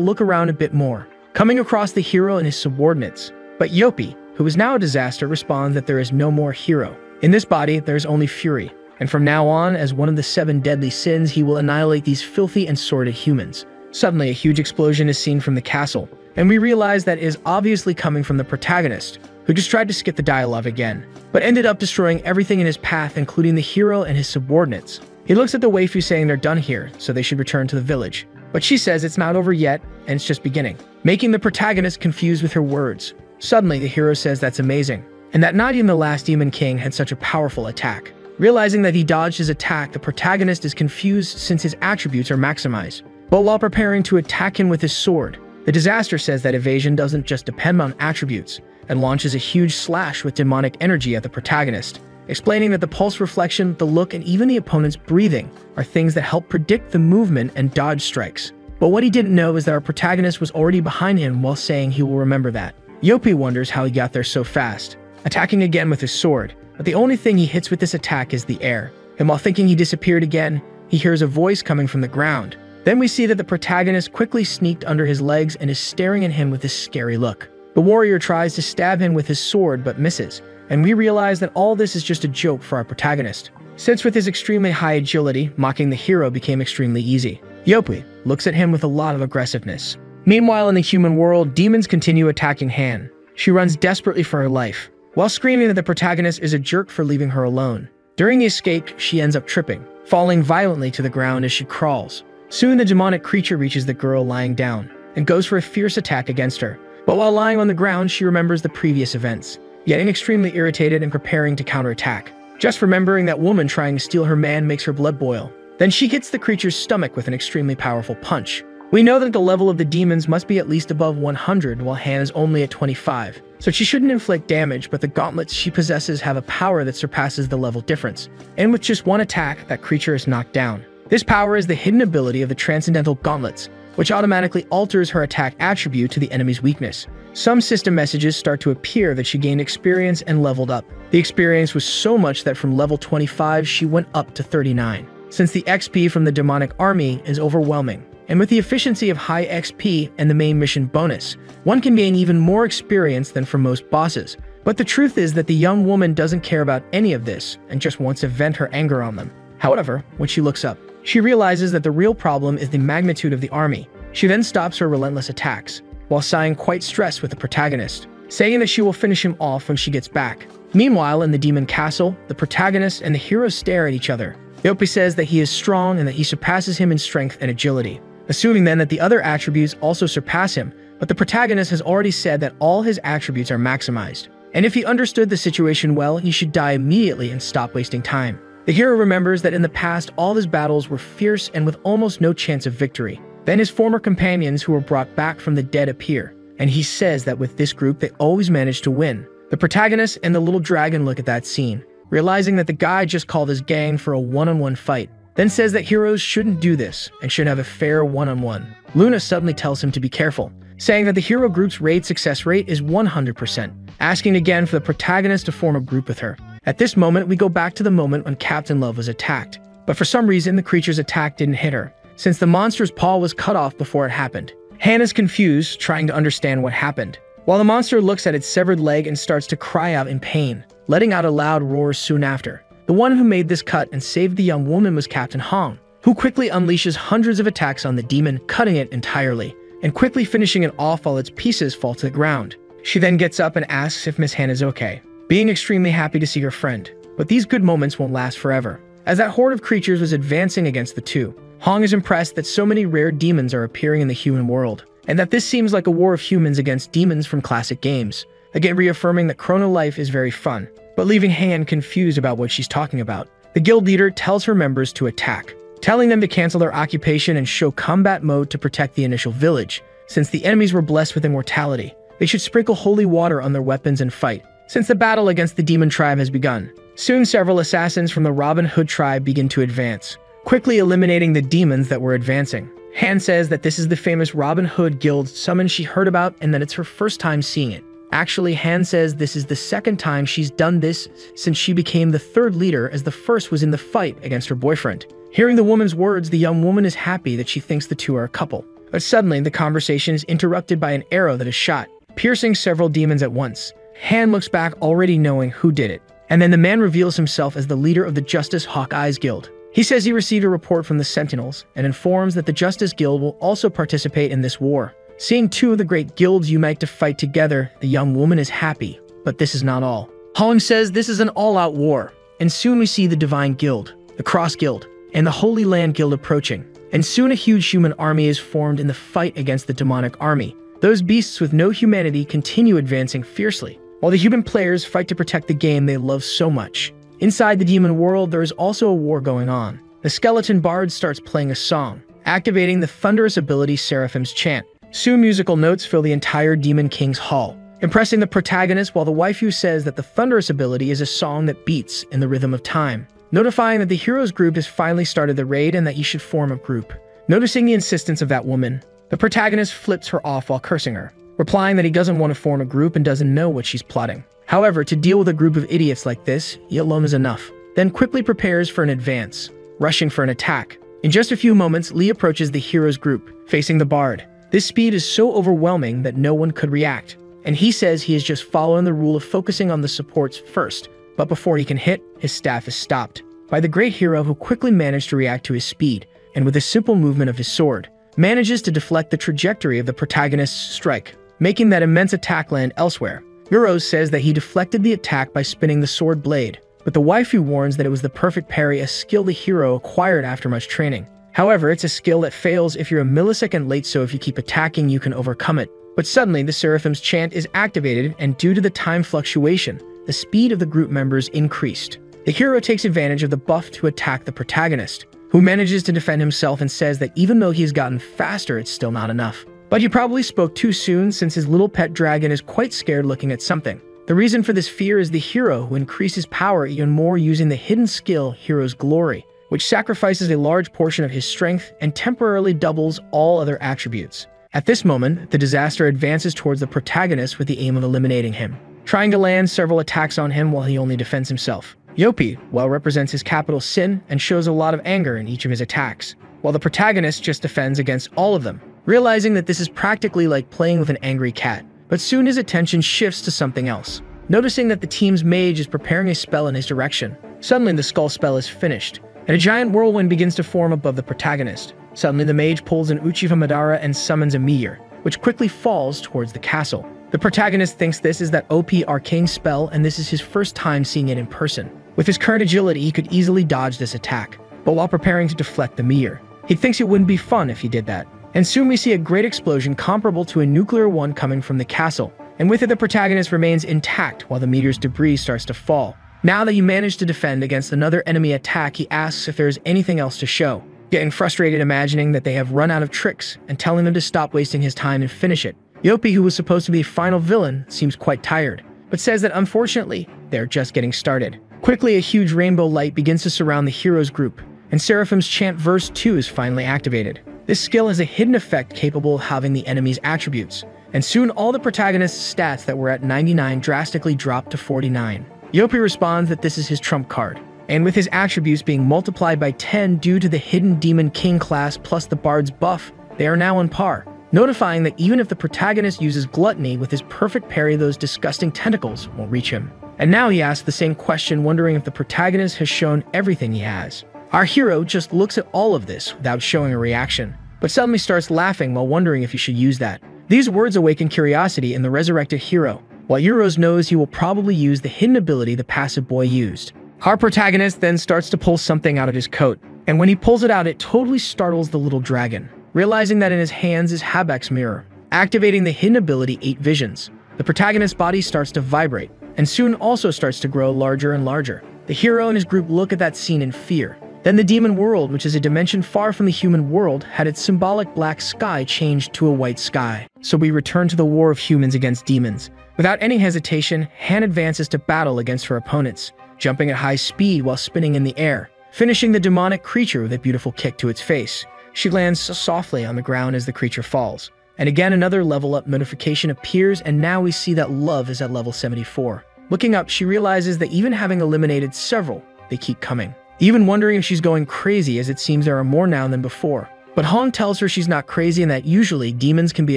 look around a bit more, coming across the hero and his subordinates. But Yopi, who is now a disaster, responds that there is no more hero. In this body, there is only fury, and from now on, as one of the 7 deadly sins, he will annihilate these filthy and sordid humans. Suddenly, a huge explosion is seen from the castle, and we realize that it is obviously coming from the protagonist, who just tried to skip the dialogue again, but ended up destroying everything in his path, including the hero and his subordinates. He looks at the waifu saying they're done here, so they should return to the village. But she says it's not over yet, and it's just beginning, making the protagonist confused with her words. Suddenly, the hero says that's amazing, and that not even the last demon king had such a powerful attack. Realizing that he dodged his attack, the protagonist is confused since his attributes are maximized. But while preparing to attack him with his sword, the disaster says that evasion doesn't just depend on attributes, and launches a huge slash with demonic energy at the protagonist, explaining that the pulse reflection, the look, and even the opponent's breathing are things that help predict the movement and dodge strikes. But what he didn't know is that our protagonist was already behind him while saying he will remember that. Yopi wonders how he got there so fast, attacking again with his sword, but the only thing he hits with this attack is the air. And while thinking he disappeared again, he hears a voice coming from the ground. Then we see that the protagonist quickly sneaked under his legs and is staring at him with this scary look. The warrior tries to stab him with his sword but misses, and we realize that all this is just a joke for our protagonist, since with his extremely high agility, mocking the hero became extremely easy. Yopi looks at him with a lot of aggressiveness. Meanwhile, in the human world, demons continue attacking Han. She runs desperately for her life, while screaming that the protagonist is a jerk for leaving her alone. During the escape, she ends up tripping, falling violently to the ground as she crawls. Soon, the demonic creature reaches the girl lying down, and goes for a fierce attack against her. But while lying on the ground, she remembers the previous events, getting extremely irritated and preparing to counterattack. Just remembering that woman trying to steal her man makes her blood boil. Then she hits the creature's stomach with an extremely powerful punch. We know that the level of the demons must be at least above 100, while Han is only at 25, so she shouldn't inflict damage, but the gauntlets she possesses have a power that surpasses the level difference, and with just one attack, that creature is knocked down. This power is the hidden ability of the Transcendental Gauntlets, which automatically alters her attack attribute to the enemy's weakness. Some system messages start to appear that she gained experience and leveled up. The experience was so much that from level 25 she went up to 39, since the XP from the demonic army is overwhelming. And with the efficiency of high XP and the main mission bonus, one can gain even more experience than from most bosses. But the truth is that the young woman doesn't care about any of this and just wants to vent her anger on them. However, when she looks up, she realizes that the real problem is the magnitude of the army. She then stops her relentless attacks, while sighing quite stressed with the protagonist, saying that she will finish him off when she gets back. Meanwhile, in the demon castle, the protagonist and the hero stare at each other. Yopi says that he is strong and that he surpasses him in strength and agility, assuming then that the other attributes also surpass him, but the protagonist has already said that all his attributes are maximized, and if he understood the situation well, he should die immediately and stop wasting time. The hero remembers that in the past all his battles were fierce and with almost no chance of victory. Then his former companions who were brought back from the dead appear, and he says that with this group they always manage to win. The protagonist and the little dragon look at that scene, realizing that the guy just called his gang for a one-on-one fight, then says that heroes shouldn't do this and should have a fair one-on-one. Luna suddenly tells him to be careful, saying that the hero group's raid success rate is 100%, asking again for the protagonist to form a group with her. At this moment, we go back to the moment when Captain Love was attacked, but for some reason the creature's attack didn't hit her, since the monster's paw was cut off before it happened. Han is confused, trying to understand what happened, while the monster looks at its severed leg and starts to cry out in pain, letting out a loud roar soon after. The one who made this cut and saved the young woman was Captain Hong, who quickly unleashes hundreds of attacks on the demon, cutting it entirely, and quickly finishing it off while its pieces fall to the ground. She then gets up and asks if Miss Han is okay, being extremely happy to see her friend. But these good moments won't last forever, as that horde of creatures was advancing against the two. Hong is impressed that so many rare demons are appearing in the human world, and that this seems like a war of humans against demons from classic games, again reaffirming that Chrono Life is very fun, but leaving Han confused about what she's talking about. The guild leader tells her members to attack, telling them to cancel their occupation and show combat mode to protect the initial village. Since the enemies were blessed with immortality, they should sprinkle holy water on their weapons and fight, since the battle against the demon tribe has begun. Soon several assassins from the Robin Hood tribe begin to advance, quickly eliminating the demons that were advancing. Han says that this is the famous Robin Hood Guild summon she heard about and that it's her first time seeing it. Actually, Han says this is the second time she's done this since she became the third leader, as the first was in the fight against her boyfriend. Hearing the woman's words, the young woman is happy that she thinks the two are a couple. But suddenly, the conversation is interrupted by an arrow that is shot, piercing several demons at once. Han looks back already knowing who did it. And then the man reveals himself as the leader of the Justice Hawkeye's Guild. He says he received a report from the Sentinels and informs that the Justice Guild will also participate in this war. Seeing two of the great guilds unite to fight together, the young woman is happy. But this is not all. Hong says this is an all-out war, and soon we see the Divine Guild, the Cross Guild, and the Holy Land Guild approaching. And soon a huge human army is formed in the fight against the demonic army. Those beasts with no humanity continue advancing fiercely, while the human players fight to protect the game they love so much. Inside the demon world, there is also a war going on. The skeleton bard starts playing a song, activating the thunderous ability Seraphim's Chant. Soon musical notes fill the entire Demon King's hall, impressing the protagonist, while the waifu says that the thunderous ability is a song that beats in the rhythm of time, notifying that the hero's group has finally started the raid and that you should form a group. Noticing the insistence of that woman, the protagonist flips her off while cursing her, replying that he doesn't want to form a group and doesn't know what she's plotting. However, to deal with a group of idiots like this, he alone is enough. Then quickly prepares for an advance, rushing for an attack. In just a few moments, Lee approaches the hero's group, facing the bard. This speed is so overwhelming that no one could react, and he says he is just following the rule of focusing on the supports first, but before he can hit, his staff is stopped by the great hero, who quickly managed to react to his speed, and with a simple movement of his sword, manages to deflect the trajectory of the protagonist's strike, making that immense attack land elsewhere. Euros says that he deflected the attack by spinning the sword blade, but the waifu warns that it was the perfect parry, a skill the hero acquired after much training. However, it's a skill that fails if you're a millisecond late, so if you keep attacking, you can overcome it. But suddenly, the Seraphim's Chant is activated, and due to the time fluctuation, the speed of the group members increased. The hero takes advantage of the buff to attack the protagonist, who manages to defend himself and says that even though he has gotten faster, it's still not enough. But he probably spoke too soon, since his little pet dragon is quite scared looking at something. The reason for this fear is the hero, who increases power even more using the hidden skill Hero's Glory, which sacrifices a large portion of his strength and temporarily doubles all other attributes. At this moment, the disaster advances towards the protagonist with the aim of eliminating him, trying to land several attacks on him while he only defends himself. Yopi well represents his capital sin and shows a lot of anger in each of his attacks, while the protagonist just defends against all of them, realizing that this is practically like playing with an angry cat. But soon his attention shifts to something else, noticing that the team's mage is preparing a spell in his direction. Suddenly, the skull spell is finished, and a giant whirlwind begins to form above the protagonist. Suddenly, the mage pulls an Uchiha Madara and summons a meteor, which quickly falls towards the castle. The protagonist thinks this is that OP arcane spell, and this is his first time seeing it in person. With his current agility, he could easily dodge this attack, but while preparing to deflect the meteor, he thinks it wouldn't be fun if he did that. And soon we see a great explosion comparable to a nuclear one coming from the castle, and with it the protagonist remains intact while the meteor's debris starts to fall. Now that he managed to defend against another enemy attack, he asks if there is anything else to show, getting frustrated imagining that they have run out of tricks and telling them to stop wasting his time and finish it. Yopi, who was supposed to be a final villain, seems quite tired, but says that unfortunately, they're just getting started. Quickly, a huge rainbow light begins to surround the hero's group, and Seraphim's Chant verse 2 is finally activated. This skill has a hidden effect capable of halving the enemy's attributes, and soon all the protagonist's stats that were at 99 drastically drop to 49. Yopi responds that this is his trump card, and with his attributes being multiplied by 10 due to the hidden Demon King class plus the Bard's buff, they are now on par, notifying that even if the protagonist uses Gluttony with his perfect parry, those disgusting tentacles won't reach him. And now he asks the same question, wondering if the protagonist has shown everything he has. Our hero just looks at all of this without showing a reaction, but suddenly starts laughing while wondering if he should use that. These words awaken curiosity in the resurrected hero, while Euros knows he will probably use the hidden ability the passive boy used. Our protagonist then starts to pull something out of his coat, and when he pulls it out, it totally startles the little dragon, realizing that in his hands is Habak's mirror. Activating the hidden ability 8 Visions, the protagonist's body starts to vibrate, and soon also starts to grow larger and larger. The hero and his group look at that scene in fear. Then the demon world, which is a dimension far from the human world, had its symbolic black sky changed to a white sky. So we return to the war of humans against demons. Without any hesitation, Han advances to battle against her opponents, jumping at high speed while spinning in the air, finishing the demonic creature with a beautiful kick to its face. She lands softly on the ground as the creature falls. And again, another level up notification appears, and now we see that Love is at level 74. Looking up, she realizes that even having eliminated several, they keep coming. Even wondering if she's going crazy, as it seems there are more now than before. But Hong tells her she's not crazy and that usually demons can be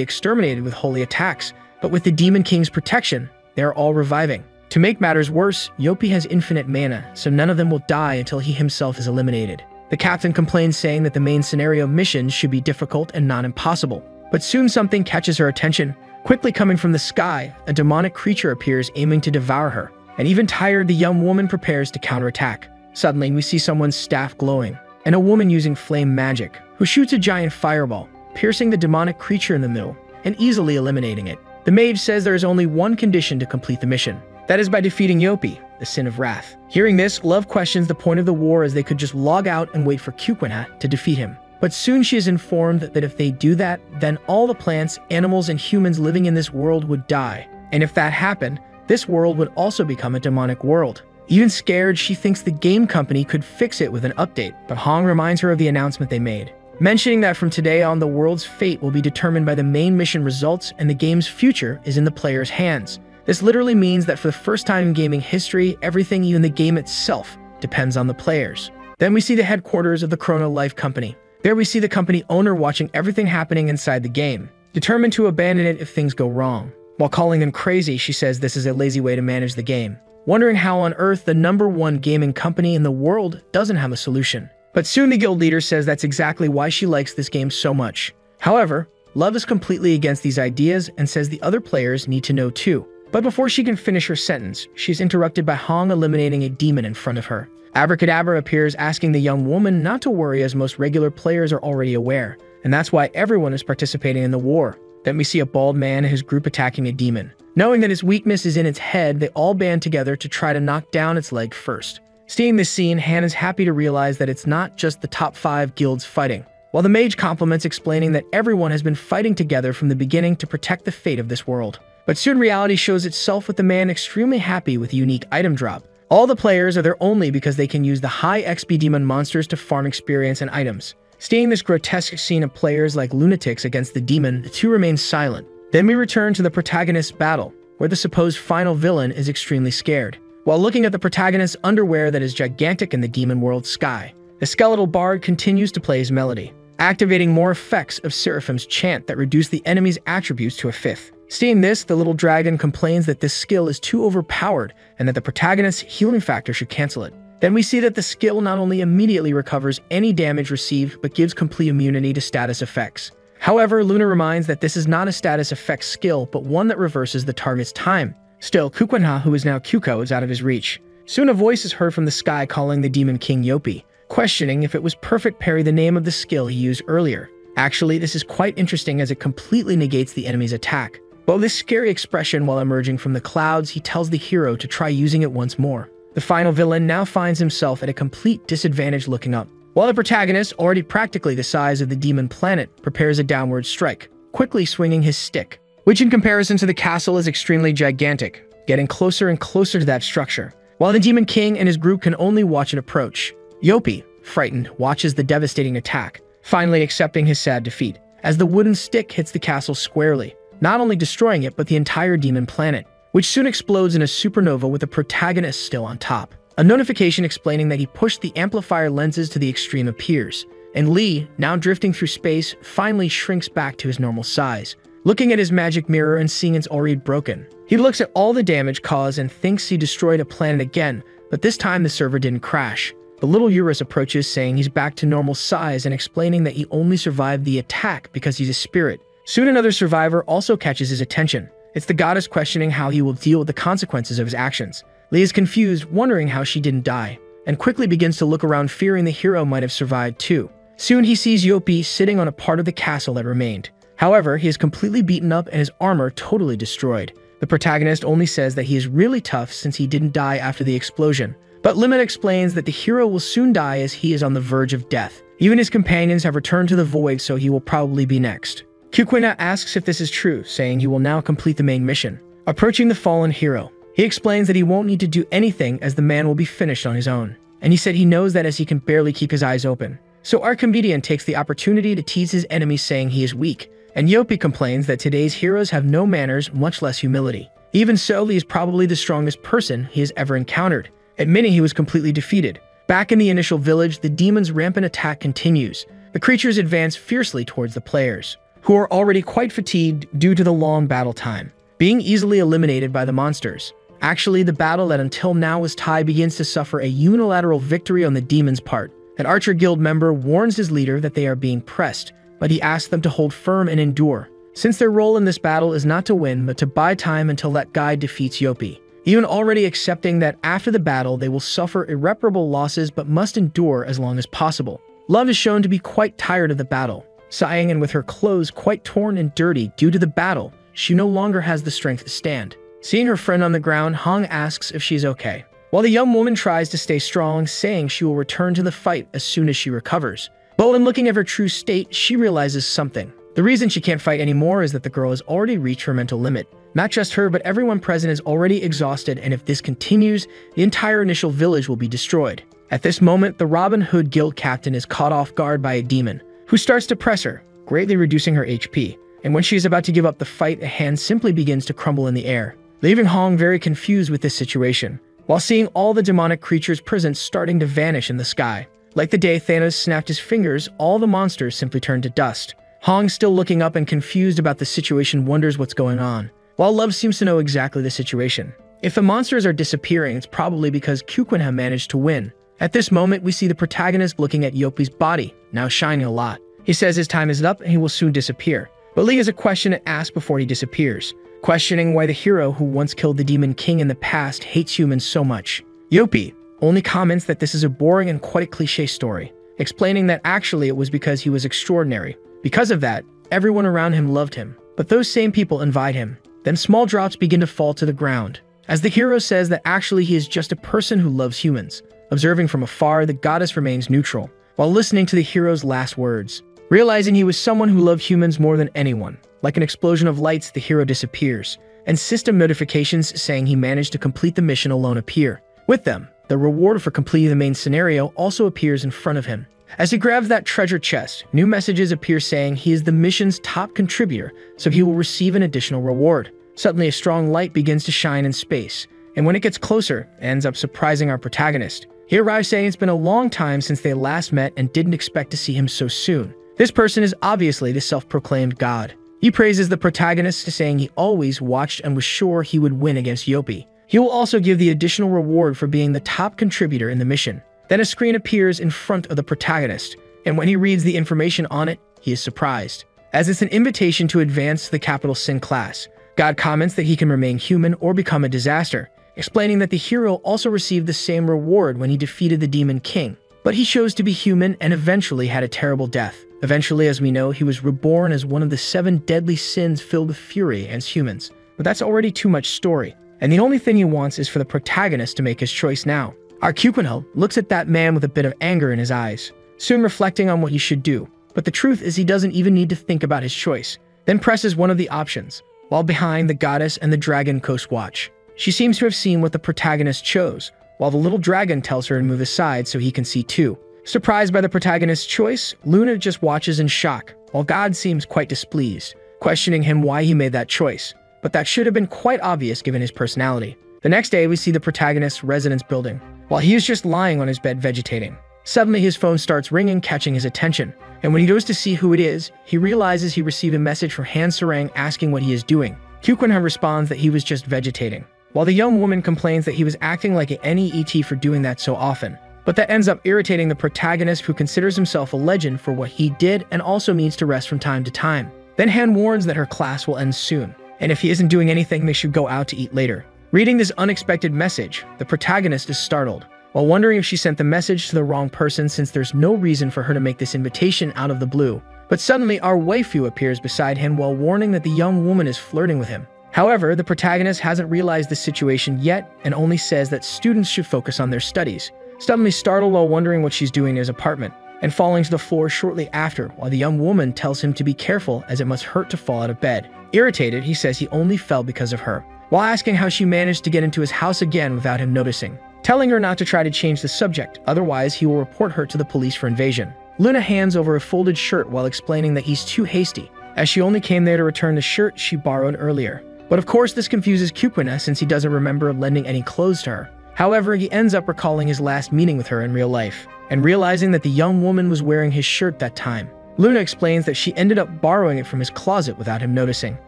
exterminated with holy attacks, but with the Demon King's protection, they are all reviving. To make matters worse, Yopi has infinite mana, so none of them will die until he himself is eliminated. The captain complains, saying that the main scenario missions should be difficult and not impossible. But soon something catches her attention. Quickly coming from the sky, a demonic creature appears aiming to devour her. And even tired, the young woman prepares to counterattack. Suddenly, we see someone's staff glowing, and a woman using flame magic, who shoots a giant fireball, piercing the demonic creature in the middle, and easily eliminating it. The mage says there is only one condition to complete the mission. That is by defeating Yopi, the Sin of Wrath. Hearing this, Love questions the point of the war, as they could just log out and wait for Kukwina to defeat him. But soon she is informed that if they do that, then all the plants, animals, and humans living in this world would die. And if that happened, this world would also become a demonic world. Even scared, she thinks the game company could fix it with an update, but Hong reminds her of the announcement they made, mentioning that from today on, the world's fate will be determined by the main mission results, and the game's future is in the player's hands. This literally means that for the first time in gaming history, everything, even the game itself, depends on the players. Then we see the headquarters of the Chrono Life company. There we see the company owner watching everything happening inside the game, determined to abandon it if things go wrong. While calling them crazy, she says this is a lazy way to manage the game, wondering how on earth the #1 gaming company in the world doesn't have a solution. But soon the guild leader says that's exactly why she likes this game so much. However, Love is completely against these ideas and says the other players need to know too. But before she can finish her sentence, she's interrupted by Hong eliminating a demon in front of her. Abracadabra appears, asking the young woman not to worry, as most regular players are already aware, and that's why everyone is participating in the war. Then we see a bald man and his group attacking a demon. Knowing that its weakness is in its head, they all band together to try to knock down its leg first. Seeing this scene, Han is happy to realize that it's not just the top 5 guilds fighting, while the mage compliments, explaining that everyone has been fighting together from the beginning to protect the fate of this world. But soon reality shows itself, with the man extremely happy with the unique item drop. All the players are there only because they can use the high XP demon monsters to farm experience and items. Seeing this grotesque scene of players like lunatics against the demon, the two remain silent. Then we return to the protagonist's battle, where the supposed final villain is extremely scared. While looking at the protagonist's underwear that is gigantic in the demon world sky, the skeletal bard continues to play his melody, activating more effects of Seraphim's chant that reduce the enemy's attributes to a 5th. Seeing this, the little dragon complains that this skill is too overpowered and that the protagonist's healing factor should cancel it. Then we see that the skill not only immediately recovers any damage received, but gives complete immunity to status effects. However, Luna reminds that this is not a status effect skill, but one that reverses the target's time. Still, Kukwina, who is now Kyuko, is out of his reach. Soon a voice is heard from the sky calling the Demon King Yopi, questioning if it was Perfect Parry, the name of the skill he used earlier. Actually, this is quite interesting, as it completely negates the enemy's attack. But with this scary expression while emerging from the clouds, he tells the hero to try using it once more. The final villain now finds himself at a complete disadvantage looking up, while the protagonist, already practically the size of the demon planet, prepares a downward strike, quickly swinging his stick, which in comparison to the castle is extremely gigantic, getting closer and closer to that structure. While the Demon King and his group can only watch it approach, Yopi, frightened, watches the devastating attack, finally accepting his sad defeat, as the wooden stick hits the castle squarely, not only destroying it but the entire demon planet, which soon explodes in a supernova with the protagonist still on top. A notification explaining that he pushed the amplifier lenses to the extreme appears, and Lee, now drifting through space, finally shrinks back to his normal size. Looking at his magic mirror and seeing it's already broken, he looks at all the damage caused and thinks he destroyed a planet again, but this time the server didn't crash. The little Eurus approaches, saying he's back to normal size and explaining that he only survived the attack because he's a spirit. Soon another survivor also catches his attention. It's the goddess, questioning how he will deal with the consequences of his actions. Lee is confused, wondering how she didn't die, and quickly begins to look around, fearing the hero might have survived too. Soon he sees Yopi sitting on a part of the castle that remained. However, he is completely beaten up and his armor totally destroyed. The protagonist only says that he is really tough since he didn't die after the explosion, but Limit explains that the hero will soon die as he is on the verge of death. Even his companions have returned to the void, so he will probably be next. Kukwina asks if this is true, saying he will now complete the main mission. Approaching the fallen hero, he explains that he won't need to do anything as the man will be finished on his own, and he said he knows that as he can barely keep his eyes open. So our comedian takes the opportunity to tease his enemies, saying he is weak, and Yopi complains that today's heroes have no manners, much less humility. Even so, he is probably the strongest person he has ever encountered, admitting he was completely defeated. Back in the initial village, the demon's rampant attack continues. The creatures advance fiercely towards the players, who are already quite fatigued due to the long battle time, being easily eliminated by the monsters. Actually, the battle that until now was tied begins to suffer a unilateral victory on the demon's part. An Archer Guild member warns his leader that they are being pressed, but he asks them to hold firm and endure, since their role in this battle is not to win but to buy time until that guy defeats Yopi. Even already accepting that after the battle they will suffer irreparable losses but must endure as long as possible. Love is shown to be quite tired of the battle, sighing, and with her clothes quite torn and dirty due to the battle, she no longer has the strength to stand. Seeing her friend on the ground, Hong asks if she's okay, while the young woman tries to stay strong, saying she will return to the fight as soon as she recovers. But when looking at her true state, she realizes something. The reason she can't fight anymore is that the girl has already reached her mental limit. Not just her, but everyone present is already exhausted, and if this continues, the entire initial village will be destroyed. At this moment, the Robin Hood Guild captain is caught off guard by a demon, who starts to press her, greatly reducing her HP. And when she is about to give up the fight, a hand simply begins to crumble in the air, leaving Hong very confused with this situation, while seeing all the demonic creatures present starting to vanish in the sky. Like the day Thanos snapped his fingers, all the monsters simply turned to dust. Hong, still looking up and confused about the situation, wonders what's going on, while Love seems to know exactly the situation. If the monsters are disappearing, it's probably because Kukunha managed to win. At this moment, we see the protagonist looking at Yopi's body, now shining a lot. He says his time is up and he will soon disappear. But Lee has a question to ask before he disappears, questioning why the hero who once killed the Demon King in the past hates humans so much. Yopi only comments that this is a boring and quite cliché story, explaining that actually it was because he was extraordinary. Because of that, everyone around him loved him, but those same people invite him. Then small drops begin to fall to the ground, as the hero says that actually he is just a person who loves humans. Observing from afar, the goddess remains neutral, while listening to the hero's last words. Realizing he was someone who loved humans more than anyone, like an explosion of lights, the hero disappears, and system notifications saying he managed to complete the mission alone appear. With them, the reward for completing the main scenario also appears in front of him. As he grabs that treasure chest, new messages appear saying he is the mission's top contributor, so he will receive an additional reward. Suddenly, a strong light begins to shine in space, and when it gets closer, it ends up surprising our protagonist. He arrives saying it's been a long time since they last met and didn't expect to see him so soon. This person is obviously the self-proclaimed god. He praises the protagonist, saying he always watched and was sure he would win against Yopi. He will also give the additional reward for being the top contributor in the mission. Then a screen appears in front of the protagonist, and when he reads the information on it, he is surprised, as it's an invitation to advance to the Capital Sin class. God comments that he can remain human or become a disaster, explaining that the hero also received the same reward when he defeated the Demon King. But he chose to be human and eventually had a terrible death. Eventually, as we know, he was reborn as one of the 7 deadly sins filled with fury against humans. But that's already too much story, and the only thing he wants is for the protagonist to make his choice now. Our Kukunha looks at that man with a bit of anger in his eyes, soon reflecting on what he should do. But the truth is he doesn't even need to think about his choice, then presses one of the options, while behind the goddess and the dragon coast watch. She seems to have seen what the protagonist chose, while the little dragon tells her to move aside so he can see too. Surprised by the protagonist's choice, Luna just watches in shock, while God seems quite displeased, questioning him why he made that choice. But that should have been quite obvious given his personality. The next day, we see the protagonist's residence building, while he is just lying on his bed vegetating. Suddenly, his phone starts ringing, catching his attention, and when he goes to see who it is, he realizes he received a message from Han Sarang asking what he is doing. Kukunha responds that he was just vegetating, while the young woman complains that he was acting like an NEET for doing that so often. But that ends up irritating the protagonist, who considers himself a legend for what he did and also needs to rest from time to time. Then Han warns that her class will end soon, and if he isn't doing anything, they should go out to eat later. Reading this unexpected message, the protagonist is startled, while wondering if she sent the message to the wrong person, since there's no reason for her to make this invitation out of the blue. But suddenly, our waifu appears beside him while warning that the young woman is flirting with him. However, the protagonist hasn't realized the situation yet and only says that students should focus on their studies. Suddenly startled while wondering what she's doing in his apartment, and falling to the floor shortly after, while the young woman tells him to be careful as it must hurt to fall out of bed. Irritated, he says he only fell because of her, while asking how she managed to get into his house again without him noticing, telling her not to try to change the subject, otherwise he will report her to the police for invasion. Luna hands over a folded shirt while explaining that he's too hasty, as she only came there to return the shirt she borrowed earlier. But of course this confuses Kukuna since he doesn't remember lending any clothes to her. However, he ends up recalling his last meeting with her in real life, and realizing that the young woman was wearing his shirt that time. Luna explains that she ended up borrowing it from his closet without him noticing,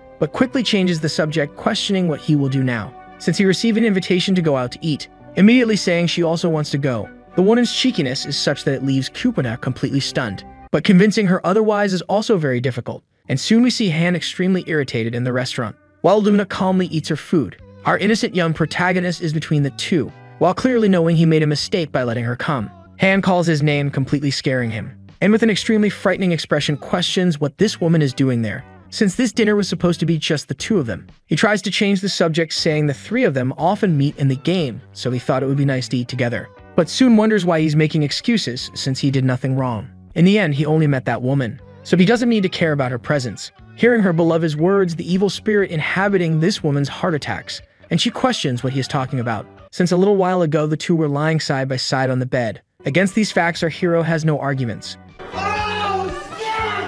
but quickly changes the subject, questioning what he will do now, since he received an invitation to go out to eat, immediately saying she also wants to go. The woman's cheekiness is such that it leaves Kukuna completely stunned, but convincing her otherwise is also very difficult, and soon we see Han extremely irritated in the restaurant, while Luna calmly eats her food. Our innocent young protagonist is between the two, while clearly knowing he made a mistake by letting her come. Han calls his name, completely scaring him, and with an extremely frightening expression questions what this woman is doing there, since this dinner was supposed to be just the two of them. He tries to change the subject, saying the three of them often meet in the game, so he thought it would be nice to eat together, but soon wonders why he's making excuses since he did nothing wrong. In the end, he only met that woman, so he doesn't need to care about her presence. Hearing her beloved's words, the evil spirit inhabiting this woman's heart attacks, and she questions what he is talking about, since a little while ago the two were lying side by side on the bed. Against these facts, our hero has no arguments,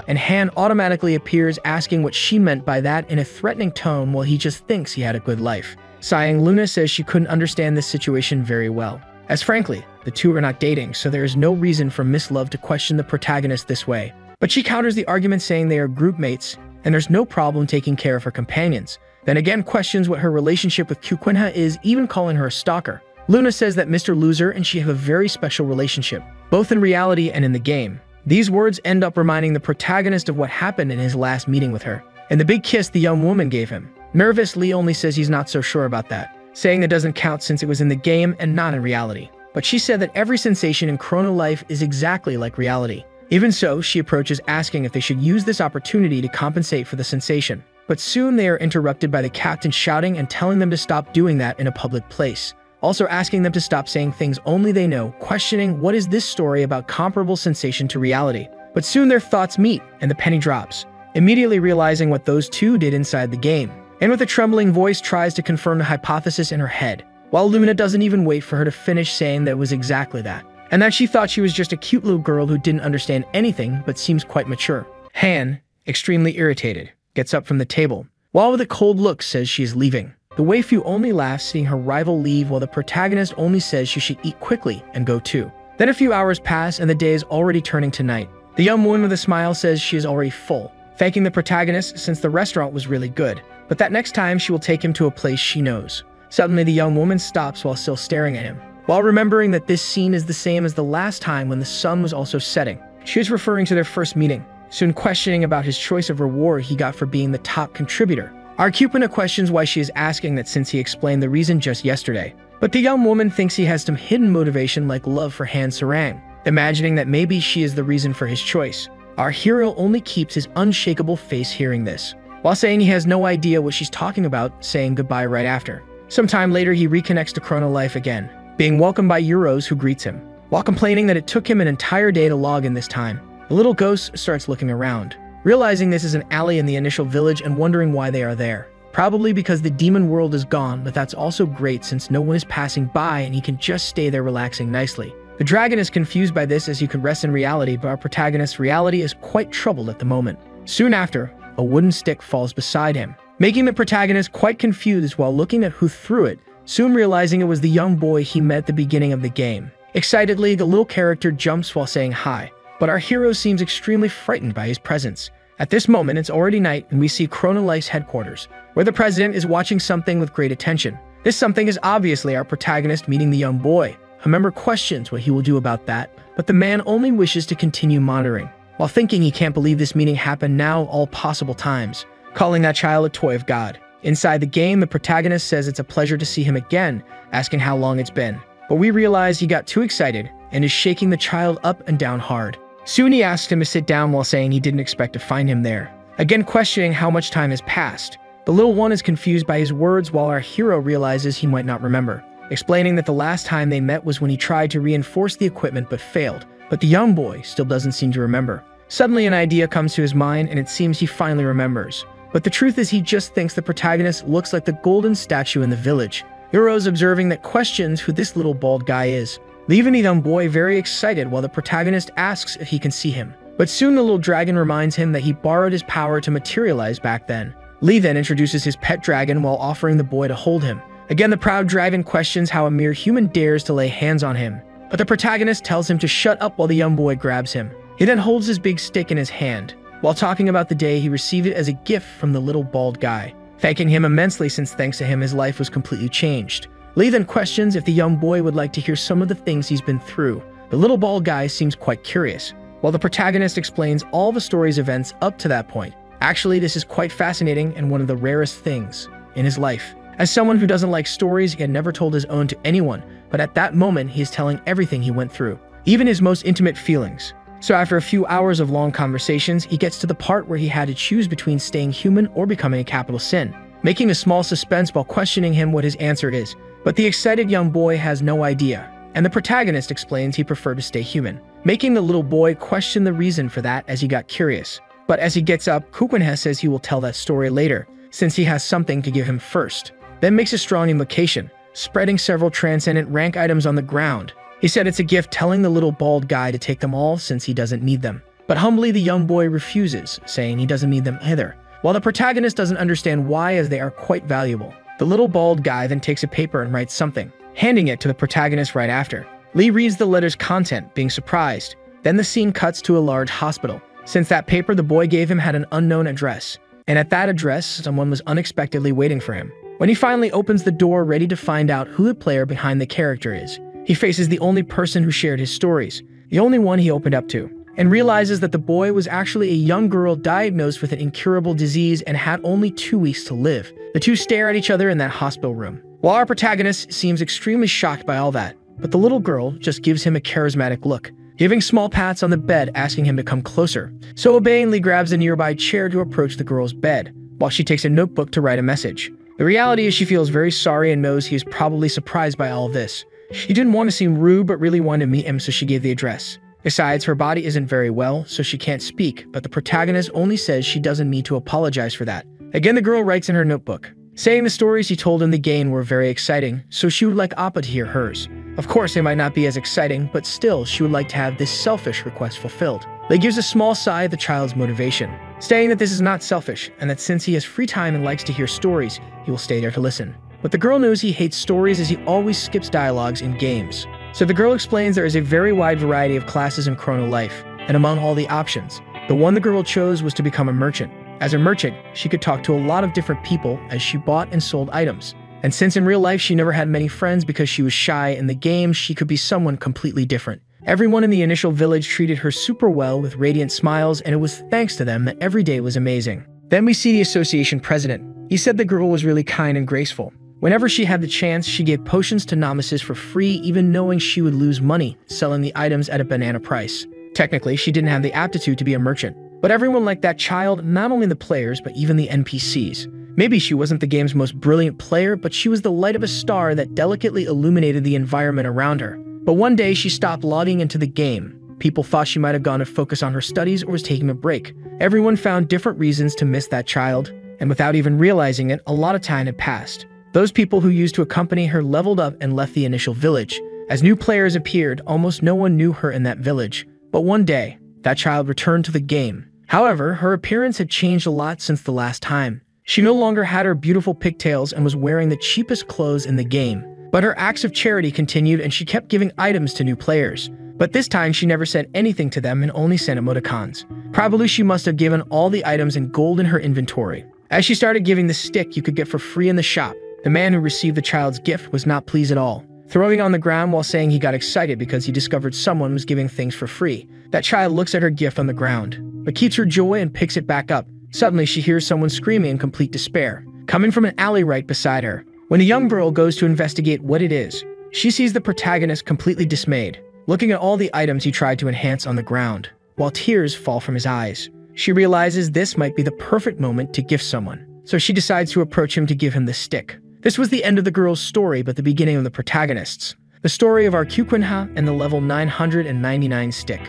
and Han automatically appears, asking what she meant by that in a threatening tone while he just thinks he had a good life. Sighing, Luna says she couldn't understand this situation very well, as frankly, the two are not dating, so there is no reason for Miss Love to question the protagonist this way. But she counters the argument saying they are group mates, and there's no problem taking care of her companions. Then again questions what her relationship with Kukuna is, even calling her a stalker. Luna says that Mr. Loser and she have a very special relationship, both in reality and in the game. These words end up reminding the protagonist of what happened in his last meeting with her, and the big kiss the young woman gave him. Nervous, Lee only says he's not so sure about that, saying that doesn't count since it was in the game and not in reality. But she said that every sensation in Chrono Life is exactly like reality. Even so, she approaches asking if they should use this opportunity to compensate for the sensation. But soon they are interrupted by the captain shouting and telling them to stop doing that in a public place, also asking them to stop saying things only they know, questioning what is this story about comparable sensation to reality. But soon their thoughts meet and the penny drops, immediately realizing what those two did inside the game, and with a trembling voice tries to confirm the hypothesis in her head, while Luna doesn't even wait for her to finish, saying that it was exactly that, and that she thought she was just a cute little girl who didn't understand anything but seems quite mature. Han, extremely irritated, gets up from the table, while with a cold look says she is leaving. The waifu only laughs, seeing her rival leave, while the protagonist only says she should eat quickly and go too. Then a few hours pass and the day is already turning to night. The young woman with a smile says she is already full, thanking the protagonist since the restaurant was really good, but that next time she will take him to a place she knows. Suddenly the young woman stops while still staring at him, while remembering that this scene is the same as the last time when the sun was also setting. She is referring to their first meeting, soon questioning about his choice of reward he got for being the top contributor. Our Cupina questions why she is asking that since he explained the reason just yesterday, but the young woman thinks he has some hidden motivation like love for Han Sarang, imagining that maybe she is the reason for his choice. Our hero only keeps his unshakable face hearing this, while saying he has no idea what she's talking about, saying goodbye right after. Sometime later he reconnects to Chrono Life again, being welcomed by Euros who greets him, while complaining that it took him an entire day to log in this time. The little ghost starts looking around, realizing this is an alley in the initial village and wondering why they are there. Probably because the demon world is gone, but that's also great since no one is passing by and he can just stay there relaxing nicely. The dragon is confused by this as he could rest in reality, but our protagonist's reality is quite troubled at the moment. Soon after, a wooden stick falls beside him, making the protagonist quite confused while looking at who threw it, soon realizing it was the young boy he met at the beginning of the game. Excitedly, the little character jumps while saying hi, but our hero seems extremely frightened by his presence. At this moment, it's already night and we see Chrono Life's headquarters, where the president is watching something with great attention. This something is obviously our protagonist meeting the young boy. A member questions what he will do about that, but the man only wishes to continue monitoring, while thinking he can't believe this meeting happened now all possible times, calling that child a toy of God. Inside the game, the protagonist says it's a pleasure to see him again, asking how long it's been. But we realize he got too excited and is shaking the child up and down hard. Soon he asks him to sit down while saying he didn't expect to find him there, again questioning how much time has passed. The little one is confused by his words while our hero realizes he might not remember, explaining that the last time they met was when he tried to reinforce the equipment but failed, but the young boy still doesn't seem to remember. Suddenly an idea comes to his mind and it seems he finally remembers. But the truth is he just thinks the protagonist looks like the golden statue in the village. Euros observing that questions who this little bald guy is, leaving the young boy very excited while the protagonist asks if he can see him. But soon the little dragon reminds him that he borrowed his power to materialize back then. Lee then introduces his pet dragon while offering the boy to hold him. Again, the proud dragon questions how a mere human dares to lay hands on him, but the protagonist tells him to shut up while the young boy grabs him. He then holds his big stick in his hand, while talking about the day he received it as a gift from the little bald guy, thanking him immensely since thanks to him his life was completely changed. Lee then questions if the young boy would like to hear some of the things he's been through. The little bald guy seems quite curious, while the protagonist explains all the story's events up to that point. Actually, this is quite fascinating and one of the rarest things in his life. As someone who doesn't like stories, he had never told his own to anyone, but at that moment, he is telling everything he went through, even his most intimate feelings. So after a few hours of long conversations, he gets to the part where he had to choose between staying human or becoming a capital sin, making a small suspense while questioning him what his answer is. But the excited young boy has no idea, and the protagonist explains he preferred to stay human, making the little boy question the reason for that as he got curious. But as he gets up, Kukunhe says he will tell that story later, since he has something to give him first, then makes a strong invocation, spreading several transcendent rank items on the ground. He said it's a gift, telling the little bald guy to take them all since he doesn't need them. But humbly, the young boy refuses, saying he doesn't need them either, while the protagonist doesn't understand why, as they are quite valuable. The little bald guy then takes a paper and writes something, handing it to the protagonist right after. Lee reads the letter's content, being surprised. Then the scene cuts to a large hospital. Since that paper the boy gave him had an unknown address, and at that address, someone was unexpectedly waiting for him. When he finally opens the door ready to find out who the player behind the character is, he faces the only person who shared his stories, the only one he opened up to, and realizes that the boy was actually a young girl diagnosed with an incurable disease and had only 2 weeks to live. The two stare at each other in that hospital room, while our protagonist seems extremely shocked by all that, but the little girl just gives him a charismatic look, giving small pats on the bed, asking him to come closer. So obeyingly grabs a nearby chair to approach the girl's bed, while she takes a notebook to write a message. The reality is she feels very sorry and knows he is probably surprised by all of this. She didn't want to seem rude but really wanted to meet him, so she gave the address. Besides, her body isn't very well, so she can't speak, but the protagonist only says she doesn't need to apologize for that. Again, the girl writes in her notebook, saying the stories he told in the game were very exciting, so she would like Appa to hear hers. Of course, they might not be as exciting, but still, she would like to have this selfish request fulfilled. Lee gives a small sigh at the child's motivation, saying that this is not selfish, and that since he has free time and likes to hear stories, he will stay there to listen. But the girl knows he hates stories as he always skips dialogues in games. So the girl explains there is a very wide variety of classes in Chrono Life, and among all the options, the one the girl chose was to become a merchant. As a merchant, she could talk to a lot of different people as she bought and sold items. And since in real life she never had many friends because she was shy, in the game she could be someone completely different. Everyone in the initial village treated her super well with radiant smiles, and it was thanks to them that every day was amazing. Then we see the association president. He said the girl was really kind and graceful. Whenever she had the chance, she gave potions to novices for free, even knowing she would lose money selling the items at a banana price. Technically, she didn't have the aptitude to be a merchant, but everyone liked that child, not only the players, but even the NPCs. Maybe she wasn't the game's most brilliant player, but she was the light of a star that delicately illuminated the environment around her. But one day, she stopped logging into the game. People thought she might have gone to focus on her studies or was taking a break. Everyone found different reasons to miss that child, and without even realizing it, a lot of time had passed. Those people who used to accompany her leveled up and left the initial village. As new players appeared, almost no one knew her in that village. But one day, that child returned to the game. However, her appearance had changed a lot since the last time. She no longer had her beautiful pigtails and was wearing the cheapest clothes in the game. But her acts of charity continued, and she kept giving items to new players. But this time, she never said anything to them and only sent emoticons. Probably she must have given all the items and gold in her inventory. As she started giving the stick you could get for free in the shop, the man who received the child's gift was not pleased at all, throwing it on the ground while saying he got excited because he discovered someone was giving things for free. That child looks at her gift on the ground, but keeps her joy and picks it back up. Suddenly, she hears someone screaming in complete despair, coming from an alley right beside her. When the young girl goes to investigate what it is, she sees the protagonist completely dismayed, looking at all the items he tried to enhance on the ground, while tears fall from his eyes. She realizes this might be the perfect moment to gift someone, so she decides to approach him to give him the stick. This was the end of the girl's story, but the beginning of the protagonist's. The story of our Kukunha and the level 999 stick.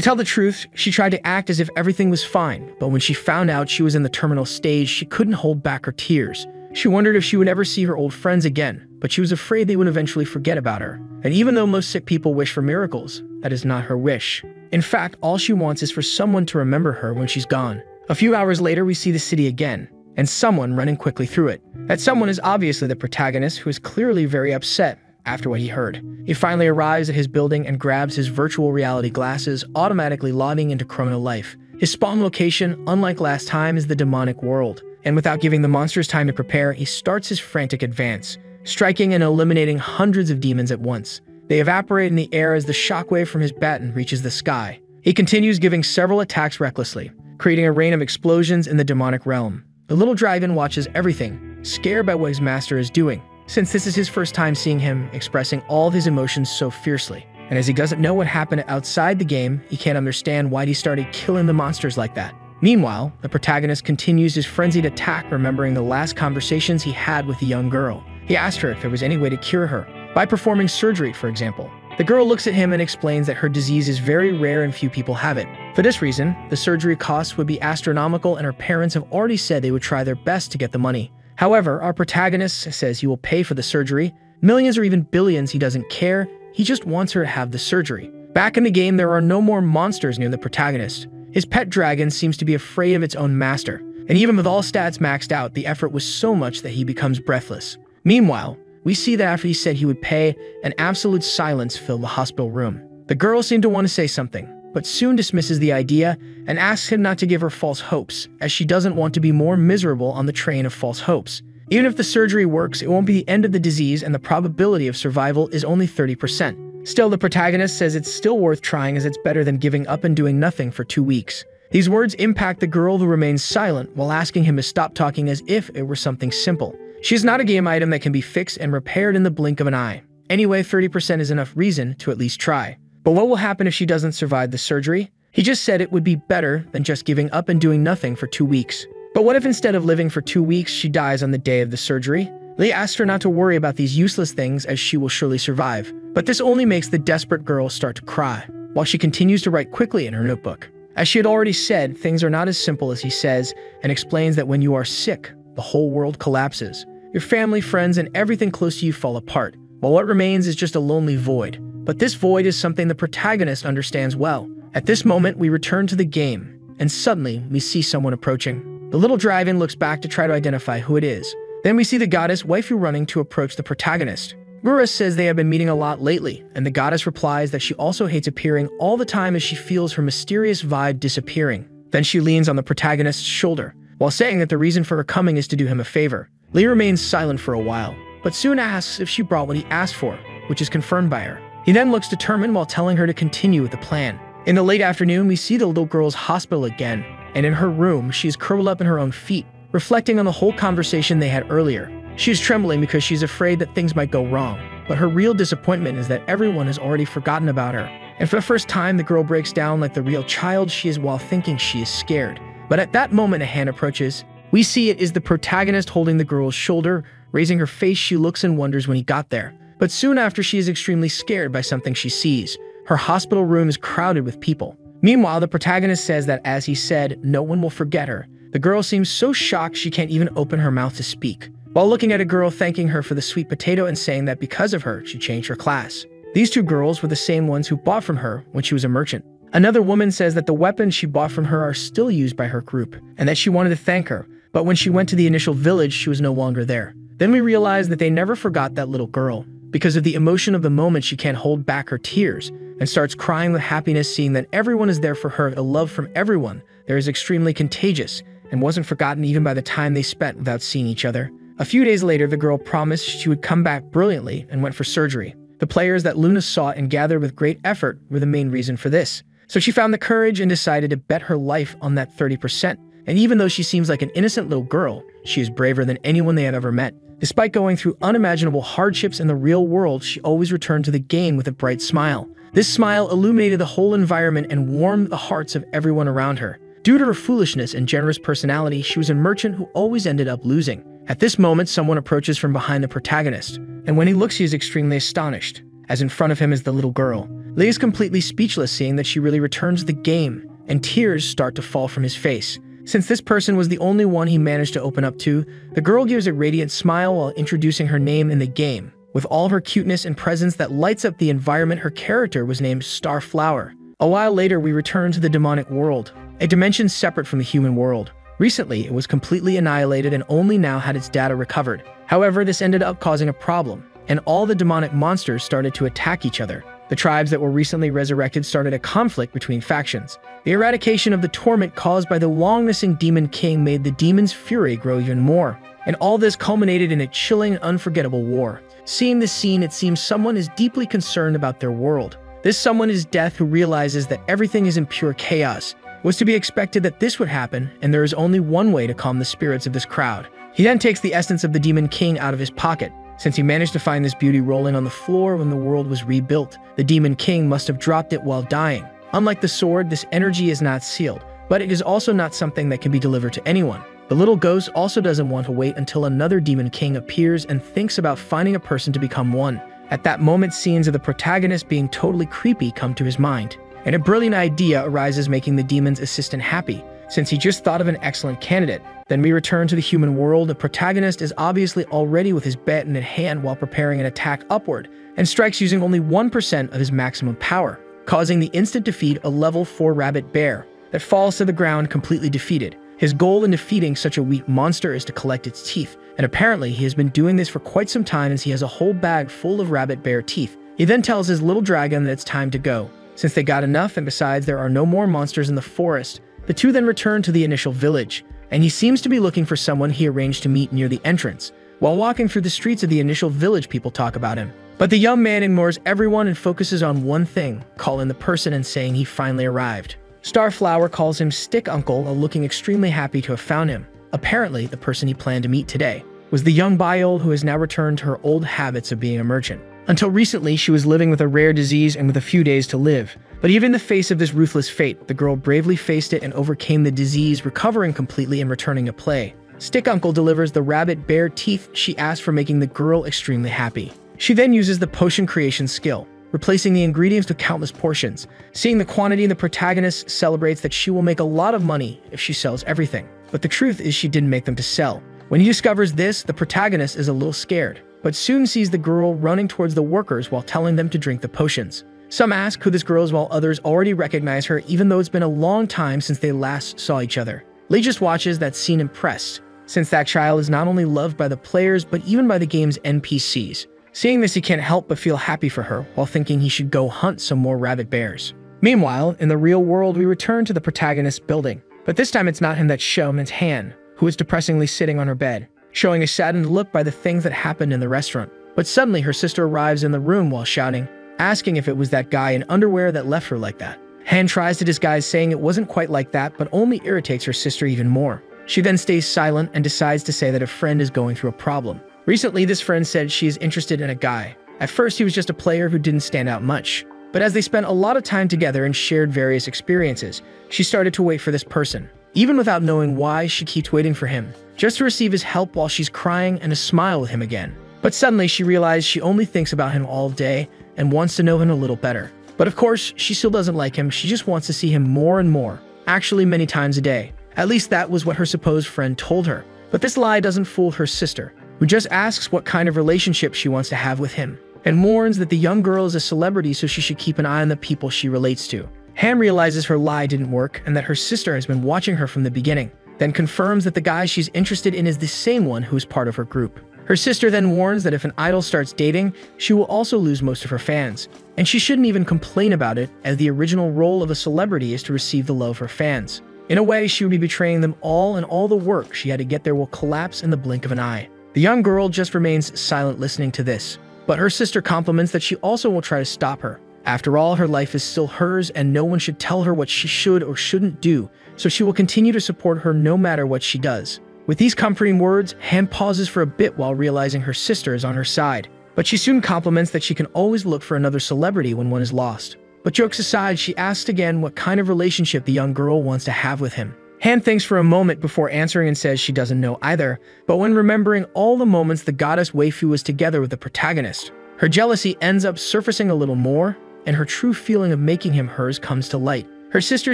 To tell the truth, she tried to act as if everything was fine, but when she found out she was in the terminal stage, she couldn't hold back her tears. She wondered if she would ever see her old friends again, but she was afraid they would eventually forget about her. And even though most sick people wish for miracles, that is not her wish. In fact, all she wants is for someone to remember her when she's gone. A few hours later, we see the city again, and someone running quickly through it. That someone is obviously the protagonist, who is clearly very upset after what he heard. He finally arrives at his building and grabs his virtual reality glasses, automatically logging into Chrono Life. His spawn location, unlike last time, is the demonic world. And without giving the monsters time to prepare, he starts his frantic advance, striking and eliminating hundreds of demons at once. They evaporate in the air as the shockwave from his baton reaches the sky. He continues giving several attacks recklessly, creating a rain of explosions in the demonic realm. The little dragon watches everything, scared by what his master is doing, since this is his first time seeing him expressing all of his emotions so fiercely. And as he doesn't know what happened outside the game, he can't understand why he started killing the monsters like that. Meanwhile, the protagonist continues his frenzied attack, remembering the last conversations he had with the young girl. He asked her if there was any way to cure her, by performing surgery, for example. The girl looks at him and explains that her disease is very rare and few people have it. For this reason, the surgery costs would be astronomical, and her parents have already said they would try their best to get the money. However, our protagonist says he will pay for the surgery. Millions or even billions, he doesn't care. He just wants her to have the surgery. Back in the game, there are no more monsters near the protagonist. His pet dragon seems to be afraid of its own master. And even with all stats maxed out, the effort was so much that he becomes breathless. Meanwhile, we see that after he said he would pay, an absolute silence filled the hospital room. The girl seemed to want to say something, but soon dismisses the idea and asks him not to give her false hopes, as she doesn't want to be more miserable on the train of false hopes. Even if the surgery works, it won't be the end of the disease, and the probability of survival is only 30%. Still, the protagonist says it's still worth trying, as it's better than giving up and doing nothing for 2 weeks. These words impact the girl, who remains silent while asking him to stop talking as if it were something simple. She's not a game item that can be fixed and repaired in the blink of an eye. Anyway, 30% is enough reason to at least try. But what will happen if she doesn't survive the surgery? He just said it would be better than just giving up and doing nothing for 2 weeks. But what if instead of living for 2 weeks, she dies on the day of the surgery? Lee asked her not to worry about these useless things, as she will surely survive. But this only makes the desperate girl start to cry, while she continues to write quickly in her notebook. As she had already said, things are not as simple as he says, and explains that when you are sick, the whole world collapses. Your family, friends, and everything close to you fall apart, while what remains is just a lonely void. But this void is something the protagonist understands well. At this moment, we return to the game, and suddenly, we see someone approaching. The little dragon looks back to try to identify who it is. Then we see the goddess waifu running to approach the protagonist. Gura says they have been meeting a lot lately, and the goddess replies that she also hates appearing all the time, as she feels her mysterious vibe disappearing. Then she leans on the protagonist's shoulder, while saying that the reason for her coming is to do him a favor. Lee remains silent for a while, but soon asks if she brought what he asked for, which is confirmed by her. He then looks determined while telling her to continue with the plan. In the late afternoon, we see the little girl's hospital again, and in her room, she is curled up in her own feet, reflecting on the whole conversation they had earlier. She is trembling because she's afraid that things might go wrong, but her real disappointment is that everyone has already forgotten about her. And for the first time, the girl breaks down like the real child she is while thinking she is scared. But at that moment, a hand approaches. We see it is the protagonist holding the girl's shoulder. Raising her face, she looks and wonders when he got there. But soon after, she is extremely scared by something she sees. Her hospital room is crowded with people. Meanwhile, the protagonist says that, as he said, no one will forget her. The girl seems so shocked she can't even open her mouth to speak, while looking at a girl thanking her for the sweet potato and saying that because of her, she changed her class. These two girls were the same ones who bought from her when she was a merchant. Another woman says that the weapons she bought from her are still used by her group, and that she wanted to thank her, but when she went to the initial village, she was no longer there. Then we realize that they never forgot that little girl. Because of the emotion of the moment, she can't hold back her tears, and starts crying with happiness, seeing that everyone is there for her. The love from everyone there is extremely contagious, and wasn't forgotten even by the time they spent without seeing each other. A few days later, the girl promised she would come back brilliantly and went for surgery. The players that Luna sought and gathered with great effort were the main reason for this. So she found the courage and decided to bet her life on that 30%. And even though she seems like an innocent little girl, she is braver than anyone they have ever met. Despite going through unimaginable hardships in the real world, she always returned to the game with a bright smile. This smile illuminated the whole environment and warmed the hearts of everyone around her. Due to her foolishness and generous personality, she was a merchant who always ended up losing. At this moment, someone approaches from behind the protagonist, and when he looks, he is extremely astonished, as in front of him is the little girl. Lee is completely speechless, seeing that she really returns to the game, and tears start to fall from his face. Since this person was the only one he managed to open up to, the girl gives a radiant smile while introducing her name in the game. With all of her cuteness and presence that lights up the environment, her character was named Starflower. A while later, we return to the demonic world, a dimension separate from the human world. Recently, it was completely annihilated and only now had its data recovered. However, this ended up causing a problem, and all the demonic monsters started to attack each other. The tribes that were recently resurrected started a conflict between factions. The eradication of the torment caused by the long-missing Demon King made the demon's fury grow even more, and all this culminated in a chilling and unforgettable war. Seeing this scene, it seems someone is deeply concerned about their world. This someone is Death, who realizes that everything is in pure chaos. It was to be expected that this would happen, and there is only one way to calm the spirits of this crowd. He then takes the essence of the Demon King out of his pocket. Since he managed to find this beauty rolling on the floor when the world was rebuilt, the Demon King must have dropped it while dying. Unlike the sword, this energy is not sealed, but it is also not something that can be delivered to anyone. The little ghost also doesn't want to wait until another Demon King appears and thinks about finding a person to become one. At that moment, scenes of the protagonist being totally creepy come to his mind, and a brilliant idea arises, making the demon's assistant happy, since he just thought of an excellent candidate. Then we return to the human world. The protagonist is obviously already with his baton in hand while preparing an attack upward, and strikes using only 1% of his maximum power, causing the instant defeat of a level 4 rabbit bear that falls to the ground completely defeated. His goal in defeating such a weak monster is to collect its teeth, and apparently he has been doing this for quite some time, as he has a whole bag full of rabbit bear teeth. He then tells his little dragon that it's time to go, since they got enough, and besides there are no more monsters in the forest. The two then return to the initial village, and he seems to be looking for someone he arranged to meet near the entrance. While walking through the streets of the initial village, people talk about him. But the young man ignores everyone and focuses on one thing, calling the person and saying he finally arrived. Starflower calls him Stick Uncle, looking extremely happy to have found him. Apparently, the person he planned to meet today was the young Biol, who has now returned to her old habits of being a merchant. Until recently, she was living with a rare disease and with a few days to live. But even in the face of this ruthless fate, the girl bravely faced it and overcame the disease, recovering completely and returning to play. Stick Uncle delivers the rabbit bear teeth she asked for, making the girl extremely happy. She then uses the potion creation skill, replacing the ingredients with countless portions. Seeing the quantity, the protagonist celebrates that she will make a lot of money if she sells everything. But the truth is, she didn't make them to sell. When he discovers this, the protagonist is a little scared, but soon sees the girl running towards the workers while telling them to drink the potions. Some ask who this girl is, while others already recognize her, even though it's been a long time since they last saw each other. Lee just watches that scene impressed, since that child is not only loved by the players, but even by the game's NPCs. Seeing this, he can't help but feel happy for her, while thinking he should go hunt some more rabbit bears. Meanwhile, in the real world, we return to the protagonist's building, but this time it's not him that's shown, it's Han, who is depressingly sitting on her bed, showing a saddened look by the things that happened in the restaurant. But suddenly her sister arrives in the room while shouting, asking if it was that guy in underwear that left her like that. Han tries to disguise, saying it wasn't quite like that, but only irritates her sister even more. She then stays silent and decides to say that a friend is going through a problem. Recently, this friend said she is interested in a guy. At first, he was just a player who didn't stand out much. But as they spent a lot of time together and shared various experiences, she started to wait for this person. Even without knowing why, she keeps waiting for him, just to receive his help while she's crying and to smile with him again. But suddenly she realizes she only thinks about him all day and wants to know him a little better. But of course, she still doesn't like him. She just wants to see him more and more, actually many times a day. At least that was what her supposed friend told her. But this lie doesn't fool her sister, who just asks what kind of relationship she wants to have with him, and warns that the young girl is a celebrity, so she should keep an eye on the people she relates to. Han realizes her lie didn't work and that her sister has been watching her from the beginning, then confirms that the guy she's interested in is the same one who is part of her group. Her sister then warns that if an idol starts dating, she will also lose most of her fans, and she shouldn't even complain about it, as the original role of a celebrity is to receive the love of her fans. In a way, she would be betraying them all, and all the work she had to get there will collapse in the blink of an eye. The young girl just remains silent, listening to this, but her sister compliments that she also will try to stop her. After all, her life is still hers, and no one should tell her what she should or shouldn't do, so she will continue to support her no matter what she does. With these comforting words, Han pauses for a bit while realizing her sister is on her side, but she soon compliments that she can always look for another celebrity when one is lost. But jokes aside, she asks again what kind of relationship the young girl wants to have with him. Han thinks for a moment before answering and says she doesn't know either, but when remembering all the moments the goddess waifu was together with the protagonist, her jealousy ends up surfacing a little more, and her true feeling of making him hers comes to light. Her sister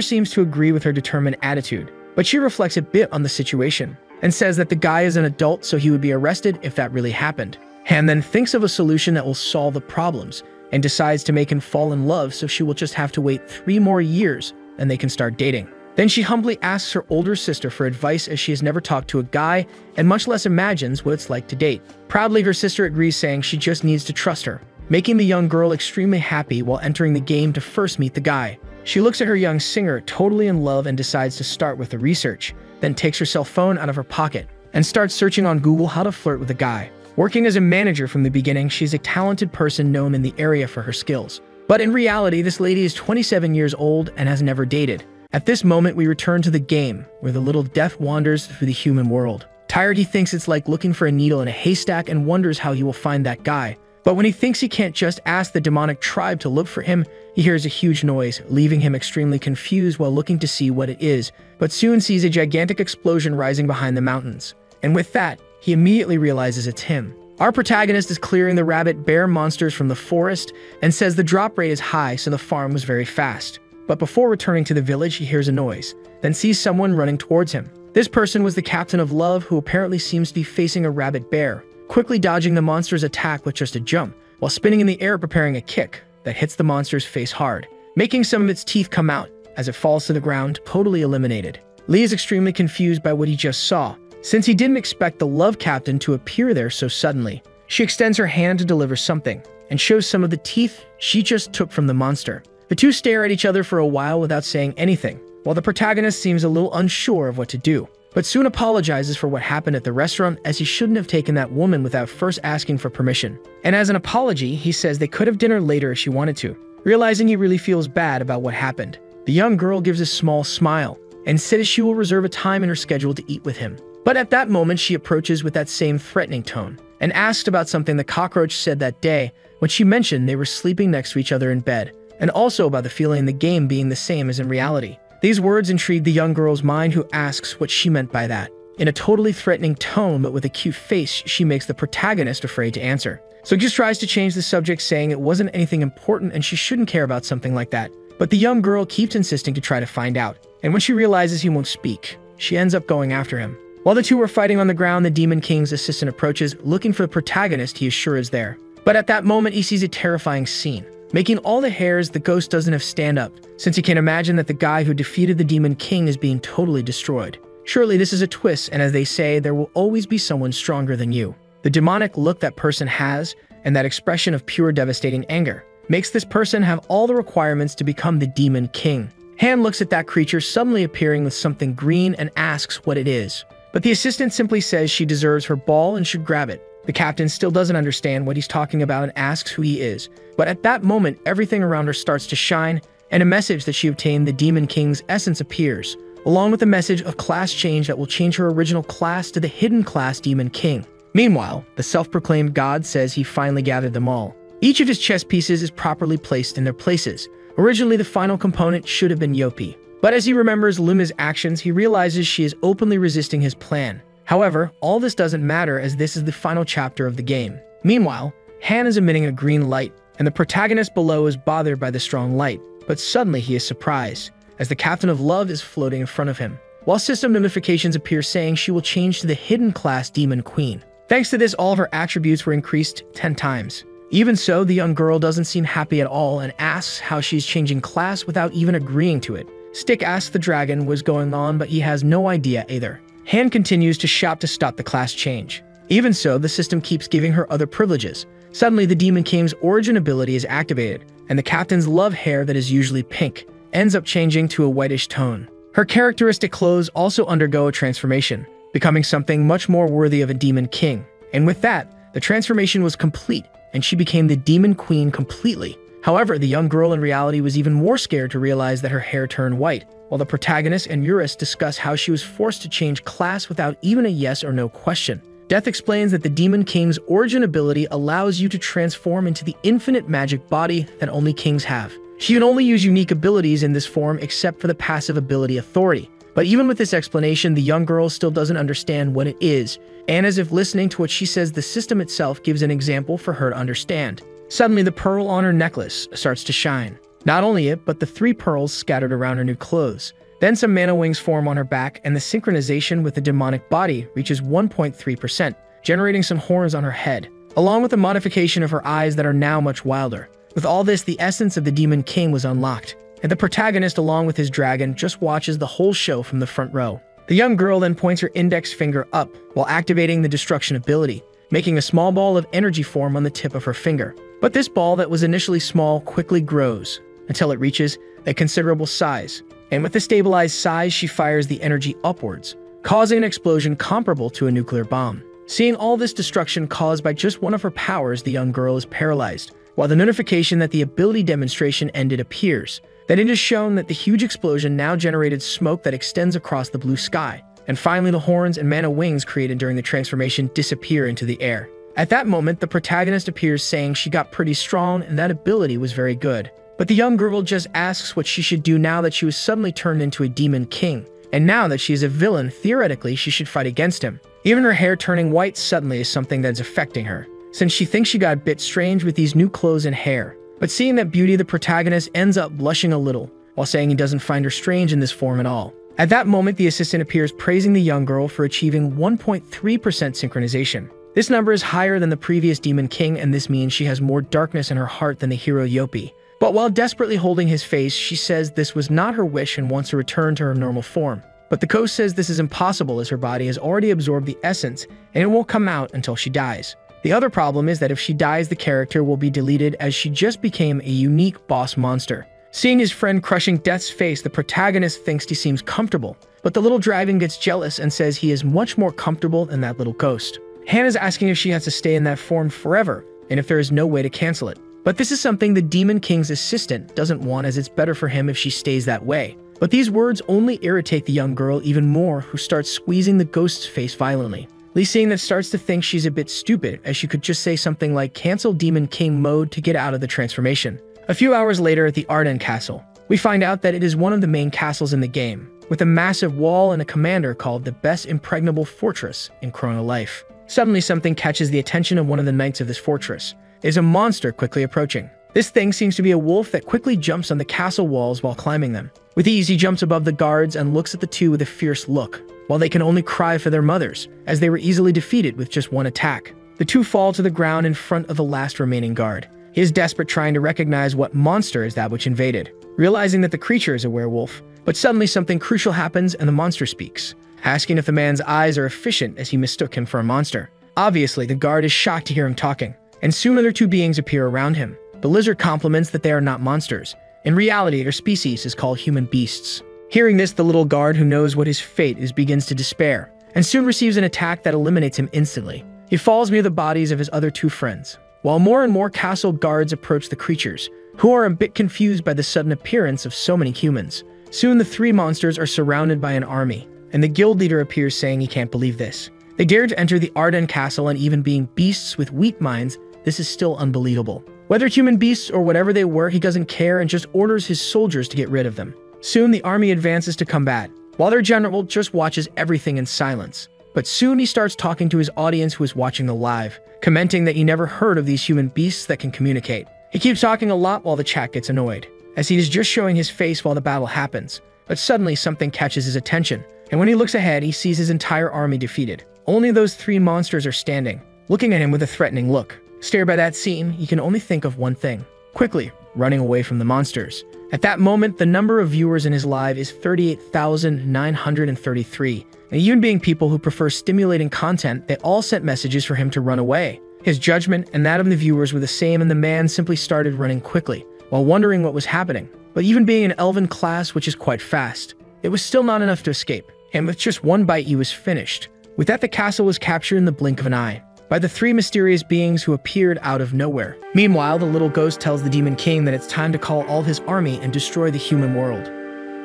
seems to agree with her determined attitude, but she reflects a bit on the situation and says that the guy is an adult, so he would be arrested if that really happened. Han then thinks of a solution that will solve the problems and decides to make him fall in love, so she will just have to wait 3 more years and they can start dating. Then she humbly asks her older sister for advice, as she has never talked to a guy and much less imagines what it's like to date. Proudly, her sister agrees, saying she just needs to trust her, making the young girl extremely happy while entering the game to first meet the guy. She looks at her young singer, totally in love, and decides to start with the research, then takes her cell phone out of her pocket and starts searching on Google how to flirt with a guy. Working as a manager from the beginning, she's a talented person known in the area for her skills. But in reality, this lady is 27 years old and has never dated. At this moment, we return to the game, where the little death wanders through the human world. Tired, he thinks it's like looking for a needle in a haystack and wonders how he will find that guy. But when he thinks he can't just ask the demonic tribe to look for him, he hears a huge noise, leaving him extremely confused while looking to see what it is, but soon sees a gigantic explosion rising behind the mountains. And with that, he immediately realizes it's him. Our protagonist is clearing the rabbit bear monsters from the forest and says the drop rate is high, so the farm was very fast. But before returning to the village, he hears a noise, then sees someone running towards him. This person was the captain of Love, who apparently seems to be facing a rabbit bear, quickly dodging the monster's attack with just a jump, while spinning in the air preparing a kick that hits the monster's face hard, making some of its teeth come out as it falls to the ground, totally eliminated. Lee is extremely confused by what he just saw, since he didn't expect the Love captain to appear there so suddenly. She extends her hand to deliver something, and shows some of the teeth she just took from the monster. The two stare at each other for a while without saying anything, while the protagonist seems a little unsure of what to do, but soon apologizes for what happened at the restaurant, as he shouldn't have taken that woman without first asking for permission. And as an apology, he says they could have dinner later if she wanted to, realizing he really feels bad about what happened. The young girl gives a small smile and says she will reserve a time in her schedule to eat with him. But at that moment, she approaches with that same threatening tone and asked about something the cockroach said that day when she mentioned they were sleeping next to each other in bed, and also about the feeling in the game being the same as in reality. These words intrigue the young girl's mind, who asks what she meant by that. In a totally threatening tone, but with a cute face, she makes the protagonist afraid to answer. So just tries to change the subject, saying it wasn't anything important and she shouldn't care about something like that. But the young girl keeps insisting to try to find out, and when she realizes he won't speak, she ends up going after him. While the two are fighting on the ground, the Demon King's assistant approaches, looking for the protagonist he is sure is there. But at that moment, he sees a terrifying scene, making all the hairs the ghost doesn't have stand up, since he can imagine that the guy who defeated the Demon King is being totally destroyed. Surely this is a twist, and as they say, there will always be someone stronger than you. The demonic look that person has, and that expression of pure devastating anger, makes this person have all the requirements to become the Demon King. Han looks at that creature suddenly appearing with something green and asks what it is. But the assistant simply says she deserves her ball and should grab it. The captain still doesn't understand what he's talking about and asks who he is. But at that moment, everything around her starts to shine, and a message that she obtained the Demon King's essence appears, along with a message of class change that will change her original class to the hidden class Demon King. Meanwhile, the self-proclaimed god says he finally gathered them all. Each of his chess pieces is properly placed in their places. Originally, the final component should have been Yopi. But as he remembers Luma's actions, he realizes she is openly resisting his plan. However, all this doesn't matter, as this is the final chapter of the game. Meanwhile, Han is emitting a green light, and the protagonist below is bothered by the strong light, but suddenly he is surprised, as the captain of Love is floating in front of him, while system notifications appear saying she will change to the hidden class Demon Queen. Thanks to this, all of her attributes were increased 10 times. Even so, the young girl doesn't seem happy at all and asks how she's changing class without even agreeing to it. Stick asks the dragon what's going on, but he has no idea either. Han continues to shout to stop the class change. Even so, the system keeps giving her other privileges. Suddenly, the Demon King's origin ability is activated, and the captain's love hair that is usually pink ends up changing to a whitish tone. Her characteristic clothes also undergo a transformation, becoming something much more worthy of a Demon King. And with that, the transformation was complete, and she became the Demon Queen completely. However, the young girl in reality was even more scared to realize that her hair turned white, while the protagonist and Eurus discuss how she was forced to change class without even a yes or no question. Death explains that the Demon King's origin ability allows you to transform into the infinite magic body that only kings have. She can only use unique abilities in this form except for the passive ability Authority. But even with this explanation, the young girl still doesn't understand what it is, and as if listening to what she says, the system itself gives an example for her to understand. Suddenly, the pearl on her necklace starts to shine. Not only it, but the 3 pearls scattered around her new clothes. Then some mana wings form on her back, and the synchronization with the demonic body reaches 1.3%, generating some horns on her head, along with a modification of her eyes that are now much wilder. With all this, the essence of the Demon King was unlocked, and the protagonist, along with his dragon, just watches the whole show from the front row. The young girl then points her index finger up while activating the destruction ability, making a small ball of energy form on the tip of her finger. But this ball that was initially small quickly grows until it reaches a considerable size, and with the stabilized size, she fires the energy upwards, causing an explosion comparable to a nuclear bomb. Seeing all this destruction caused by just one of her powers, the young girl is paralyzed, while the notification that the ability demonstration ended appears. Then it is shown that the huge explosion now generated smoke that extends across the blue sky, and finally the horns and mana wings created during the transformation disappear into the air. At that moment, the protagonist appears saying she got pretty strong and that ability was very good. But the young girl just asks what she should do now that she was suddenly turned into a demon king, and now that she is a villain, theoretically she should fight against him. Even her hair turning white suddenly is something that's affecting her, since she thinks she got a bit strange with these new clothes and hair. But seeing that beauty, the protagonist ends up blushing a little, while saying he doesn't find her strange in this form at all. At that moment, the assistant appears praising the young girl for achieving 1.3% synchronization. This number is higher than the previous Demon King, and this means she has more darkness in her heart than the hero Yopi. But while desperately holding his face, she says this was not her wish and wants to return to her normal form. But the ghost says this is impossible as her body has already absorbed the essence and it won't come out until she dies. The other problem is that if she dies, the character will be deleted as she just became a unique boss monster. Seeing his friend crushing Death's face, the protagonist thinks he seems comfortable, but the little dragon gets jealous and says he is much more comfortable than that little ghost. Hannah's asking if she has to stay in that form forever and if there is no way to cancel it. But this is something the Demon King's assistant doesn't want, as it's better for him if she stays that way. But these words only irritate the young girl even more, who starts squeezing the ghost's face violently. Lee, seeing that, starts to think she's a bit stupid, as she could just say something like cancel Demon King mode to get out of the transformation. A few hours later at the Arden Castle, we find out that it is one of the main castles in the game, with a massive wall and a commander called the best impregnable fortress in Chrono Life. Suddenly something catches the attention of one of the knights of this fortress. There's a monster quickly approaching. This thing seems to be a wolf that quickly jumps on the castle walls while climbing them. With ease, he jumps above the guards and looks at the two with a fierce look, while they can only cry for their mothers, as they were easily defeated with just one attack. The two fall to the ground in front of the last remaining guard. He is desperate, trying to recognize what monster is that which invaded, realizing that the creature is a werewolf. But suddenly something crucial happens and the monster speaks, asking if the man's eyes are efficient, as he mistook him for a monster. Obviously, the guard is shocked to hear him talking, and soon other two beings appear around him. The lizard compliments that they are not monsters. In reality, their species is called human beasts. Hearing this, the little guard, who knows what his fate is, begins to despair, and soon receives an attack that eliminates him instantly. He falls near the bodies of his other two friends, while more and more castle guards approach the creatures, who are a bit confused by the sudden appearance of so many humans. Soon the three monsters are surrounded by an army, and the guild leader appears saying he can't believe this. They dare to enter the Arden Castle, and even being beasts with weak minds, this is still unbelievable. Whether human beasts or whatever they were, he doesn't care and just orders his soldiers to get rid of them. Soon the army advances to combat, while their general just watches everything in silence. But soon he starts talking to his audience, who is watching the live, commenting that he never heard of these human beasts that can communicate. He keeps talking a lot while the chat gets annoyed, as he is just showing his face while the battle happens. But suddenly something catches his attention, and when he looks ahead, he sees his entire army defeated. Only those three monsters are standing, looking at him with a threatening look. Stared by that scene, he can only think of one thing: quickly running away from the monsters. At that moment, the number of viewers in his live is 38,933. And even being people who prefer stimulating content, they all sent messages for him to run away. His judgment and that of the viewers were the same, and the man simply started running quickly, while wondering what was happening. But even being an elven class, which is quite fast, it was still not enough to escape, and with just one bite he was finished. With that, the castle was captured in the blink of an eye by the three mysterious beings who appeared out of nowhere. Meanwhile, the little ghost tells the Demon King that it's time to call all his army and destroy the human world.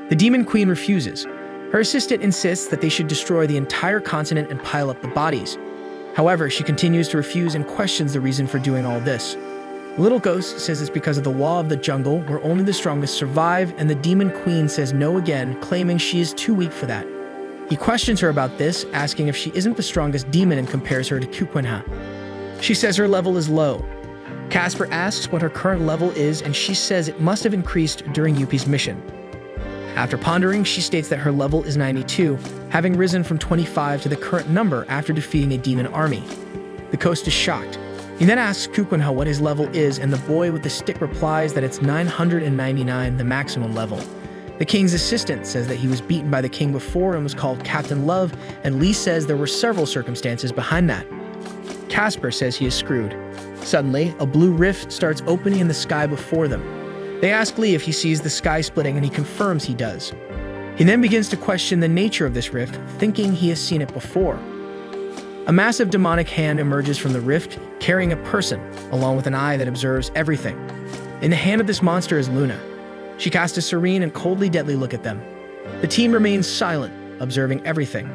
The Demon Queen refuses. Her assistant insists that they should destroy the entire continent and pile up the bodies. However, she continues to refuse and questions the reason for doing all this. The little ghost says it's because of the law of the jungle, where only the strongest survive, and the Demon Queen says no again, claiming she is too weak for that. He questions her about this, asking if she isn't the strongest demon, and compares her to Kukunha. She says her level is low, Casper asks what her current level is, and she says it must have increased during Yuppie's mission. After pondering, she states that her level is 92, having risen from 25 to the current number after defeating a demon army. The Ghost is shocked. He then asks Kukunha what his level is, and the boy with the stick replies that it's 999, the maximum level. The king's assistant says that he was beaten by the king before and was called Captain Love, and Lee says there were several circumstances behind that. Casper says he is screwed. Suddenly, a blue rift starts opening in the sky before them. They ask Lee if he sees the sky splitting, and he confirms he does. He then begins to question the nature of this rift, thinking he has seen it before. A massive demonic hand emerges from the rift, carrying a person, along with an eye that observes everything. In the hand of this monster is Luna. She casts a serene and coldly deadly look at them. The team remains silent, observing everything.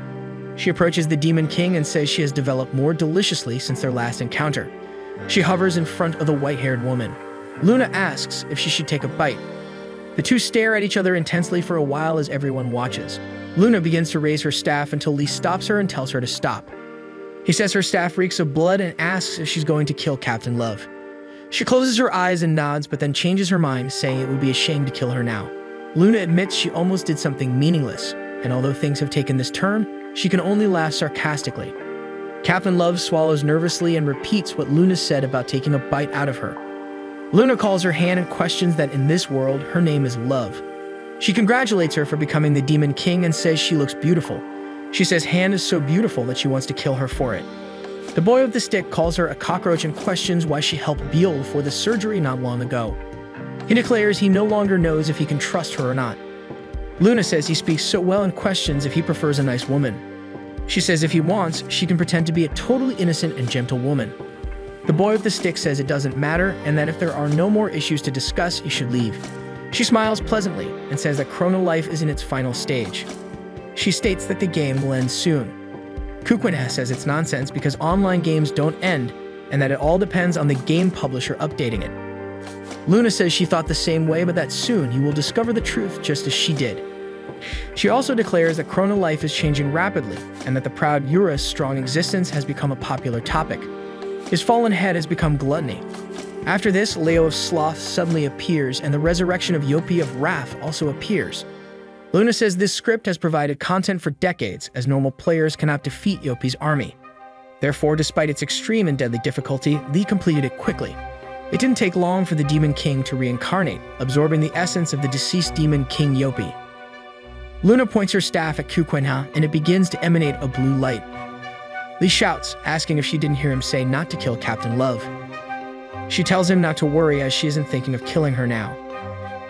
She approaches the Demon King and says she has developed more deliciously since their last encounter. She hovers in front of the white-haired woman. Luna asks if she should take a bite. The two stare at each other intensely for a while as everyone watches. Luna begins to raise her staff until Lee stops her and tells her to stop. He says her staff reeks of blood and asks if she's going to kill Captain Love. She closes her eyes and nods, but then changes her mind, saying it would be a shame to kill her now. Luna admits she almost did something meaningless, and although things have taken this turn, she can only laugh sarcastically. Captain Love swallows nervously and repeats what Luna said about taking a bite out of her. Luna calls her hand and questions that in this world, her name is Love. She congratulates her for becoming the Demon King and says she looks beautiful. She says Hand is so beautiful that she wants to kill her for it. The boy with the stick calls her a cockroach and questions why she helped Beale for the surgery not long ago. He declares he no longer knows if he can trust her or not. Luna says he speaks so well and questions if he prefers a nice woman. She says if he wants, she can pretend to be a totally innocent and gentle woman. The boy with the stick says it doesn't matter and that if there are no more issues to discuss, he should leave. She smiles pleasantly and says that Chrono Life is in its final stage. She states that the game will end soon. Kukunha says it's nonsense because online games don't end and that it all depends on the game publisher updating it. Luna says she thought the same way, but that soon you will discover the truth just as she did. She also declares that Chrono Life is changing rapidly and that the proud Yura's strong existence has become a popular topic. His fallen head has become gluttony. After this, Leo of Sloth suddenly appears, and the resurrection of Yopi of Wrath also appears. Luna says this script has provided content for decades, as normal players cannot defeat Yopi's army. Therefore, despite its extreme and deadly difficulty, Lee completed it quickly. It didn't take long for the Demon King to reincarnate, absorbing the essence of the deceased Demon King Yopi. Luna points her staff at Kukunha, and it begins to emanate a blue light. Lee shouts, asking if she didn't hear him say not to kill Captain Love. She tells him not to worry as she isn't thinking of killing her now.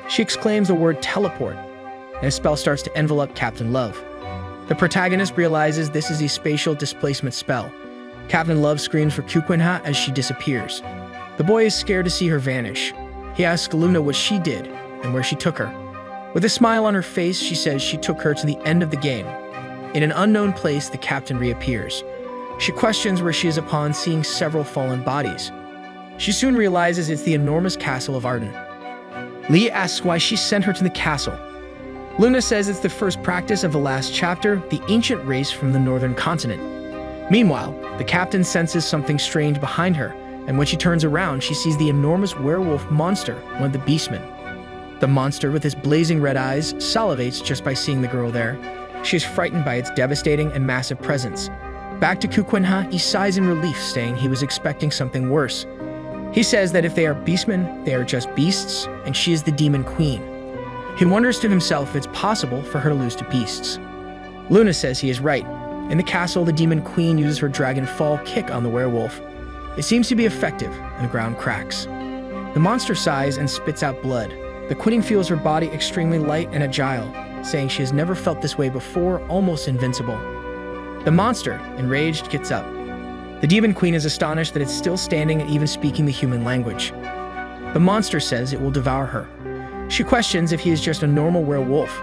She exclaims the word teleport, and a spell starts to envelop Captain Love. The protagonist realizes this is a spatial displacement spell. Captain Love screams for Kukunha as she disappears. The boy is scared to see her vanish. He asks Luna what she did and where she took her. With a smile on her face, she says she took her to the end of the game. In an unknown place, the captain reappears. She questions where she is upon seeing several fallen bodies. She soon realizes it's the enormous castle of Arden. Lee asks why she sent her to the castle. Luna says it's the first practice of the last chapter, the ancient race from the northern continent. Meanwhile, the captain senses something strange behind her, and when she turns around, she sees the enormous werewolf monster, one of the beastmen. The monster, with his blazing red eyes, salivates just by seeing the girl there. She is frightened by its devastating and massive presence. Back to Kukunha, he sighs in relief, saying he was expecting something worse. He says that if they are beastmen, they are just beasts, and she is the demon queen. He wonders to himself if it's possible for her to lose to beasts. Luna says he is right. In the castle, the demon queen uses her dragon fall kick on the werewolf. It seems to be effective, and the ground cracks. The monster sighs and spits out blood. The queen feels her body extremely light and agile, saying she has never felt this way before, almost invincible. The monster, enraged, gets up. The demon queen is astonished that it's still standing and even speaking the human language. The monster says it will devour her. She questions if he is just a normal werewolf.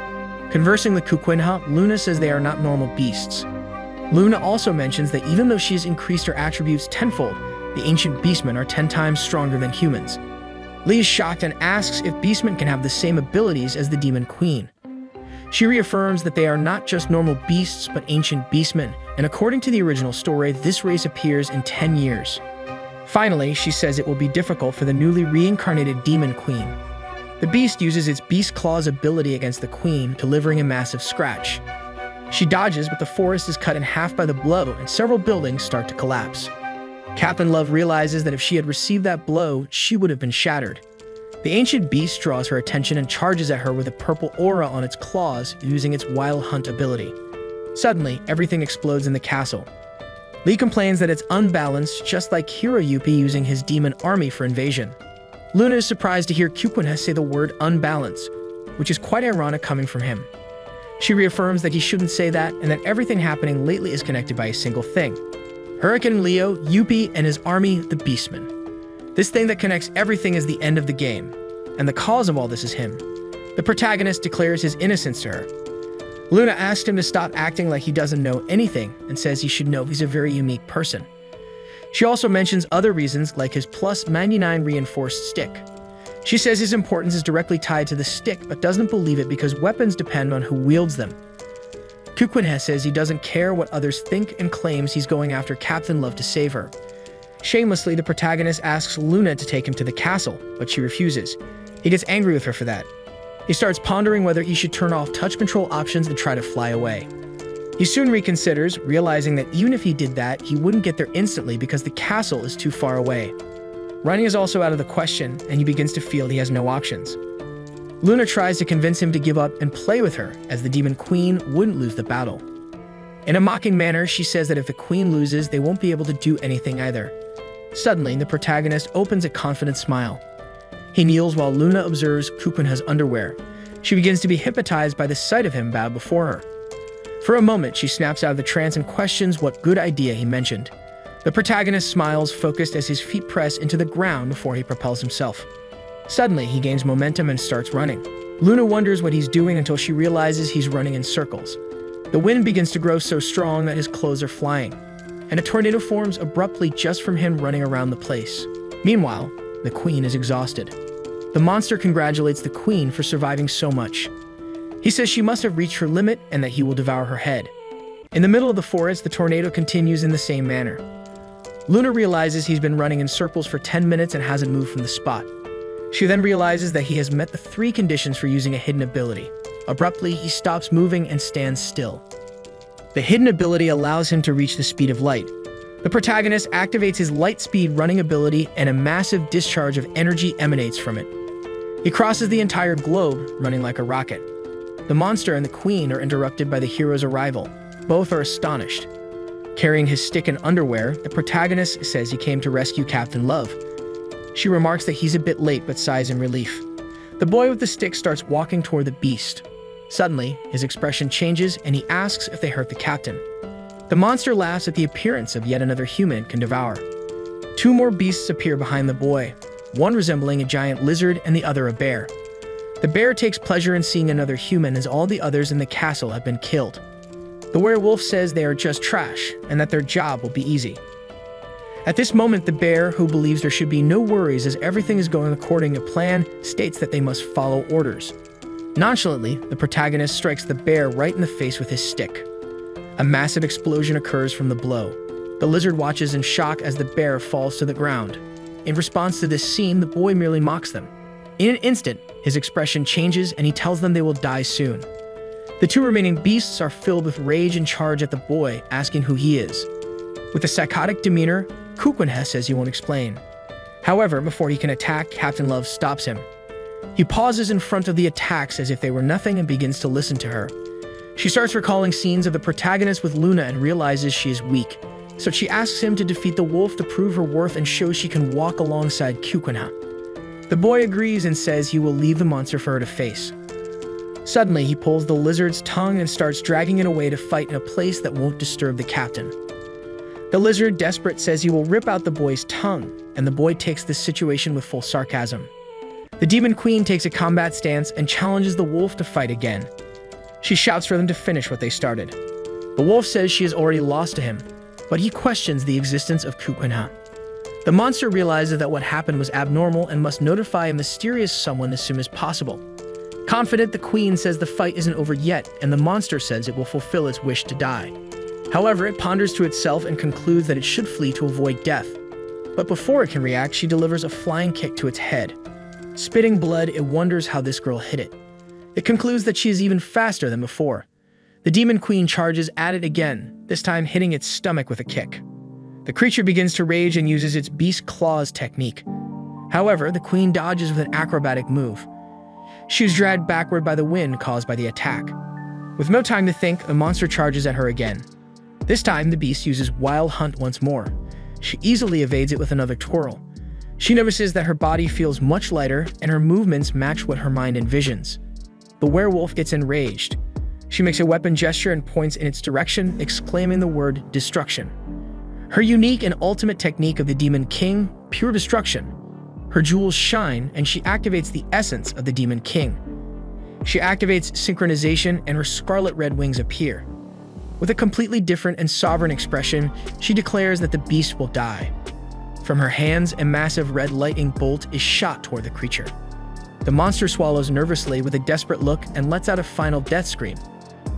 Conversing with Kukunha, Luna says they are not normal beasts. Luna also mentions that even though she has increased her attributes tenfold, the ancient beastmen are 10 times stronger than humans. Lee is shocked and asks if beastmen can have the same abilities as the demon queen. She reaffirms that they are not just normal beasts, but ancient beastmen, and according to the original story, this race appears in 10 years. Finally, she says it will be difficult for the newly reincarnated demon queen. The beast uses its beast claws ability against the queen, delivering a massive scratch. She dodges, but the forest is cut in half by the blow, and several buildings start to collapse. Captain Love realizes that if she had received that blow, she would have been shattered. The ancient beast draws her attention and charges at her with a purple aura on its claws, using its wild hunt ability. Suddenly, everything explodes in the castle. Lee complains that it's unbalanced, just like Hiroyuki using his demon army for invasion. Luna is surprised to hear Kukunha say the word unbalanced, which is quite ironic coming from him. She reaffirms that he shouldn't say that and that everything happening lately is connected by a single thing. Hurricane Leo, Yuppie, and his army, the Beastmen. This thing that connects everything is the end of the game, and the cause of all this is him. The protagonist declares his innocence to her. Luna asks him to stop acting like he doesn't know anything and says he should know he's a very unique person. She also mentions other reasons like his plus 99 reinforced stick. She says his importance is directly tied to the stick but doesn't believe it because weapons depend on who wields them. Kukunha says he doesn't care what others think and claims he's going after Captain Love to save her. Shamelessly, the protagonist asks Luna to take him to the castle, but she refuses. He gets angry with her for that. He starts pondering whether he should turn off touch control options and try to fly away. He soon reconsiders, realizing that even if he did that, he wouldn't get there instantly because the castle is too far away. Running is also out of the question, and he begins to feel he has no options. Luna tries to convince him to give up and play with her, as the demon queen wouldn't lose the battle. In a mocking manner, she says that if the queen loses, they won't be able to do anything either. Suddenly, the protagonist opens a confident smile. He kneels while Luna observes Kukunha's underwear. She begins to be hypnotized by the sight of him bow before her. For a moment, she snaps out of the trance and questions what good idea he mentioned. The protagonist smiles, focused as his feet press into the ground before he propels himself. Suddenly, he gains momentum and starts running. Luna wonders what he's doing until she realizes he's running in circles. The wind begins to grow so strong that his clothes are flying, and a tornado forms abruptly just from him running around the place. Meanwhile, the queen is exhausted. The monster congratulates the queen for surviving so much. He says she must have reached her limit and that he will devour her head. In the middle of the forest, the tornado continues in the same manner. Luna realizes he's been running in circles for 10 minutes and hasn't moved from the spot. She then realizes that he has met the 3 conditions for using a hidden ability. Abruptly, he stops moving and stands still. The hidden ability allows him to reach the speed of light. The protagonist activates his light speed running ability and a massive discharge of energy emanates from it. He crosses the entire globe, running like a rocket. The monster and the queen are interrupted by the hero's arrival. Both are astonished. Carrying his stick and underwear, the protagonist says he came to rescue Captain Love. She remarks that he's a bit late but sighs in relief. The boy with the stick starts walking toward the beast. Suddenly, his expression changes and he asks if they hurt the captain. The monster laughs at the appearance of yet another human it can devour. 2 more beasts appear behind the boy, one resembling a giant lizard and the other a bear. The bear takes pleasure in seeing another human as all the others in the castle have been killed. The werewolf says they are just trash and that their job will be easy. At this moment, the bear, who believes there should be no worries as everything is going according to plan, states that they must follow orders. Nonchalantly, the protagonist strikes the bear right in the face with his stick. A massive explosion occurs from the blow. The lizard watches in shock as the bear falls to the ground. In response to this scene, the boy merely mocks them. In an instant, his expression changes and he tells them they will die soon. The 2 remaining beasts are filled with rage and charge at the boy, asking who he is. With a psychotic demeanor, Kukunha says he won't explain. However, before he can attack, Captain Love stops him. He pauses in front of the attacks as if they were nothing and begins to listen to her. She starts recalling scenes of the protagonist with Luna and realizes she is weak, so she asks him to defeat the wolf to prove her worth and show she can walk alongside Kukunha. The boy agrees and says he will leave the monster for her to face. Suddenly, he pulls the lizard's tongue and starts dragging it away to fight in a place that won't disturb the captain. The lizard, desperate, says he will rip out the boy's tongue, and the boy takes this situation with full sarcasm. The demon queen takes a combat stance and challenges the wolf to fight again. She shouts for them to finish what they started. The wolf says she has already lost to him, but he questions the existence of Kukunha. The monster realizes that what happened was abnormal and must notify a mysterious someone as soon as possible. Confident, the queen says the fight isn't over yet, and the monster says it will fulfill its wish to die. However, it ponders to itself and concludes that it should flee to avoid death. But before it can react, she delivers a flying kick to its head. Spitting blood, it wonders how this girl hit it. It concludes that she is even faster than before. The demon queen charges at it again, this time hitting its stomach with a kick. The creature begins to rage and uses its beast claws technique. However, the queen dodges with an acrobatic move. She is dragged backward by the wind caused by the attack. With no time to think, the monster charges at her again. This time, the beast uses Wild Hunt once more. She easily evades it with another twirl. She notices that her body feels much lighter and her movements match what her mind envisions. The werewolf gets enraged. She makes a weapon gesture and points in its direction, exclaiming the word destruction. Her unique and ultimate technique of the Demon King, pure destruction. Her jewels shine and she activates the essence of the Demon King. She activates synchronization and her scarlet red wings appear. With a completely different and sovereign expression, she declares that the beast will die. From her hands, a massive red lightning bolt is shot toward the creature. The monster swallows nervously with a desperate look and lets out a final death scream.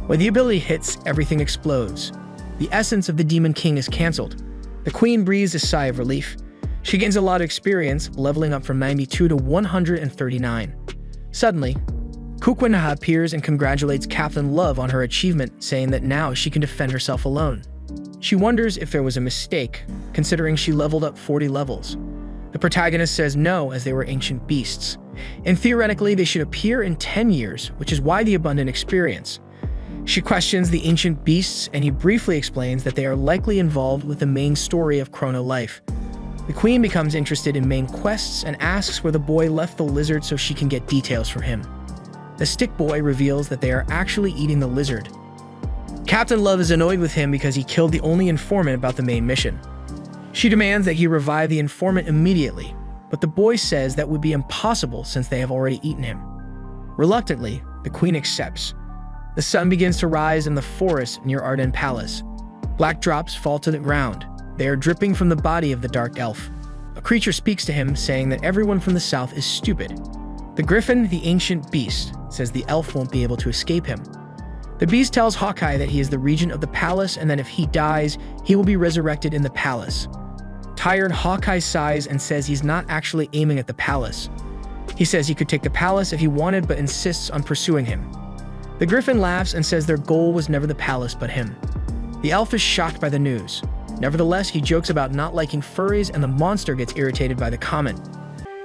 When the ability hits, everything explodes. The essence of the Demon King is cancelled. The queen breathes a sigh of relief. She gains a lot of experience, leveling up from 92 to 139. Suddenly, Kukwinha appears and congratulates Captain Love on her achievement, saying that now she can defend herself alone. She wonders if there was a mistake, considering she leveled up 40 levels. The protagonist says no, as they were ancient beasts, and theoretically they should appear in 10 years, which is why the abundant experience. She questions the ancient beasts, and he briefly explains that they are likely involved with the main story of Chrono Life. The queen becomes interested in main quests and asks where the boy left the lizard so she can get details from him. The stick boy reveals that they are actually eating the lizard. Captain Love is annoyed with him because he killed the only informant about the main mission. She demands that he revive the informant immediately, but the boy says that would be impossible since they have already eaten him. Reluctantly, the queen accepts. The sun begins to rise in the forest near Arden Palace. Black drops fall to the ground. They are dripping from the body of the dark elf. A creature speaks to him, saying that everyone from the south is stupid. The griffin, the ancient beast, says the elf won't be able to escape him. The beast tells Hawkeye that he is the regent of the palace and that if he dies, he will be resurrected in the palace. Tired, Hawkeye sighs and says he's not actually aiming at the palace. He says he could take the palace if he wanted, but insists on pursuing him. The griffin laughs and says their goal was never the palace but him. The elf is shocked by the news. Nevertheless, he jokes about not liking furries and the monster gets irritated by the comment.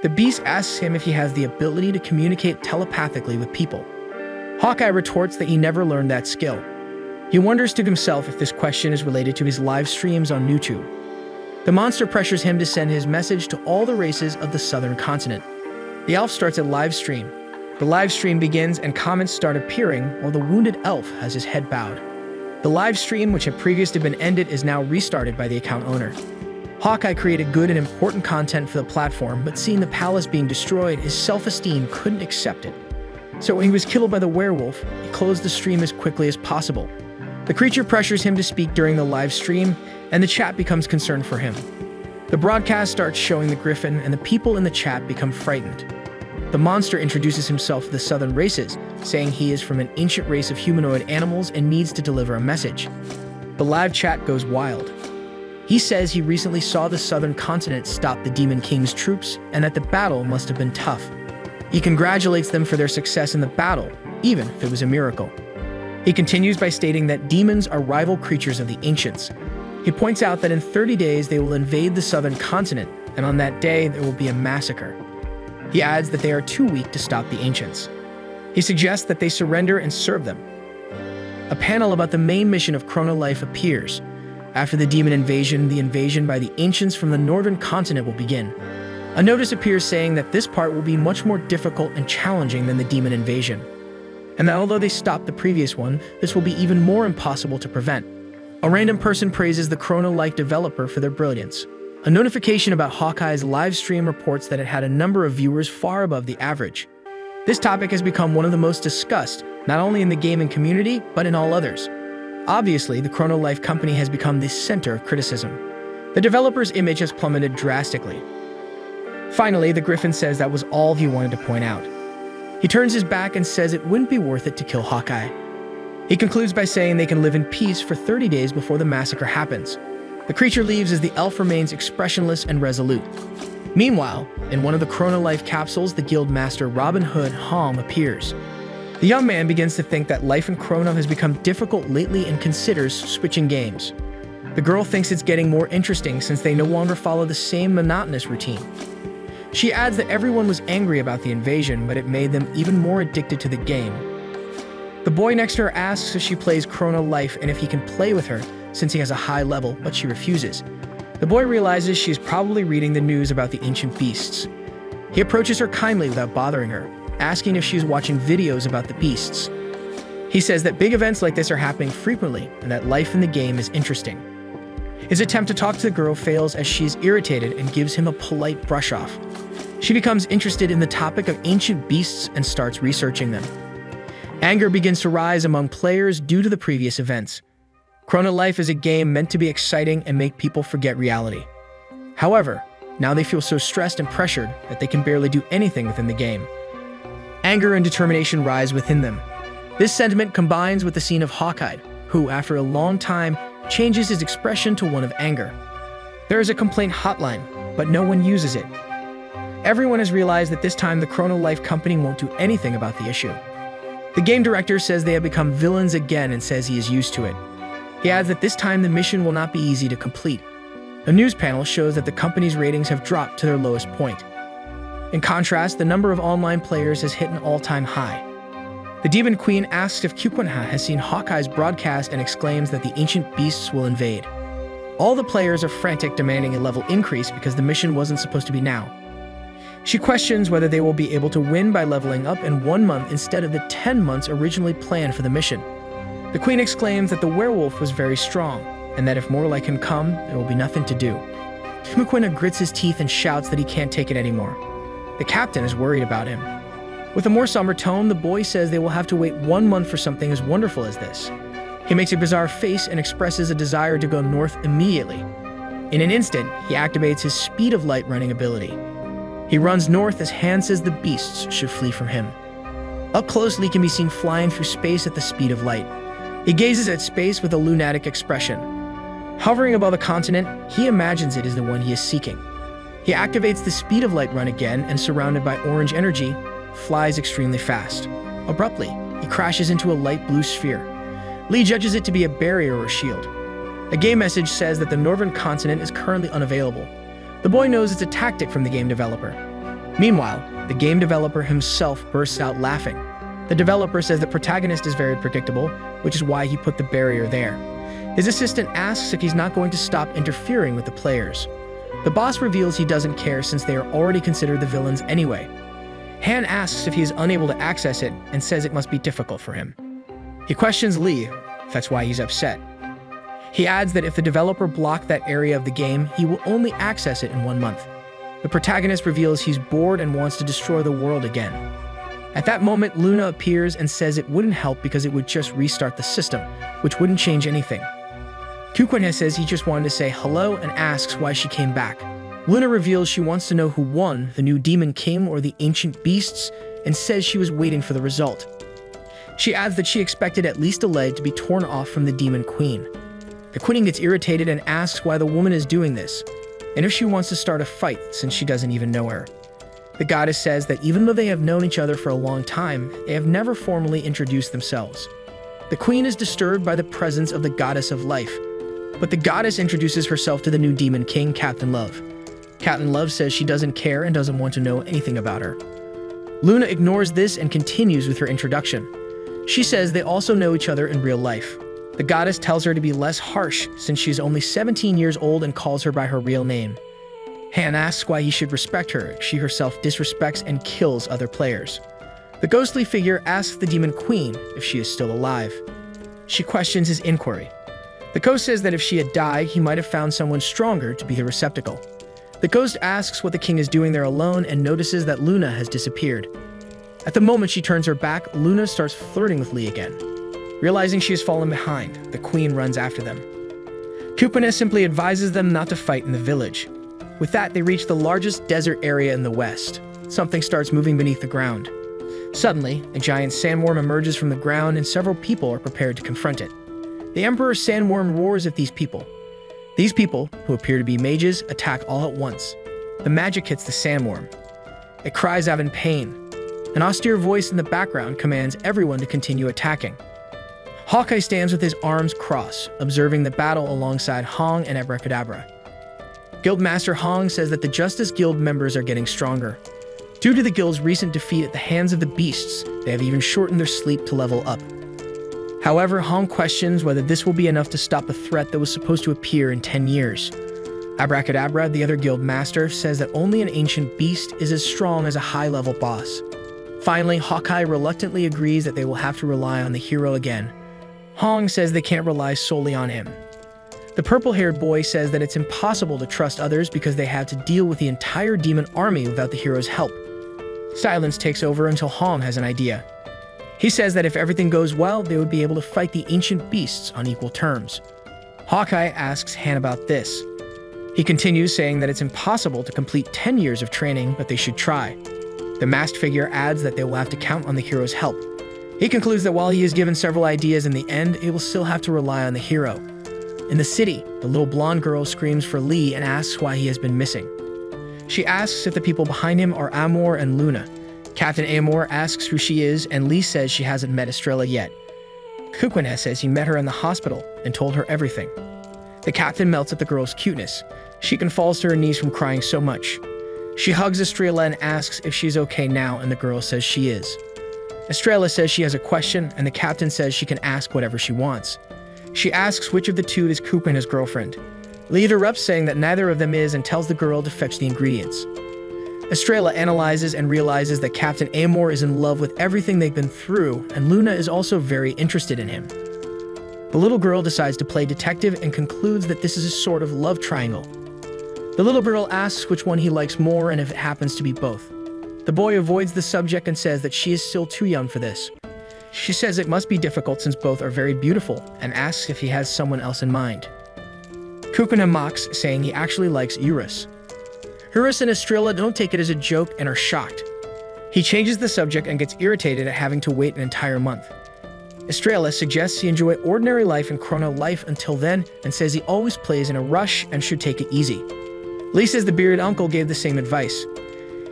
The beast asks him if he has the ability to communicate telepathically with people. Hawkeye retorts that he never learned that skill. He wonders to himself if this question is related to his live streams on YouTube. The monster pressures him to send his message to all the races of the southern continent. The elf starts a live stream. The live stream begins and comments start appearing while the wounded elf has his head bowed. The live stream, which had previously been ended, is now restarted by the account owner. Hawkeye created good and important content for the platform, but seeing the palace being destroyed, his self-esteem couldn't accept it. So when he was killed by the werewolf, he closed the stream as quickly as possible. The creature pressures him to speak during the live stream, and the chat becomes concerned for him. The broadcast starts showing the griffin, and the people in the chat become frightened. The monster introduces himself to the southern races, saying he is from an ancient race of humanoid animals and needs to deliver a message. The live chat goes wild. He says he recently saw the southern continent stop the Demon King's troops and that the battle must have been tough. He congratulates them for their success in the battle, even if it was a miracle. He continues by stating that demons are rival creatures of the ancients. He points out that in 30 days they will invade the southern continent, and on that day there will be a massacre. He adds that they are too weak to stop the ancients. He suggests that they surrender and serve them. A panel about the main mission of Chrono Life appears. After the demon invasion, the invasion by the ancients from the northern continent will begin. A notice appears saying that this part will be much more difficult and challenging than the demon invasion, and that although they stopped the previous one, this will be even more impossible to prevent. A random person praises the Chrono Life developer for their brilliance. A notification about Hawkeye's live stream reports that it had a number of viewers far above the average. This topic has become one of the most discussed, not only in the gaming community, but in all others. Obviously, the Chrono Life company has become the center of criticism. The developer's image has plummeted drastically. Finally, the griffin says that was all he wanted to point out. He turns his back and says it wouldn't be worth it to kill Hawkeye. He concludes by saying they can live in peace for 30 days before the massacre happens. The creature leaves as the elf remains expressionless and resolute. Meanwhile, in one of the Chrono Life capsules, the guild master Robin Hood Hom appears. The young man begins to think that life in Chrono has become difficult lately and considers switching games. The girl thinks it's getting more interesting since they no longer follow the same monotonous routine. She adds that everyone was angry about the invasion, but it made them even more addicted to the game. The boy next to her asks if she plays Chrono Life and if he can play with her, since he has a high level, but she refuses. The boy realizes she is probably reading the news about the ancient beasts. He approaches her kindly without bothering her, asking if she's watching videos about the beasts. He says that big events like this are happening frequently and that life in the game is interesting. His attempt to talk to the girl fails as she's irritated and gives him a polite brush-off. She becomes interested in the topic of ancient beasts and starts researching them. Anger begins to rise among players due to the previous events. Chrono Life is a game meant to be exciting and make people forget reality. However, now they feel so stressed and pressured that they can barely do anything within the game. Anger and determination rise within them. This sentiment combines with the scene of Hawkeye, who, after a long time, changes his expression to one of anger. There is a complaint hotline, but no one uses it. Everyone has realized that this time the Chrono Life company won't do anything about the issue. The game director says they have become villains again and says he is used to it. He adds that this time the mission will not be easy to complete. A news panel shows that the company's ratings have dropped to their lowest point. In contrast, the number of online players has hit an all-time high. The Demon Queen asks if Kukwenha has seen Hawkeye's broadcast and exclaims that the ancient beasts will invade. All the players are frantic, demanding a level increase because the mission wasn't supposed to be now. She questions whether they will be able to win by leveling up in 1 month instead of the 10 months originally planned for the mission. The queen exclaims that the werewolf was very strong, and that if more like him come, there will be nothing to do. Kukwenha grits his teeth and shouts that he can't take it anymore. The captain is worried about him. With a more somber tone, the boy says they will have to wait 1 month for something as wonderful as this. He makes a bizarre face and expresses a desire to go north immediately. In an instant, he activates his speed of light running ability. He runs north as Han says the beasts should flee from him. Up close, Lee can be seen flying through space at the speed of light. He gazes at space with a lunatic expression. Hovering above a continent, he imagines it is the one he is seeking. He activates the speed of light run again and, surrounded by orange energy, flies extremely fast. Abruptly, he crashes into a light blue sphere. Lee judges it to be a barrier or shield. A game message says that the northern continent is currently unavailable. The boy knows it's a tactic from the game developer. Meanwhile, the game developer himself bursts out laughing. The developer says the Protagonist is very predictable, which is why he put the barrier there. His assistant asks if he's not going to stop interfering with the players. The boss reveals he doesn't care since they are already considered the villains anyway. Han asks if he is unable to access it and says it must be difficult for him. He questions Lee, if that's why he's upset. He adds that if the developer blocked that area of the game, he will only access it in 1 month. The Protagonist reveals he's bored and wants to destroy the world again. At that moment, Luna appears and says it wouldn't help because it would just restart the system, which wouldn't change anything. Kukwenha says he just wanted to say hello and asks why she came back. Luna reveals she wants to know who won, the new Demon King or the ancient beasts, and says she was waiting for the result. She adds that she expected at least a leg to be torn off from the Demon Queen. The queen gets irritated and asks why the woman is doing this, and if she wants to start a fight since she doesn't even know her. The goddess says that even though they have known each other for a long time, they have never formally introduced themselves. The queen is disturbed by the presence of the goddess of life, but the goddess introduces herself to the new Demon King, Captain Love. Captain Love says she doesn't care and doesn't want to know anything about her. Luna ignores this and continues with her introduction. She says they also know each other in real life. The goddess tells her to be less harsh since she's only 17 years old and calls her by her real name. Han asks why he should respect her. She herself disrespects and kills other players. The ghostly figure asks the Demon Queen if she is still alive. She questions his inquiry. The ghost says that if she had died, he might have found someone stronger to be the receptacle. The ghost asks what the king is doing there alone and notices that Luna has disappeared. At the moment she turns her back, Luna starts flirting with Lee again. Realizing she has fallen behind, the queen runs after them. Kukwenha simply advises them not to fight in the village. With that, they reach the largest desert area in the west. Something starts moving beneath the ground. Suddenly, a giant sandworm emerges from the ground and several people are prepared to confront it. The Emperor Sandworm roars at these people. These people, who appear to be mages, attack all at once. The magic hits the sandworm. It cries out in pain. An austere voice in the background commands everyone to continue attacking. Hawkeye stands with his arms crossed, observing the battle alongside Hong and Abracadabra. Guildmaster Hong says that the Justice Guild members are getting stronger. Due to the guild's recent defeat at the hands of the beasts, they have even shortened their sleep to level up. However, Hong questions whether this will be enough to stop a threat that was supposed to appear in 10 years. Abracadabra, the other guild master, says that only an ancient beast is as strong as a high-level boss. Finally, Hawkeye reluctantly agrees that they will have to rely on the hero again. Hong says they can't rely solely on him. The purple-haired boy says that it's impossible to trust others because they have to deal with the entire demon army without the hero's help. Silence takes over until Hong has an idea. He says that if everything goes well, they would be able to fight the ancient beasts on equal terms. Hawkeye asks Han about this. He continues saying that it's impossible to complete 10 years of training, but they should try. The masked figure adds that they will have to count on the hero's help. He concludes that while he is given several ideas in the end, he will still have to rely on the hero. In the city, the little blonde girl screams for Lee and asks why he has been missing. She asks if the people behind him are Amor and Luna. Captain Amor asks who she is, and Lee says she hasn't met Estrella yet. Kukune says he met her in the hospital and told her everything. The captain melts at the girl's cuteness. She falls to her knees from crying so much. She hugs Estrella and asks if she's okay now, and the girl says she is. Estrella says she has a question, and the captain says she can ask whatever she wants. She asks which of the two is Kukune's girlfriend. Lee interrupts, saying that neither of them is, and tells the girl to fetch the ingredients. Estrella analyzes and realizes that Captain Amor is in love with everything they've been through, and Luna is also very interested in him. The little girl decides to play detective and concludes that this is a sort of love triangle. The little girl asks which one he likes more and if it happens to be both. The boy avoids the subject and says that she is still too young for this. She says it must be difficult since both are very beautiful, and asks if he has someone else in mind. Kukune mocks, saying he actually likes Eurus. Eurus and Estrella don't take it as a joke and are shocked. He changes the subject and gets irritated at having to wait an entire month. Estrella suggests he enjoy ordinary life in Chrono Life until then, and says he always plays in a rush and should take it easy. Lee says the bearded uncle gave the same advice.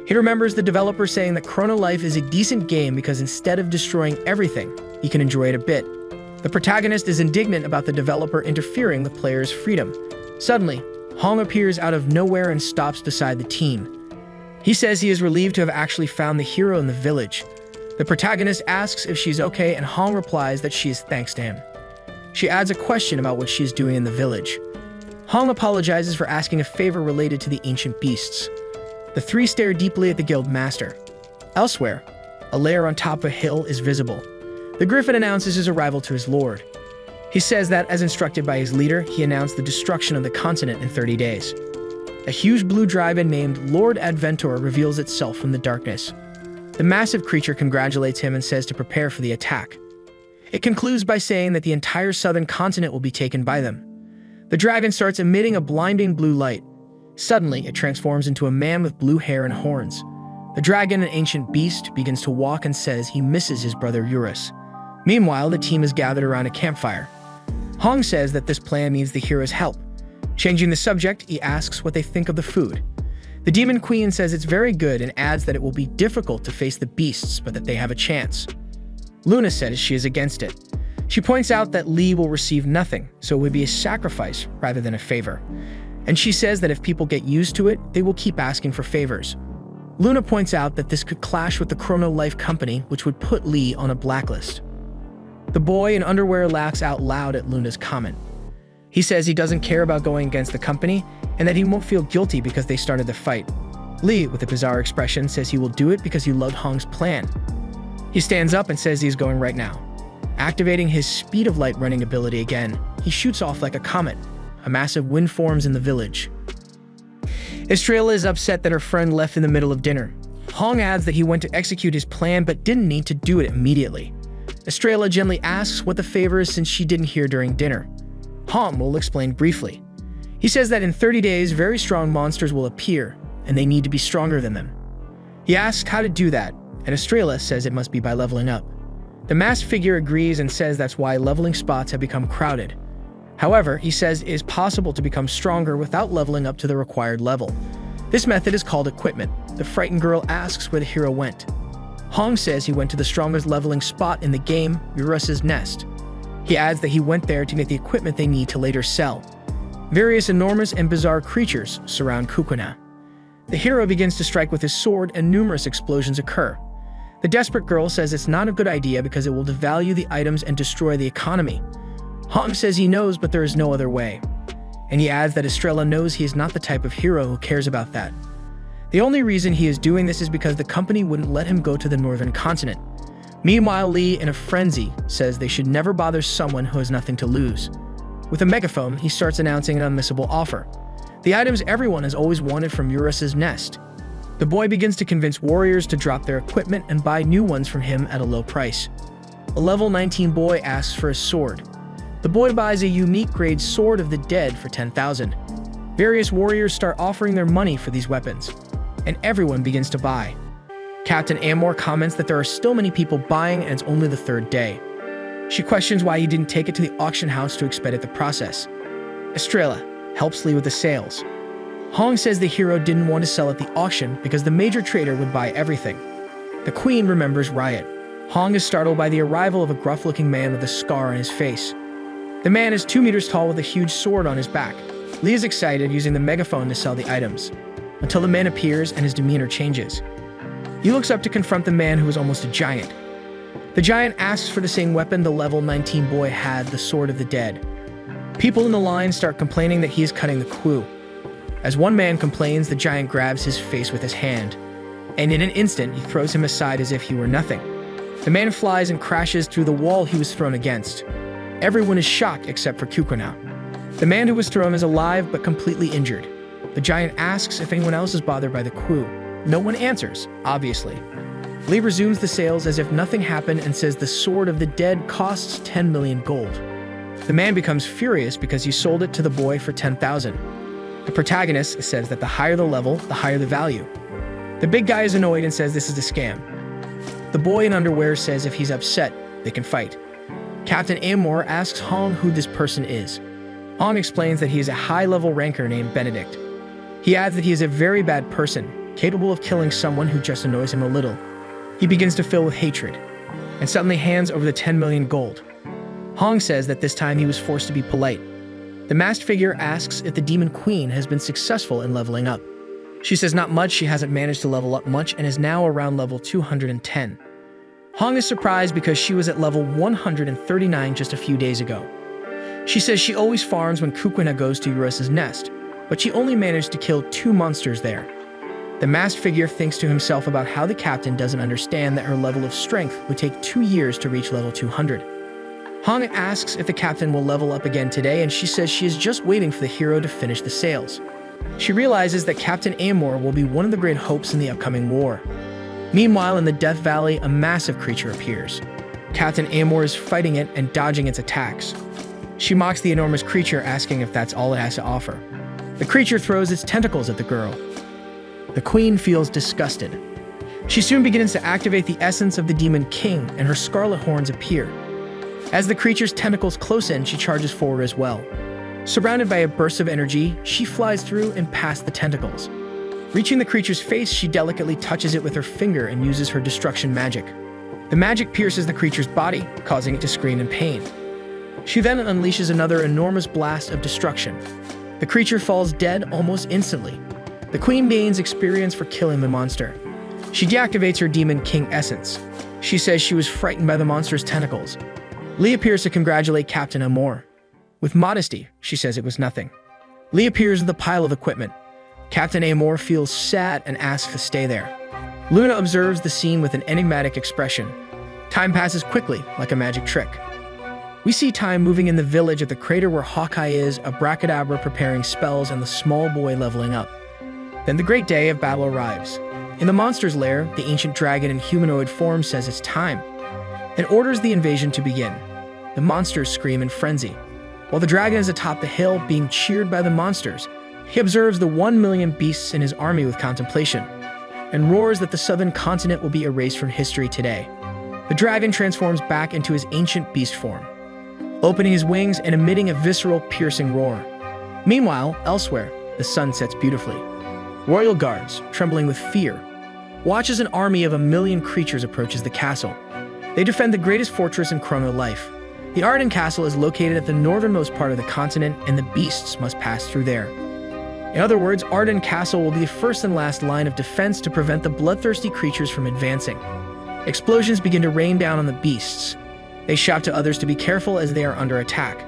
He remembers the developer saying that Chrono Life is a decent game because instead of destroying everything, you can enjoy it a bit. The protagonist is indignant about the developer interfering with players' freedom. Suddenly, Hong appears out of nowhere and stops beside the team. He says he is relieved to have actually found the hero in the village. The protagonist asks if she's okay, and Hong replies that she is thanks to him. She adds a question about what she is doing in the village. Hong apologizes for asking a favor related to the ancient beasts. The three stare deeply at the guild master. Elsewhere, a lair on top of a hill is visible. The griffin announces his arrival to his lord. He says that, as instructed by his leader, he announced the destruction of the continent in 30 days. A huge blue dragon named Lord Adventor reveals itself from the darkness. The massive creature congratulates him and says to prepare for the attack. It concludes by saying that the entire southern continent will be taken by them. The dragon starts emitting a blinding blue light. Suddenly, it transforms into a man with blue hair and horns. The dragon, an ancient beast, begins to walk and says he misses his brother Eurus. Meanwhile, the team is gathered around a campfire. Hong says that this plan needs the hero's help. Changing the subject, he asks what they think of the food. The Demon Queen says it's very good and adds that it will be difficult to face the beasts, but that they have a chance. Luna says she is against it. She points out that Lee will receive nothing, so it would be a sacrifice rather than a favor. And she says that if people get used to it, they will keep asking for favors. Luna points out that this could clash with the Chrono Life company, which would put Lee on a blacklist. The boy in underwear laughs out loud at Luna's comment. He says he doesn't care about going against the company, and that he won't feel guilty because they started the fight. Lee, with a bizarre expression, says he will do it because he loved Hong's plan. He stands up and says he's going right now. Activating his speed of light running ability again, he shoots off like a comet. A massive wind forms in the village. Estrella is upset that her friend left in the middle of dinner. Hong adds that he went to execute his plan but didn't need to do it immediately. Estrella gently asks what the favor is since she didn't hear during dinner. Hong will explain briefly. He says that in 30 days, very strong monsters will appear, and they need to be stronger than them. He asks how to do that, and Estrella says it must be by leveling up. The masked figure agrees and says that's why leveling spots have become crowded. However, he says it is possible to become stronger without leveling up to the required level. This method is called equipment. The frightened girl asks where the hero went. Hong says he went to the strongest leveling spot in the game, Urus's Nest. He adds that he went there to get the equipment they need to later sell. Various enormous and bizarre creatures surround Kukuna. The hero begins to strike with his sword and numerous explosions occur. The desperate girl says it's not a good idea because it will devalue the items and destroy the economy. Hong says he knows, but there is no other way. And he adds that Estrella knows he is not the type of hero who cares about that. The only reason he is doing this is because the company wouldn't let him go to the northern continent. Meanwhile, Lee, in a frenzy, says they should never bother someone who has nothing to lose. With a megaphone, he starts announcing an unmissable offer. The items everyone has always wanted from Urus's Nest. The boy begins to convince warriors to drop their equipment and buy new ones from him at a low price. A level 19 boy asks for a sword. The boy buys a unique grade Sword of the Dead for 10,000. Various warriors start offering their money for these weapons, and everyone begins to buy. Captain Amor comments that there are still many people buying and it's only the third day. She questions why he didn't take it to the auction house to expedite the process. Estrella helps Lee with the sales. Hong says the hero didn't want to sell at the auction because the major trader would buy everything. The queen remembers Riot. Hong is startled by the arrival of a gruff-looking man with a scar on his face. The man is 2 meters tall with a huge sword on his back. Lee is excited, using the megaphone to sell the items, until the man appears and his demeanor changes. He looks up to confront the man who is almost a giant. The giant asks for the same weapon the level 19 boy had, the Sword of the Dead. People in the line start complaining that he is cutting the queue. As one man complains, the giant grabs his face with his hand, and in an instant he throws him aside as if he were nothing. The man flies and crashes through the wall he was thrown against. Everyone is shocked except for Kukuna. The man who was thrown is alive but completely injured. The giant asks if anyone else is bothered by the queue. No one answers, obviously. Lee resumes the sales as if nothing happened and says the Sword of the Dead costs 10 million gold. The man becomes furious because he sold it to the boy for 10,000. The protagonist says that the higher the level, the higher the value. The big guy is annoyed and says this is a scam. The boy in underwear says if he's upset, they can fight. Captain Amor asks Hong who this person is. Hong explains that he is a high-level ranker named Benedict. He adds that he is a very bad person, capable of killing someone who just annoys him a little. He begins to fill with hatred, and suddenly hands over the 10 million gold. Hong says that this time he was forced to be polite. The masked figure asks if the Demon Queen has been successful in leveling up. She says not much, she hasn't managed to level up much and is now around level 210. Hong is surprised because she was at level 139 just a few days ago. She says she always farms when Kukuna goes to Urus's Nest, but she only managed to kill 2 monsters there. The masked figure thinks to himself about how the captain doesn't understand that her level of strength would take 2 years to reach level 200. Hong asks if the captain will level up again today, and she says she is just waiting for the hero to finish the sales. She realizes that Captain Amor will be one of the great hopes in the upcoming war. Meanwhile, in the Death Valley, a massive creature appears. Captain Amor is fighting it and dodging its attacks. She mocks the enormous creature, asking if that's all it has to offer. The creature throws its tentacles at the girl. The queen feels disgusted. She soon begins to activate the essence of the Demon King, and her scarlet horns appear. As the creature's tentacles close in, she charges forward as well. Surrounded by a burst of energy, she flies through and past the tentacles. Reaching the creature's face, she delicately touches it with her finger and uses her destruction magic. The magic pierces the creature's body, causing it to scream in pain. She then unleashes another enormous blast of destruction. The creature falls dead almost instantly. The queen gains experience for killing the monster. She deactivates her Demon King essence. She says she was frightened by the monster's tentacles. Lee appears to congratulate Captain Amor. With modesty, she says it was nothing. Lee appears with a pile of equipment. Captain Amor feels sad and asks to stay there. Luna observes the scene with an enigmatic expression. Time passes quickly, like a magic trick. We see time moving in the village at the crater where Hawkeye is, Abracadabra preparing spells, and the small boy leveling up. Then the great day of battle arrives. In the monster's lair, the ancient dragon in humanoid form says it's time, and orders the invasion to begin. The monsters scream in frenzy. While the dragon is atop the hill, being cheered by the monsters, he observes the 1 million beasts in his army with contemplation, and roars that the southern continent will be erased from history today. The dragon transforms back into his ancient beast form. opening his wings and emitting a visceral, piercing roar. Meanwhile, elsewhere, the sun sets beautifully. Royal guards, trembling with fear, watch as an army of 1,000,000 creatures approaches the castle. They defend the greatest fortress in Chrono Life. The Arden Castle is located at the northernmost part of the continent, and the beasts must pass through there. In other words, Arden Castle will be the first and last line of defense to prevent the bloodthirsty creatures from advancing. Explosions begin to rain down on the beasts. They shout to others to be careful as they are under attack.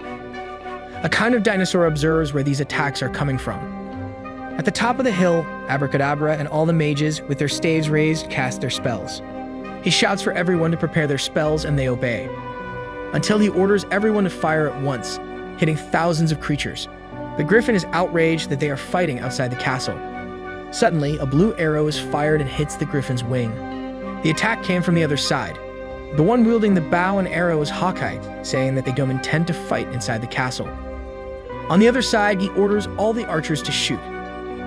A kind of dinosaur observes where these attacks are coming from. At the top of the hill, Abracadabra and all the mages, with their staves raised, cast their spells. He shouts for everyone to prepare their spells, and they obey, until he orders everyone to fire at once, hitting thousands of creatures. The griffin is outraged that they are fighting outside the castle. Suddenly, a blue arrow is fired and hits the griffin's wing. The attack came from the other side. The one wielding the bow and arrow is Hawkeye, saying that they don't intend to fight inside the castle. On the other side, he orders all the archers to shoot.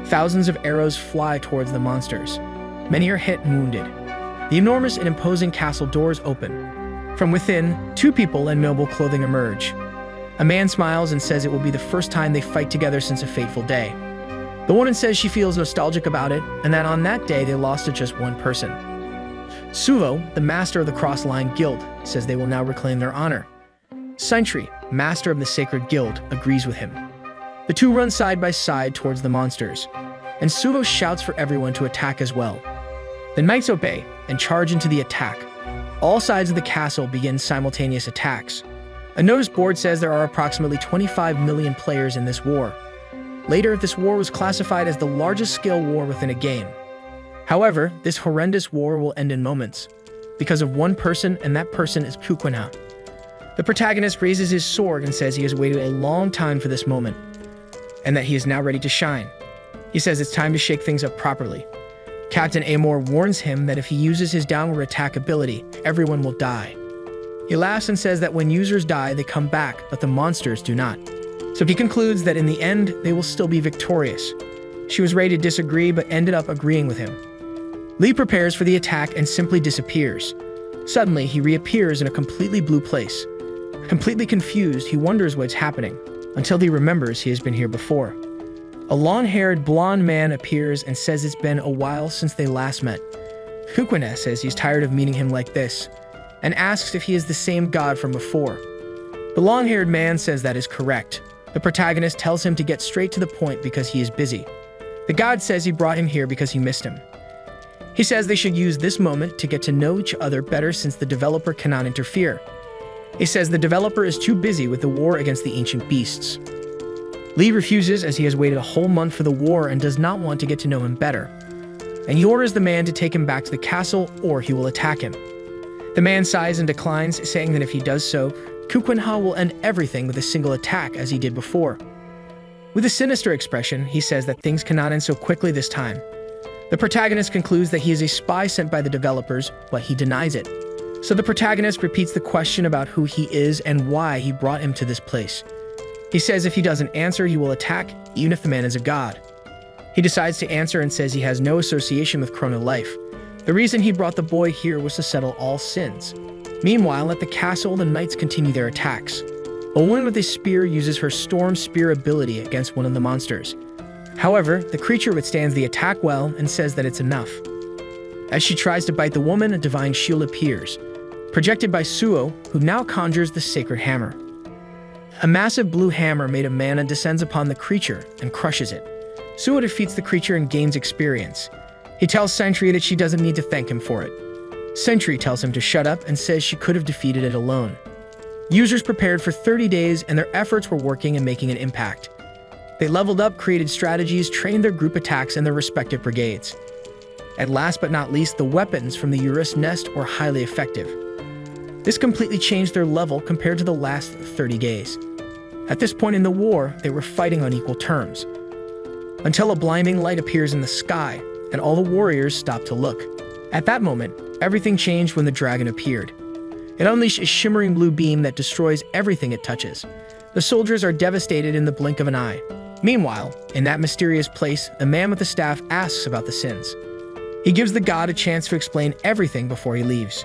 Thousands of arrows fly towards the monsters. Many are hit and wounded. The enormous and imposing castle doors open. From within, 2 people in noble clothing emerge. A man smiles and says it will be the first time they fight together since a fateful day. The woman says she feels nostalgic about it, and that on that day they lost to just one person. Suvo, the master of the Cross-Line Guild, says they will now reclaim their honor. Sentry, master of the Sacred Guild, agrees with him. The two run side by side towards the monsters, and Suvo shouts for everyone to attack as well. The knights obey and charge into the attack. All sides of the castle begin simultaneous attacks. A notice board says there are approximately 25 million players in this war. Later, this war was classified as the largest scale war within a game. However, this horrendous war will end in moments, because of one person, and that person is Kukunha. The protagonist raises his sword and says he has waited a long time for this moment, and that he is now ready to shine. He says it's time to shake things up properly. Captain Amor warns him that if he uses his downward attack ability, everyone will die. He laughs and says that when users die, they come back, but the monsters do not. So he concludes that in the end, they will still be victorious. She was ready to disagree, but ended up agreeing with him. Lee prepares for the attack and simply disappears. Suddenly, he reappears in a completely blue place. Completely confused, he wonders what's happening, until he remembers he has been here before. A long-haired, blonde man appears and says it's been a while since they last met. Kukunha says he's tired of meeting him like this, and asks if he is the same god from before. The long-haired man says that is correct. The protagonist tells him to get straight to the point because he is busy. The god says he brought him here because he missed him. He says they should use this moment to get to know each other better since the developer cannot interfere. He says the developer is too busy with the war against the ancient beasts. Lee refuses as he has waited a whole month for the war and does not want to get to know him better. And he orders the man to take him back to the castle or he will attack him. The man sighs and declines, saying that if he does so, Kukunha will end everything with a single attack as he did before. With a sinister expression, he says that things cannot end so quickly this time. The protagonist concludes that he is a spy sent by the developers, but he denies it. So the protagonist repeats the question about who he is and why he brought him to this place. He says if he doesn't answer, he will attack, even if the man is a god. He decides to answer and says he has no association with Chrono Life. The reason he brought the boy here was to settle all sins. Meanwhile, at the castle, the knights continue their attacks. A woman with a spear uses her Storm Spear ability against one of the monsters. However, the creature withstands the attack well and says that it's enough. As she tries to bite the woman, a divine shield appears, projected by Suo, who now conjures the sacred hammer. A massive blue hammer made of mana descends upon the creature and crushes it. Suo defeats the creature and gains experience. He tells Sentry that she doesn't need to thank him for it. Sentry tells him to shut up and says she could have defeated it alone. Users prepared for 30 days and their efforts were working and making an impact. They leveled up, created strategies, trained their group attacks and their respective brigades. And last but not least, the weapons from the Eurus nest were highly effective. This completely changed their level compared to the last 30 days. At this point in the war, they were fighting on equal terms, until a blinding light appears in the sky, and all the warriors stop to look. At that moment, everything changed when the dragon appeared. It unleashed a shimmering blue beam that destroys everything it touches. The soldiers are devastated in the blink of an eye. Meanwhile, in that mysterious place, the man with the staff asks about the sins. He gives the god a chance to explain everything before he leaves.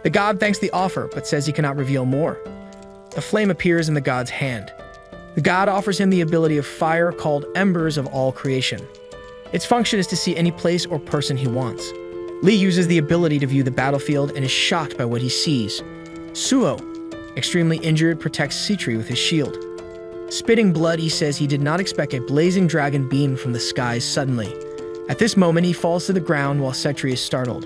The god thanks the offer, but says he cannot reveal more. A flame appears in the god's hand. The god offers him the ability of fire called Embers of All Creation. Its function is to see any place or person he wants. Lee uses the ability to view the battlefield and is shocked by what he sees. Suho, extremely injured, protects Citri with his shield. Spitting blood, he says he did not expect a blazing dragon beam from the skies suddenly. At this moment, he falls to the ground while Citri is startled.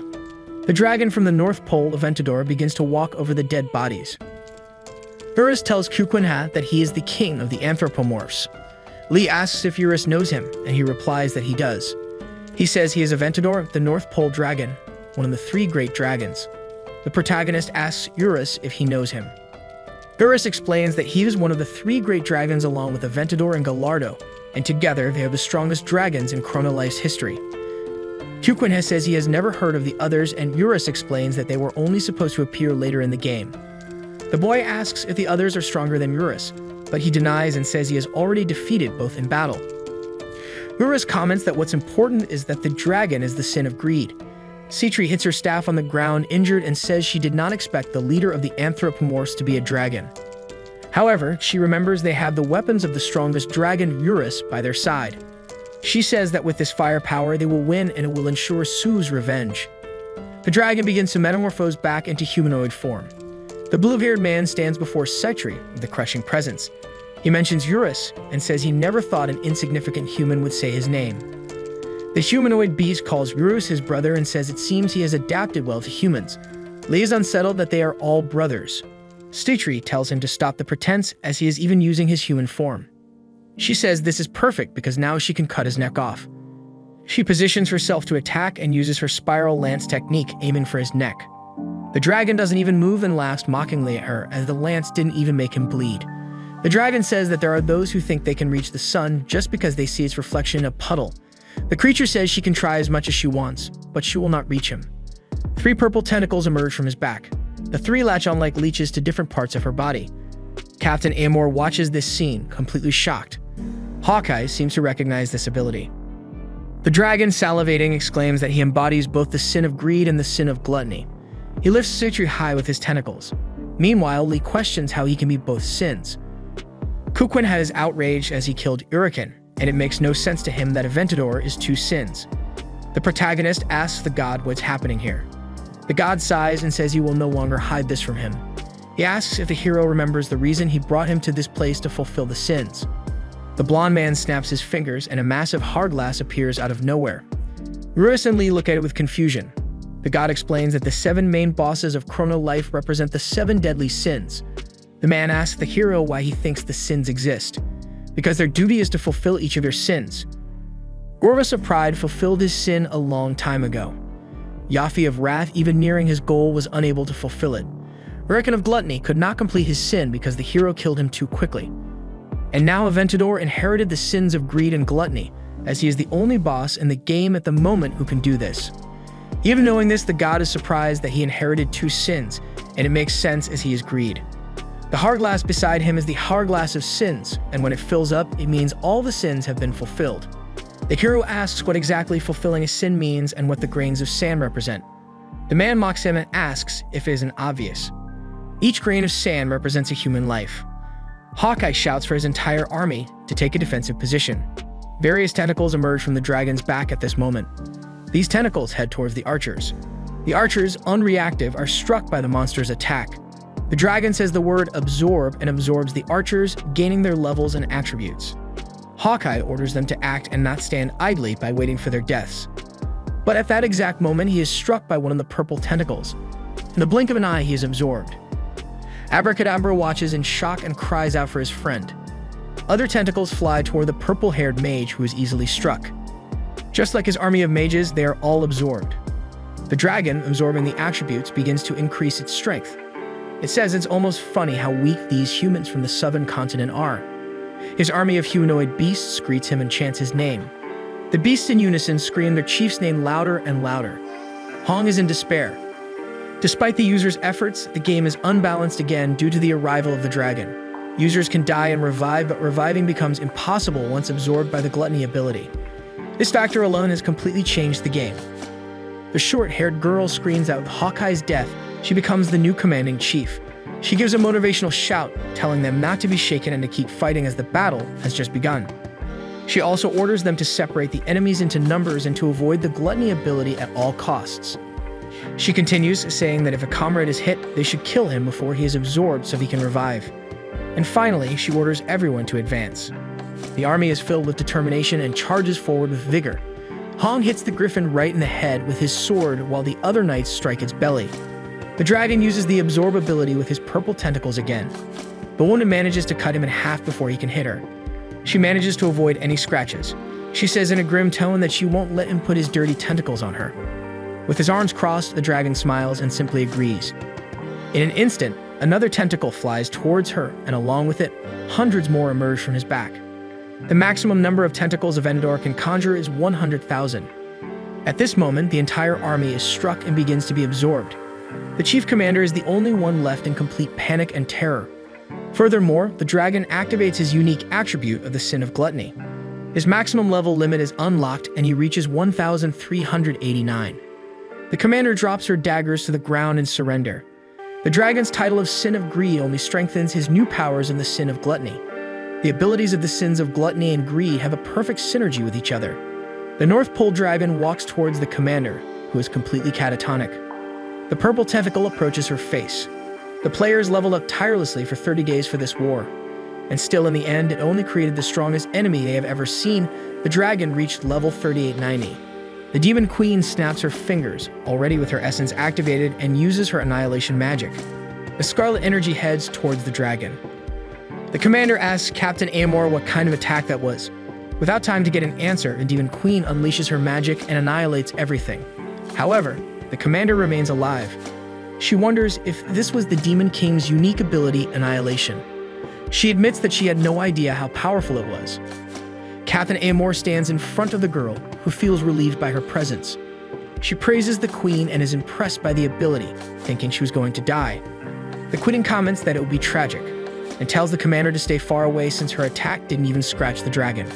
The dragon from the North Pole, Aventador, begins to walk over the dead bodies. Urus tells Kukunha that he is the king of the anthropomorphs. Lee asks if Urus knows him, and he replies that he does. He says he is Aventador, the North Pole dragon, one of the 3 great dragons. The protagonist asks Urus if he knows him. Urus explains that he is one of the 3 great dragons along with Aventador and Gallardo, and together they are the strongest dragons in Chrono Life's history. Kukunha says he has never heard of the others, and Urus explains that they were only supposed to appear later in the game. The boy asks if the others are stronger than Urus, but he denies and says he has already defeated both in battle. Urus comments that what's important is that the dragon is the sin of greed. Citri hits her staff on the ground injured and says she did not expect the leader of the anthropomorphs to be a dragon. However, she remembers they have the weapons of the strongest dragon, Urus, by their side. She says that with this firepower they will win and it will ensure Su's revenge. The dragon begins to metamorphose back into humanoid form. The blue-haired man stands before Citri with a crushing presence. He mentions Urus and says he never thought an insignificant human would say his name. The humanoid beast calls Urus his brother and says it seems he has adapted well to humans. Lee is unsettled that they are all brothers. Citri tells him to stop the pretense as he is even using his human form. She says this is perfect because now she can cut his neck off. She positions herself to attack and uses her spiral lance technique, aiming for his neck. The dragon doesn't even move and laughs mockingly at her as the lance didn't even make him bleed. The dragon says that there are those who think they can reach the sun just because they see its reflection in a puddle. The creature says she can try as much as she wants, but she will not reach him. 3 purple tentacles emerge from his back. The 3 latch on like leeches to different parts of her body. Captain Amor watches this scene, completely shocked. Hawkeye seems to recognize this ability. The dragon, salivating, exclaims that he embodies both the sin of greed and the sin of gluttony. He lifts Citri high with his tentacles. Meanwhile, Lee questions how he can be both sins. Kukunha is outraged as he killed Uriken, and it makes no sense to him that Aventador is 2 sins. The protagonist asks the god what's happening here. The god sighs and says he will no longer hide this from him. He asks if the hero remembers the reason he brought him to this place to fulfill the sins. The blonde man snaps his fingers and a massive hourglass appears out of nowhere. Urus and Lee look at it with confusion. The god explains that the 7 main bosses of Chrono Life represent the 7 deadly sins. The man asks the hero why he thinks the sins exist. Because their duty is to fulfill each of their sins. Orvis of Pride fulfilled his sin a long time ago. Yafi of Wrath, even nearing his goal, was unable to fulfill it. Uriken of Gluttony could not complete his sin because the hero killed him too quickly. And now Aventador inherited the sins of greed and gluttony, as he is the only boss in the game at the moment who can do this. Even knowing this, the god is surprised that he inherited 2 sins, and it makes sense as he is greed. The hourglass beside him is the hourglass of sins, and when it fills up, it means all the sins have been fulfilled. The hero asks what exactly fulfilling a sin means and what the grains of sand represent. The man mocks him and asks if it isn't obvious. Each grain of sand represents a human life. Hawkeye shouts for his entire army to take a defensive position. Various tentacles emerge from the dragon's back at this moment. These tentacles head towards the archers. The archers, unreactive, are struck by the monster's attack. The dragon says the word absorb and absorbs the archers, gaining their levels and attributes. Hawkeye orders them to act and not stand idly by waiting for their deaths. But at that exact moment, he is struck by one of the purple tentacles. In the blink of an eye, he is absorbed. Abracadabra watches in shock and cries out for his friend. Other tentacles fly toward the purple-haired mage who is easily struck. Just like his army of mages, they are all absorbed. The dragon, absorbing the attributes, begins to increase its strength. It says it's almost funny how weak these humans from the southern continent are. His army of humanoid beasts greets him and chants his name. The beasts in unison scream their chief's name louder and louder. Hong is in despair. Despite the user's efforts, the game is unbalanced again due to the arrival of the dragon. Users can die and revive, but reviving becomes impossible once absorbed by the gluttony ability. This factor alone has completely changed the game. The short-haired girl screams out Hawkeye's death. She becomes the new commanding chief. She gives a motivational shout, telling them not to be shaken and to keep fighting as the battle has just begun. She also orders them to separate the enemies into numbers and to avoid the gluttony ability at all costs. She continues, saying that if a comrade is hit, they should kill him before he is absorbed so he can revive. And finally, she orders everyone to advance. The army is filled with determination and charges forward with vigor. Hong hits the griffin right in the head with his sword while the other knights strike its belly. The dragon uses the absorb ability with his purple tentacles again. The woman manages to cut him in half before he can hit her. She manages to avoid any scratches. She says in a grim tone that she won't let him put his dirty tentacles on her. With his arms crossed, the dragon smiles and simply agrees. In an instant, another tentacle flies towards her, and along with it, hundreds more emerge from his back. The maximum number of tentacles a vendor can conjure is 100,000. At this moment, the entire army is struck and begins to be absorbed. The chief commander is the only one left in complete panic and terror. Furthermore, the dragon activates his unique attribute of the sin of gluttony. His maximum level limit is unlocked and he reaches 1,389. The commander drops her daggers to the ground in surrender. The dragon's title of Sin of Greed only strengthens his new powers in the Sin of Gluttony. The abilities of the sins of gluttony and greed have a perfect synergy with each other. The North Pole dragon walks towards the commander, who is completely catatonic. The purple tentacle approaches her face. The players leveled up tirelessly for 30 days for this war. And still in the end, it only created the strongest enemy they have ever seen. The dragon reached level 3890. The Demon Queen snaps her fingers, already with her essence activated, and uses her annihilation magic. The scarlet energy heads towards the dragon. The commander asks Captain Amor what kind of attack that was. Without time to get an answer, the Demon Queen unleashes her magic and annihilates everything. However, the commander remains alive. She wonders if this was the Demon King's unique ability, Annihilation. She admits that she had no idea how powerful it was. Captain Amor stands in front of the girl, who feels relieved by her presence. She praises the queen and is impressed by the ability, thinking she was going to die. The queen comments that it would be tragic, and tells the commander to stay far away since her attack didn't even scratch the dragon.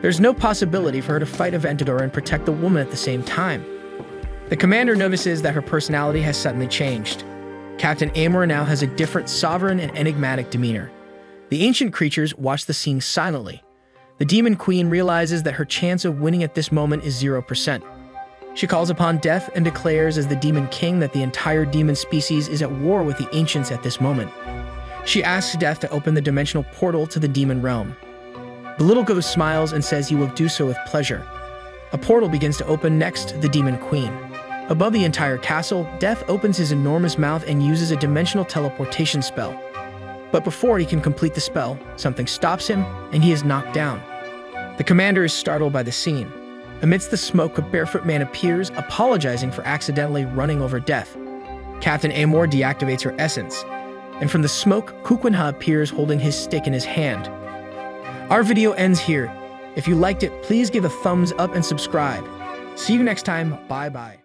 There's no possibility for her to fight Aventador and protect the woman at the same time. The commander notices that her personality has suddenly changed. Captain Amor now has a different, sovereign, and enigmatic demeanor. The ancient creatures watch the scene silently. The Demon Queen realizes that her chance of winning at this moment is 0%. She calls upon Death and declares as the Demon King that the entire demon species is at war with the ancients at this moment. She asks Death to open the dimensional portal to the demon realm. The little ghost smiles and says he will do so with pleasure. A portal begins to open next to the Demon Queen. Above the entire castle, Death opens his enormous mouth and uses a dimensional teleportation spell. But before he can complete the spell, something stops him, and he is knocked down. The commander is startled by the scene. Amidst the smoke, a barefoot man appears, apologizing for accidentally running over Death. Captain Amor deactivates her essence, and from the smoke, Kukwinha appears holding his stick in his hand. Our video ends here. If you liked it, please give a thumbs up and subscribe. See you next time. Bye-bye.